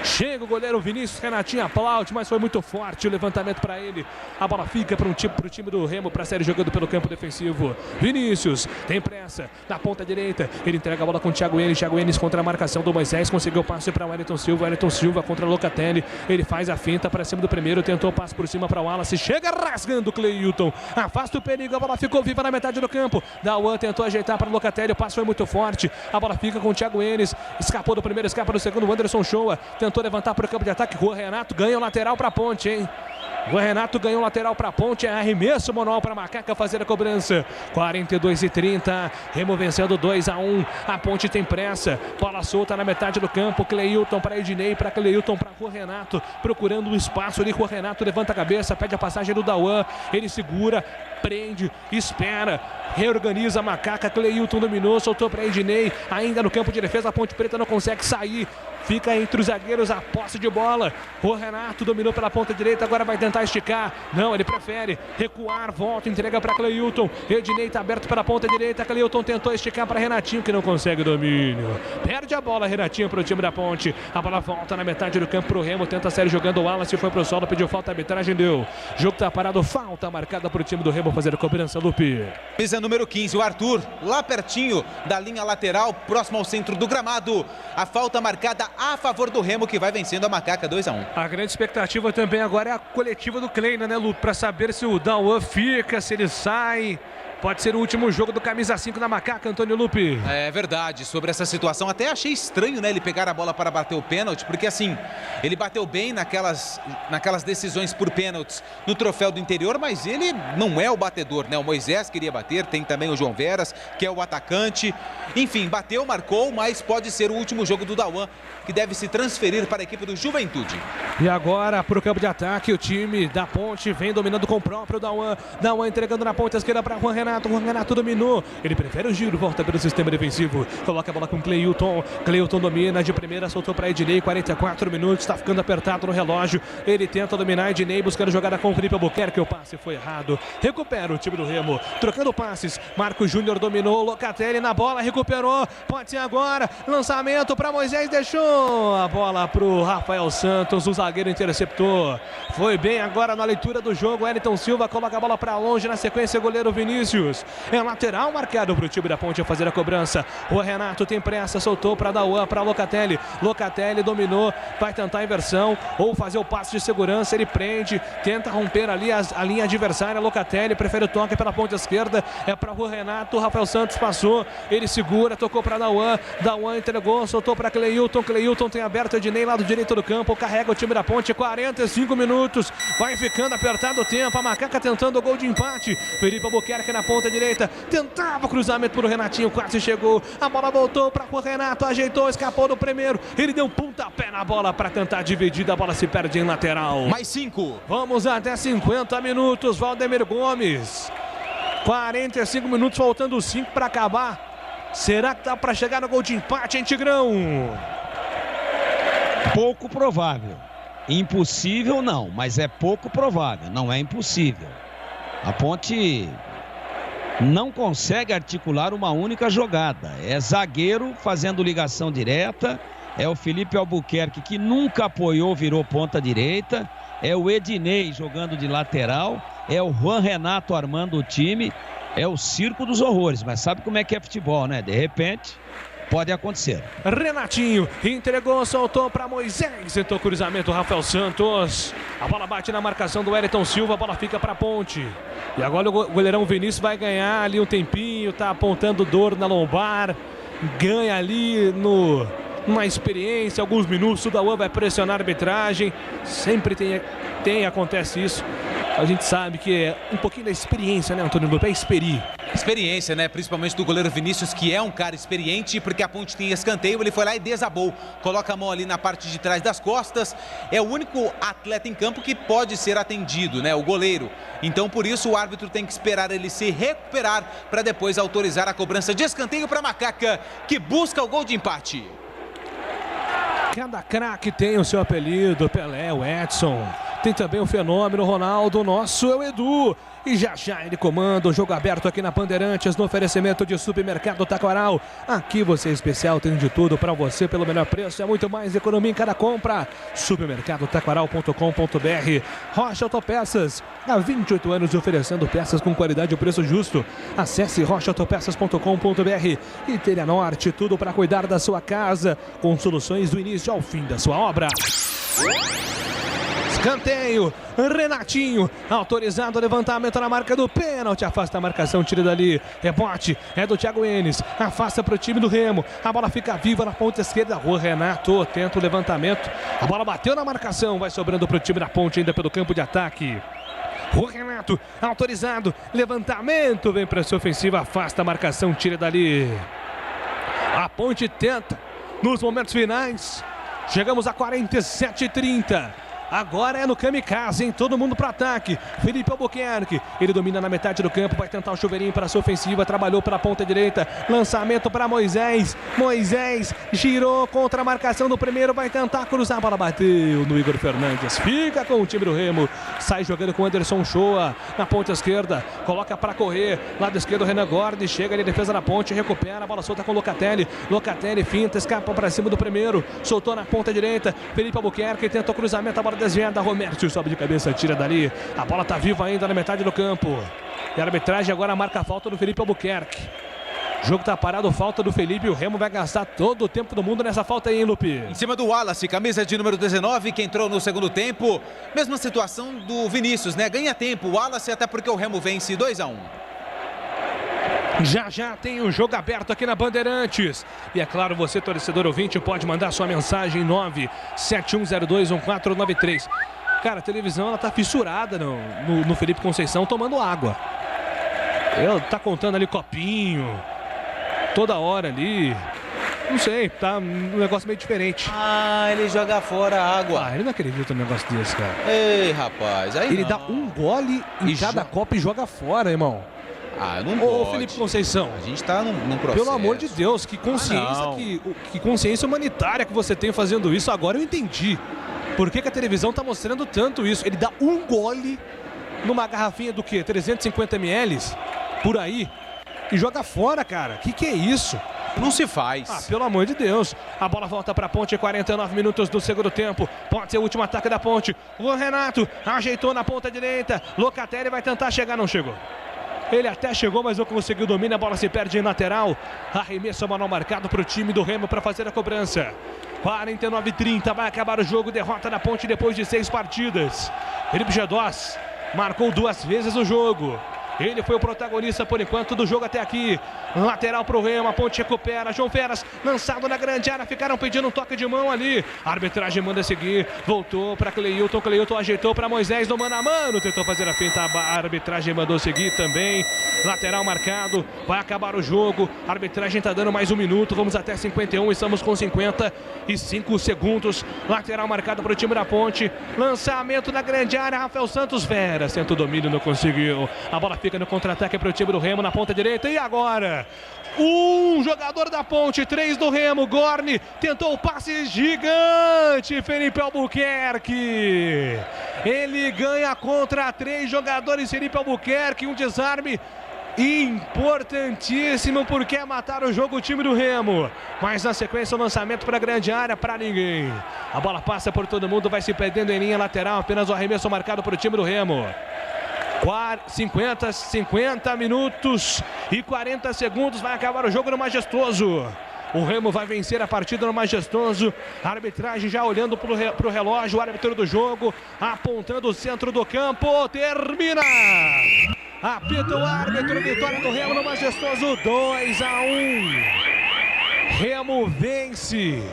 Chega o goleiro Vinícius, Renatinho aplaude, mas foi muito forte o levantamento para ele. A bola fica pro time do Remo, para série jogando pelo campo defensivo. Vinícius tem pressa na ponta direita. Ele entrega a bola com o Thiago Enes. Thiago Enes contra a marcação do Moisés. Conseguiu o passe para o Wellington Silva. Wellington Silva contra o Locatelli. Ele faz a finta para cima do primeiro. Tentou o passe por cima para o Wallace. Chega rasgando o Cleilton. Afasta o perigo. A bola ficou viva na metade do campo. Dauan tentou ajeitar para o Locatelli. O passe foi muito forte. A bola fica com o Thiago Enes. Escapou do primeiro, escapa do segundo. O Anderson Shoa tentou levantar para o campo de ataque. Rua Renato ganha o lateral para a Ponte, hein? O Renato ganhou o lateral para a Ponte. É arremesso manual para Macaca fazer a cobrança. 42-30. Remo vencendo 2-1. A Ponte tem pressa. Bola solta na metade do campo. Cleilton para Ednei. Para Cleilton para Rua Renato. Procurando um espaço ali. Rua Renato levanta a cabeça. Pede a passagem do Dauan. Ele segura. Prende. Espera. Reorganiza a Macaca. Cleilton dominou. Soltou para Ednei. Ainda no campo de defesa. A Ponte Preta não consegue sair. Fica entre os zagueiros a posse de bola. O Renato dominou pela ponta direita, agora vai tentar esticar. Não, ele prefere recuar, volta, entrega para Cleilton. Ednei está aberto pela ponta direita. Cleilton tentou esticar para Renatinho, que não consegue o domínio. Perde a bola, Renatinho para o time da Ponte. A bola volta na metade do campo para o Remo. Tenta sair jogando o Wallace, foi para o solo, pediu falta, a arbitragem deu. Jogo está parado, falta marcada para o time do Remo fazer a cobrança, Lupe. Mesa número 15, o Arthur, lá pertinho da linha lateral, próximo ao centro do gramado. A falta marcada a favor do Remo, que vai vencendo a Macaca 2-1. A grande expectativa também agora é a coletiva do Kleina, né, Lu? Para saber se o Dauan fica, se ele sai. Pode ser o último jogo do camisa 5 na Macaca, Antônio Lupe. É verdade, sobre essa situação, até achei estranho, né, ele pegar a bola para bater o pênalti, porque assim, ele bateu bem naquelas decisões por pênaltis no troféu do interior, mas ele não é o batedor, né, o Moisés queria bater, tem também o João Veras, que é o atacante, enfim, bateu, marcou, mas pode ser o último jogo do Dauan, que deve se transferir para a equipe do Juventude. E agora, para o campo de ataque, o time da Ponte vem dominando com o próprio Dauan. Dauan entregando na ponta esquerda para Juan Renato. Juan Renato dominou. Ele prefere o giro, volta pelo sistema defensivo. Coloca a bola com Cleilton. Cleilton domina de primeira, soltou para Ednei. 44 minutos, está ficando apertado no relógio. Ele tenta dominar Ednei, buscando jogada com o Felipe Albuquerque. O passe foi errado. Recupera o time do Remo. Trocando passes. Marcos Júnior dominou. Locatelli na bola, recuperou. Pode ser agora. Lançamento para Moisés, deixou a bola para o Rafael Santos. O zagueiro interceptou. Foi bem agora na leitura do jogo. Wellington Silva coloca a bola para longe. Na sequência, goleiro Vinícius. É lateral marcado para o time da Ponte a fazer a cobrança. O Renato tem pressa, soltou para Dauan, para Locatelli. Locatelli dominou, vai tentar a inversão ou fazer o passe de segurança. Ele prende, tenta romper ali a linha adversária. Locatelli prefere o toque pela ponta esquerda. É para o Renato. Rafael Santos passou, ele segura, tocou para Dauan. Dauan entregou, soltou para Cleilton. Cleilton tem aberto o Ednei, lado direito do campo. Carrega o time da Ponte. 45 minutos. Vai ficando apertado o tempo. A Macaca tentando o gol de empate. Felipe Albuquerque na ponta direita, tentava o cruzamento para o Renatinho, quase chegou, a bola voltou para o Renato, ajeitou, escapou do primeiro, ele deu um pontapé na bola para tentar dividir, a bola se perde em lateral. Mais 5. Vamos até 50 minutos, Valdemir Gomes. 45 minutos, faltando 5 para acabar. Será que dá para chegar no gol de empate, hein, Tigrão? Pouco provável. Impossível não, mas é pouco provável, não é impossível. A Ponte não consegue articular uma única jogada. É zagueiro fazendo ligação direta. É o Felipe Albuquerque, que nunca apoiou, virou ponta direita. É o Ednei jogando de lateral. É o Juan Renato armando o time. É o circo dos horrores. Mas sabe como é que é futebol, né? De repente, pode acontecer. Renatinho entregou, soltou para Moisés. Tentou cruzamento, Rafael Santos. A bola bate na marcação do Wellington Silva. A bola fica para a Ponte. E agora o goleirão Vinícius vai ganhar ali um tempinho. Tá apontando dor na lombar. Ganha ali uma experiência, alguns minutos, o Dawan vai pressionar a arbitragem. Sempre acontece isso. A gente sabe que é um pouquinho da experiência, né, Antônio Lupe? É experiência, né? Principalmente do goleiro Vinícius, que é um cara experiente, porque a Ponte tem escanteio, ele foi lá e desabou. Coloca a mão ali na parte de trás das costas. É o único atleta em campo que pode ser atendido, né? O goleiro. Então, por isso, o árbitro tem que esperar ele se recuperar para depois autorizar a cobrança de escanteio para Macaca, que busca o gol de empate. Cada craque tem o seu apelido, Pelé, o Edson. Tem também o fenômeno Ronaldo, nosso é o Edu. E já ele comanda o jogo aberto aqui na Bandeirantes, no oferecimento de Supermercado Taquaral. Aqui você é especial, tem de tudo para você pelo melhor preço. É muito mais economia em cada compra. Supermercadotaquaral.com.br. Rocha Autopeças, há 28 anos oferecendo peças com qualidade e preço justo. Acesse rochaautopeças.com.br. E Telha Norte, tudo para cuidar da sua casa, com soluções do início ao fim da sua obra. Escanteio, Renatinho, autorizado o levantamento na marca do pênalti, afasta a marcação, tira dali, rebote, é do Thiago Enes, afasta para o time do Remo, a bola fica viva na ponta esquerda, o Renato tenta o levantamento, a bola bateu na marcação, vai sobrando para o time da Ponte ainda pelo campo de ataque. O Renato, autorizado, levantamento, vem para sua ofensiva, afasta a marcação, tira dali. A Ponte tenta, nos momentos finais, chegamos a 47:30. Agora é no kamikaze, hein? Todo mundo para ataque. Felipe Albuquerque, ele domina na metade do campo, vai tentar o chuveirinho para a sua ofensiva, trabalhou pela ponta direita, lançamento para Moisés. Moisés girou contra a marcação do primeiro, vai tentar cruzar, a bola bateu no Igor Fernandes. Fica com o time do Remo, sai jogando com o Anderson Shoa na ponta esquerda, coloca para correr, lado esquerdo Renan Gordi, chega ali, defesa da Ponte, recupera, a bola solta com Locatelli. Locatelli finta, escapa para cima do primeiro, soltou na ponta direita, Felipe Albuquerque tenta o cruzamento, a bola desviada, Romércio sobe de cabeça, tira dali, a bola tá viva ainda na metade do campo, e a arbitragem agora marca a falta do Felipe Albuquerque. O jogo tá parado, falta do Felipe, o Remo vai gastar todo o tempo do mundo nessa falta aí, hein, Lupe? Em cima do Wallace, camisa de número 19, que entrou no segundo tempo, mesma situação do Vinícius, né? Ganha tempo o Wallace, até porque o Remo vence 2-1. Já tem o jogo aberto aqui na Bandeirantes. E é claro, você, torcedor ouvinte, pode mandar sua mensagem 971021493. Cara, a televisão ela tá fissurada no Felipe Conceição tomando água. Ele tá contando ali copinho, toda hora ali. Não sei, tá um negócio meio diferente. Ah, ele joga fora a água. Ah, ele não acredita num negócio desse, cara. Ei, rapaz, aí ele não. dá um gole em cada copo e joga fora, irmão. Ah, não pode. Ô, Felipe Conceição, a gente tá num processo. Pelo amor de Deus, que consciência, que consciência humanitária que você tem fazendo isso. Agora eu entendi por que a televisão tá mostrando tanto isso. Ele dá um gole numa garrafinha do quê? 350 ml? Por aí. E joga fora, cara. Que é isso? Não se faz. Ah, pelo amor de Deus. A bola volta para a Ponte, 49 minutos do segundo tempo. Pode ser o último ataque da Ponte. O Renato ajeitou na ponta direita. Locatelli vai tentar chegar, não chegou. Ele até chegou, mas não conseguiu domínio. A bola se perde em lateral. Arremesso manual marcado para o time do Remo para fazer a cobrança. 49:30, vai acabar o jogo. Derrota da Ponte depois de 6 partidas. Felipe Gedós marcou 2 vezes o jogo. Ele foi o protagonista por enquanto do jogo até aqui. Lateral pro Remo, a Ponte recupera. João Feras, lançado na grande área. Ficaram pedindo um toque de mão ali. A arbitragem manda seguir. Voltou para Cleilton. Cleilton ajeitou para Moisés no mano a mano. Tentou fazer a finta. A arbitragem mandou seguir também. Lateral marcado. Vai acabar o jogo. A arbitragem tá dando mais 1 minuto. Vamos até 51. Estamos com 55 segundos. Lateral marcado para o time da Ponte. Lançamento na grande área. Rafael Santos Feras. Tenta o domínio, não conseguiu. A bola fica no contra-ataque para o time do Remo na ponta direita. E agora? Um jogador da Ponte, 3 do Remo. Gorni tentou o passe gigante. Felipe Albuquerque. Ele ganha contra 3 jogadores. Felipe Albuquerque, um desarme importantíssimo porque é matar o jogo o time do Remo. Mas na sequência o lançamento para a grande área, para ninguém. A bola passa por todo mundo, vai se perdendo em linha lateral. Apenas o arremesso marcado para o time do Remo. 50 minutos e 40 segundos, vai acabar o jogo no Majestoso. O Remo vai vencer a partida no Majestoso. A arbitragem já olhando para o relógio, o árbitro do jogo apontando o centro do campo. Termina! Apita o árbitro, vitória do Remo no Majestoso, 2-1. Remo vence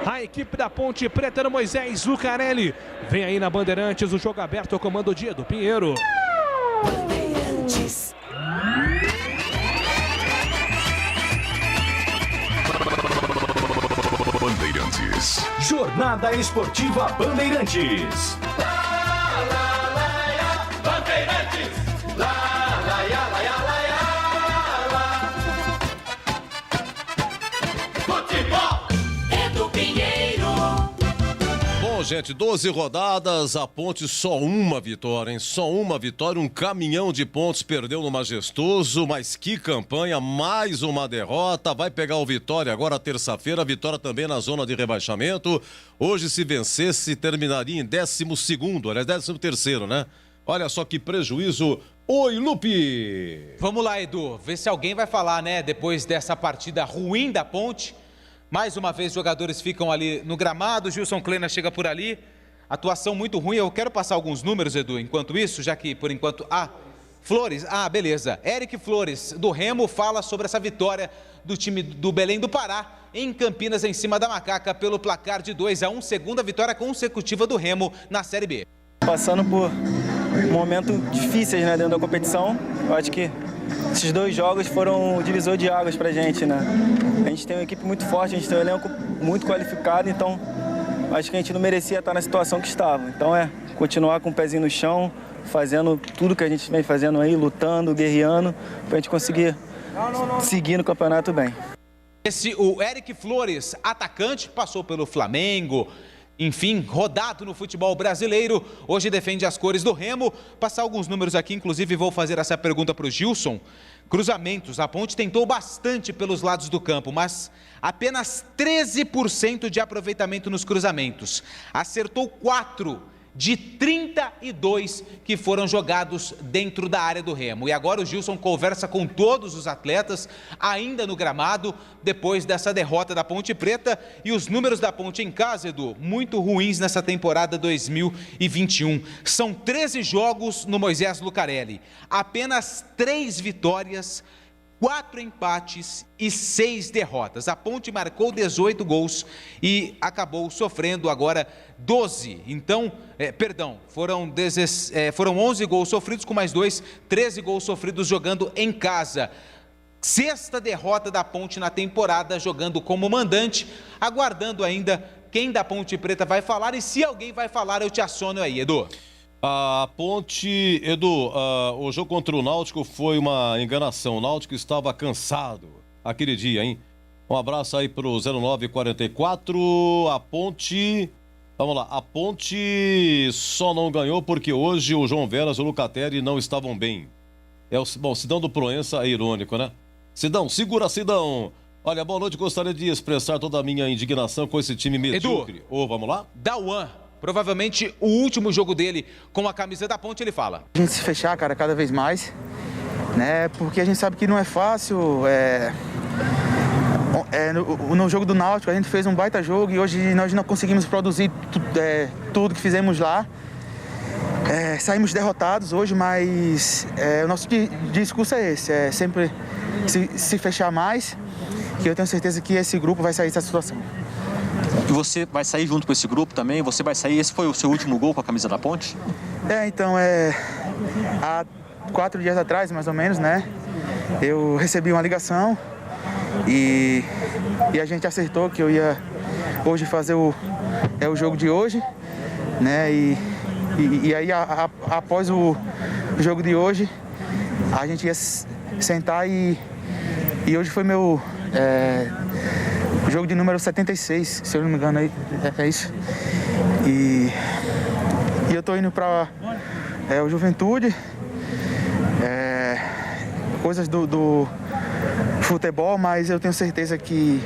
a equipe da Ponte Preta no Moisés Lucarelli. Vem aí na Bandeirantes o jogo aberto ao comando de Edu Pinheiro. Bandeirantes. Bandeirantes. Jornada Esportiva Bandeirantes. Gente, 12 rodadas, a Ponte só uma vitória, hein? Só uma vitória, um caminhão de pontos perdeu no Majestoso, mas que campanha, mais uma derrota, vai pegar o Vitória agora terça-feira, Vitória também na zona de rebaixamento, hoje se vencesse terminaria em 12º, aliás 13º, né? Olha só que prejuízo. Oi, Lupe! Vamos lá, Edu, ver se alguém vai falar, né, depois dessa partida ruim da Ponte. Mais uma vez, os jogadores ficam ali no gramado, Gilson Kleina chega por ali, atuação muito ruim. Eu quero passar alguns números, Edu, enquanto isso, já que por enquanto... Flores, beleza. Eric Flores, do Remo, fala sobre essa vitória do time do Belém do Pará, em Campinas, em cima da Macaca, pelo placar de 2-1, segunda vitória consecutiva do Remo na Série B. Passando por momentos difíceis, né, dentro da competição, eu acho que esses 2 jogos foram um divisor de águas pra gente, né? A gente tem uma equipe muito forte, a gente tem um elenco muito qualificado, então acho que a gente não merecia estar na situação que estava. Então é continuar com o pezinho no chão, fazendo tudo que a gente vem fazendo aí, lutando, guerreando, pra gente conseguir seguir no campeonato bem. O Eric Flores, atacante, passou pelo Flamengo, enfim, rodado no futebol brasileiro, hoje defende as cores do Remo. Passar alguns números aqui, inclusive vou fazer essa pergunta para o Gilson. Cruzamentos, a Ponte tentou bastante pelos lados do campo, mas apenas 13% de aproveitamento nos cruzamentos. Acertou 4 de 32 que foram jogados dentro da área do Remo. E agora o Gilson conversa com todos os atletas, ainda no gramado, depois dessa derrota da Ponte Preta. E os números da Ponte em casa, Edu, muito ruins nessa temporada 2021. São 13 jogos no Moisés Lucarelli, apenas 3 vitórias, 4 empates e 6 derrotas. A Ponte marcou 18 gols e acabou sofrendo agora 12. Então, foram 11 gols sofridos com mais 2, 13 gols sofridos jogando em casa. 6ª derrota da Ponte na temporada, jogando como mandante, aguardando ainda quem da Ponte Preta vai falar, e se alguém vai falar, eu te aciono aí, Edu. A Ponte, Edu, o jogo contra o Náutico foi uma enganação. O Náutico estava cansado aquele dia, hein? Um abraço aí pro 0944. A Ponte, vamos lá, a Ponte só não ganhou porque hoje o João Veras e o Lucatelli não estavam bem. Bom, Sidão do Proença é irônico, né? Sidão, segura, Sidão. Olha, boa noite, gostaria de expressar toda a minha indignação com esse time medíocre. Vamos lá? Dauan. Provavelmente o último jogo dele com a camisa da Ponte, ele fala. A gente se fechar, cara, cada vez mais, né? Porque a gente sabe que não é fácil. No jogo do Náutico a gente fez um baita jogo e hoje nós não conseguimos produzir tudo que fizemos lá. Saímos derrotados hoje, mas o nosso discurso é esse, é sempre se fechar mais, que eu tenho certeza que esse grupo vai sair dessa situação. E você vai sair junto com esse grupo também? Você vai sair, esse foi o seu último gol com a camisa da Ponte? Então, há 4 dias atrás, mais ou menos, né? Eu recebi uma ligação e a gente acertou que eu ia hoje fazer o jogo de hoje, né? E aí, após o jogo de hoje, a gente ia sentar e hoje foi meu... jogo de número 76, se eu não me engano, é isso. E eu tô indo para o Juventude, coisas do futebol, mas eu tenho certeza que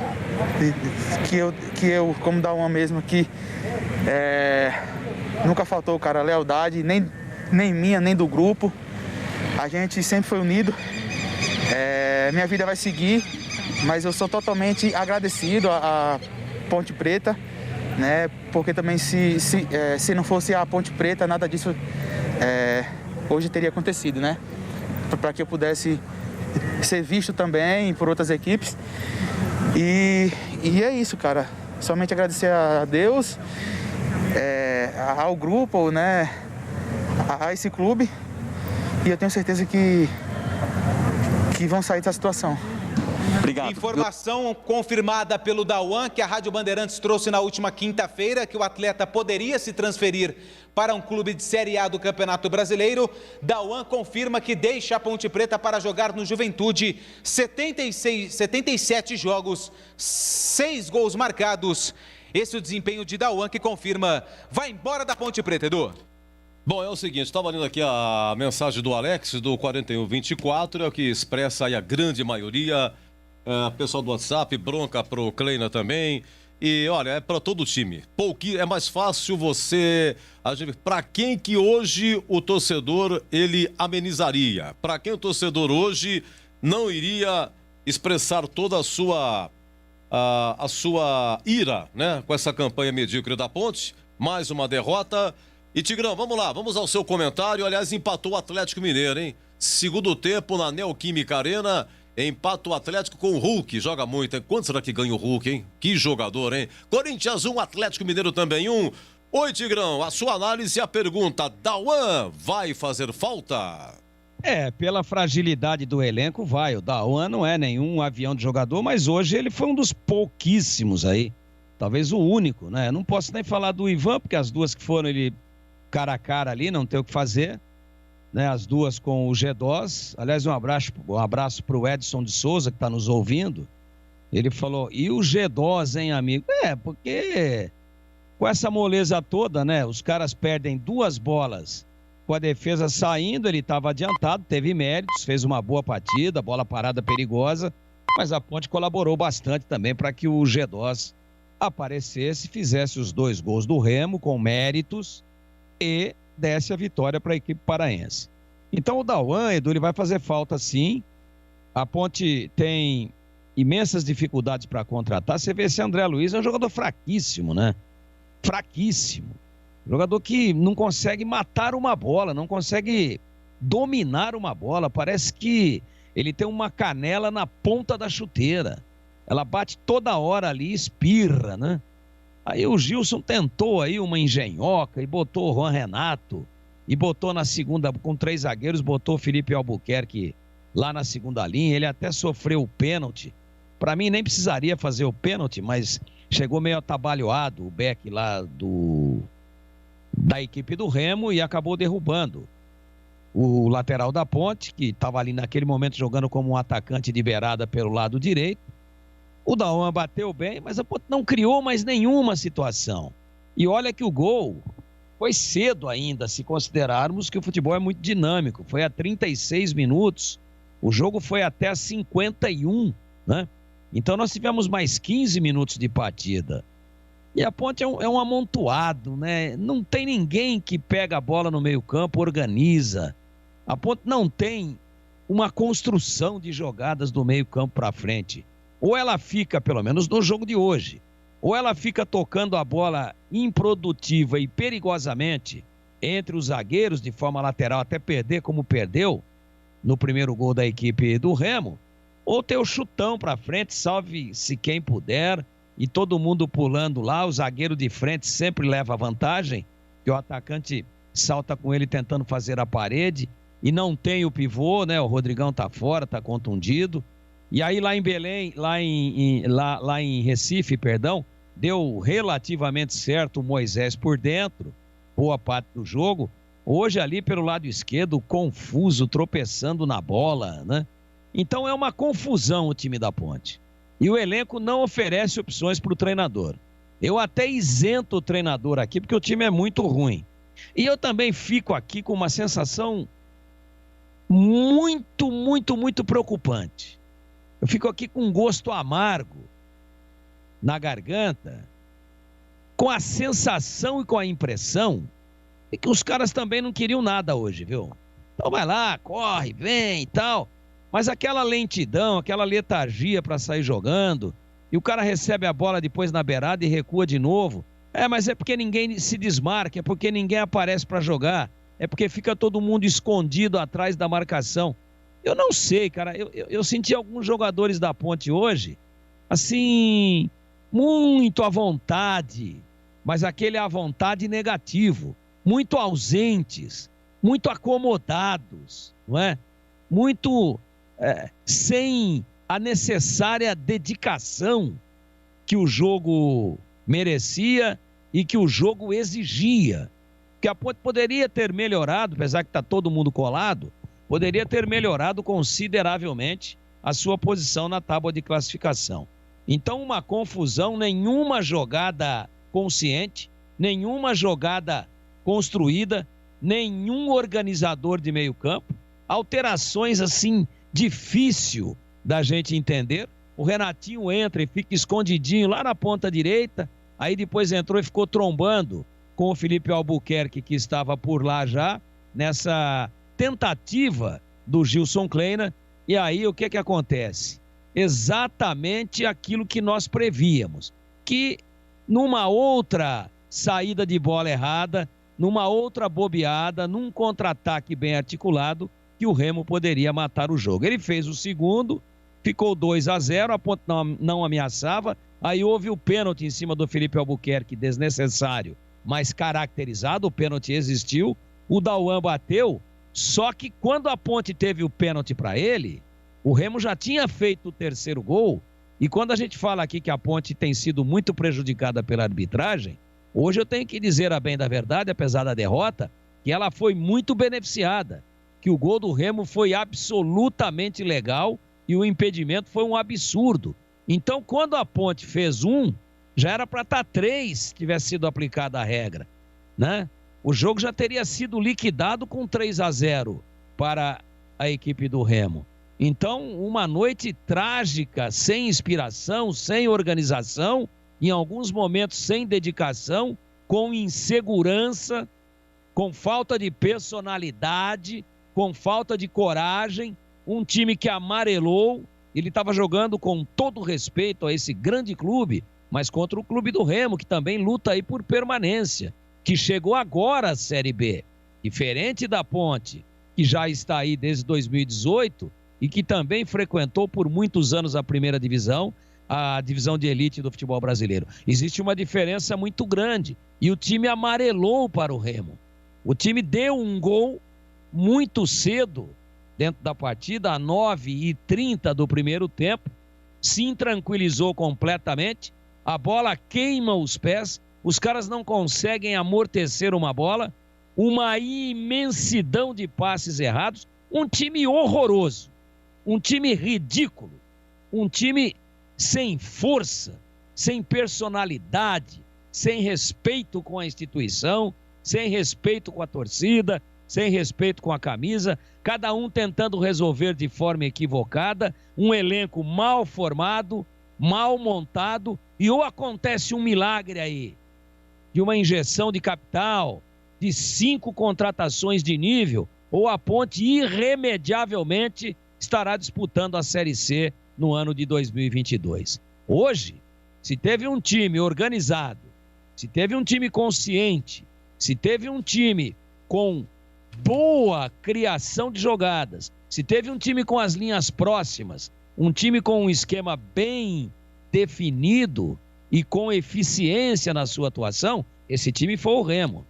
eu como Dauan mesmo aqui, nunca faltou, cara, lealdade, nem minha, nem do grupo. A gente sempre foi unido. Minha vida vai seguir. Mas eu sou totalmente agradecido à Ponte Preta, né? Porque também se não fosse a Ponte Preta, nada disso hoje teria acontecido, né? Para que eu pudesse ser visto também por outras equipes. E é isso, cara. somente agradecer a Deus, ao grupo, né, a esse clube, e eu tenho certeza que vão sair dessa situação. Obrigado. Informação confirmada pelo Dauan, que a Rádio Bandeirantes trouxe na última quinta-feira, que o atleta poderia se transferir para um clube de Série A do Campeonato Brasileiro. Dauan confirma que deixa a Ponte Preta para jogar no Juventude. 77 jogos, 6 gols marcados. Esse é o desempenho de Dauan, que confirma, vai embora da Ponte Preta, Edu. Bom, é o seguinte, estava lendo aqui a mensagem do Alex, do 4124, é o que expressa aí a grande maioria. Pessoal do WhatsApp, bronca pro Kleina também. E olha, é para todo o time. É mais fácil você... Para quem que hoje o torcedor ele amenizaria? Para quem o torcedor hoje não iria expressar toda a sua ira, né? Com essa campanha medíocre da Ponte. Mais uma derrota. E Tigrão, vamos lá, vamos ao seu comentário. Aliás, empatou o Atlético Mineiro, hein? Segundo tempo na Neoquímica Arena. Empata o Atlético com o Hulk, joga muito, hein? Quanto será que ganha o Hulk, hein? Que jogador, hein? Corinthians 1, Atlético Mineiro também 1. Oi, Tigrão, a sua análise e a pergunta, Dauan vai fazer falta? Pela fragilidade do elenco vai, o Dauan não é nenhum avião de jogador, mas hoje ele foi um dos pouquíssimos aí, talvez o único, né? Não posso nem falar do Ivan, porque as duas que foram ele cara a cara ali, não tem o que fazer. Né, as duas com o G2. Aliás, um abraço para o Edson de Souza, que está nos ouvindo. Ele falou, e o G2, hein, amigo? Porque com essa moleza toda, né? Os caras perdem 2 bolas com a defesa saindo, ele estava adiantado, teve méritos, fez uma boa partida, bola parada perigosa, mas a Ponte colaborou bastante também para que o G2 aparecesse, fizesse os 2 gols do Remo com méritos e desse a vitória para a equipe paraense. Então o Dauan, Edu, ele vai fazer falta sim. A Ponte tem imensas dificuldades para contratar. Você vê esse André Luiz, é um jogador fraquíssimo, né? Fraquíssimo. Jogador que não consegue matar uma bola, não consegue dominar uma bola. Parece que ele tem uma canela na ponta da chuteira. Ela bate toda hora ali, espirra, né? Aí o Gilson tentou aí uma engenhoca e botou o Juan Renato e botou na segunda, com 3 zagueiros, botou o Felipe Albuquerque lá na segunda linha. Ele até sofreu o pênalti. Para mim nem precisaria fazer o pênalti, mas chegou meio atabalhoado o Beck lá da equipe do Remo e acabou derrubando o lateral da Ponte, que estava ali naquele momento jogando como um atacante de beirada pelo lado direito. O Dauan bateu bem, mas a Ponte não criou mais nenhuma situação. E olha que o gol foi cedo ainda, se considerarmos que o futebol é muito dinâmico. Foi a 36 minutos, o jogo foi até a 51, né? Então nós tivemos mais 15 minutos de partida. E a Ponte é um amontoado, né? Não tem ninguém que pega a bola no meio-campo, organiza. A Ponte não tem uma construção de jogadas do meio-campo para frente. Ou ela fica, pelo menos no jogo de hoje, ou ela fica tocando a bola improdutiva e perigosamente entre os zagueiros de forma lateral até perder como perdeu no primeiro gol da equipe do Remo, ou ter o chutão para frente, salve-se quem puder, e todo mundo pulando lá, o zagueiro de frente sempre leva vantagem, que o atacante salta com ele tentando fazer a parede, e não tem o pivô, né? O Rodrigão tá fora, tá contundido. E aí lá em Belém, lá em Recife, perdão, deu relativamente certo o Moisés por dentro, boa parte do jogo. Hoje ali pelo lado esquerdo, confuso, tropeçando na bola, né? Então é uma confusão o time da Ponte. E o elenco não oferece opções para o treinador. Eu até isento o treinador aqui, porque o time é muito ruim. E eu também fico aqui com uma sensação muito, muito, muito preocupante. Eu fico aqui com um gosto amargo na garganta, com a sensação e com a impressão de que os caras também não queriam nada hoje, viu? Então vai lá, corre, vem e tal. Mas aquela lentidão, aquela letargia para sair jogando, e o cara recebe a bola depois na beirada e recua de novo. Mas é porque ninguém se desmarca, é porque ninguém aparece para jogar, é porque fica todo mundo escondido atrás da marcação. Eu não sei, cara, eu senti alguns jogadores da Ponte hoje, assim, muito à vontade, mas aquele à vontade negativo, muito ausentes, muito acomodados, não é? Muito sem a necessária dedicação que o jogo merecia e que o jogo exigia. Que a Ponte poderia ter melhorado, apesar que está todo mundo colado, poderia ter melhorado consideravelmente a sua posição na tábua de classificação. Então, uma confusão, nenhuma jogada consciente, nenhuma jogada construída, nenhum organizador de meio campo, alterações assim, difícil da gente entender. O Renatinho entra e fica escondidinho lá na ponta direita, aí depois entrou e ficou trombando com o Felipe Albuquerque, que estava por lá já, nessa tentativa do Gilson Kleina. E aí o que acontece? Exatamente aquilo que nós prevíamos, que numa outra saída de bola errada, numa outra bobeada, num contra-ataque bem articulado, que o Remo poderia matar o jogo. Ele fez o segundo, ficou 2-0, a Ponte não ameaçava, aí houve o pênalti em cima do Felipe Albuquerque, desnecessário, mas caracterizado, o pênalti existiu, o Dauan bateu, só que quando a Ponte teve o pênalti para ele, o Remo já tinha feito o terceiro gol, e quando a gente fala aqui que a Ponte tem sido muito prejudicada pela arbitragem, hoje eu tenho que dizer a bem da verdade, apesar da derrota, que ela foi muito beneficiada, que o gol do Remo foi absolutamente legal e o impedimento foi um absurdo. Então, quando a Ponte fez já era para estar 3 se tivesse sido aplicada a regra, né? O jogo já teria sido liquidado com 3-0 para a equipe do Remo. Então, uma noite trágica, sem inspiração, sem organização, em alguns momentos sem dedicação, com insegurança, com falta de personalidade, com falta de coragem, um time que amarelou. Ele estava jogando com todo respeito a esse grande clube, mas contra o clube do Remo, que também luta aí por permanência, que chegou agora à Série B, diferente da Ponte, que já está aí desde 2018 e que também frequentou por muitos anos a primeira divisão, a divisão de elite do futebol brasileiro. Existe uma diferença muito grande e o time amarelou para o Remo. O time deu um gol muito cedo dentro da partida, a 9h30 do primeiro tempo, se intranquilizou completamente, a bola queima os pés, os caras não conseguem amortecer uma bola, uma imensidão de passes errados, um time horroroso, um time ridículo, um time sem força, sem personalidade, sem respeito com a instituição, sem respeito com a torcida, sem respeito com a camisa, cada um tentando resolver de forma equivocada, um elenco mal formado, mal montado, e ou acontece um milagre aí, de uma injeção de capital, de 5 contratações de nível, ou a Ponte irremediavelmente estará disputando a Série C no ano de 2022. Hoje, se teve um time organizado, se teve um time consciente, se teve um time com boa criação de jogadas, se teve um time com as linhas próximas, um time com um esquema bem definido e com eficiência na sua atuação, esse time foi o Remo.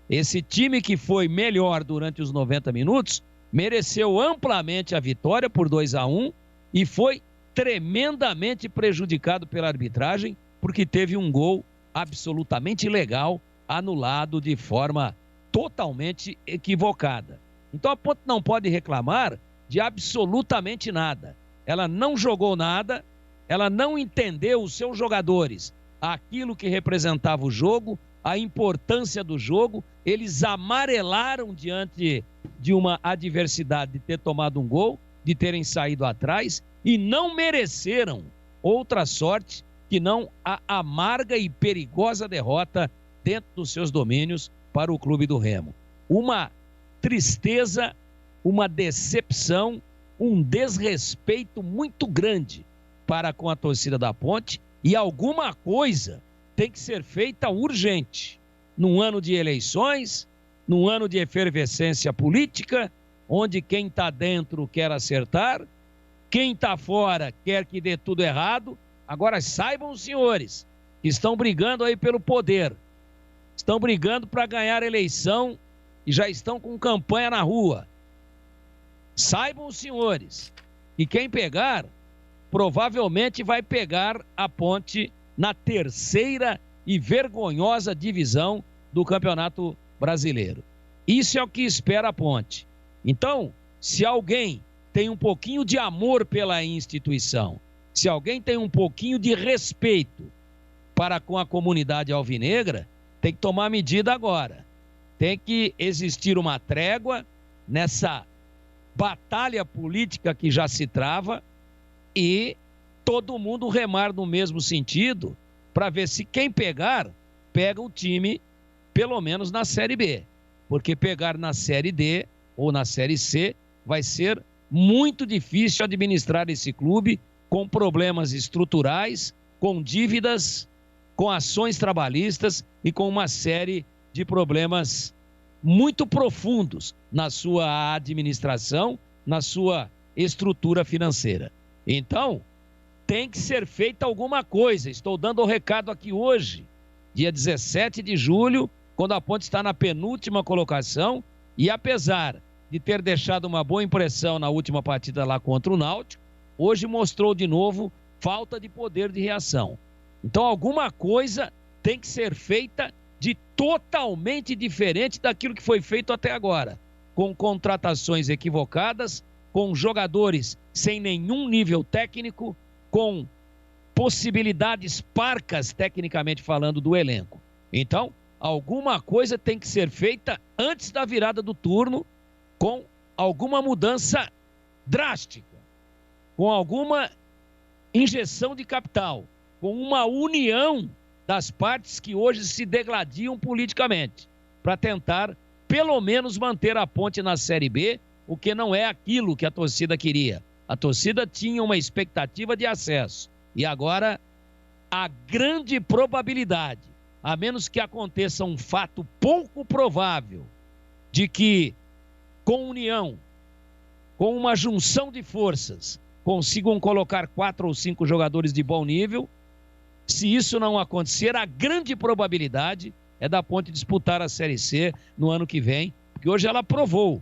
Esse time que foi melhor durante os 90 minutos mereceu amplamente a vitória por 2-1 e foi tremendamente prejudicado pela arbitragem porque teve um gol absolutamente ilegal anulado de forma totalmente equivocada. Então a Ponte não pode reclamar de absolutamente nada. Ela não jogou nada, ela não entendeu os seus jogadores, aquilo que representava o jogo, a importância do jogo. Eles amarelaram diante de uma adversidade de ter tomado um gol, de terem saído atrás e não mereceram outra sorte que não a amarga e perigosa derrota dentro dos seus domínios para o clube do Remo. Uma tristeza, uma decepção, um desrespeito muito grande para com a torcida da Ponte, e alguma coisa tem que ser feita urgente. Num ano de eleições, num ano de efervescência política, onde quem está dentro quer acertar, quem está fora quer que dê tudo errado, Agora saibam, senhores, que estão brigando aí pelo poder, estão brigando para ganhar eleição e já estão com campanha na rua. Saibam, senhores, que quem pegar, provavelmente vai pegar a Ponte na terceira e vergonhosa divisão do Campeonato Brasileiro. Isso é o que espera a Ponte. Então, se alguém tem um pouquinho de amor pela instituição, se alguém tem um pouquinho de respeito para com a comunidade alvinegra, tem que tomar medida agora. Tem que existir uma trégua nessa batalha política que já se trava e todo mundo remar no mesmo sentido para ver se quem pegar, pega o time pelo menos na Série B. Porque pegar na Série D ou na Série C vai ser muito difícil administrar esse clube com problemas estruturais, com dívidas, com ações trabalhistas e com uma série de problemas muito profundos na sua administração, na sua estrutura financeira. Então, tem que ser feita alguma coisa. Estou dando o recado aqui hoje, dia 17 de julho, quando a Ponte está na penúltima colocação e apesar de ter deixado uma boa impressão na última partida lá contra o Náutico, hoje mostrou de novo falta de poder de reação. Então alguma coisa tem que ser feita de totalmente diferente daquilo que foi feito até agora, com contratações equivocadas, com jogadores sem nenhum nível técnico, com possibilidades parcas, tecnicamente falando, do elenco. Então, alguma coisa tem que ser feita antes da virada do turno, com alguma mudança drástica, com alguma injeção de capital, com uma união das partes que hoje se degladiam politicamente, para tentar, pelo menos, manter a Ponte na Série B, o que não é aquilo que a torcida queria. A torcida tinha uma expectativa de acesso. E agora, a grande probabilidade, a menos que aconteça um fato pouco provável, de que, com união, com uma junção de forças, consigam colocar 4 ou 5 jogadores de bom nível. Se isso não acontecer, a grande probabilidade é da Ponte disputar a Série C no ano que vem, porque hoje ela provou,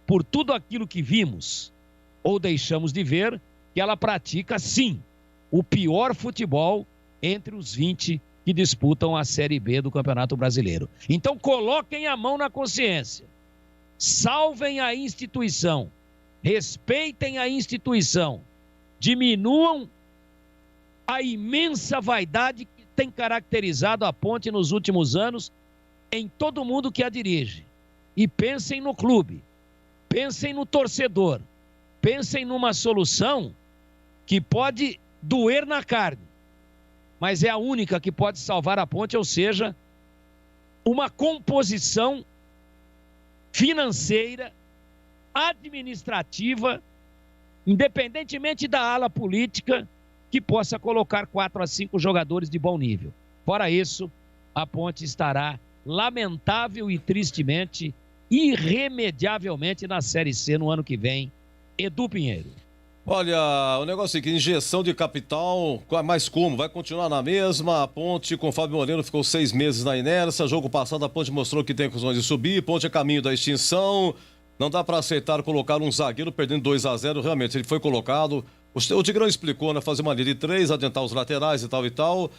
por tudo aquilo que vimos ou deixamos de ver, que ela pratica, sim, o pior futebol entre os 20 que disputam a Série B do Campeonato Brasileiro. Então coloquem a mão na consciência, salvem a instituição, respeitem a instituição, diminuam a imensa vaidade que tem caracterizado a Ponte nos últimos anos em todo mundo que a dirige. E pensem no clube, pensem no torcedor, pensem numa solução que pode doer na carne, mas é a única que pode salvar a Ponte, ou seja, uma composição financeira, administrativa, independentemente da ala política, que possa colocar 4 a 5 jogadores de bom nível. Fora isso, a Ponte estará lamentável e tristemente, irremediavelmente na Série C no ano que vem. Edu Pinheiro. Olha, o negócio é que injeção de capital, mas como? Vai continuar na mesma. A Ponte com o Fábio Moreno ficou 6 meses na inércia. Jogo passado a Ponte mostrou que tem condições de subir. Ponte é caminho da extinção. Não dá para aceitar colocar um zagueiro perdendo 2-0. Realmente, ele foi colocado. O Tigrão explicou, né? Fazer uma linha de 3, adiantar os laterais e tal e tal.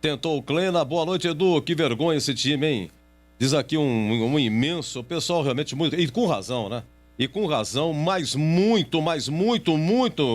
Tentou o Klena. Boa noite, Edu. Que vergonha esse time, hein? Diz aqui um imenso. O pessoal realmente muito. E com razão, né? E com razão, mas muito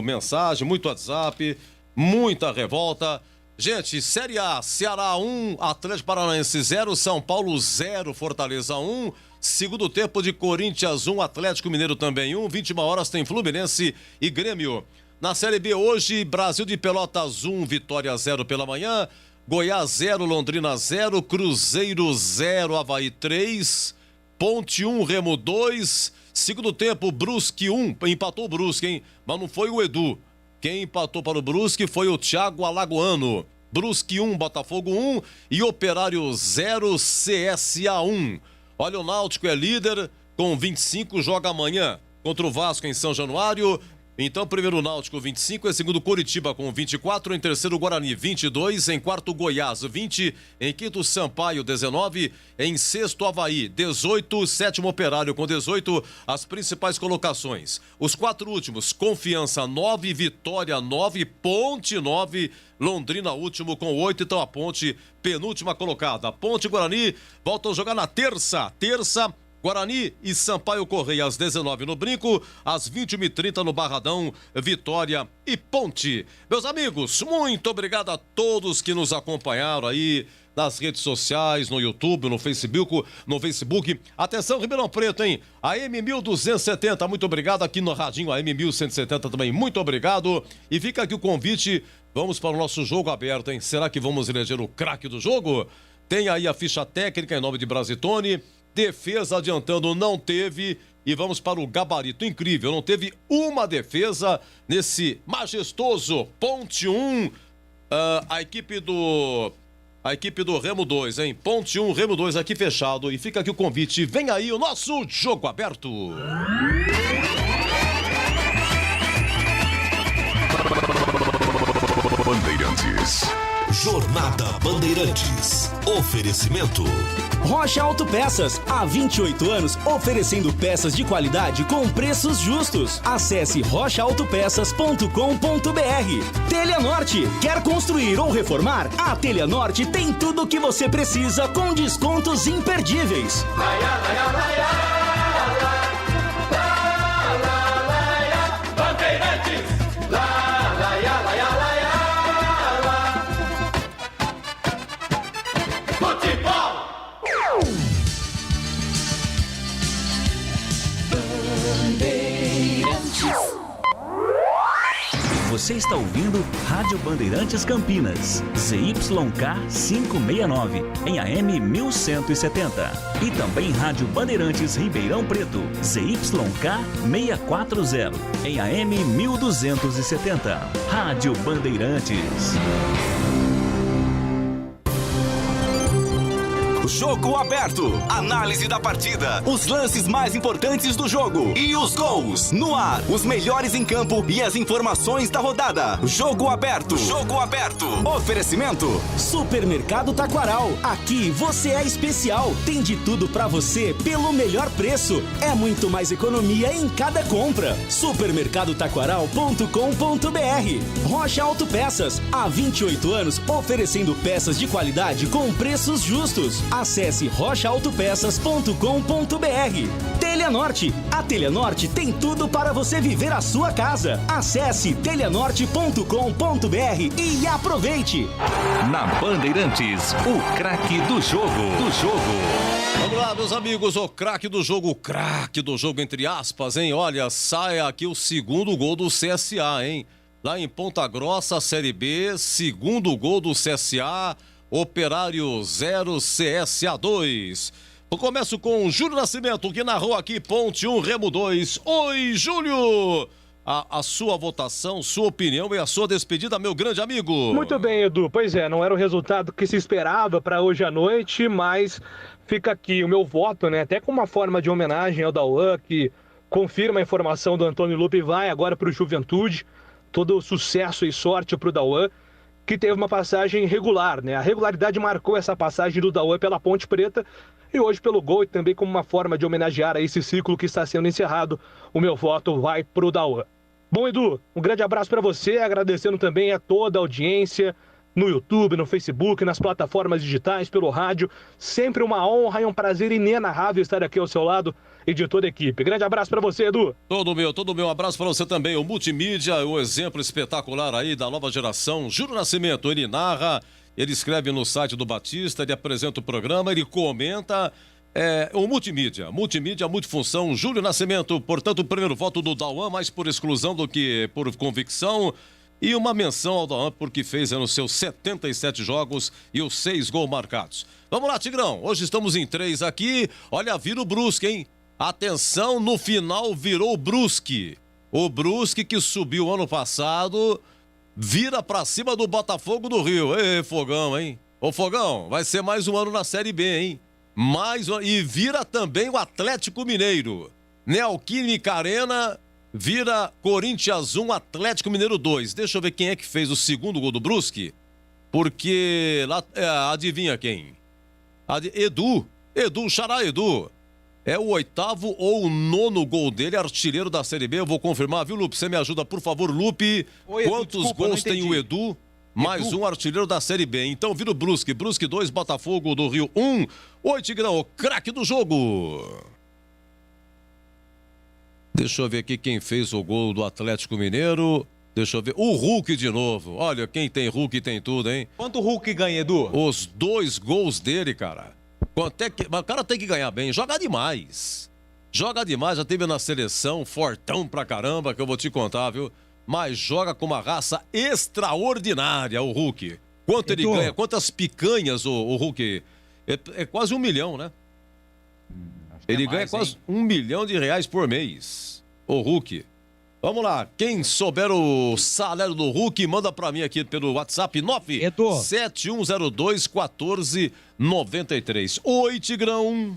mensagem, muito WhatsApp, muita revolta. Gente, Série A, Ceará 1, Atlético Paranaense 0, São Paulo 0, Fortaleza 1. Segundo tempo de Corinthians 1, Atlético Mineiro também 1. 21 horas tem Fluminense e Grêmio. Na Série B hoje, Brasil de Pelotas 1, Vitória 0 pela manhã. Goiás 0, Londrina 0, Cruzeiro 0, Avaí 3, Ponte 1, Remo 2. Segundo tempo, Brusque 1, empatou o Brusque, hein? Mas não foi o Edu. Quem empatou para o Brusque foi o Thiago Alagoano. Brusque 1, Botafogo 1 e Operário 0, CSA 1. Olha, o Náutico é líder com 25, joga amanhã contra o Vasco em São Januário. Então, primeiro Náutico, 25. Em segundo, Coritiba, com 24. Em terceiro, Guarani, 22. Em quarto, Goiás, 20. Em quinto, Sampaio, 19. Em sexto, Avaí, 18. Sétimo, Operário, com 18. As principais colocações. Os 4 últimos, Confiança, 9. Vitória, 9. Ponte, 9. Londrina, último, com 8. Então, a Ponte, penúltima colocada. Ponte e Guarani voltam a jogar na terça. Guarani e Sampaio Correia às 19 no Brinco, às 21h30 no Barradão, Vitória e Ponte. Meus amigos, muito obrigado a todos que nos acompanharam aí nas redes sociais, no YouTube, no Facebook. Atenção, Ribeirão Preto, hein? AM 1270, muito obrigado. Aqui no Radinho AM 1170 também, muito obrigado. E fica aqui o convite, vamos para o nosso jogo aberto, hein? Será que vamos eleger o craque do jogo? Tem aí a ficha técnica em nome de Brasitone. Defesa adiantando não teve e vamos para o gabarito. Incrível, não teve uma defesa nesse majestoso Ponte 1, a equipe do Remo 2, hein? Ponte 1, Remo 2 aqui fechado e fica aqui o convite. Vem aí o nosso jogo aberto. Bandeirantes. Jornada Bandeirantes. Oferecimento. Rocha Autopeças, há 28 anos oferecendo peças de qualidade com preços justos. Acesse rochaautopeças.com.br. Telha Norte, quer construir ou reformar? A Telha Norte tem tudo o que você precisa com descontos imperdíveis. Você está ouvindo Rádio Bandeirantes Campinas, ZYK 569, em AM 1170. E também Rádio Bandeirantes Ribeirão Preto, ZYK 640, em AM 1270. Rádio Bandeirantes. Jogo aberto. Análise da partida. Os lances mais importantes do jogo. E os gols. No ar. Os melhores em campo e as informações da rodada. Jogo aberto. Jogo aberto. Oferecimento. Supermercado Taquaral. Aqui você é especial. Tem de tudo pra você pelo melhor preço. É muito mais economia em cada compra. Supermercadotaquaral.com.br. Rocha Autopeças. Há 28 anos oferecendo peças de qualidade com preços justos. Acesse rochaautopeças.com.br. Telha Norte. A Telha Norte tem tudo para você viver a sua casa. Acesse telhanorte.com.br e aproveite. Na Bandeirantes, o craque do jogo. Vamos lá, meus amigos, o craque do jogo entre aspas, hein? Olha, sai aqui o segundo gol do CSA, hein? Lá em Ponta Grossa, Série B, segundo gol do CSA. Operário 0, CSA 2. Eu começo com o Júlio Nascimento, que narrou aqui Ponte 1, Remo 2. Oi, Júlio! A sua votação, sua opinião e a sua despedida, meu grande amigo. Muito bem, Edu. Pois é, não era o resultado que se esperava para hoje à noite, mas fica aqui o meu voto, né? Até com uma forma de homenagem ao Dauan, que confirma a informação do Antônio Lupe e vai agora para o Juventude. Todo o sucesso e sorte para o Dauan, que teve uma passagem regular, né? A regularidade marcou essa passagem do Dauan pela Ponte Preta e hoje pelo gol e também como uma forma de homenagear a esse ciclo que está sendo encerrado, o meu voto vai pro Dauan. Bom, Edu, um grande abraço para você, agradecendo também a toda a audiência no YouTube, no Facebook, nas plataformas digitais, pelo rádio. Sempre uma honra e um prazer inenarrável estar aqui ao seu lado e de toda a equipe. Grande abraço para você, Edu. Todo meu abraço para você também. O Multimídia, o exemplo espetacular aí da nova geração. Júlio Nascimento, ele narra, ele escreve no site do Batista, ele apresenta o programa, ele comenta. O multimídia, multifunção, Júlio Nascimento, portanto, o primeiro voto do Dauan, mais por exclusão do que por convicção. E uma menção ao Dauan, porque fez nos seus 77 jogos e os 6 gols marcados. Vamos lá, Tigrão, hoje estamos em 3 aqui. Olha, vira o Brusque, hein? Atenção, no final virou o Brusque. O Brusque que subiu ano passado, vira pra cima do Botafogo do Rio. Ê, Fogão, hein? Ô, Fogão, vai ser mais um ano na Série B, hein? Mais um... E vira também o Atlético Mineiro. Neoquímica Arena Vira Corinthians 1, Atlético Mineiro 2. Deixa eu ver quem é que fez o segundo gol do Brusque. Porque lá, adivinha quem? Edu, Xará Edu. É o 8º ou o 9º gol dele, artilheiro da Série B. Eu vou confirmar, viu, Lupe? Você me ajuda, por favor, Lupe. Oi, Edu, quantos desculpa, gols tem o Edu? Mais um artilheiro da Série B. Então vira o Brusque. Brusque 2, Botafogo do Rio 1. Oi, Tigrão, o craque do jogo. Deixa eu ver aqui quem fez o gol do Atlético Mineiro. Deixa eu ver. O Hulk de novo. Olha, quem tem Hulk tem tudo, hein? Quanto o Hulk ganha, Edu? Os 2 gols dele, cara. O cara tem que ganhar bem. Joga demais. Joga demais. Já teve na seleção, fortão pra caramba, que eu vou te contar, viu? Mas joga com uma raça extraordinária, o Hulk. Quanto ele ganha? Quantas picanhas o Hulk? É quase 1 milhão, né? Ele ganha quase R$1 milhão por mês. O Hulk. Vamos lá. Quem souber o salário do Hulk, manda pra mim aqui pelo WhatsApp 971021493. Oi, Tigrão.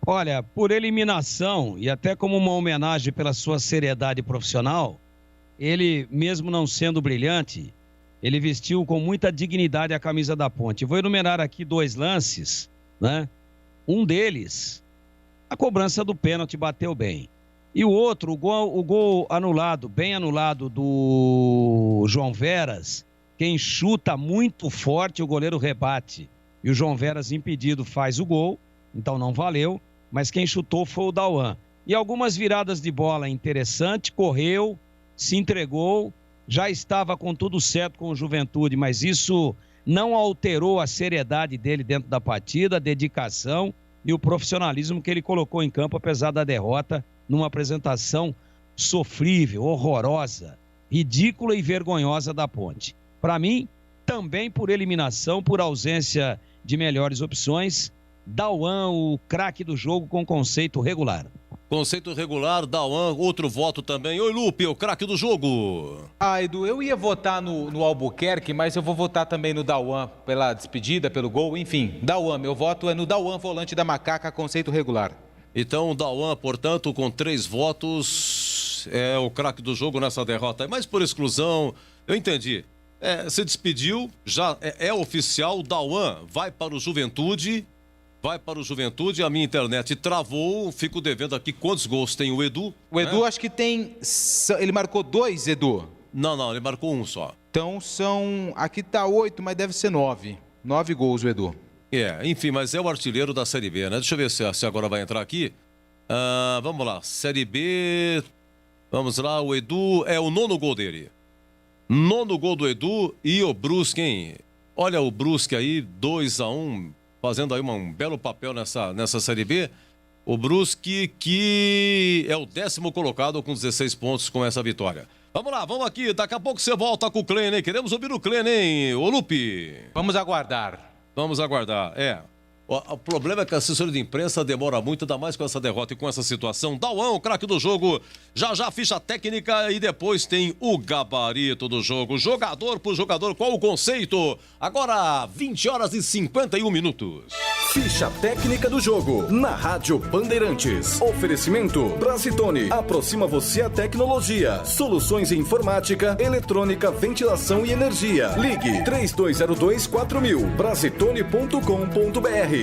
Olha, por eliminação e até como uma homenagem pela sua seriedade profissional, ele, mesmo não sendo brilhante, ele vestiu com muita dignidade a camisa da Ponte. Vou enumerar aqui 2 lances, né? Um deles, a cobrança do pênalti bateu bem. E o outro, o gol anulado, bem anulado do João Veras, quem chuta muito forte, o goleiro rebate. E o João Veras, impedido, faz o gol, então não valeu, mas quem chutou foi o Dauan. E algumas viradas de bola interessantes, correu, se entregou, já estava com tudo certo com o Juventude, mas isso não alterou a seriedade dele dentro da partida, a dedicação e o profissionalismo que ele colocou em campo, apesar da derrota, numa apresentação sofrível, horrorosa, ridícula e vergonhosa da Ponte. Para mim, também por eliminação, por ausência de melhores opções, Dauan, o craque do jogo com conceito regular. Conceito regular, Dauan, outro voto também. Oi, Lupe, o craque do jogo. Edu, eu ia votar no Albuquerque, mas eu vou votar também no Dauan, pela despedida, pelo gol, enfim. Dauan, meu voto é no Dauan, volante da Macaca, conceito regular. Então, o Dauan, portanto, com 3 votos, é o craque do jogo nessa derrota. Mas por exclusão, eu entendi. Se despediu, já é oficial, o Dauan vai para o Juventude. Vai para o Juventude, a minha internet travou, fico devendo aqui quantos gols tem o Edu. O Edu acho que tem, ele marcou 2, Edu? Não, ele marcou 1 só. Então são, aqui tá 8, mas deve ser 9. 9 gols o Edu. Enfim, mas é o artilheiro da Série B, né? Deixa eu ver se agora vai entrar aqui. Vamos lá, Série B, vamos lá, o Edu é o 9º gol dele. 9º gol do Edu e o Brusque, hein? Olha o Brusque aí, 2-1, fazendo aí um belo papel nessa Série B. O Brusque, que é o 10º colocado com 16 pontos com essa vitória. Vamos lá, vamos aqui. Daqui a pouco você volta com o Klein, hein? Queremos ouvir o Klein, hein, ô Lupe? Vamos aguardar. Vamos aguardar, O problema é que a assessoria de imprensa demora muito, ainda mais com essa derrota e com essa situação. Dauan, o craque do jogo, já a ficha técnica e depois tem o gabarito do jogo. Jogador por jogador, qual o conceito? Agora, 20h51. Ficha técnica do jogo, na Rádio Bandeirantes. Oferecimento Brasitone, aproxima você a tecnologia. Soluções em informática, eletrônica, ventilação e energia. Ligue 3202-4000, brasitone.com.br.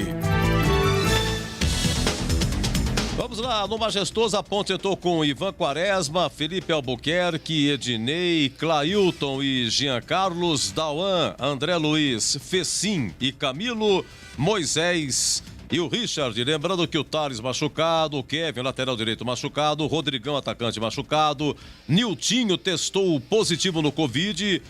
Vamos lá, no Majestoso, a Ponte entrou com Ivan Quaresma, Felipe Albuquerque, Ednei, Clailton e Jean Carlos, Dauan, André Luiz, Fecim e Camilo, Moisés e o Richard. Lembrando que o Thales machucado, o Kevin, lateral direito machucado, o Rodrigão, atacante machucado, Niltinho testou positivo no Covid,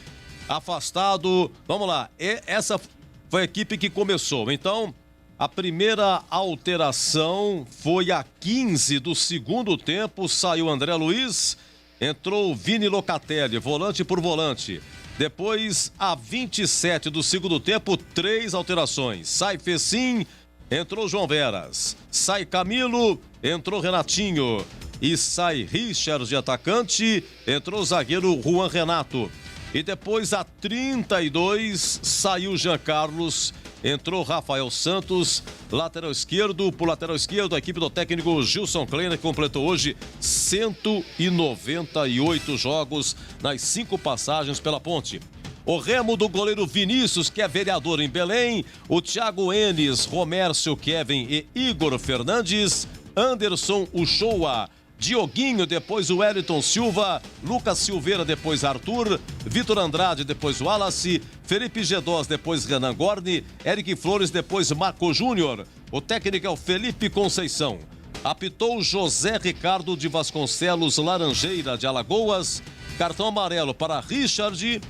afastado. Vamos lá, essa foi a equipe que começou, então... A primeira alteração foi a 15 do segundo tempo, saiu André Luiz, entrou Vini Locatelli, volante por volante. Depois, a 27 do segundo tempo, 3 alterações. Sai Fecim, entrou João Veras. Sai Camilo, entrou Renatinho. E sai Richard de atacante, entrou o zagueiro Juan Renato. E depois, a 32, saiu Jean Carlos Entrou Rafael Santos, lateral esquerdo. Por lateral esquerdo, a equipe do técnico Gilson Kleiner, que completou hoje 198 jogos nas 5 passagens pela Ponte. O Remo do goleiro Vinícius, que é vereador em Belém. O Thiago Enes, Romércio, Kevin e Igor Fernandes. Anderson Uchoa, Dioguinho, depois o Wellington Silva, Lucas Silveira, depois Arthur, Vitor Andrade, depois Wallace, Felipe Gedós, depois Renan Gorni, Eric Flores, depois Marco Júnior. O técnico é o Felipe Conceição. Apitou José Ricardo de Vasconcelos Laranjeira de Alagoas. Cartão amarelo para Richard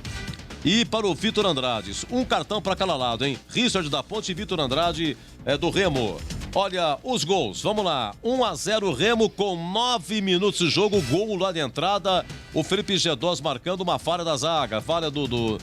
e para o Vitor Andrade. Um cartão para cada lado, hein? Richard da Ponte e Vitor Andrade do Remo. Olha, os gols, vamos lá. 1-0 Remo com 9 minutos de jogo, gol lá de entrada. O Felipe Gedós marcando uma falha da zaga, falha do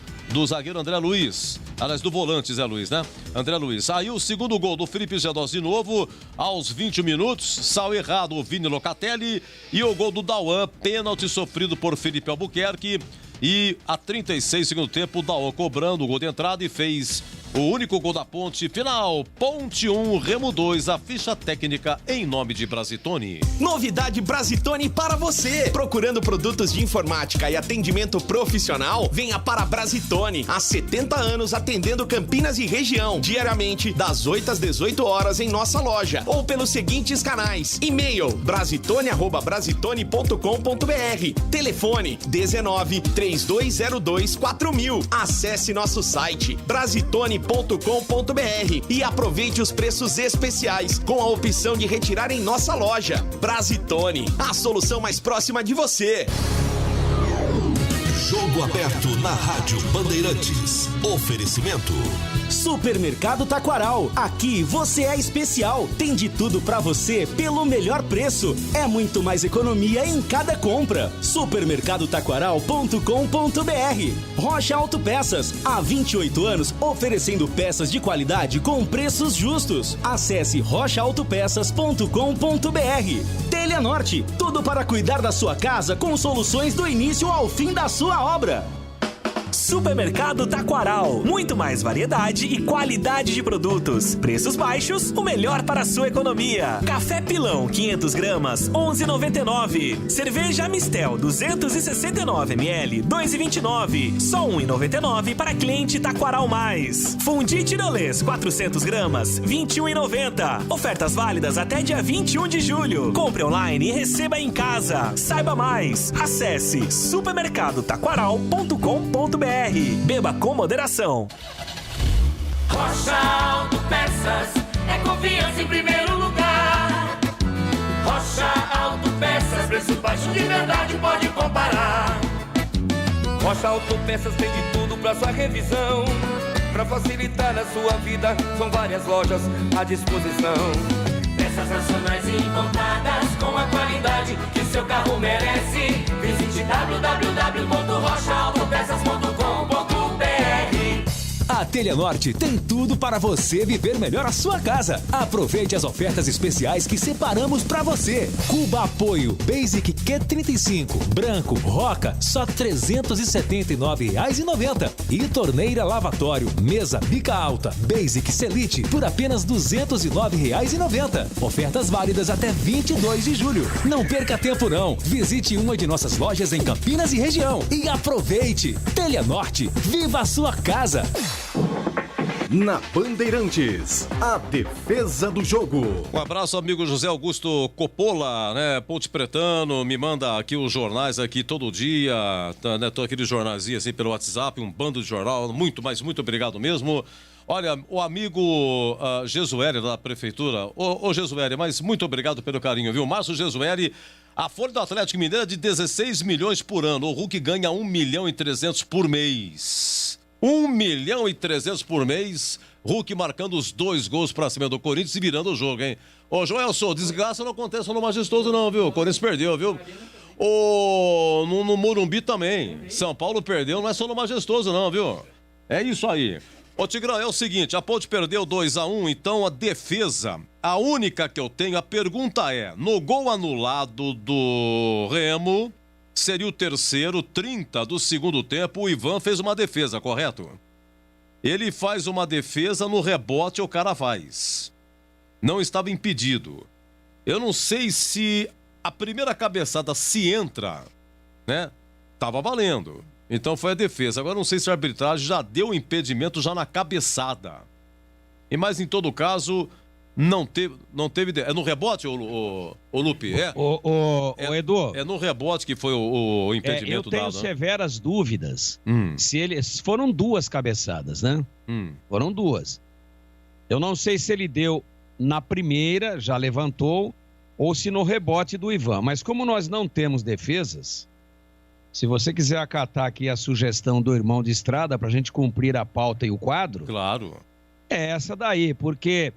zagueiro André Luiz. Aliás, do volante Zé Luiz, né? André Luiz. Aí o segundo gol do Felipe Gedós de novo, aos 20 minutos. Saiu errado o Vini Locatelli. E o gol do Dauan, pênalti sofrido por Felipe Albuquerque. E a 36 segundo tempo, o Dauan cobrando o gol de entrada e fez o único gol da Ponte. Final, Ponte 1, Remo 2, a ficha técnica em nome de Brasitone. Novidade Brasitone para você. Procurando produtos de informática e atendimento profissional? Venha para a Brasitone. Há 70 anos atendendo Campinas e região. Diariamente, das 8 às 18 horas em nossa loja. Ou pelos seguintes canais. E-mail, brasitone@brasitone.com.br. Telefone, 19 3202 4000. Acesse nosso site, brasitone.com.br e aproveite os preços especiais com a opção de retirar em nossa loja. Brasitone, a solução mais próxima de você. Jogo aberto na Rádio Bandeirantes. Oferecimento. Supermercado Taquaral. Aqui você é especial. Tem de tudo pra você pelo melhor preço. É muito mais economia em cada compra. Supermercadotaquaral.com.br. Rocha Autopeças. Há 28 anos oferecendo peças de qualidade com preços justos. Acesse rochaautopeças.com.br. Telha Norte. Tudo para cuidar da sua casa com soluções do início ao fim da sua obra. Supermercado Taquaral. Muito mais variedade e qualidade de produtos. Preços baixos, o melhor para a sua economia. Café Pilão, 500 gramas, 11,99. Cerveja Mistel, 269 ml, 2,29. Só 1,99 para cliente Taquaral Mais. Fundi Tirolês, 400 gramas, 21,90. Ofertas válidas até dia 21 de julho. Compre online e receba em casa. Saiba mais. Acesse supermercadotaquaral.com.br. Beba com moderação. Rocha Autopeças é confiança em primeiro lugar. Rocha Autopeças, preço baixo de verdade, pode comparar. Rocha Autopeças tem de tudo pra sua revisão. Pra facilitar a sua vida, são várias lojas à disposição. Peças nacionais e importadas com a qualidade que seu carro merece. Visite www.rochaautopeças.com.br. A Telha Norte tem tudo para você viver melhor a sua casa. Aproveite as ofertas especiais que separamos para você. Cuba Apoio Basic Q35 branco Roca só R$ 379,90 e torneira lavatório mesa bica alta Basic Selite por apenas R$ 209,90. Ofertas válidas até 22 de julho. Não perca tempo não. Visite uma de nossas lojas em Campinas e região e aproveite. Telha Norte, viva a sua casa. Na Bandeirantes, a defesa do jogo. Um abraço, amigo José Augusto Coppola, né? Ponte Pretano, me manda aqui os jornais aqui todo dia, tá, né? Tô aqueles jornaizinhos assim pelo WhatsApp, um bando de jornal, muito obrigado mesmo. Olha, o amigo Jesueli da prefeitura, ô Jesueli, mas muito obrigado pelo carinho, viu? Márcio Jesueli, a folha do Atlético Mineiro é de 16 milhões por ano, o Hulk ganha 1.300.000 por mês. 1.300.000 por mês, Hulk marcando os 2 gols pra cima do Corinthians e virando o jogo, hein? Ô, Joelson, desgraça não acontece no Majestoso não, viu? O Corinthians perdeu, viu? No Morumbi também. São Paulo perdeu, não é só no Majestoso não, viu? É isso aí. Ô, Tigrão, é o seguinte, a Ponte perdeu 2-1, então a defesa, a única que eu tenho, a pergunta é, no gol anulado do Remo, seria o terceiro, 30 do segundo tempo, o Ivan fez uma defesa, correto? Ele faz uma defesa, no rebote o cara faz. Não estava impedido. Eu não sei se a primeira cabeçada se entra, né? Tava valendo. Então foi a defesa. Agora não sei se a arbitragem já deu o impedimento já na cabeçada. Mas em todo caso, não teve. É no rebote, o Lupe? Edu. É no rebote que foi o impedimento dado. Eu tenho severas dúvidas. Se eles foram 2 cabeçadas, né? Foram 2. Eu não sei se ele deu na primeira, já levantou, ou se no rebote do Ivan. Mas como nós não temos defesas, se você quiser acatar aqui a sugestão do irmão de Estrada para a gente cumprir a pauta e o quadro... Claro. É essa daí, porque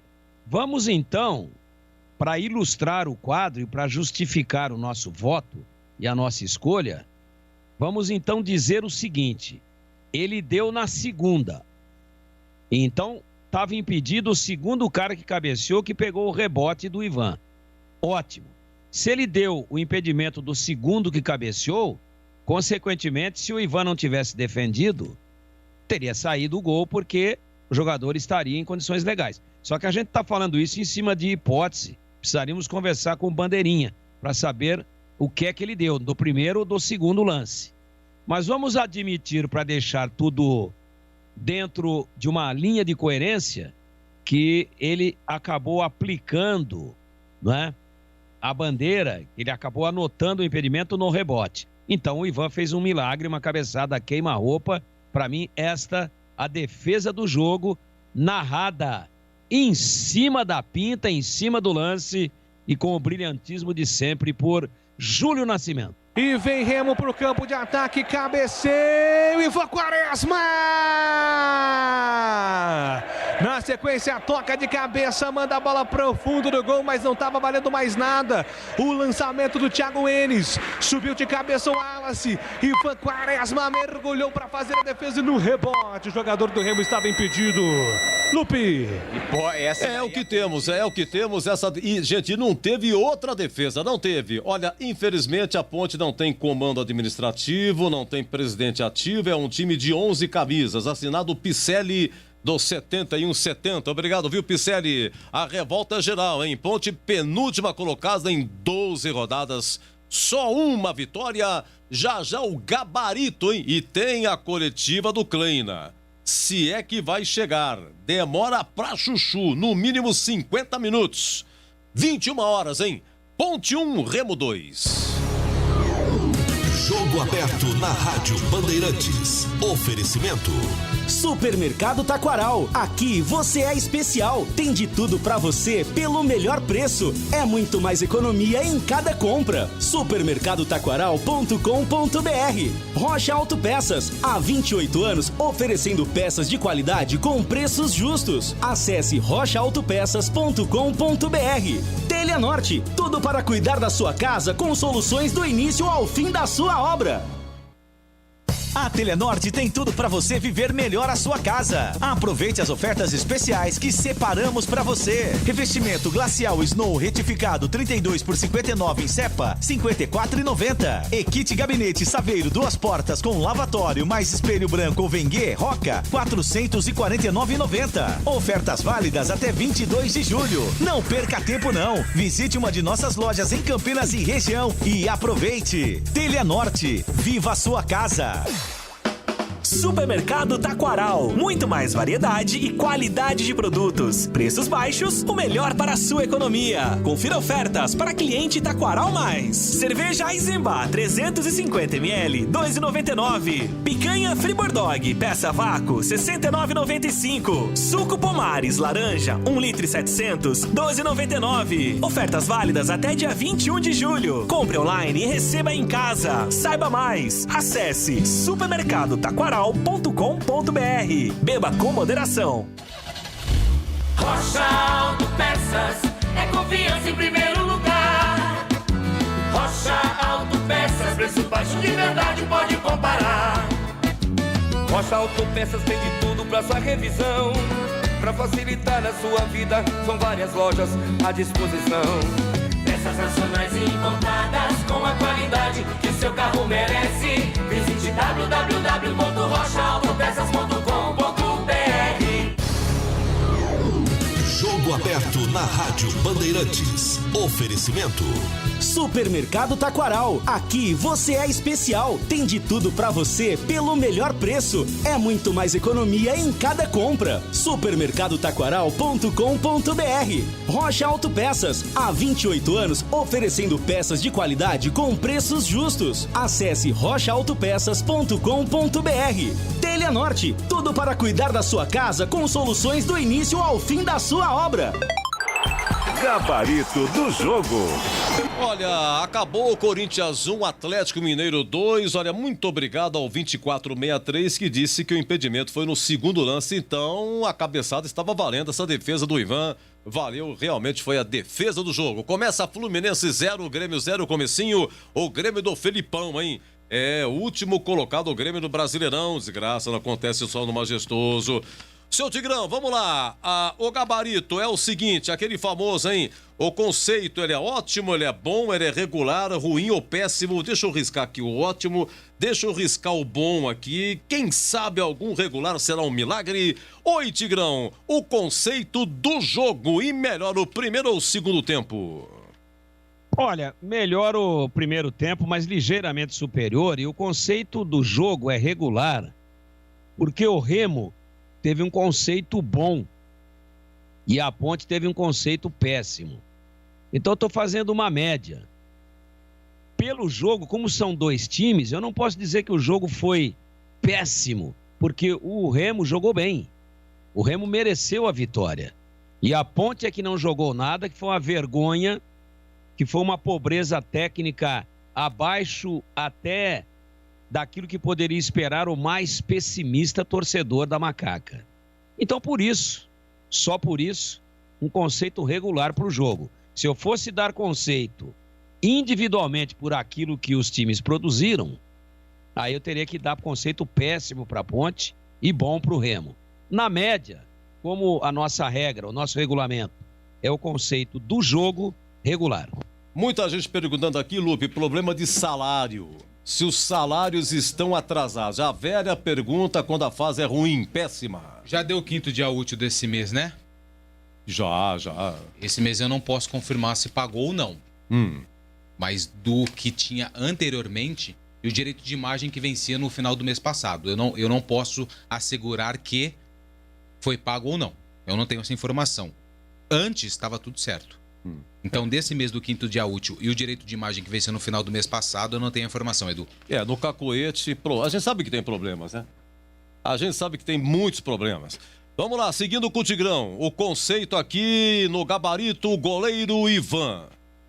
vamos então, para ilustrar o quadro e para justificar o nosso voto e a nossa escolha, vamos então dizer o seguinte: ele deu na segunda. Então, estava impedido o segundo cara que cabeceou, que pegou o rebote do Ivan. Ótimo. Se ele deu o impedimento do segundo que cabeceou, consequentemente, se o Ivan não tivesse defendido, teria saído o gol, porque o jogador estaria em condições legais. Só que a gente está falando isso em cima de hipótese. Precisaríamos conversar com o Bandeirinha para saber o que é que ele deu, do primeiro ou do segundo lance. Mas vamos admitir, para deixar tudo dentro de uma linha de coerência, que ele acabou aplicando, não é, a bandeira, ele acabou anotando o impedimento no rebote. Então o Ivan fez um milagre, uma cabeçada queima-roupa. Para mim, esta a defesa do jogo, narrada em cima da pinta, em cima do lance e com o brilhantismo de sempre por Júlio Nascimento. E vem Remo para o campo de ataque, cabeceio, Ivan Quaresma! Na sequência, toca de cabeça, manda a bola para o fundo do gol, mas não estava valendo mais nada. O lançamento do Thiago Enes, subiu de cabeça o Wallace, Ivan Quaresma mergulhou para fazer a defesa no rebote. O jogador do Remo estava impedido. Lupe! É o que temos. E, gente, não teve outra defesa, não teve. Olha, infelizmente a Ponte não tem comando administrativo, não tem presidente ativo, é um time de 11 camisas, assinado Picelli do 7170. Obrigado, viu, Picelli? A revolta é geral, hein? Ponte penúltima colocada em 12 rodadas, só uma vitória, já o gabarito, hein? E tem a coletiva do Kleina. Se é que vai chegar, demora pra chuchu, no mínimo 50 minutos. 21 horas, hein? Ponte 1, Remo 2. Jogo aberto na Rádio Bandeirantes. Oferecimento. Supermercado Taquaral. Aqui você é especial. Tem de tudo pra você pelo melhor preço. É muito mais economia em cada compra. Supermercadotaquaral.com.br. Rocha Autopeças. Há 28 anos oferecendo peças de qualidade com preços justos. Acesse rochaautopeças.com.br. Telha Norte. Tudo para cuidar da sua casa com soluções do início ao fim da sua obra. A Telenorte tem tudo para você viver melhor a sua casa. Aproveite as ofertas especiais que separamos para você. Revestimento Glacial Snow retificado 32 por 59 em Cepa, 54,90. E kit gabinete Saveiro 2 portas com lavatório mais espelho branco ou Vengue Roca, 449,90. Ofertas válidas até 22 de julho. Não perca tempo não. Visite uma de nossas lojas em Campinas e região e aproveite. Telenorte, viva a sua casa. Supermercado Taquaral. Muito mais variedade e qualidade de produtos. Preços baixos, o melhor para a sua economia. Confira ofertas para cliente Taquaral Mais. Cerveja Eisenbach 350 ml, 2,99. Picanha Friburg Dog, peça vácuo, 69,95. Suco Pomares laranja, 1 litro e 700, 12,99. Ofertas válidas até dia 21 de julho. Compre online e receba em casa. Saiba mais. Acesse supermercadotaquaral.com.br. Beba com moderação. Rocha Autopeças é confiança em primeiro lugar. Rocha Autopeças, preço baixo de verdade, pode comparar. Rocha Autopeças tem de tudo pra sua revisão. Pra facilitar a sua vida, são várias lojas à disposição. Peças nacionais e importadas com a qualidade que o seu carro merece. Visite www.rochaautopeças.com.br. na Rádio Bandeirantes. Oferecimento. Supermercado Taquaral. Aqui você é especial. Tem de tudo pra você pelo melhor preço. É muito mais economia em cada compra. Supermercadotaquaral.com.br. Rocha Autopeças. Há 28 anos oferecendo peças de qualidade com preços justos. Acesse rochaautopeças.com.br. Telha Norte. Tudo para cuidar da sua casa com soluções do início ao fim da sua obra. Gabarito do jogo. Olha, acabou o Corinthians 1, Atlético Mineiro 2. Olha, muito obrigado ao 2463 que disse que o impedimento foi no segundo lance. Então, a cabeçada estava valendo. Essa defesa do Ivan valeu, realmente foi a defesa do jogo. Começa Fluminense 0, Grêmio 0, comecinho. O Grêmio do Felipão, hein? É o último colocado, o Grêmio do Brasileirão. Desgraça, não acontece só no Majestoso. Seu Tigrão, vamos lá. O gabarito é o seguinte, aquele famoso, hein? O conceito, ele é ótimo, ele é bom, ele é regular, ruim ou péssimo. Deixa eu riscar aqui o ótimo, deixa eu riscar o bom aqui. Quem sabe algum regular será um milagre? Oi, Tigrão, o conceito do jogo e melhor o primeiro ou o segundo tempo? Olha, melhor o primeiro tempo, mas ligeiramente superior. E o conceito do jogo é regular, porque o Remo teve um conceito bom e a Ponte teve um conceito péssimo. Então eu estou fazendo uma média. Pelo jogo, como são dois times, eu não posso dizer que o jogo foi péssimo, porque o Remo jogou bem. O Remo mereceu a vitória. E a Ponte é que não jogou nada, que foi uma vergonha, que foi uma pobreza técnica abaixo até daquilo que poderia esperar o mais pessimista torcedor da Macaca. Então, por isso, só por isso, um conceito regular para o jogo. Se eu fosse dar conceito individualmente por aquilo que os times produziram, aí eu teria que dar conceito péssimo para a Ponte e bom para o Remo. Na média, como a nossa regra, o nosso regulamento, é o conceito do jogo regular. Muita gente perguntando aqui, Lupe, problema de salário. Se os salários estão atrasados. A velha pergunta quando a fase é ruim, péssima. Já deu o quinto dia útil desse mês, né? Já. Esse mês eu não posso confirmar se pagou ou não. Mas do que tinha anteriormente e o direito de imagem que vencia no final do mês passado. Eu não posso assegurar que foi pago ou não. Eu não tenho essa informação. Antes estava tudo certo. Então, desse mês do quinto dia útil e o direito de imagem que venceu no final do mês passado, eu não tenho informação, Edu. No cacoete, a gente sabe que tem problemas, né? A gente sabe que tem muitos problemas. Vamos lá, seguindo com o Tigrão. O conceito aqui no gabarito, o goleiro Ivan.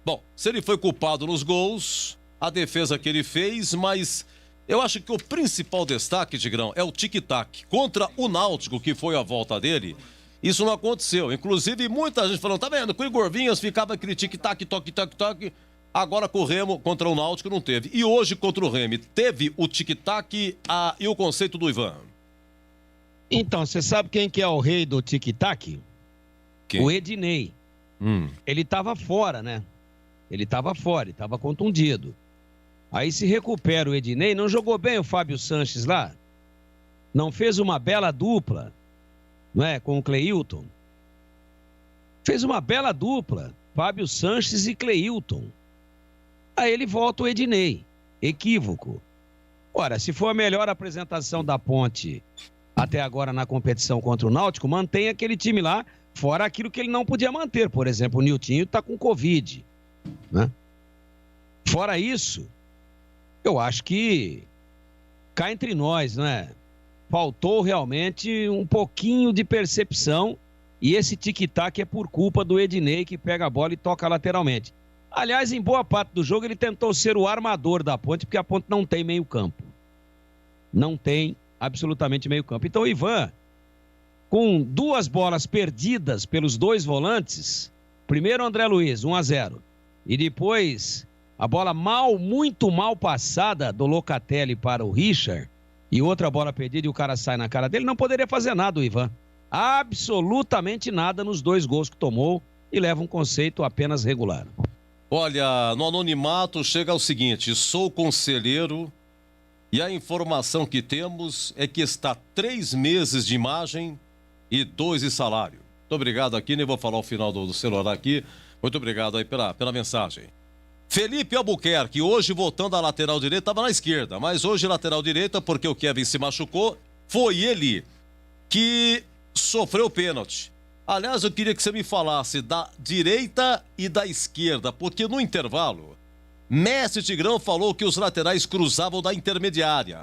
Bom, se ele foi culpado nos gols, a defesa que ele fez, mas eu acho que o principal destaque, Tigrão, é o tic-tac. Contra o Náutico, que foi a volta dele, isso não aconteceu. Inclusive, muita gente falando, tá vendo? Com o Igor Vinhas ficava aquele tic-tac, toque. Agora com o Remo contra o Náutico não teve. E hoje contra o Remo teve o tic-tac e o conceito do Ivan. Então, você sabe quem que é o rei do tic-tac? O Ednei. Ele estava fora, né? Ele estava contundido. Aí se recupera o Ednei, não jogou bem o Fábio Sanches lá? Não fez uma bela dupla? Não é? Com o Cleilton. Fez uma bela dupla, Fábio Sanches e Cleilton. Aí ele volta o Ednei. Equívoco. Ora, se for a melhor apresentação da Ponte até agora na competição contra o Náutico, mantém aquele time lá, fora aquilo que ele não podia manter. Por exemplo, o Niltinho está com Covid. Né? Fora isso, eu acho que cá entre nós, não é? Faltou realmente um pouquinho de percepção e esse tic-tac é por culpa do Ednei, que pega a bola e toca lateralmente. Aliás, em boa parte do jogo ele tentou ser o armador da Ponte, porque a Ponte não tem meio campo. Não tem absolutamente meio campo. Então o Ivan, com duas bolas perdidas pelos dois volantes, primeiro André Luiz, 1-0, e depois a bola muito mal passada do Locatelli para o Richard, e outra bola perdida e o cara sai na cara dele, não poderia fazer nada o Ivan. Absolutamente nada nos dois gols que tomou e leva um conceito apenas regular. Olha, no anonimato chega ao seguinte, sou conselheiro e a informação que temos é que está 3 meses de imagem e 2 de salário. Muito obrigado aqui, nem vou falar o final do celular aqui. Muito obrigado aí pela mensagem. Felipe Albuquerque, hoje voltando à lateral direita, estava na esquerda, mas hoje lateral direita, porque o Kevin se machucou, foi ele que sofreu o pênalti. Aliás, eu queria que você me falasse da direita e da esquerda, porque no intervalo, Mestre Tigrão falou que os laterais cruzavam da intermediária.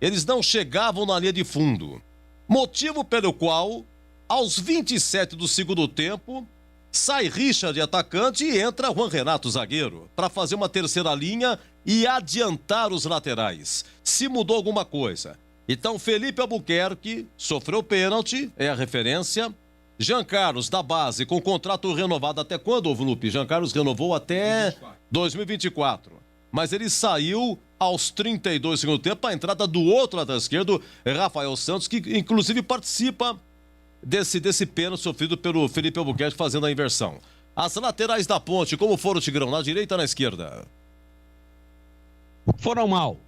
Eles não chegavam na linha de fundo. Motivo pelo qual, aos 27 do segundo tempo, sai Richard de atacante e entra Juan Renato zagueiro para fazer uma terceira linha e adiantar os laterais. Se mudou alguma coisa. Então, Felipe Albuquerque sofreu pênalti, é a referência. Jean Carlos, da base, com contrato renovado até quando, Lupe? Jean Carlos renovou até 2024. Mas ele saiu aos 32 do segundo tempo, a entrada do outro lado esquerdo, Rafael Santos, que inclusive participa desse pênalti sofrido pelo Felipe Albuquerque fazendo a inversão. As laterais da Ponte, como foram, Tigrão? Na direita ou na esquerda? Foram mal.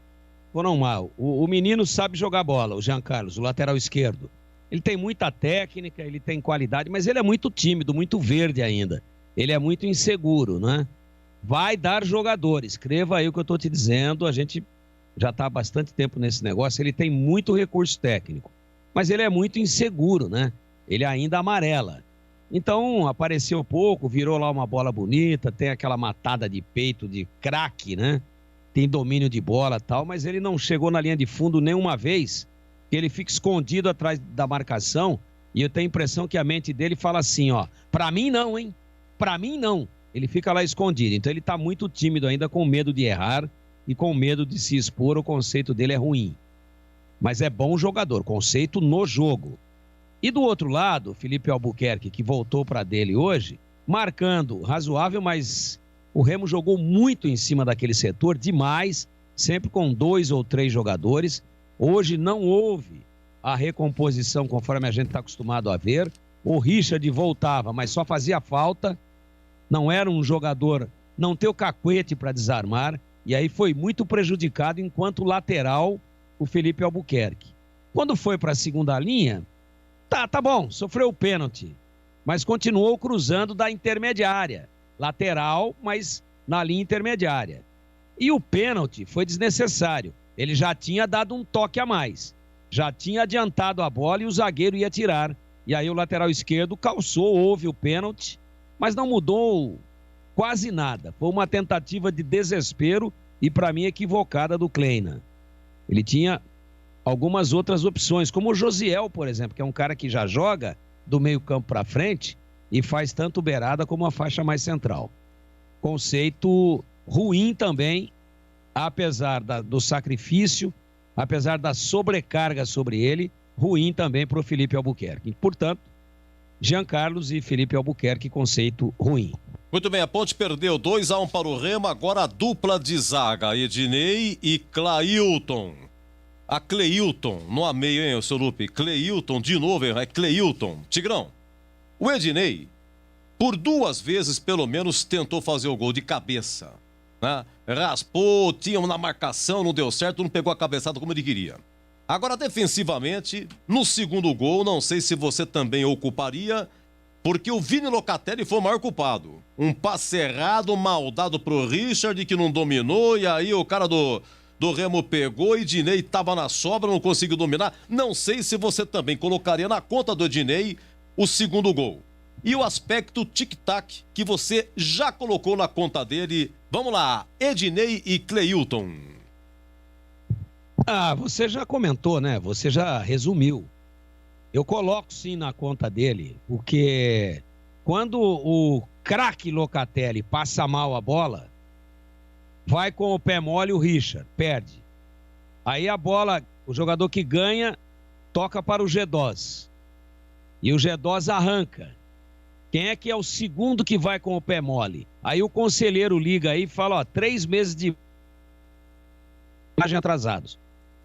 O menino sabe jogar bola, o Jean Carlos, o lateral esquerdo. Ele tem muita técnica, ele tem qualidade, mas ele é muito tímido, muito verde ainda. Ele é muito inseguro, né? Vai dar jogadores. Escreva aí o que eu estou te dizendo. A gente já está há bastante tempo nesse negócio. Ele tem muito recurso técnico, mas ele é muito inseguro, né? Ele ainda amarela. Então, apareceu pouco, virou lá uma bola bonita, tem aquela matada de peito de craque, né? Tem domínio de bola e tal, mas ele não chegou na linha de fundo nenhuma vez. Ele fica escondido atrás da marcação e eu tenho a impressão que a mente dele fala assim, ó, pra mim não, hein? Pra mim não. Ele fica lá escondido. Então ele tá muito tímido ainda, com medo de errar e com medo de se expor. O conceito dele é ruim. Mas é bom jogador, conceito no jogo. E do outro lado, Felipe Albuquerque, que voltou para dele hoje, marcando razoável, mas o Remo jogou muito em cima daquele setor, demais, sempre com 2 ou 3 jogadores. Hoje não houve a recomposição conforme a gente está acostumado a ver. O Richard voltava, mas só fazia falta. Não era um jogador, não tem o cacuete para desarmar. E aí foi muito prejudicado enquanto lateral o Felipe Albuquerque. Quando foi para a segunda linha, tá bom, sofreu o pênalti. Mas continuou cruzando da intermediária. Lateral, mas na linha intermediária. E o pênalti foi desnecessário. Ele já tinha dado um toque a mais. Já tinha adiantado a bola e o zagueiro ia tirar. E aí o lateral esquerdo calçou, houve o pênalti, mas não mudou quase nada. Foi uma tentativa de desespero e, para mim, equivocada do Kleina. Ele tinha algumas outras opções, como o Josiel, por exemplo, que é um cara que já joga do meio campo para frente e faz tanto beirada como a faixa mais central. Conceito ruim também, apesar do sacrifício, apesar da sobrecarga sobre ele, ruim também para o Felipe Albuquerque. Portanto, Jean Carlos e Felipe Albuquerque, conceito ruim. Muito bem, a Ponte perdeu 2-1 para o Remo, agora a dupla de zaga, Ednei e Clailton. A Cleilton, não amei, hein, seu Lupe? Cleilton, de novo, é Cleilton. Tigrão, o Ednei, por 2 vezes, pelo menos, tentou fazer o gol de cabeça. Né? Raspou, tinha na marcação, não deu certo, não pegou a cabeçada como ele queria. Agora, defensivamente, no segundo gol, não sei se você também ocuparia, porque o Vini Locatelli foi o maior culpado. Um passe errado, mal dado pro Richard, que não dominou, e aí o cara do Remo pegou, e Ednei estava na sobra, não conseguiu dominar. Não sei se você também colocaria na conta do Ednei o segundo gol. E o aspecto tic-tac que você já colocou na conta dele. Vamos lá, Ednei e Cleilton. Você já comentou, né? Você já resumiu. Eu coloco sim na conta dele, porque quando o craque Locatelli passa mal a bola, vai com o pé mole o Richard, perde. Aí a bola, o jogador que ganha, toca para o G2. E o G2 arranca. Quem é que é o segundo que vai com o pé mole? Aí o conselheiro liga aí e fala, 3 meses de atrasados.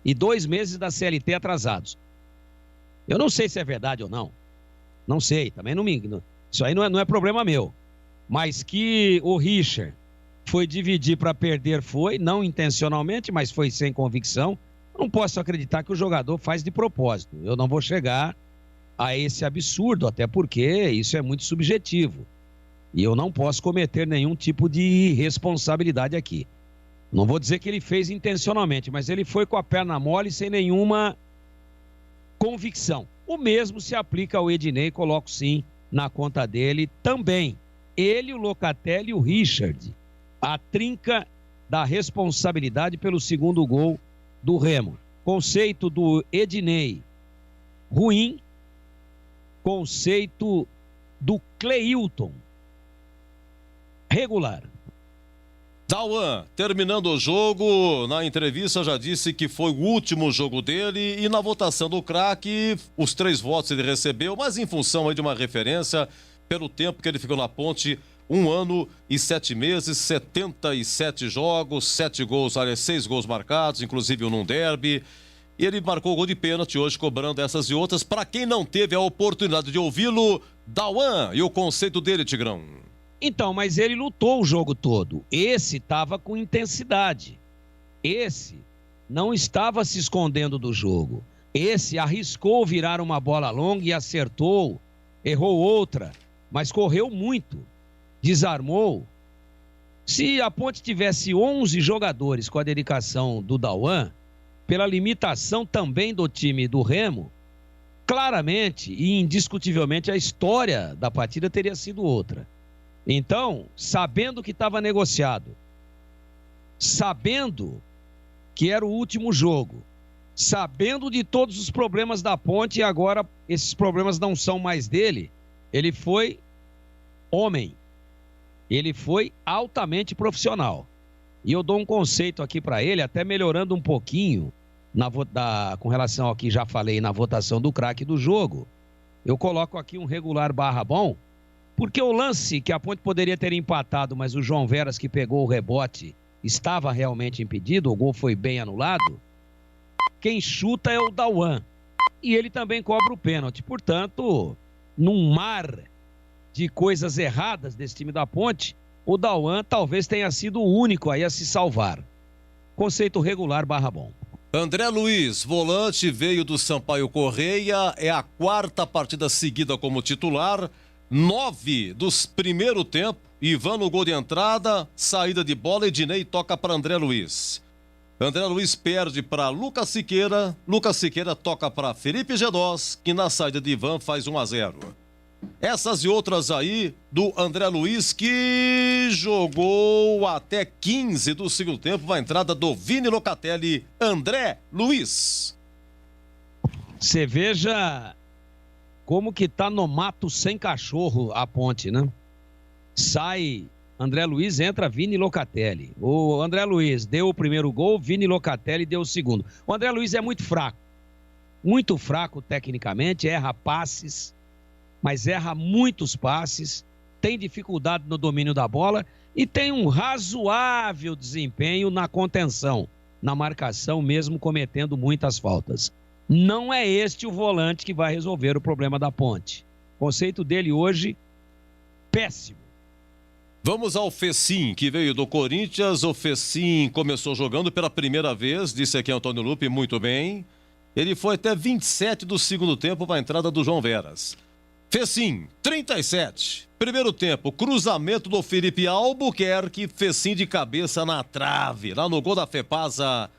E 2 meses da CLT atrasados. Eu não sei se é verdade ou não. Não sei, também não me... Isso aí não é problema meu. Mas que o Richard foi dividir para perder, foi, não intencionalmente, mas foi sem convicção. Eu não posso acreditar que o jogador faz de propósito. Eu não vou chegar a esse absurdo, até porque isso é muito subjetivo. E eu não posso cometer nenhum tipo de irresponsabilidade aqui. Não vou dizer que ele fez intencionalmente, mas ele foi com a perna mole sem nenhuma convicção. O mesmo se aplica ao Ednei, coloco sim na conta dele também. Ele, o Locatelli e o Richard. A trinca da responsabilidade pelo segundo gol do Remo. Conceito do Ednei, ruim. Conceito do Cleilton, regular. Dauan, terminando o jogo, na entrevista já disse que foi o último jogo dele e na votação do craque, os 3 votos ele recebeu, mas em função aí de uma referência, pelo tempo que ele ficou na Ponte, 1 ano e 7 meses, 77 jogos, 7 gols, 6 gols marcados, inclusive um num derby. E ele marcou o gol de pênalti hoje, cobrando essas e outras. Para quem não teve a oportunidade de ouvi-lo, Dauan e o conceito dele, Tigrão. Então, mas ele lutou o jogo todo. Esse estava com intensidade. Esse não estava se escondendo do jogo. Esse arriscou virar uma bola longa e acertou. Errou outra, mas correu muito. Desarmou. Se a Ponte tivesse 11 jogadores com a dedicação do Dauan, pela limitação também do time do Remo, claramente e indiscutivelmente a história da partida teria sido outra. Então, sabendo que estava negociado, sabendo que era o último jogo, sabendo de todos os problemas da Ponte e agora esses problemas não são mais dele, ele foi homem, ele foi altamente profissional. E eu dou um conceito aqui para ele, até melhorando um pouquinho com relação ao que já falei na votação do craque do jogo. Eu coloco aqui um regular / bom, porque o lance que a Ponte poderia ter empatado, mas o João Veras que pegou o rebote estava realmente impedido, o gol foi bem anulado, quem chuta é o Dauan. E ele também cobra o pênalti. Portanto, num mar de coisas erradas desse time da Ponte, o Dauan talvez tenha sido o único aí a se salvar. Conceito regular / bom. André Luiz, volante, veio do Sampaio Correia, é a 4ª partida seguida como titular, 9 dos primeiro tempo, Ivan no gol de entrada, saída de bola, Ednei toca para André Luiz. André Luiz perde para Lucas Siqueira toca para Felipe Gedós, que na saída de Ivan faz 1-0. Essas e outras aí do André Luiz, que jogou até 15 do segundo tempo, a entrada do Vini Locatelli. André Luiz. Você veja como que tá no mato sem cachorro a Ponte, né? Sai André Luiz, entra Vini Locatelli. O André Luiz deu o primeiro gol, Vini Locatelli deu o segundo. O André Luiz é muito fraco tecnicamente, erra passes, mas erra muitos passes, tem dificuldade no domínio da bola e tem um razoável desempenho na contenção, na marcação, mesmo cometendo muitas faltas. Não é este o volante que vai resolver o problema da Ponte. O conceito dele hoje, péssimo. Vamos ao Fecim, que veio do Corinthians. O Fecim começou jogando pela primeira vez, disse aqui Antônio Lupe, muito bem. Ele foi até 27 do segundo tempo para a entrada do João Veras. Fecim, 37. Primeiro tempo, cruzamento do Felipe Albuquerque, Fecim de cabeça na trave, lá no gol da Fepasa.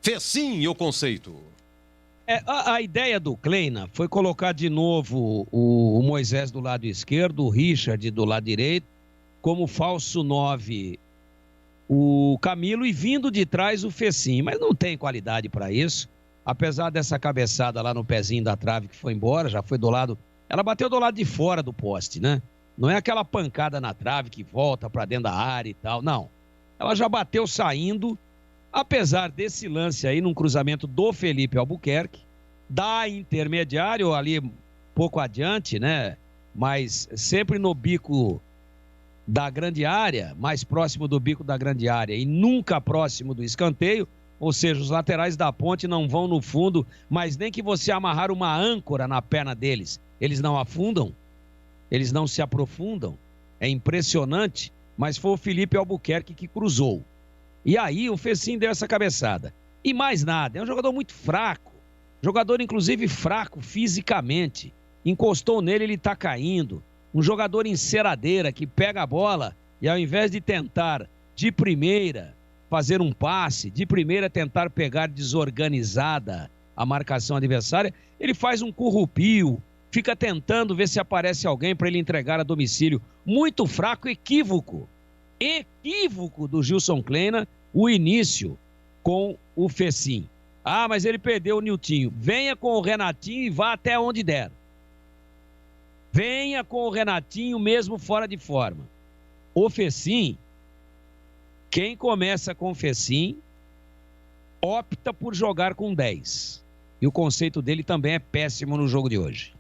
Fecim e o conceito. A ideia do Kleina foi colocar de novo o Moisés do lado esquerdo, o Richard do lado direito, como falso 9, o Camilo, e vindo de trás o Fecim. Mas não tem qualidade para isso, apesar dessa cabeçada lá no pezinho da trave que foi embora, já foi do lado... Ela bateu do lado de fora do poste, né? Não é aquela pancada na trave que volta para dentro da área e tal, não. Ela já bateu saindo, apesar desse lance aí, num cruzamento do Felipe Albuquerque, da intermediário ali pouco adiante, né? Mas sempre no bico da grande área, mais próximo do bico da grande área e nunca próximo do escanteio, ou seja, os laterais da Ponte não vão no fundo, mas nem que você amarrar uma âncora na perna deles, eles não afundam, eles não se aprofundam. É impressionante, mas foi o Felipe Albuquerque que cruzou. E aí o Fecim deu essa cabeçada. E mais nada, é um jogador muito fraco, jogador inclusive fraco fisicamente. encostou nele, ele está caindo. Um jogador enceradeira que pega a bola e ao invés de tentar de primeira fazer um passe, de primeira tentar pegar desorganizada a marcação adversária, ele faz um currupio, fica tentando ver se aparece alguém para ele entregar a domicílio. Muito fraco, equívoco do Gilson Kleina, o início com o Fecim. Ah, mas ele perdeu o Niltinho. Venha com o Renatinho e vá até onde der. Venha com o Renatinho mesmo fora de forma. O Fecim, quem começa com o Fecim, opta por jogar com 10. E o conceito dele também é péssimo no jogo de hoje.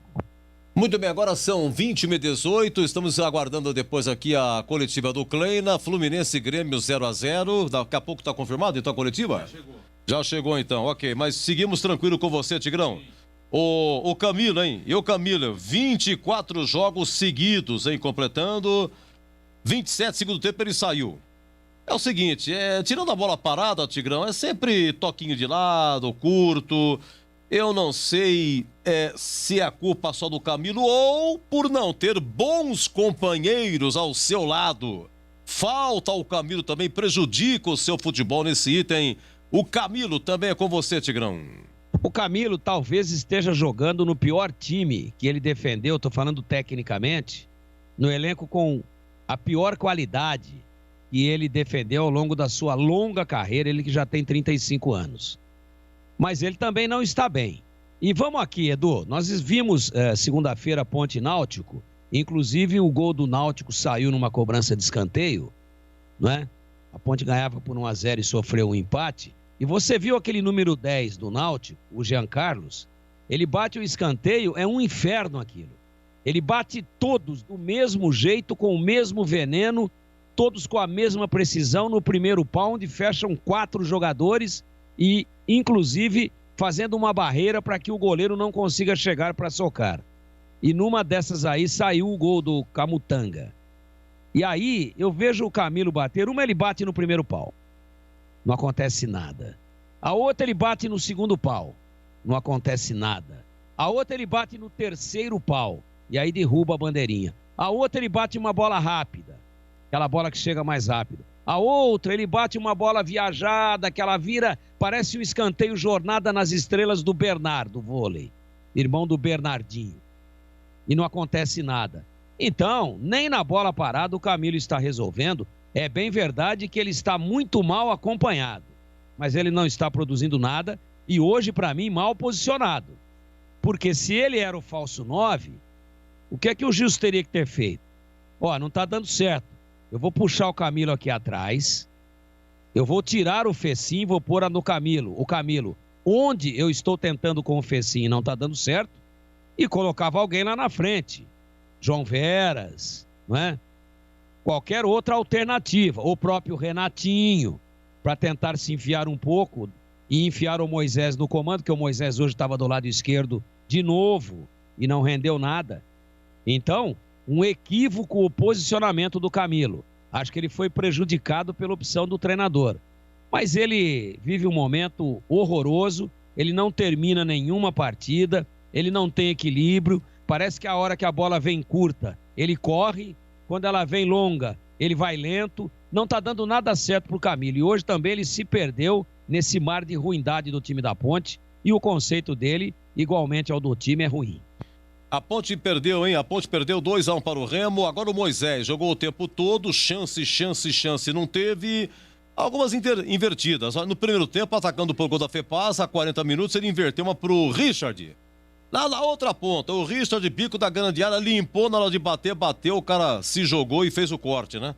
Muito bem, agora são 20h18, estamos aguardando depois aqui a coletiva do Kleina, Fluminense e Grêmio 0-0, daqui a pouco está confirmado então a coletiva? Já chegou então, ok, mas seguimos tranquilo com você, Tigrão. O Camilo, hein? E o Camilo, 24 jogos seguidos, hein? Completando 27 segundo tempo ele saiu. É o seguinte, tirando a bola parada, Tigrão, é sempre toquinho de lado, curto. Eu não sei se é a culpa só do Camilo ou por não ter bons companheiros ao seu lado. Falta ao Camilo também, prejudica o seu futebol nesse item. O Camilo também é com você, Tigrão. O Camilo talvez esteja jogando no pior time que ele defendeu, estou falando tecnicamente, no elenco com a pior qualidade que ele defendeu ao longo da sua longa carreira, ele que já tem 35 anos. Mas ele também não está bem. E vamos aqui, Edu, nós vimos segunda-feira Ponte Náutico, inclusive o gol do Náutico saiu numa cobrança de escanteio, não é? A Ponte ganhava por 1-0 e sofreu um empate. E você viu aquele número 10 do Náutico, o Jean Carlos? Ele bate o escanteio, é um inferno aquilo. Ele bate todos do mesmo jeito, com o mesmo veneno, todos com a mesma precisão no primeiro pau, onde fecham 4 jogadores e, inclusive, fazendo uma barreira para que o goleiro não consiga chegar para socar. E numa dessas aí saiu o gol do Camutanga. E aí eu vejo o Camilo bater, uma ele bate no primeiro pau, não acontece nada. A outra ele bate no segundo pau, não acontece nada. A outra ele bate no terceiro pau, e aí derruba a bandeirinha. A outra ele bate uma bola rápida, aquela bola que chega mais rápido. A outra ele bate uma bola viajada, que ela vira, parece um escanteio Jornada nas Estrelas do Bernardo, vôlei, irmão do Bernardinho. E não acontece nada. Então, nem na bola parada o Camilo está resolvendo. É bem verdade que ele está muito mal acompanhado, mas ele não está produzindo nada e hoje, para mim, mal posicionado. Porque se ele era o falso 9, o que é que o Gilson teria que ter feito? Ó, não está dando certo. Eu vou puxar o Camilo aqui atrás, eu vou tirar o Fecim e vou pôr no Camilo. O Camilo, onde eu estou tentando com o Fecim e não está dando certo, e colocava alguém lá na frente. João Veras, não é? Qualquer outra alternativa, o próprio Renatinho, para tentar se enfiar um pouco e enfiar o Moisés no comando, que o Moisés hoje estava do lado esquerdo de novo e não rendeu nada. Então, um equívoco o posicionamento do Camilo. Acho que ele foi prejudicado pela opção do treinador. Mas ele vive um momento horroroso, ele não termina nenhuma partida, ele não tem equilíbrio, parece que a hora que a bola vem curta, ele corre, quando ela vem longa, ele vai lento, não está dando nada certo para o Camilo. E hoje também ele se perdeu nesse mar de ruindade do time da Ponte e o conceito dele, igualmente ao do time, é ruim. A Ponte perdeu, hein? A Ponte perdeu 2-1 para o Remo. Agora o Moisés jogou o tempo todo, chance, não teve. Algumas invertidas. No primeiro tempo, atacando por gol da FEPAS, a 40 minutos, ele inverteu uma para o Richard. Lá na outra ponta, o Richard, bico da grande área, limpou na hora de bater, bateu, o cara se jogou e fez o corte, né?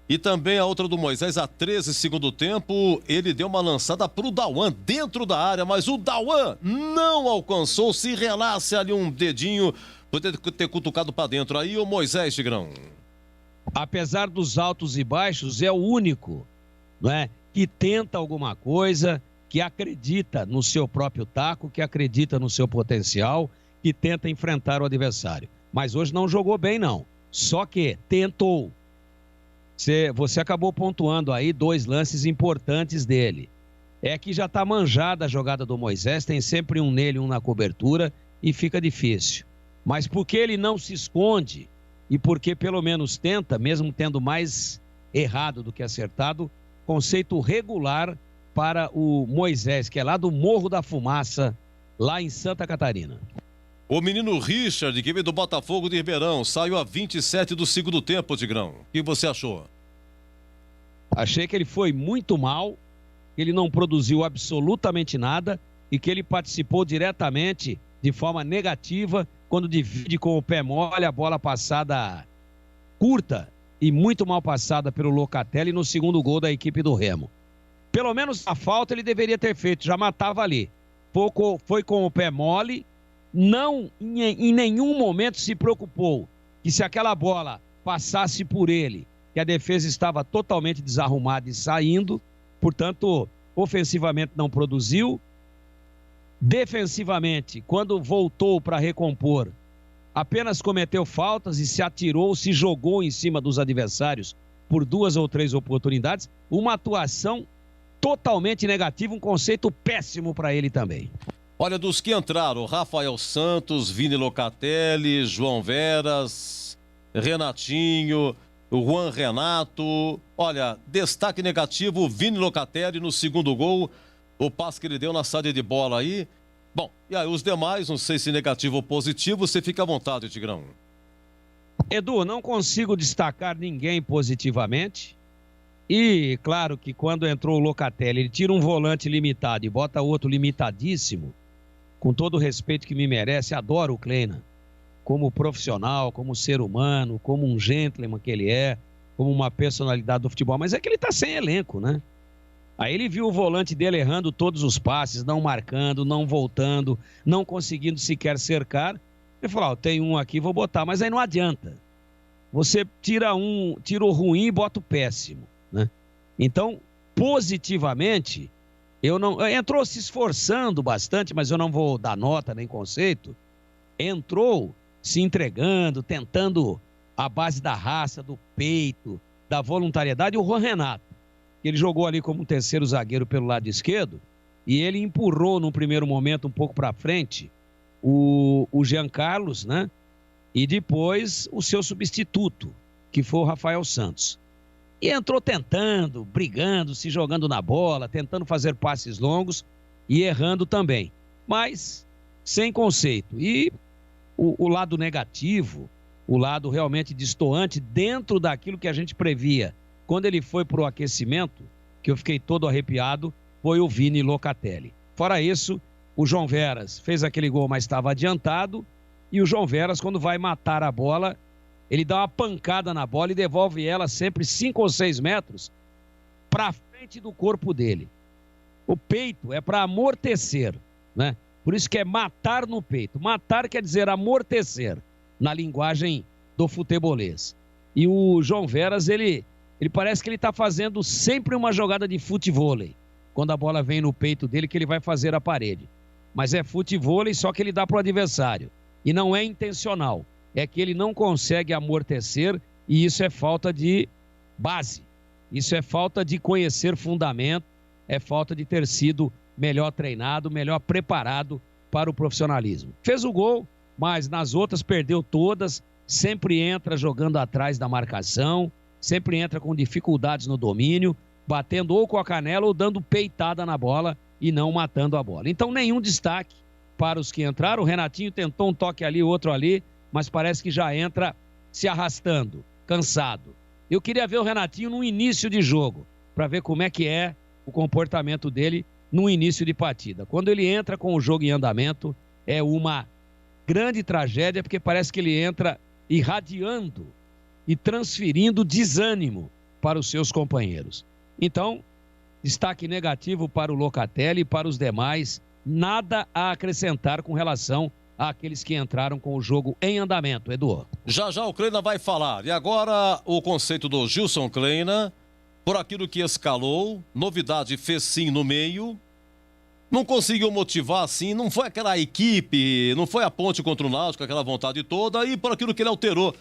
E também a outra do Moisés, a 13 segundo tempo, ele deu uma lançada pro Dauan dentro da área, mas o Dauan não alcançou, se relasse ali um dedinho, poderia ter cutucado para dentro. Aí o Moisés, Tigrão. Apesar dos altos e baixos, é o único, não é, que tenta alguma coisa, que acredita no seu próprio taco, que acredita no seu potencial, que tenta enfrentar o adversário. Mas hoje não jogou bem, não. Só que tentou. Você acabou pontuando aí 2 lances importantes dele. É que já está manjada a jogada do Moisés, tem sempre um nele, um na cobertura, e fica difícil. Mas porque ele não se esconde e porque pelo menos tenta, mesmo tendo mais errado do que acertado, conceito regular para o Moisés, que é lá do Morro da Fumaça, lá em Santa Catarina. O menino Richard, que veio do Botafogo de Ribeirão, saiu a 27 do segundo tempo, Tigrão. O que você achou? Achei que ele foi muito mal, que ele não produziu absolutamente nada e que ele participou diretamente, de forma negativa, quando divide com o pé mole a bola passada curta e muito mal passada pelo Locatelli no segundo gol da equipe do Remo. Pelo menos a falta ele deveria ter feito, já matava ali. Foi com o pé mole, não em nenhum momento se preocupou que se aquela bola passasse por ele, que a defesa estava totalmente desarrumada e saindo, portanto, ofensivamente não produziu. Defensivamente, quando voltou para recompor, apenas cometeu faltas e se atirou, se jogou em cima dos adversários por 2 ou 3 oportunidades. Uma atuação totalmente negativa, um conceito péssimo para ele também. Olha, dos que entraram, Rafael Santos, Vini Locatelli, João Veras, Renatinho, Juan Renato. Olha, destaque negativo, Vini Locatelli no segundo gol. O passe que ele deu na saída de bola aí. Bom, e aí os demais, não sei se negativo ou positivo, você fica à vontade, Tigrão. Edu, não consigo destacar ninguém positivamente. E, claro que quando entrou o Locatelli, ele tira um volante limitado e bota outro limitadíssimo. Com todo o respeito que me merece, adoro o Kleina. Como profissional, como ser humano, como um gentleman que ele é, como uma personalidade do futebol. Mas é que ele tá sem elenco, né? Aí ele viu o volante dele errando todos os passes, não marcando, não voltando, não conseguindo sequer cercar. Ele falou, tem um aqui, vou botar. Mas aí não adianta. Você tira o ruim e bota o péssimo, né? Então, positivamente, entrou se esforçando bastante, mas eu não vou dar nota nem conceito. Entrou se entregando, tentando a base da raça, do peito, da voluntariedade. O Juan Renato, ele jogou ali como um terceiro zagueiro pelo lado esquerdo e ele empurrou no primeiro momento um pouco para frente o Jean Carlos, né? E depois o seu substituto, que foi o Rafael Santos. E entrou tentando, brigando, se jogando na bola, tentando fazer passes longos e errando também, mas sem conceito. E o lado negativo, o lado realmente destoante dentro daquilo que a gente previa quando ele foi para o aquecimento, que eu fiquei todo arrepiado, foi o Vini Locatelli. Fora isso, o João Veras fez aquele gol, mas estava adiantado, e o João Veras, quando vai matar a bola, ele dá uma pancada na bola e devolve ela sempre 5 ou 6 metros para frente do corpo dele. O peito é para amortecer, né? Por isso que é matar no peito. Matar quer dizer amortecer, na linguagem do futebolês. E o João Veras, ele parece que ele está fazendo sempre uma jogada de futevôlei. Quando a bola vem no peito dele, que ele vai fazer a parede. Mas é futevôlei, só que ele dá para o adversário. E não é intencional. É que ele não consegue amortecer e isso é falta de base. Isso é falta de conhecer fundamento, é falta de ter sido melhor treinado, melhor preparado para o profissionalismo. Fez o gol, mas nas outras perdeu todas, sempre entra jogando atrás da marcação, sempre entra com dificuldades no domínio, batendo ou com a canela ou dando peitada na bola e não matando a bola. Então nenhum destaque para os que entraram. O Renatinho tentou um toque ali, outro ali, mas parece que já entra se arrastando, cansado. Eu queria ver o Renatinho no início de jogo, para ver como é que é o comportamento dele no início de partida. Quando ele entra com o jogo em andamento, é uma grande tragédia, porque parece que ele entra irradiando e transferindo desânimo para os seus companheiros. Então, destaque negativo para o Locatelli e para os demais, nada a acrescentar com relação àqueles que entraram com o jogo em andamento, Edu. Já o Kleina vai falar. E agora o conceito do Gilson Kleina, por aquilo que escalou, novidade fez sim no meio, não conseguiu motivar assim, não foi aquela equipe, não foi a Ponte contra o Náutico, aquela vontade toda, e por aquilo que ele alterou.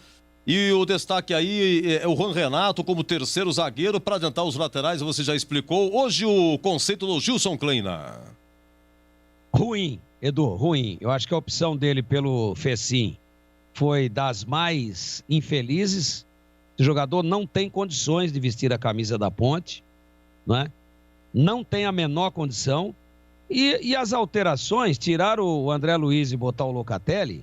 E o destaque aí é o Juan Renato como terceiro zagueiro para adiantar os laterais, você já explicou. Hoje o conceito do Gilson Kleina. Ruim, Edu, ruim. Eu acho que a opção dele pelo Fecim foi das mais infelizes. O jogador não tem condições de vestir a camisa da Ponte, não é? Não tem a menor condição. E as alterações, tirar o André Luiz e botar o Locatelli,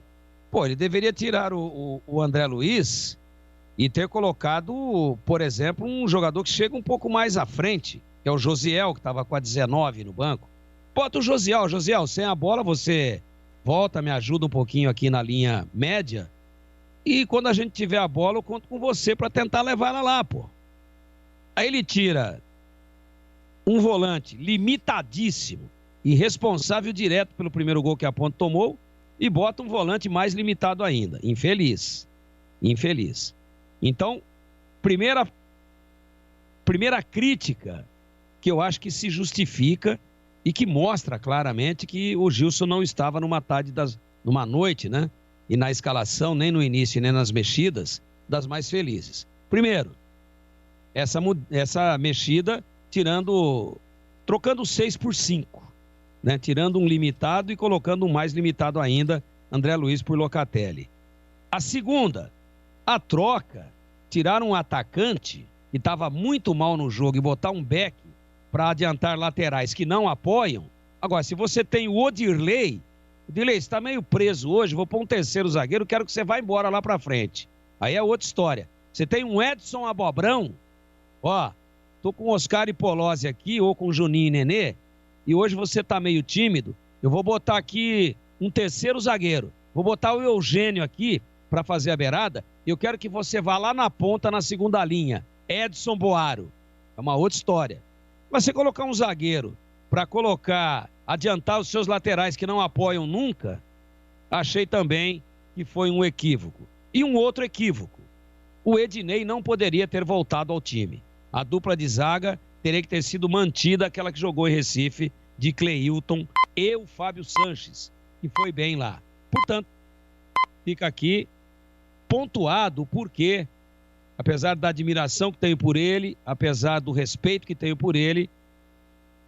pô, ele deveria tirar o André Luiz e ter colocado, por exemplo, um jogador que chega um pouco mais à frente, que é o Josiel, que estava com a 19 no banco. Bota o Josiel. Josiel, sem a bola você volta, me ajuda um pouquinho aqui na linha média. E quando a gente tiver a bola, eu conto com você para tentar levar ela lá, pô. Aí ele tira um volante limitadíssimo e responsável direto pelo primeiro gol que a Ponte tomou e bota um volante mais limitado ainda. Infeliz. Então, primeira crítica que eu acho que se justifica e que mostra claramente que o Gilson não estava numa noite, né? E na escalação, nem no início, nem nas mexidas, das mais felizes. Primeiro, essa mexida trocando 6 por 5, né? Tirando um limitado e colocando um mais limitado ainda, André Luiz por Locatelli. A segunda, a troca, tirar um atacante que estava muito mal no jogo e botar um back para adiantar laterais que não apoiam. Agora, se você tem o Odirley, você está meio preso hoje, vou pôr um terceiro zagueiro, quero que você vá embora lá para frente. Aí é outra história. Você tem um Edson Abobrão, ó, tô com o Oscar e Polozzi aqui, ou com o Juninho e Nenê, e hoje você tá meio tímido, eu vou botar aqui um terceiro zagueiro, vou botar o Eugênio aqui para fazer a beirada, e eu quero que você vá lá na ponta, na segunda linha, Edson Boaro. É uma outra história. Mas você colocar um zagueiro para adiantar os seus laterais que não apoiam nunca, achei também que foi um equívoco. E um outro equívoco, o Ednei não poderia ter voltado ao time. A dupla de zaga teria que ter sido mantida, aquela que jogou em Recife, de Cleilton e o Fábio Sanches, que foi bem lá. Portanto, fica aqui pontuado o porquê, apesar da admiração que tenho por ele, apesar do respeito que tenho por ele,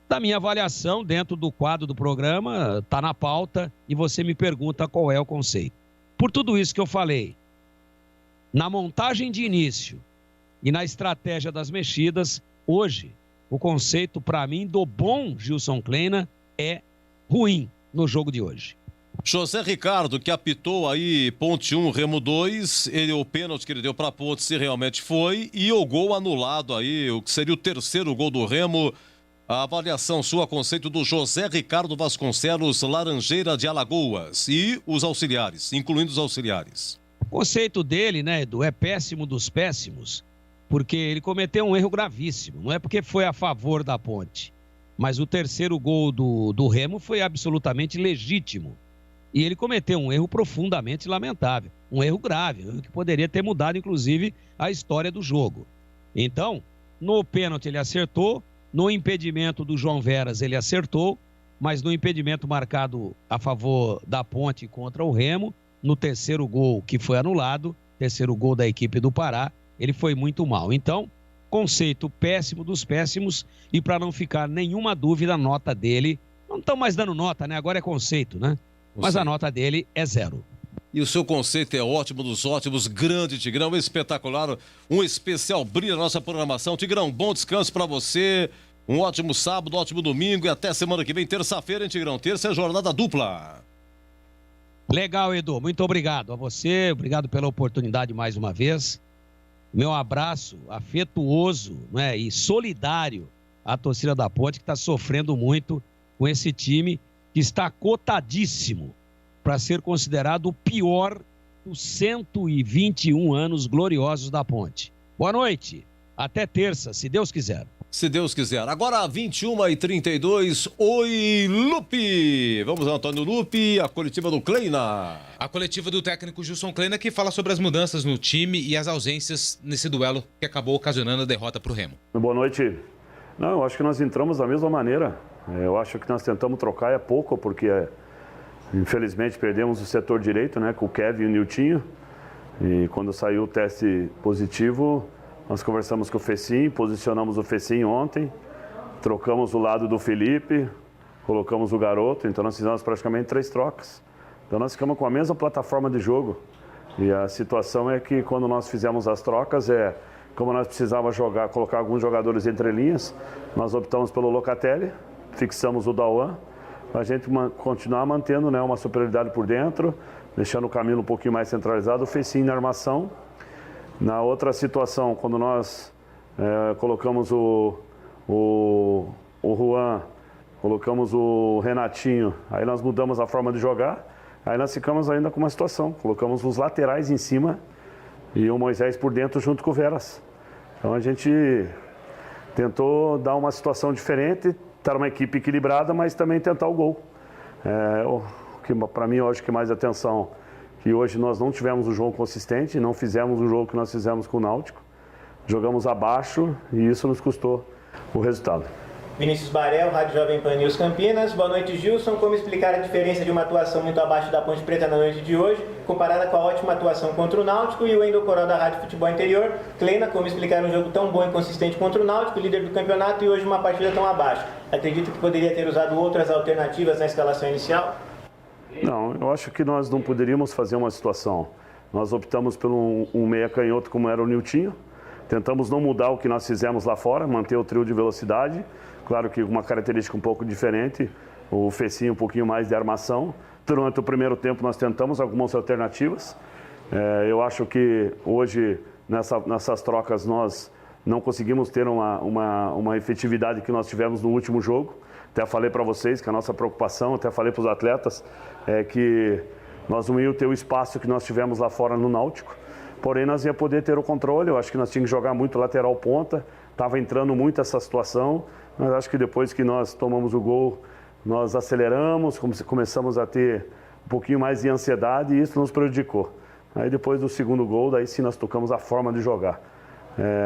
da minha avaliação dentro do quadro do programa, está na pauta e você me pergunta qual é o conceito. Por tudo isso que eu falei, na montagem de início e na estratégia das mexidas, hoje, o conceito para mim do bom Gilson Kleina é ruim no jogo de hoje. José Ricardo, que apitou aí Ponte 1, Remo 2, o pênalti que ele deu para Ponte, se realmente foi, e o gol anulado aí, o que seria o terceiro gol do Remo. A avaliação sua, conceito do José Ricardo Vasconcelos, Laranjeira de Alagoas, e os auxiliares, incluindo os auxiliares. O conceito dele, né, Edu, é péssimo dos péssimos, porque ele cometeu um erro gravíssimo. Não é porque foi a favor da Ponte, mas o terceiro gol do Remo foi absolutamente legítimo. E ele cometeu um erro profundamente lamentável, um erro grave, que poderia ter mudado, inclusive, a história do jogo. Então, no pênalti ele acertou, no impedimento do João Veras ele acertou, mas no impedimento marcado a favor da Ponte contra o Remo, no terceiro gol que foi anulado, terceiro gol da equipe do Pará, ele foi muito mal. Então, conceito péssimo dos péssimos, e para não ficar nenhuma dúvida, a nota dele, não estão mais dando nota, né? Agora é conceito, né? Mas a nota dele é 0. E o seu conceito é ótimo dos ótimos, grande Tigrão, espetacular, um especial brilha na nossa programação. Tigrão, bom descanso para você, um ótimo sábado, um ótimo domingo e até semana que vem, terça-feira, hein, Tigrão? Terça é jornada dupla. Legal, Edu, muito obrigado a você, obrigado pela oportunidade mais uma vez. Meu abraço afetuoso, né, e solidário à torcida da Ponte, que está sofrendo muito com esse time que está cotadíssimo para ser considerado o pior dos 121 anos gloriosos da Ponte. Boa noite, até terça, se Deus quiser. Se Deus quiser. Agora, 21h32, oi, Lupe! Vamos ao Antônio Lupe, a coletiva do Kleina. A coletiva do técnico Gilson Kleina, que fala sobre as mudanças no time e as ausências nesse duelo que acabou ocasionando a derrota para o Remo. Boa noite. Não, eu acho que nós entramos da mesma maneira. Eu acho que nós tentamos trocar é pouco, porque infelizmente perdemos o setor direito, né, com o Kevin e o Niltinho. E quando saiu o teste positivo, nós conversamos com o Fecim, posicionamos o Fecim ontem, trocamos o lado do Felipe, colocamos o garoto, então nós fizemos praticamente 3 trocas. Então nós ficamos com a mesma plataforma de jogo. E a situação é que quando nós fizemos as trocas, como nós precisávamos colocar alguns jogadores entre linhas, nós optamos pelo Locatelli, fixamos o Dauan, para a gente continuar mantendo, né, uma superioridade por dentro, deixando o Camilo um pouquinho mais centralizado, o Fecinho na armação. Na outra situação, quando nós colocamos o Juan, colocamos o Renatinho, aí nós mudamos a forma de jogar, aí nós ficamos ainda com uma situação, colocamos os laterais em cima e o Moisés por dentro junto com o Veras. Então a gente tentou dar uma situação diferente, estar uma equipe equilibrada, mas também tentar o gol. O que para mim hoje que mais atenção, que hoje nós não tivemos um jogo consistente, não fizemos o jogo que nós fizemos com o Náutico, jogamos abaixo e isso nos custou o resultado. Vinícius Barel, Rádio Jovem Pan News Campinas. Boa noite, Gilson. Como explicar a diferença de uma atuação muito abaixo da Ponte Preta na noite de hoje, comparada com a ótima atuação contra o Náutico? E o Wendel Coral da Rádio Futebol Interior. Kleina, como explicar um jogo tão bom e consistente contra o Náutico, líder do campeonato, e hoje uma partida tão abaixo? Acredito que poderia ter usado outras alternativas na escalação inicial? Não, eu acho que nós não poderíamos fazer uma situação. Nós optamos por um meia canhoto como era o Niltinho. Tentamos não mudar o que nós fizemos lá fora, manter o trio de velocidade. Claro que uma característica um pouco diferente, o Fecinho um pouquinho mais de armação. Durante o primeiro tempo nós tentamos algumas alternativas. Eu acho que hoje, nessas trocas, nós não conseguimos ter uma efetividade que nós tivemos no último jogo. Até falei para vocês que a nossa preocupação, até falei para os atletas, é que nós não íamos ter o espaço que nós tivemos lá fora no Náutico. Porém, nós ia poder ter o controle. Eu acho que nós tínhamos que jogar muito lateral ponta. Estava entrando muito essa situação. Mas acho que depois que nós tomamos o gol, nós aceleramos, começamos a ter um pouquinho mais de ansiedade e isso nos prejudicou. Aí depois do segundo gol, daí sim nós tocamos a forma de jogar.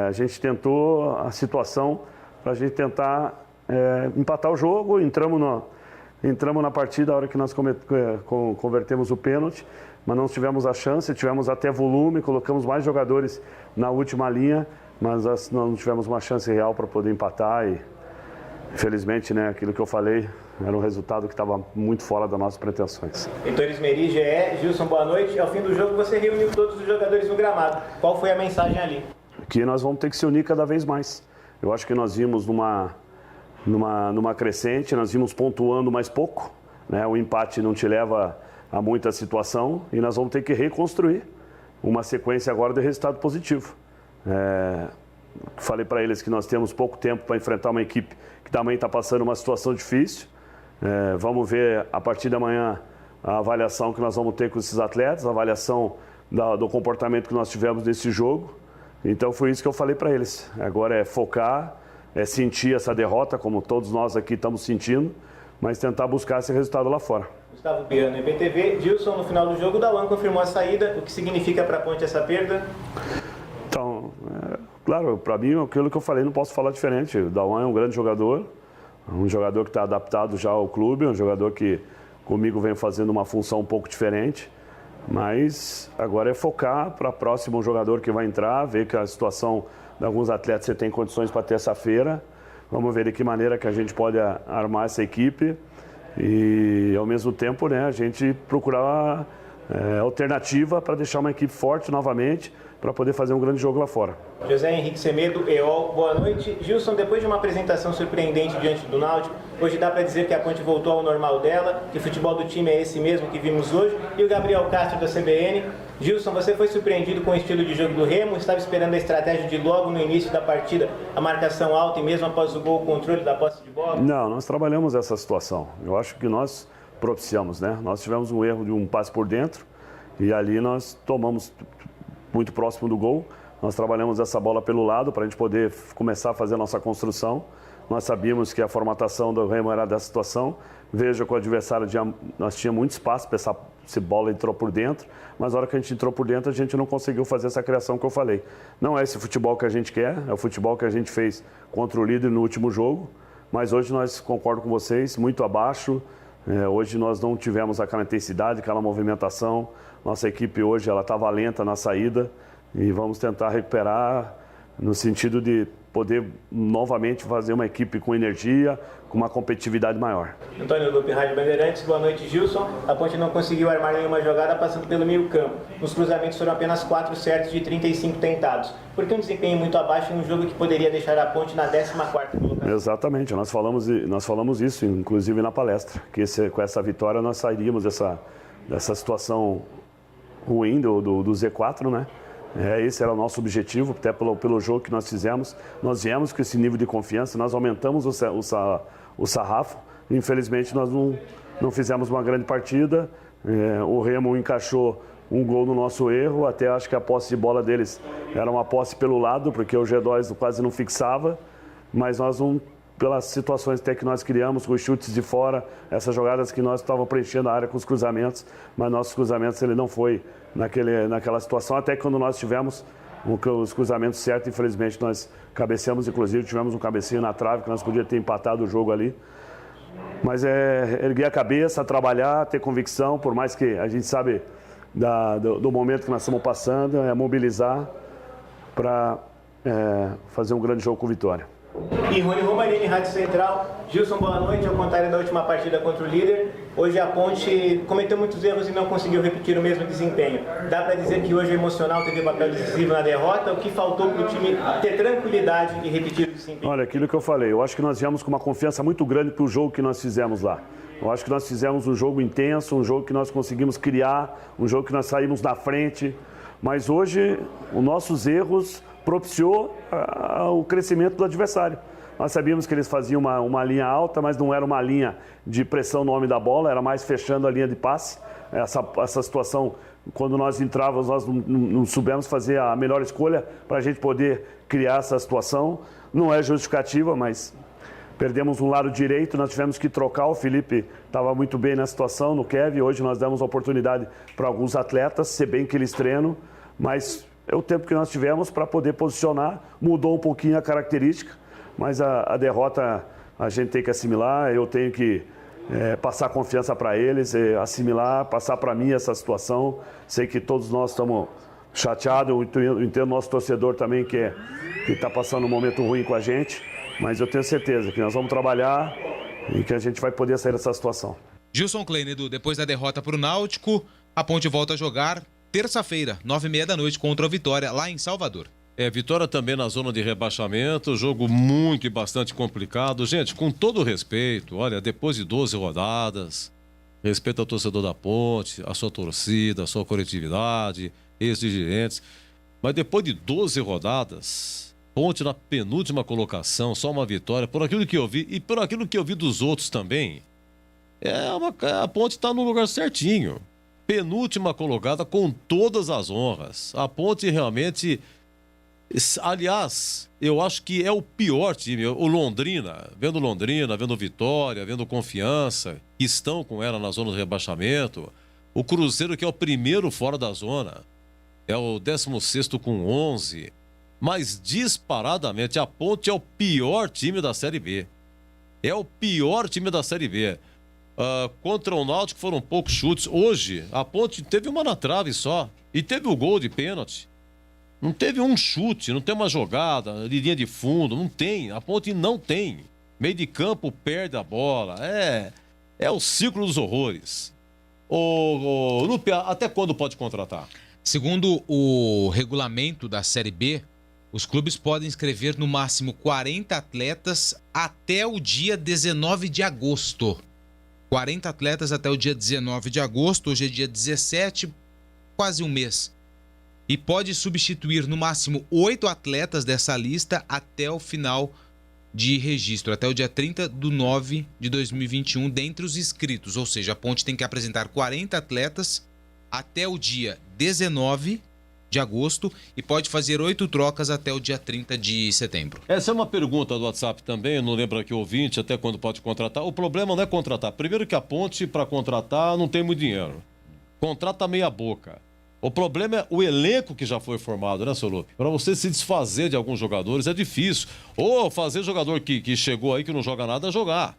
A gente tentou a situação para a gente tentar empatar o jogo, entramos na partida a hora que nós convertemos o pênalti, mas não tivemos a chance, tivemos até volume, colocamos mais jogadores na última linha, mas nós não tivemos uma chance real para poder empatar e, infelizmente, né, aquilo que eu falei era um resultado que estava muito fora das nossas pretensões. Heitor Ismeri, GE. Gilson, boa noite. Ao fim do jogo você reuniu todos os jogadores no gramado. Qual foi a mensagem ali? Que nós vamos ter que se unir cada vez mais. Eu acho que nós vimos numa crescente, nós vimos pontuando mais pouco, né? O empate não te leva a muita situação e nós vamos ter que reconstruir uma sequência agora de resultado positivo. Falei para eles que nós temos pouco tempo para enfrentar uma equipe que também está passando uma situação difícil. Vamos ver a partir da manhã a avaliação que nós vamos ter com esses atletas, a avaliação do comportamento que nós tivemos nesse jogo. Então foi isso que eu falei para eles. Agora é focar, é sentir essa derrota, como todos nós aqui estamos sentindo, mas tentar buscar esse resultado lá fora. Gustavo Piano, EBTV. Gilson, no final do jogo, o Dauan confirmou a saída. O que significa para a Ponte essa perda? Então, claro, para mim, aquilo que eu falei, não posso falar diferente. O Dauan é um grande jogador, um jogador que está adaptado já ao clube, um jogador que comigo vem fazendo uma função um pouco diferente. Mas agora é focar para o próximo jogador que vai entrar, ver que a situação de alguns atletas você tem condições para terça-feira. Vamos ver de que maneira que a gente pode armar essa equipe e, ao mesmo tempo, né, a gente procurar alternativa para deixar uma equipe forte novamente para poder fazer um grande jogo lá fora. José Henrique Semedo, EOL, boa noite. Gilson, depois de uma apresentação surpreendente diante do Náutico, hoje dá para dizer que a Ponte voltou ao normal dela, que o futebol do time é esse mesmo que vimos hoje. E o Gabriel Castro da CBN. Gilson, você foi surpreendido com o estilo de jogo do Remo? Estava esperando a estratégia de logo no início da partida, a marcação alta e mesmo após o gol, o controle da posse de bola? Não, nós trabalhamos essa situação. Eu acho que nós propiciamos, né? Nós tivemos um erro de um passe por dentro e ali nós tomamos muito próximo do gol. Nós trabalhamos essa bola pelo lado para a gente poder começar a fazer a nossa construção. Nós sabíamos que a formatação do Remo era dessa situação. Veja que o adversário, nós tínhamos muito espaço para essa bola entrou por dentro, mas na hora que a gente entrou por dentro, a gente não conseguiu fazer essa criação que eu falei. Não é esse futebol que a gente quer, é o futebol que a gente fez contra o líder no último jogo, mas hoje nós, concordo com vocês, muito abaixo. Hoje nós não tivemos aquela intensidade, aquela movimentação. Nossa equipe hoje ela estava lenta na saída e vamos tentar recuperar no sentido de poder novamente fazer uma equipe com energia, com uma competitividade maior. Antônio Lupe, Rádio Bandeirantes, boa noite, Gilson. A Ponte não conseguiu armar nenhuma jogada passando pelo meio campo. Nos cruzamentos foram apenas 4 certos de 35 tentados. Por que um desempenho muito abaixo em um jogo que poderia deixar a Ponte na 14ª colocação? Exatamente, nós falamos isso, inclusive na palestra, que com essa vitória nós sairíamos dessa situação ruim do Z4, né? Esse era o nosso objetivo, até pelo jogo que nós fizemos. Nós viemos com esse nível de confiança, nós aumentamos o sarrafo. Infelizmente, nós não fizemos uma grande partida. O Remo encaixou um gol no nosso erro. Até acho que a posse de bola deles era uma posse pelo lado, porque o G2 quase não fixava. Mas nós não, pelas situações até que nós criamos, com os chutes de fora, essas jogadas que nós estávamos preenchendo a área com os cruzamentos, mas nossos cruzamentos ele não foi naquela situação, até quando nós tivemos os cruzamentos certos, infelizmente nós cabeceamos, inclusive tivemos um cabeceio na trave, que nós podíamos ter empatado o jogo ali. Mas erguer a cabeça, trabalhar, ter convicção, por mais que a gente sabe do momento que nós estamos passando, mobilizar para fazer um grande jogo com vitória. E Rony Romanini, Rádio Central. Gilson, boa noite. Ao contrário da última partida contra o líder, hoje a Ponte cometeu muitos erros e não conseguiu repetir o mesmo desempenho. Dá para dizer que hoje o emocional teve papel decisivo na derrota? O que faltou para o time ter tranquilidade e repetir o desempenho? Olha, aquilo que eu falei, eu acho que nós viemos com uma confiança muito grande para o jogo que nós fizemos lá. Eu acho que nós fizemos um jogo intenso, um jogo que nós conseguimos criar, um jogo que nós saímos na frente. Mas hoje, os nossos erros propiciou o crescimento do adversário. Nós sabíamos que eles faziam uma linha alta, mas não era uma linha de pressão no homem da bola, era mais fechando a linha de passe. Essa situação, quando nós entrávamos, nós não soubemos fazer a melhor escolha para a gente poder criar essa situação. Não é justificativa, mas perdemos um lado direito, nós tivemos que trocar. O Felipe estava muito bem na situação, no Kevin. Hoje nós demos a oportunidade para alguns atletas, se bem que eles treinam, mas é o tempo que nós tivemos para poder posicionar. Mudou um pouquinho a característica, mas a derrota a gente tem que assimilar. Eu tenho que passar confiança para eles, assimilar, passar para mim essa situação. Sei que todos nós estamos chateados, eu entendo o nosso torcedor também que está passando um momento ruim com a gente, mas eu tenho certeza que nós vamos trabalhar e que a gente vai poder sair dessa situação. Gilson Klein, Edu, depois da derrota para o Náutico, a Ponte volta a jogar terça-feira, 9h30 da noite, contra o Vitória, lá em Salvador. Vitória também na zona de rebaixamento, jogo muito e bastante complicado. Gente, com todo respeito, olha, depois de 12 rodadas, respeito ao torcedor da Ponte, a sua torcida, a sua coletividade, ex-dirigentes, mas depois de 12 rodadas, Ponte na penúltima colocação, só uma vitória, por aquilo que eu vi e por aquilo que eu vi dos outros também, a Ponte está no lugar certinho. Penúltima colocada com todas as honras. A Ponte realmente... Aliás, eu acho que é o pior time. O Londrina, vendo Vitória, vendo Confiança, que estão com ela na zona do rebaixamento. O Cruzeiro, que é o primeiro fora da zona, é o 16º com 11. Mas disparadamente, a Ponte é o pior time da Série B. É o pior time da Série B. Contra o Náutico foram poucos chutes. Hoje, a Ponte teve uma na trave só. E teve o gol de pênalti. Não teve um chute, não tem uma jogada de linha de fundo, não tem. A Ponte não tem. Meio de campo perde a bola. É o ciclo dos horrores. Lupe, até quando pode contratar? Segundo o regulamento da Série B, os clubes podem inscrever no máximo 40 atletas até o dia 19 de agosto. 40 atletas até o dia 19 de agosto, hoje é dia 17, quase um mês. E pode substituir no máximo 8 atletas dessa lista até o final de registro, até o dia 30/9/2021, dentre os inscritos. Ou seja, a Ponte tem que apresentar 40 atletas até o dia 19 de agosto e pode fazer 8 trocas até o dia 30 de setembro. Essa é uma pergunta do WhatsApp também, eu não lembro aqui o ouvinte, até quando pode contratar. O problema não é contratar. Primeiro que a Ponte, para contratar, não tem muito dinheiro. Contrata meia boca. O problema é o elenco que já foi formado, né, seu Lupe? Para você se desfazer de alguns jogadores é difícil. Ou fazer jogador que chegou aí, que não joga nada, jogar.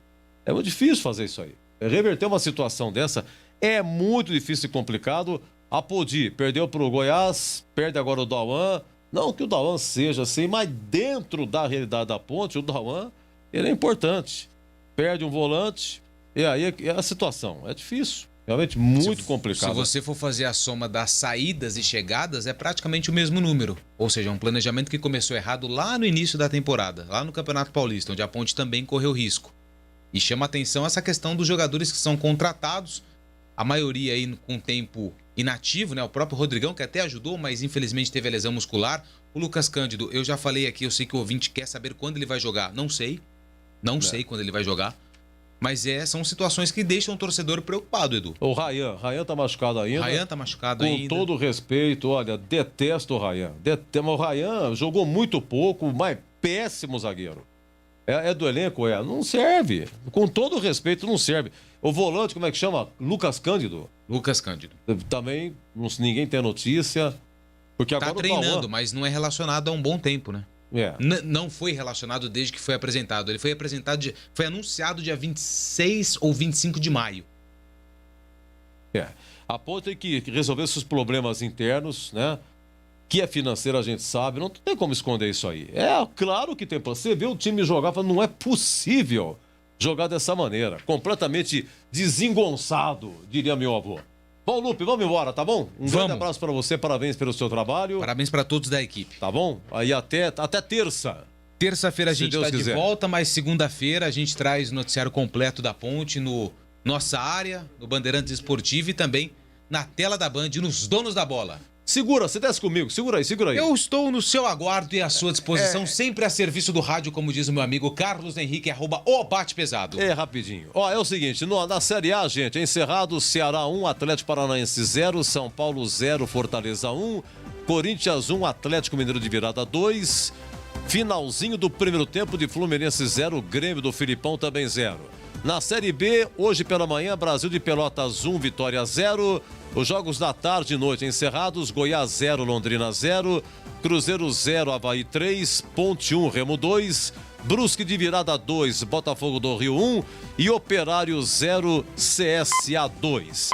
É muito difícil fazer isso aí. Reverter uma situação dessa é muito difícil e complicado. A Podi perdeu para o Goiás, perde agora o Dauan, Não que o Dauan seja assim, mas dentro da realidade da Ponte, o Dauan, ele é importante. Perde um volante, e aí é a situação. É difícil. Realmente muito complicado. Se você for fazer a soma das saídas e chegadas, é praticamente o mesmo número. Ou seja, um planejamento que começou errado lá no início da temporada, lá no Campeonato Paulista, onde a Ponte também correu risco. E chama atenção essa questão dos jogadores que são contratados, a maioria aí com tempo inativo, né? O próprio Rodrigão, que até ajudou, mas infelizmente teve a lesão muscular. O Lucas Cândido, eu já falei aqui, eu sei que o ouvinte quer saber quando ele vai jogar. Não sei quando ele vai jogar. Mas são situações que deixam o torcedor preocupado, Edu. O Rayan tá machucado ainda. Rayan tá machucado com ainda. Com todo respeito, olha, detesto o Rayan. O Rayan jogou muito pouco, mas péssimo zagueiro. É do elenco? Não serve. Com todo respeito, não serve. O volante, como é que chama? Lucas Cândido. Lucas Cândido. Também, ninguém tem notícia. Porque agora tá treinando, mas não é relacionado há um bom tempo, né? Não foi relacionado desde que foi apresentado. Ele foi anunciado dia 26 ou 25 de maio. A Ponte tem que resolver esses problemas internos, né? Que é financeiro, a gente sabe. Não tem como esconder isso aí. Claro que tem. Você vê o time jogar, fala, não é possível jogar dessa maneira. Completamente desengonçado, diria meu avô. Bom, Lupe, vamos embora, tá bom? Grande abraço para você, parabéns pelo seu trabalho. Parabéns para todos da equipe. Tá bom? Aí até terça. Terça-feira a gente está de volta, mas segunda-feira a gente traz o noticiário completo da Ponte no Nossa Área, no Bandeirantes Esportivo e também na tela da Band, nos Donos da Bola. Segura, você desce comigo, segura aí. Eu estou no seu aguardo e à sua disposição, sempre a serviço do rádio, como diz o meu amigo Carlos Henrique, @obate-pesado. Rapidinho. É o seguinte, na Série A, gente, encerrado, Ceará 1, Atlético Paranaense 0, São Paulo 0, Fortaleza 1, Corinthians 1, Atlético Mineiro de Virada 2, finalzinho do primeiro tempo de Fluminense 0, Grêmio do Filipão também 0. Na Série B, hoje pela manhã, Brasil de Pelotas 1, Vitória 0. Os jogos da tarde e noite encerrados, Goiás 0, Londrina 0, Cruzeiro 0, Avaí 3, Ponte 1, Remo 2, Brusque de Virada 2, Botafogo do Rio 1 e Operário 0, CSA 2.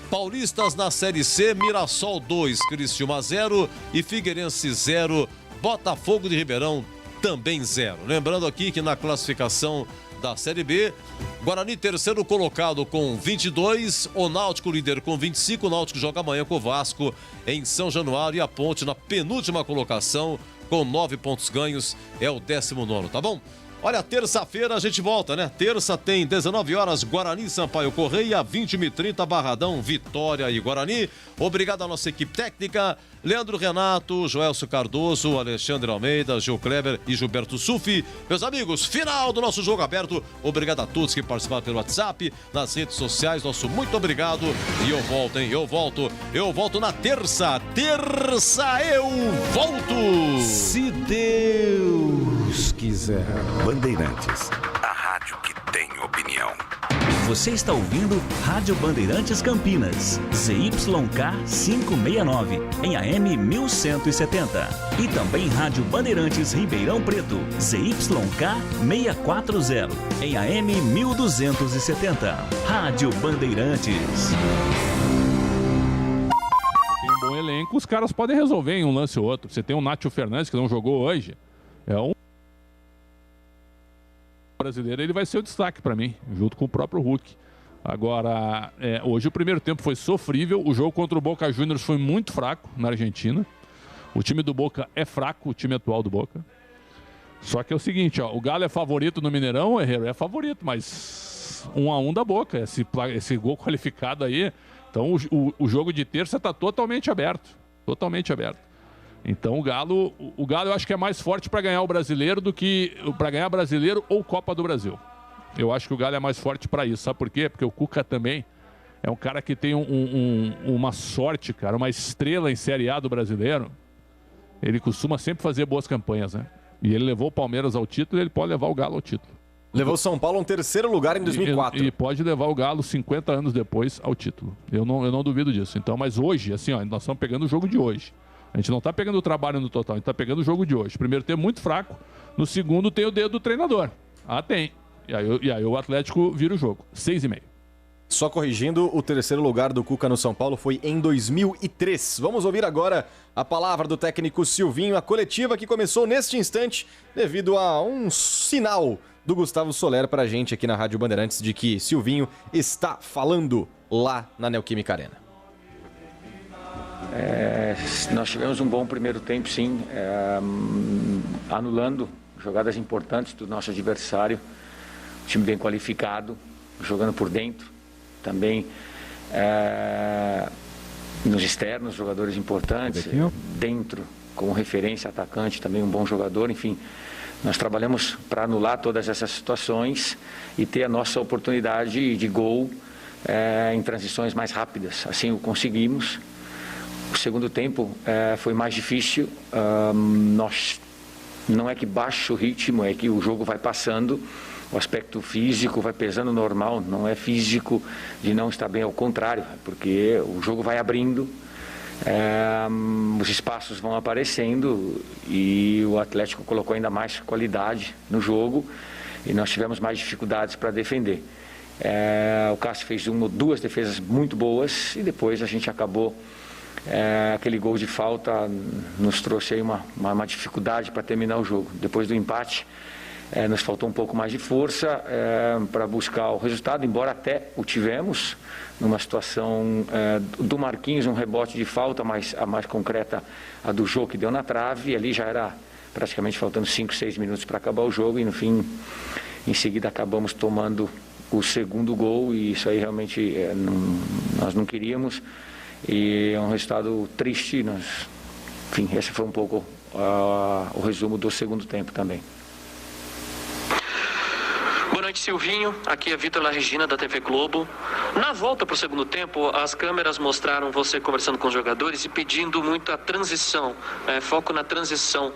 Paulistas na Série C, Mirassol 2, Criciúma 0 e Figueirense 0, Botafogo de Ribeirão também 0. Lembrando aqui que na classificação da Série B, Guarani terceiro colocado com 22, o Náutico líder com 25, o Náutico joga amanhã com o Vasco em São Januário e a Ponte na penúltima colocação com 9 pontos ganhos, é o 19º, tá bom? Olha, terça-feira a gente volta, né? Terça tem 19 horas, Guarani, Sampaio Correia, 21h30, Barradão, Vitória e Guarani. Obrigado à nossa equipe técnica, Leandro Renato, Joelcio Cardoso, Alexandre Almeida, Gil Kleber e Gilberto Sufi. Meus amigos, final do nosso Jogo Aberto. Obrigado a todos que participaram pelo WhatsApp, nas redes sociais, nosso muito obrigado. E eu volto, hein? Eu volto na terça. Terça eu volto! Se Deus quiser. Bandeirantes, a rádio que tem opinião. Você está ouvindo Rádio Bandeirantes Campinas, ZYK 569, em AM 1170. E também Rádio Bandeirantes Ribeirão Preto, ZYK 640, em AM 1270. Rádio Bandeirantes. Tem um bom elenco, os caras podem resolver em um lance ou outro. Você tem o Nátio Fernandes, que não jogou hoje. Brasileiro, ele vai ser o destaque para mim, junto com o próprio Hulk. Agora, hoje o primeiro tempo foi sofrível, o jogo contra o Boca Juniors foi muito fraco na Argentina. O time do Boca é fraco, o time atual do Boca. Só que é o seguinte, o Galo é favorito no Mineirão, o Herrero é favorito, mas 1-1 da Boca, esse gol qualificado aí. Então o jogo de terça está totalmente aberto, Então o Galo eu acho que é mais forte para ganhar o Brasileiro do que para ganhar Brasileiro ou Copa do Brasil. Eu acho que o Galo é mais forte para isso. Sabe por quê? Porque o Cuca também é um cara que tem uma sorte, cara, uma estrela em Série A do Brasileiro. Ele costuma sempre fazer boas campanhas, né? E ele levou o Palmeiras ao título e ele pode levar o Galo ao título. Levou São Paulo a um terceiro lugar em 2004. E pode levar o Galo 50 anos depois ao título. Eu não duvido disso. Então, mas hoje, assim, nós estamos pegando o jogo de hoje. A gente não está pegando o trabalho no total, a gente está pegando o jogo de hoje. Primeiro tempo muito fraco, no segundo tem o dedo do treinador. Tem. E aí o Atlético vira o jogo, 6,5. Só corrigindo, o terceiro lugar do Cuca no São Paulo foi em 2003. Vamos ouvir agora a palavra do técnico Silvinho, a coletiva que começou neste instante devido a um sinal do Gustavo Soler pra gente aqui na Rádio Bandeirantes de que Silvinho está falando lá na Neoquímica Arena. Nós tivemos um bom primeiro tempo, sim, anulando jogadas importantes do nosso adversário, time bem qualificado, jogando por dentro. Também nos externos, jogadores importantes, dentro, como referência, atacante, também um bom jogador, enfim. Nós trabalhamos para anular todas essas situações e ter a nossa oportunidade de gol em transições mais rápidas. Assim o conseguimos. O segundo tempo foi mais difícil. Não é que baixa o ritmo, é que o jogo vai passando. O aspecto físico vai pesando normal, não é físico de não estar bem, ao contrário, porque o jogo vai abrindo, os espaços vão aparecendo e o Atlético colocou ainda mais qualidade no jogo e nós tivemos mais dificuldades para defender. O Cássio fez uma ou duas defesas muito boas e depois a gente acabou, aquele gol de falta nos trouxe aí uma dificuldade para terminar o jogo. Depois do empate, nos faltou um pouco mais de força para buscar o resultado, embora até o tivemos numa situação do Marquinhos, um rebote de falta, mas a mais concreta, a do jogo que deu na trave, e ali já era praticamente faltando 5, 6 minutos para acabar o jogo e no fim, em seguida acabamos tomando o segundo gol e isso aí realmente nós não queríamos e é um resultado triste. Enfim, esse foi um pouco o resumo do segundo tempo também. Boa noite, Silvinho. Aqui é Vitor La Regina, da TV Globo. Na volta para o segundo tempo, as câmeras mostraram você conversando com os jogadores e pedindo muito a transição, foco na transição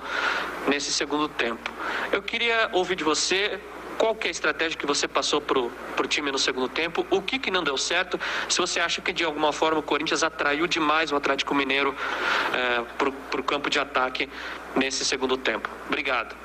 nesse segundo tempo. Eu queria ouvir de você qual que é a estratégia que você passou para o time no segundo tempo, o que não deu certo, se você acha que de alguma forma o Corinthians atraiu demais o Atlético Mineiro para o campo de ataque nesse segundo tempo. Obrigado.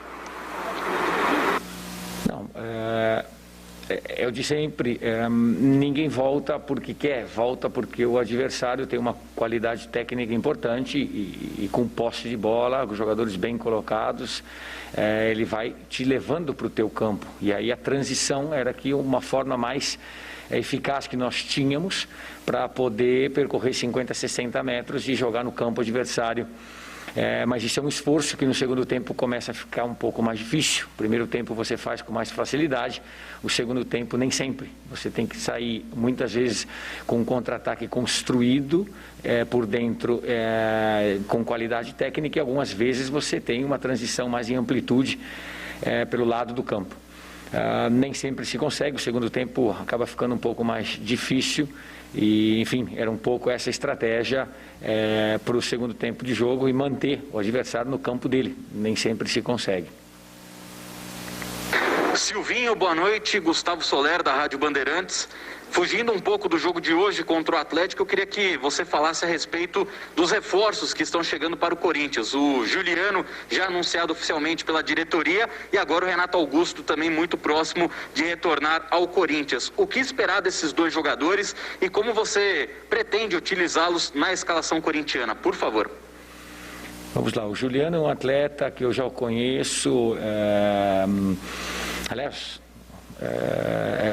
É o de sempre, ninguém volta porque quer, volta porque o adversário tem uma qualidade técnica importante e com posse de bola, com jogadores bem colocados, ele vai te levando para o teu campo. E aí a transição era aqui uma forma mais eficaz que nós tínhamos para poder percorrer 50, 60 metros e jogar no campo adversário. Mas isso é um esforço que no segundo tempo começa a ficar um pouco mais difícil. O primeiro tempo você faz com mais facilidade, o segundo tempo nem sempre. Você tem que sair muitas vezes com um contra-ataque construído por dentro, com qualidade técnica, e algumas vezes você tem uma transição mais em amplitude pelo lado do campo. Nem sempre se consegue, o segundo tempo acaba ficando um pouco mais difícil e, enfim, era um pouco essa estratégia para o segundo tempo de jogo e manter o adversário no campo dele. Nem sempre se consegue. Silvinho, boa noite. Gustavo Soler, da Rádio Bandeirantes. Fugindo um pouco do jogo de hoje contra o Atlético, eu queria que você falasse a respeito dos reforços que estão chegando para o Corinthians. O Juliano, já anunciado oficialmente pela diretoria, e agora o Renato Augusto, também muito próximo de retornar ao Corinthians. O que esperar desses dois jogadores e como você pretende utilizá-los na escalação corintiana? Por favor. Vamos lá, o Juliano é um atleta que eu já conheço, aliás,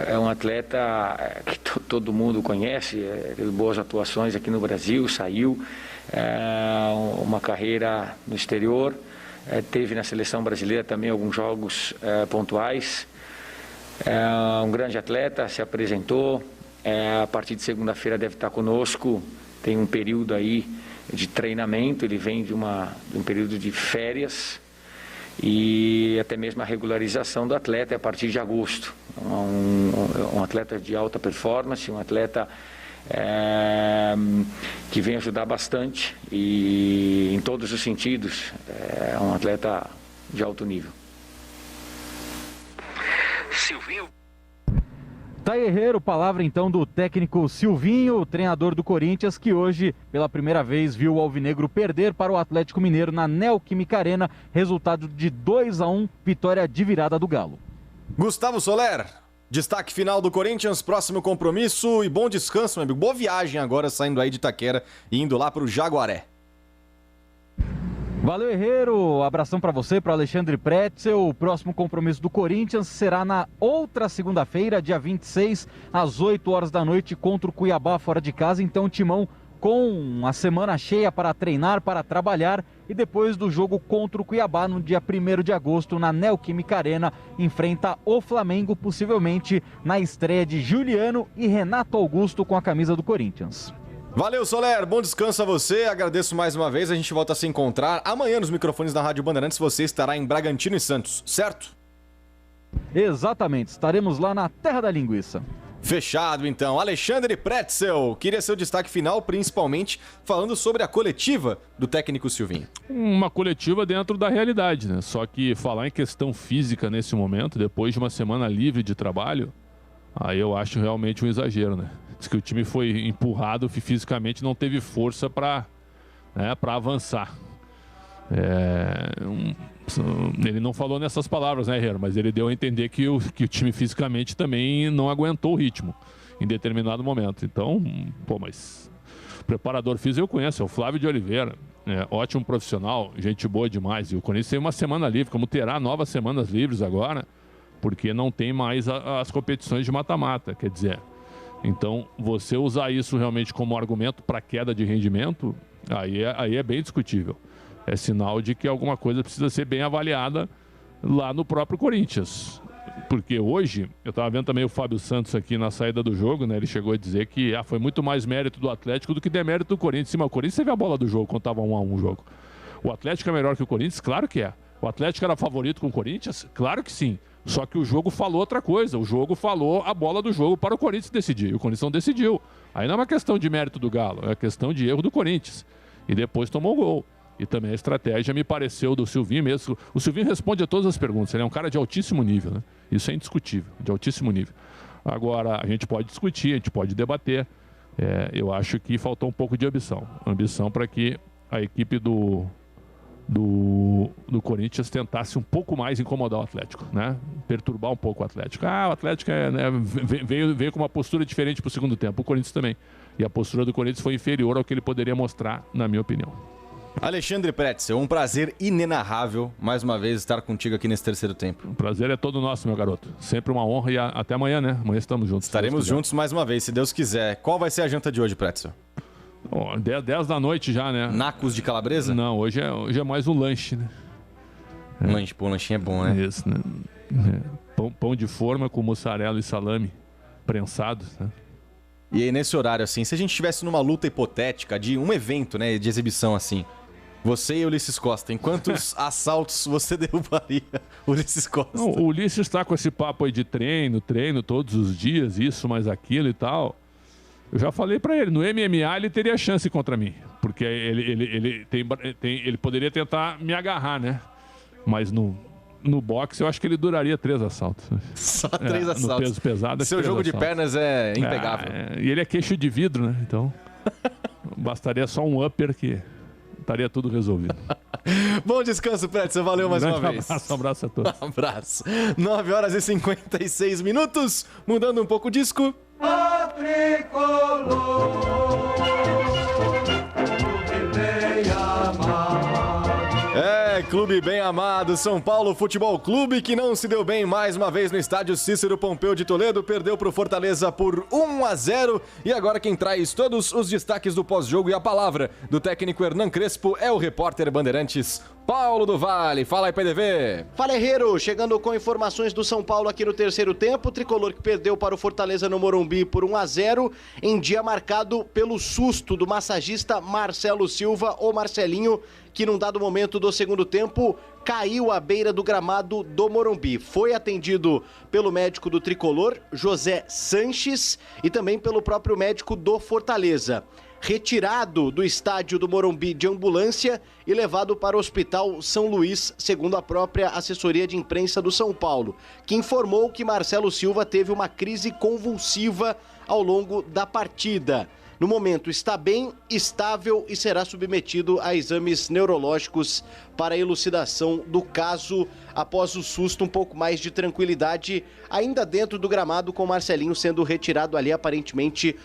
é um atleta que todo mundo conhece, teve boas atuações aqui no Brasil, saiu, uma carreira no exterior, teve na seleção brasileira também alguns jogos pontuais, um grande atleta, se apresentou, a partir de segunda-feira deve estar conosco, tem um período aí de treinamento, ele vem de um período de férias, e até mesmo a regularização do atleta é a partir de agosto. Um atleta de alta performance, um atleta que vem ajudar bastante e em todos os sentidos, é um atleta de alto nível. Silvinho. Tá Herrero, palavra então do técnico Silvinho, treinador do Corinthians, que hoje, pela primeira vez, viu o Alvinegro perder para o Atlético Mineiro na Neoquímica Arena, resultado de 2-1, vitória de virada do Galo. Gustavo Soler, Destaque final do Corinthians, próximo compromisso e bom descanso, meu amigo. Boa viagem agora, saindo aí de Itaquera e indo lá pro Jaguaré. Valeu, Herreiro. Abração para você, para Alexandre Pretzel. O próximo compromisso do Corinthians será na outra segunda-feira, dia 26, às 8 horas da noite, contra o Cuiabá fora de casa. Então, o Timão com a semana cheia para treinar, para trabalhar, e depois do jogo contra o Cuiabá, no dia 1º de agosto, na Neoquímica Arena, enfrenta o Flamengo, possivelmente na estreia de Juliano e Renato Augusto com a camisa do Corinthians. Valeu, Soler, bom descanso a você, agradeço mais uma vez, a gente volta a se encontrar amanhã nos microfones da Rádio Bandeirantes, você estará em Bragantino e Santos, certo? Exatamente, estaremos lá na Terra da Linguiça. Fechado, então. Alexandre Pretzel, queria seu destaque final, principalmente falando sobre a coletiva do técnico Silvinho. Uma coletiva dentro da realidade, né? Só que falar em questão física nesse momento, depois de uma semana livre de trabalho, aí eu acho realmente um exagero, né? Diz que o time foi empurrado fisicamente, não teve força para avançar. Ele não falou nessas palavras, né, Herrera? Mas ele deu a entender que o time fisicamente também não aguentou o ritmo em determinado momento. Então, mas o preparador físico eu conheço, é o Flávio de Oliveira, ótimo profissional, gente boa demais. E o Corinthians tem uma semana livre, como terá novas semanas livres agora, porque não tem mais as competições de mata-mata, quer dizer. Então, você usar isso realmente como argumento para queda de rendimento, aí é bem discutível. É sinal de que alguma coisa precisa ser bem avaliada lá no próprio Corinthians. Porque hoje, eu estava vendo também o Fábio Santos aqui na saída do jogo, né? Ele chegou a dizer que foi muito mais mérito do Atlético do que demérito do Corinthians. Sim, mas o Corinthians teve a bola do jogo quando estava 1-1 o jogo. O Atlético é melhor que o Corinthians? Claro que é. O Atlético era favorito com o Corinthians? Claro que sim. Só que o jogo falou outra coisa. O jogo falou a bola do jogo para o Corinthians decidir. E o Corinthians não decidiu. Aí não é uma questão de mérito do Galo, é questão de erro do Corinthians. E depois tomou o gol. E também a estratégia me pareceu do Silvinho mesmo. O Silvinho responde a todas as perguntas. Ele é um cara de altíssimo nível, né? Isso é indiscutível, de altíssimo nível. Agora, a gente pode discutir, a gente pode debater. Eu acho que faltou um pouco de ambição. Ambição para que a equipe do Corinthians tentasse um pouco mais incomodar o Atlético, né? Perturbar um pouco o Atlético. O Atlético veio com uma postura diferente para o segundo tempo. O Corinthians também. E a postura do Corinthians foi inferior ao que ele poderia mostrar, na minha opinião. Alexandre Pretzel, um prazer inenarrável mais uma vez estar contigo aqui nesse terceiro tempo. O prazer é todo nosso, meu garoto. Sempre uma honra e até amanhã, né? Amanhã estamos juntos. Estaremos juntos mais uma vez, se Deus quiser. Qual vai ser a janta de hoje, Pretzel? 10 da noite já, né? Nacos de calabresa? Não, hoje é mais um lanche, né? Um lanchinho é bom, né? Isso, né? Pão de forma com mussarela e salame prensados, né? E aí, nesse horário, assim, se a gente estivesse numa luta hipotética de um evento, né, de exibição, assim, você e Ulisses Costa, em quantos assaltos você derrubaria o Ulisses Costa? Não, o Ulisses está com esse papo aí de treino todos os dias, isso, mais aquilo e tal. Eu já falei pra ele, no MMA ele teria chance contra mim, porque ele poderia tentar me agarrar, né? Mas no boxe eu acho que ele duraria 3 assaltos. Só 3 assaltos. No peso pesado. Seu jogo de pernas é impegável. E ele é queixo de vidro, né? Então bastaria só um upper que estaria tudo resolvido. Bom descanso, Pretzel. Valeu mais uma vez. Um abraço a todos. Um abraço. 9 horas e 56 minutos. Mudando um pouco o disco. Clube bem amado, São Paulo Futebol Clube, que não se deu bem mais uma vez no estádio Cícero Pompeu de Toledo, perdeu para o Fortaleza por 1-0. E agora quem traz todos os destaques do pós-jogo e a palavra do técnico Hernan Crespo é o repórter Bandeirantes Paulo do Vale. Fala aí, PDV. Fala, Herreiro. Chegando com informações do São Paulo aqui no terceiro tempo. O tricolor que perdeu para o Fortaleza no Morumbi por 1-0, em dia marcado pelo susto do massagista Marcelo Silva, ou Marcelinho, que num dado momento do segundo tempo caiu à beira do gramado do Morumbi. Foi atendido pelo médico do tricolor, José Sanches, e também pelo próprio médico do Fortaleza. Retirado do estádio do Morumbi de ambulância e levado para o Hospital São Luís, segundo a própria assessoria de imprensa do São Paulo, que informou que Marcelo Silva teve uma crise convulsiva ao longo da partida. no momento está bem, estável e será submetido a exames neurológicos para elucidação do caso após o susto, um pouco mais de tranquilidade ainda dentro do gramado, com Marcelinho sendo retirado ali aparentemente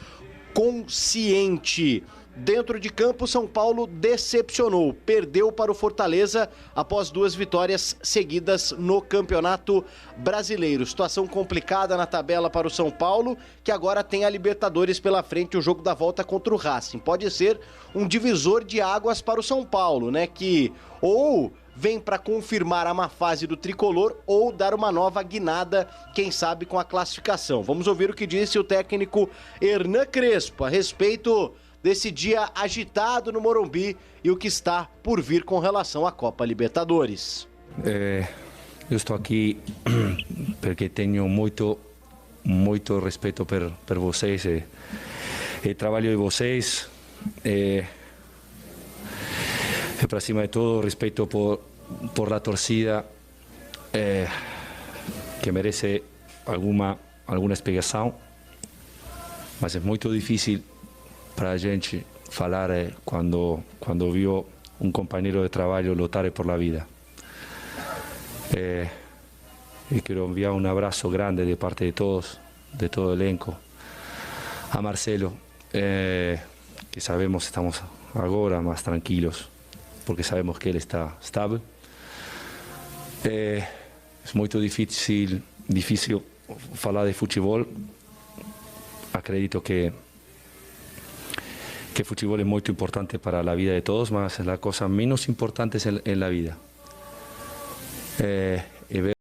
consciente. Dentro de campo, São Paulo decepcionou, perdeu para o Fortaleza após 2 vitórias seguidas no Campeonato Brasileiro. Situação complicada na tabela para o São Paulo, que agora tem a Libertadores pela frente, o jogo da volta contra o Racing. Pode ser um divisor de águas para o São Paulo, né, que ou vem para confirmar a má fase do tricolor ou dar uma nova guinada, quem sabe com a classificação. Vamos ouvir o que disse o técnico Hernan Crespo a respeito desse dia agitado no Morumbi e o que está por vir com relação à Copa Libertadores. Eu estou aqui porque tenho muito respeito por vocês, o trabalho de vocês, para cima de todo, respeito por la torcida, que merece alguma explicação, mas é muito difícil para a gente falar quando viu um companheiro de trabalho lutar por la vida. E quero enviar um abraço grande de parte de todos, de todo o elenco, a Marcelo, que sabemos que estamos agora mais tranquilos, porque sabemos que ele está estável. É muito difícil falar de futebol. Acredito que el fútbol es muy importante para la vida de todos, mas es la cosa menos importante en la vida.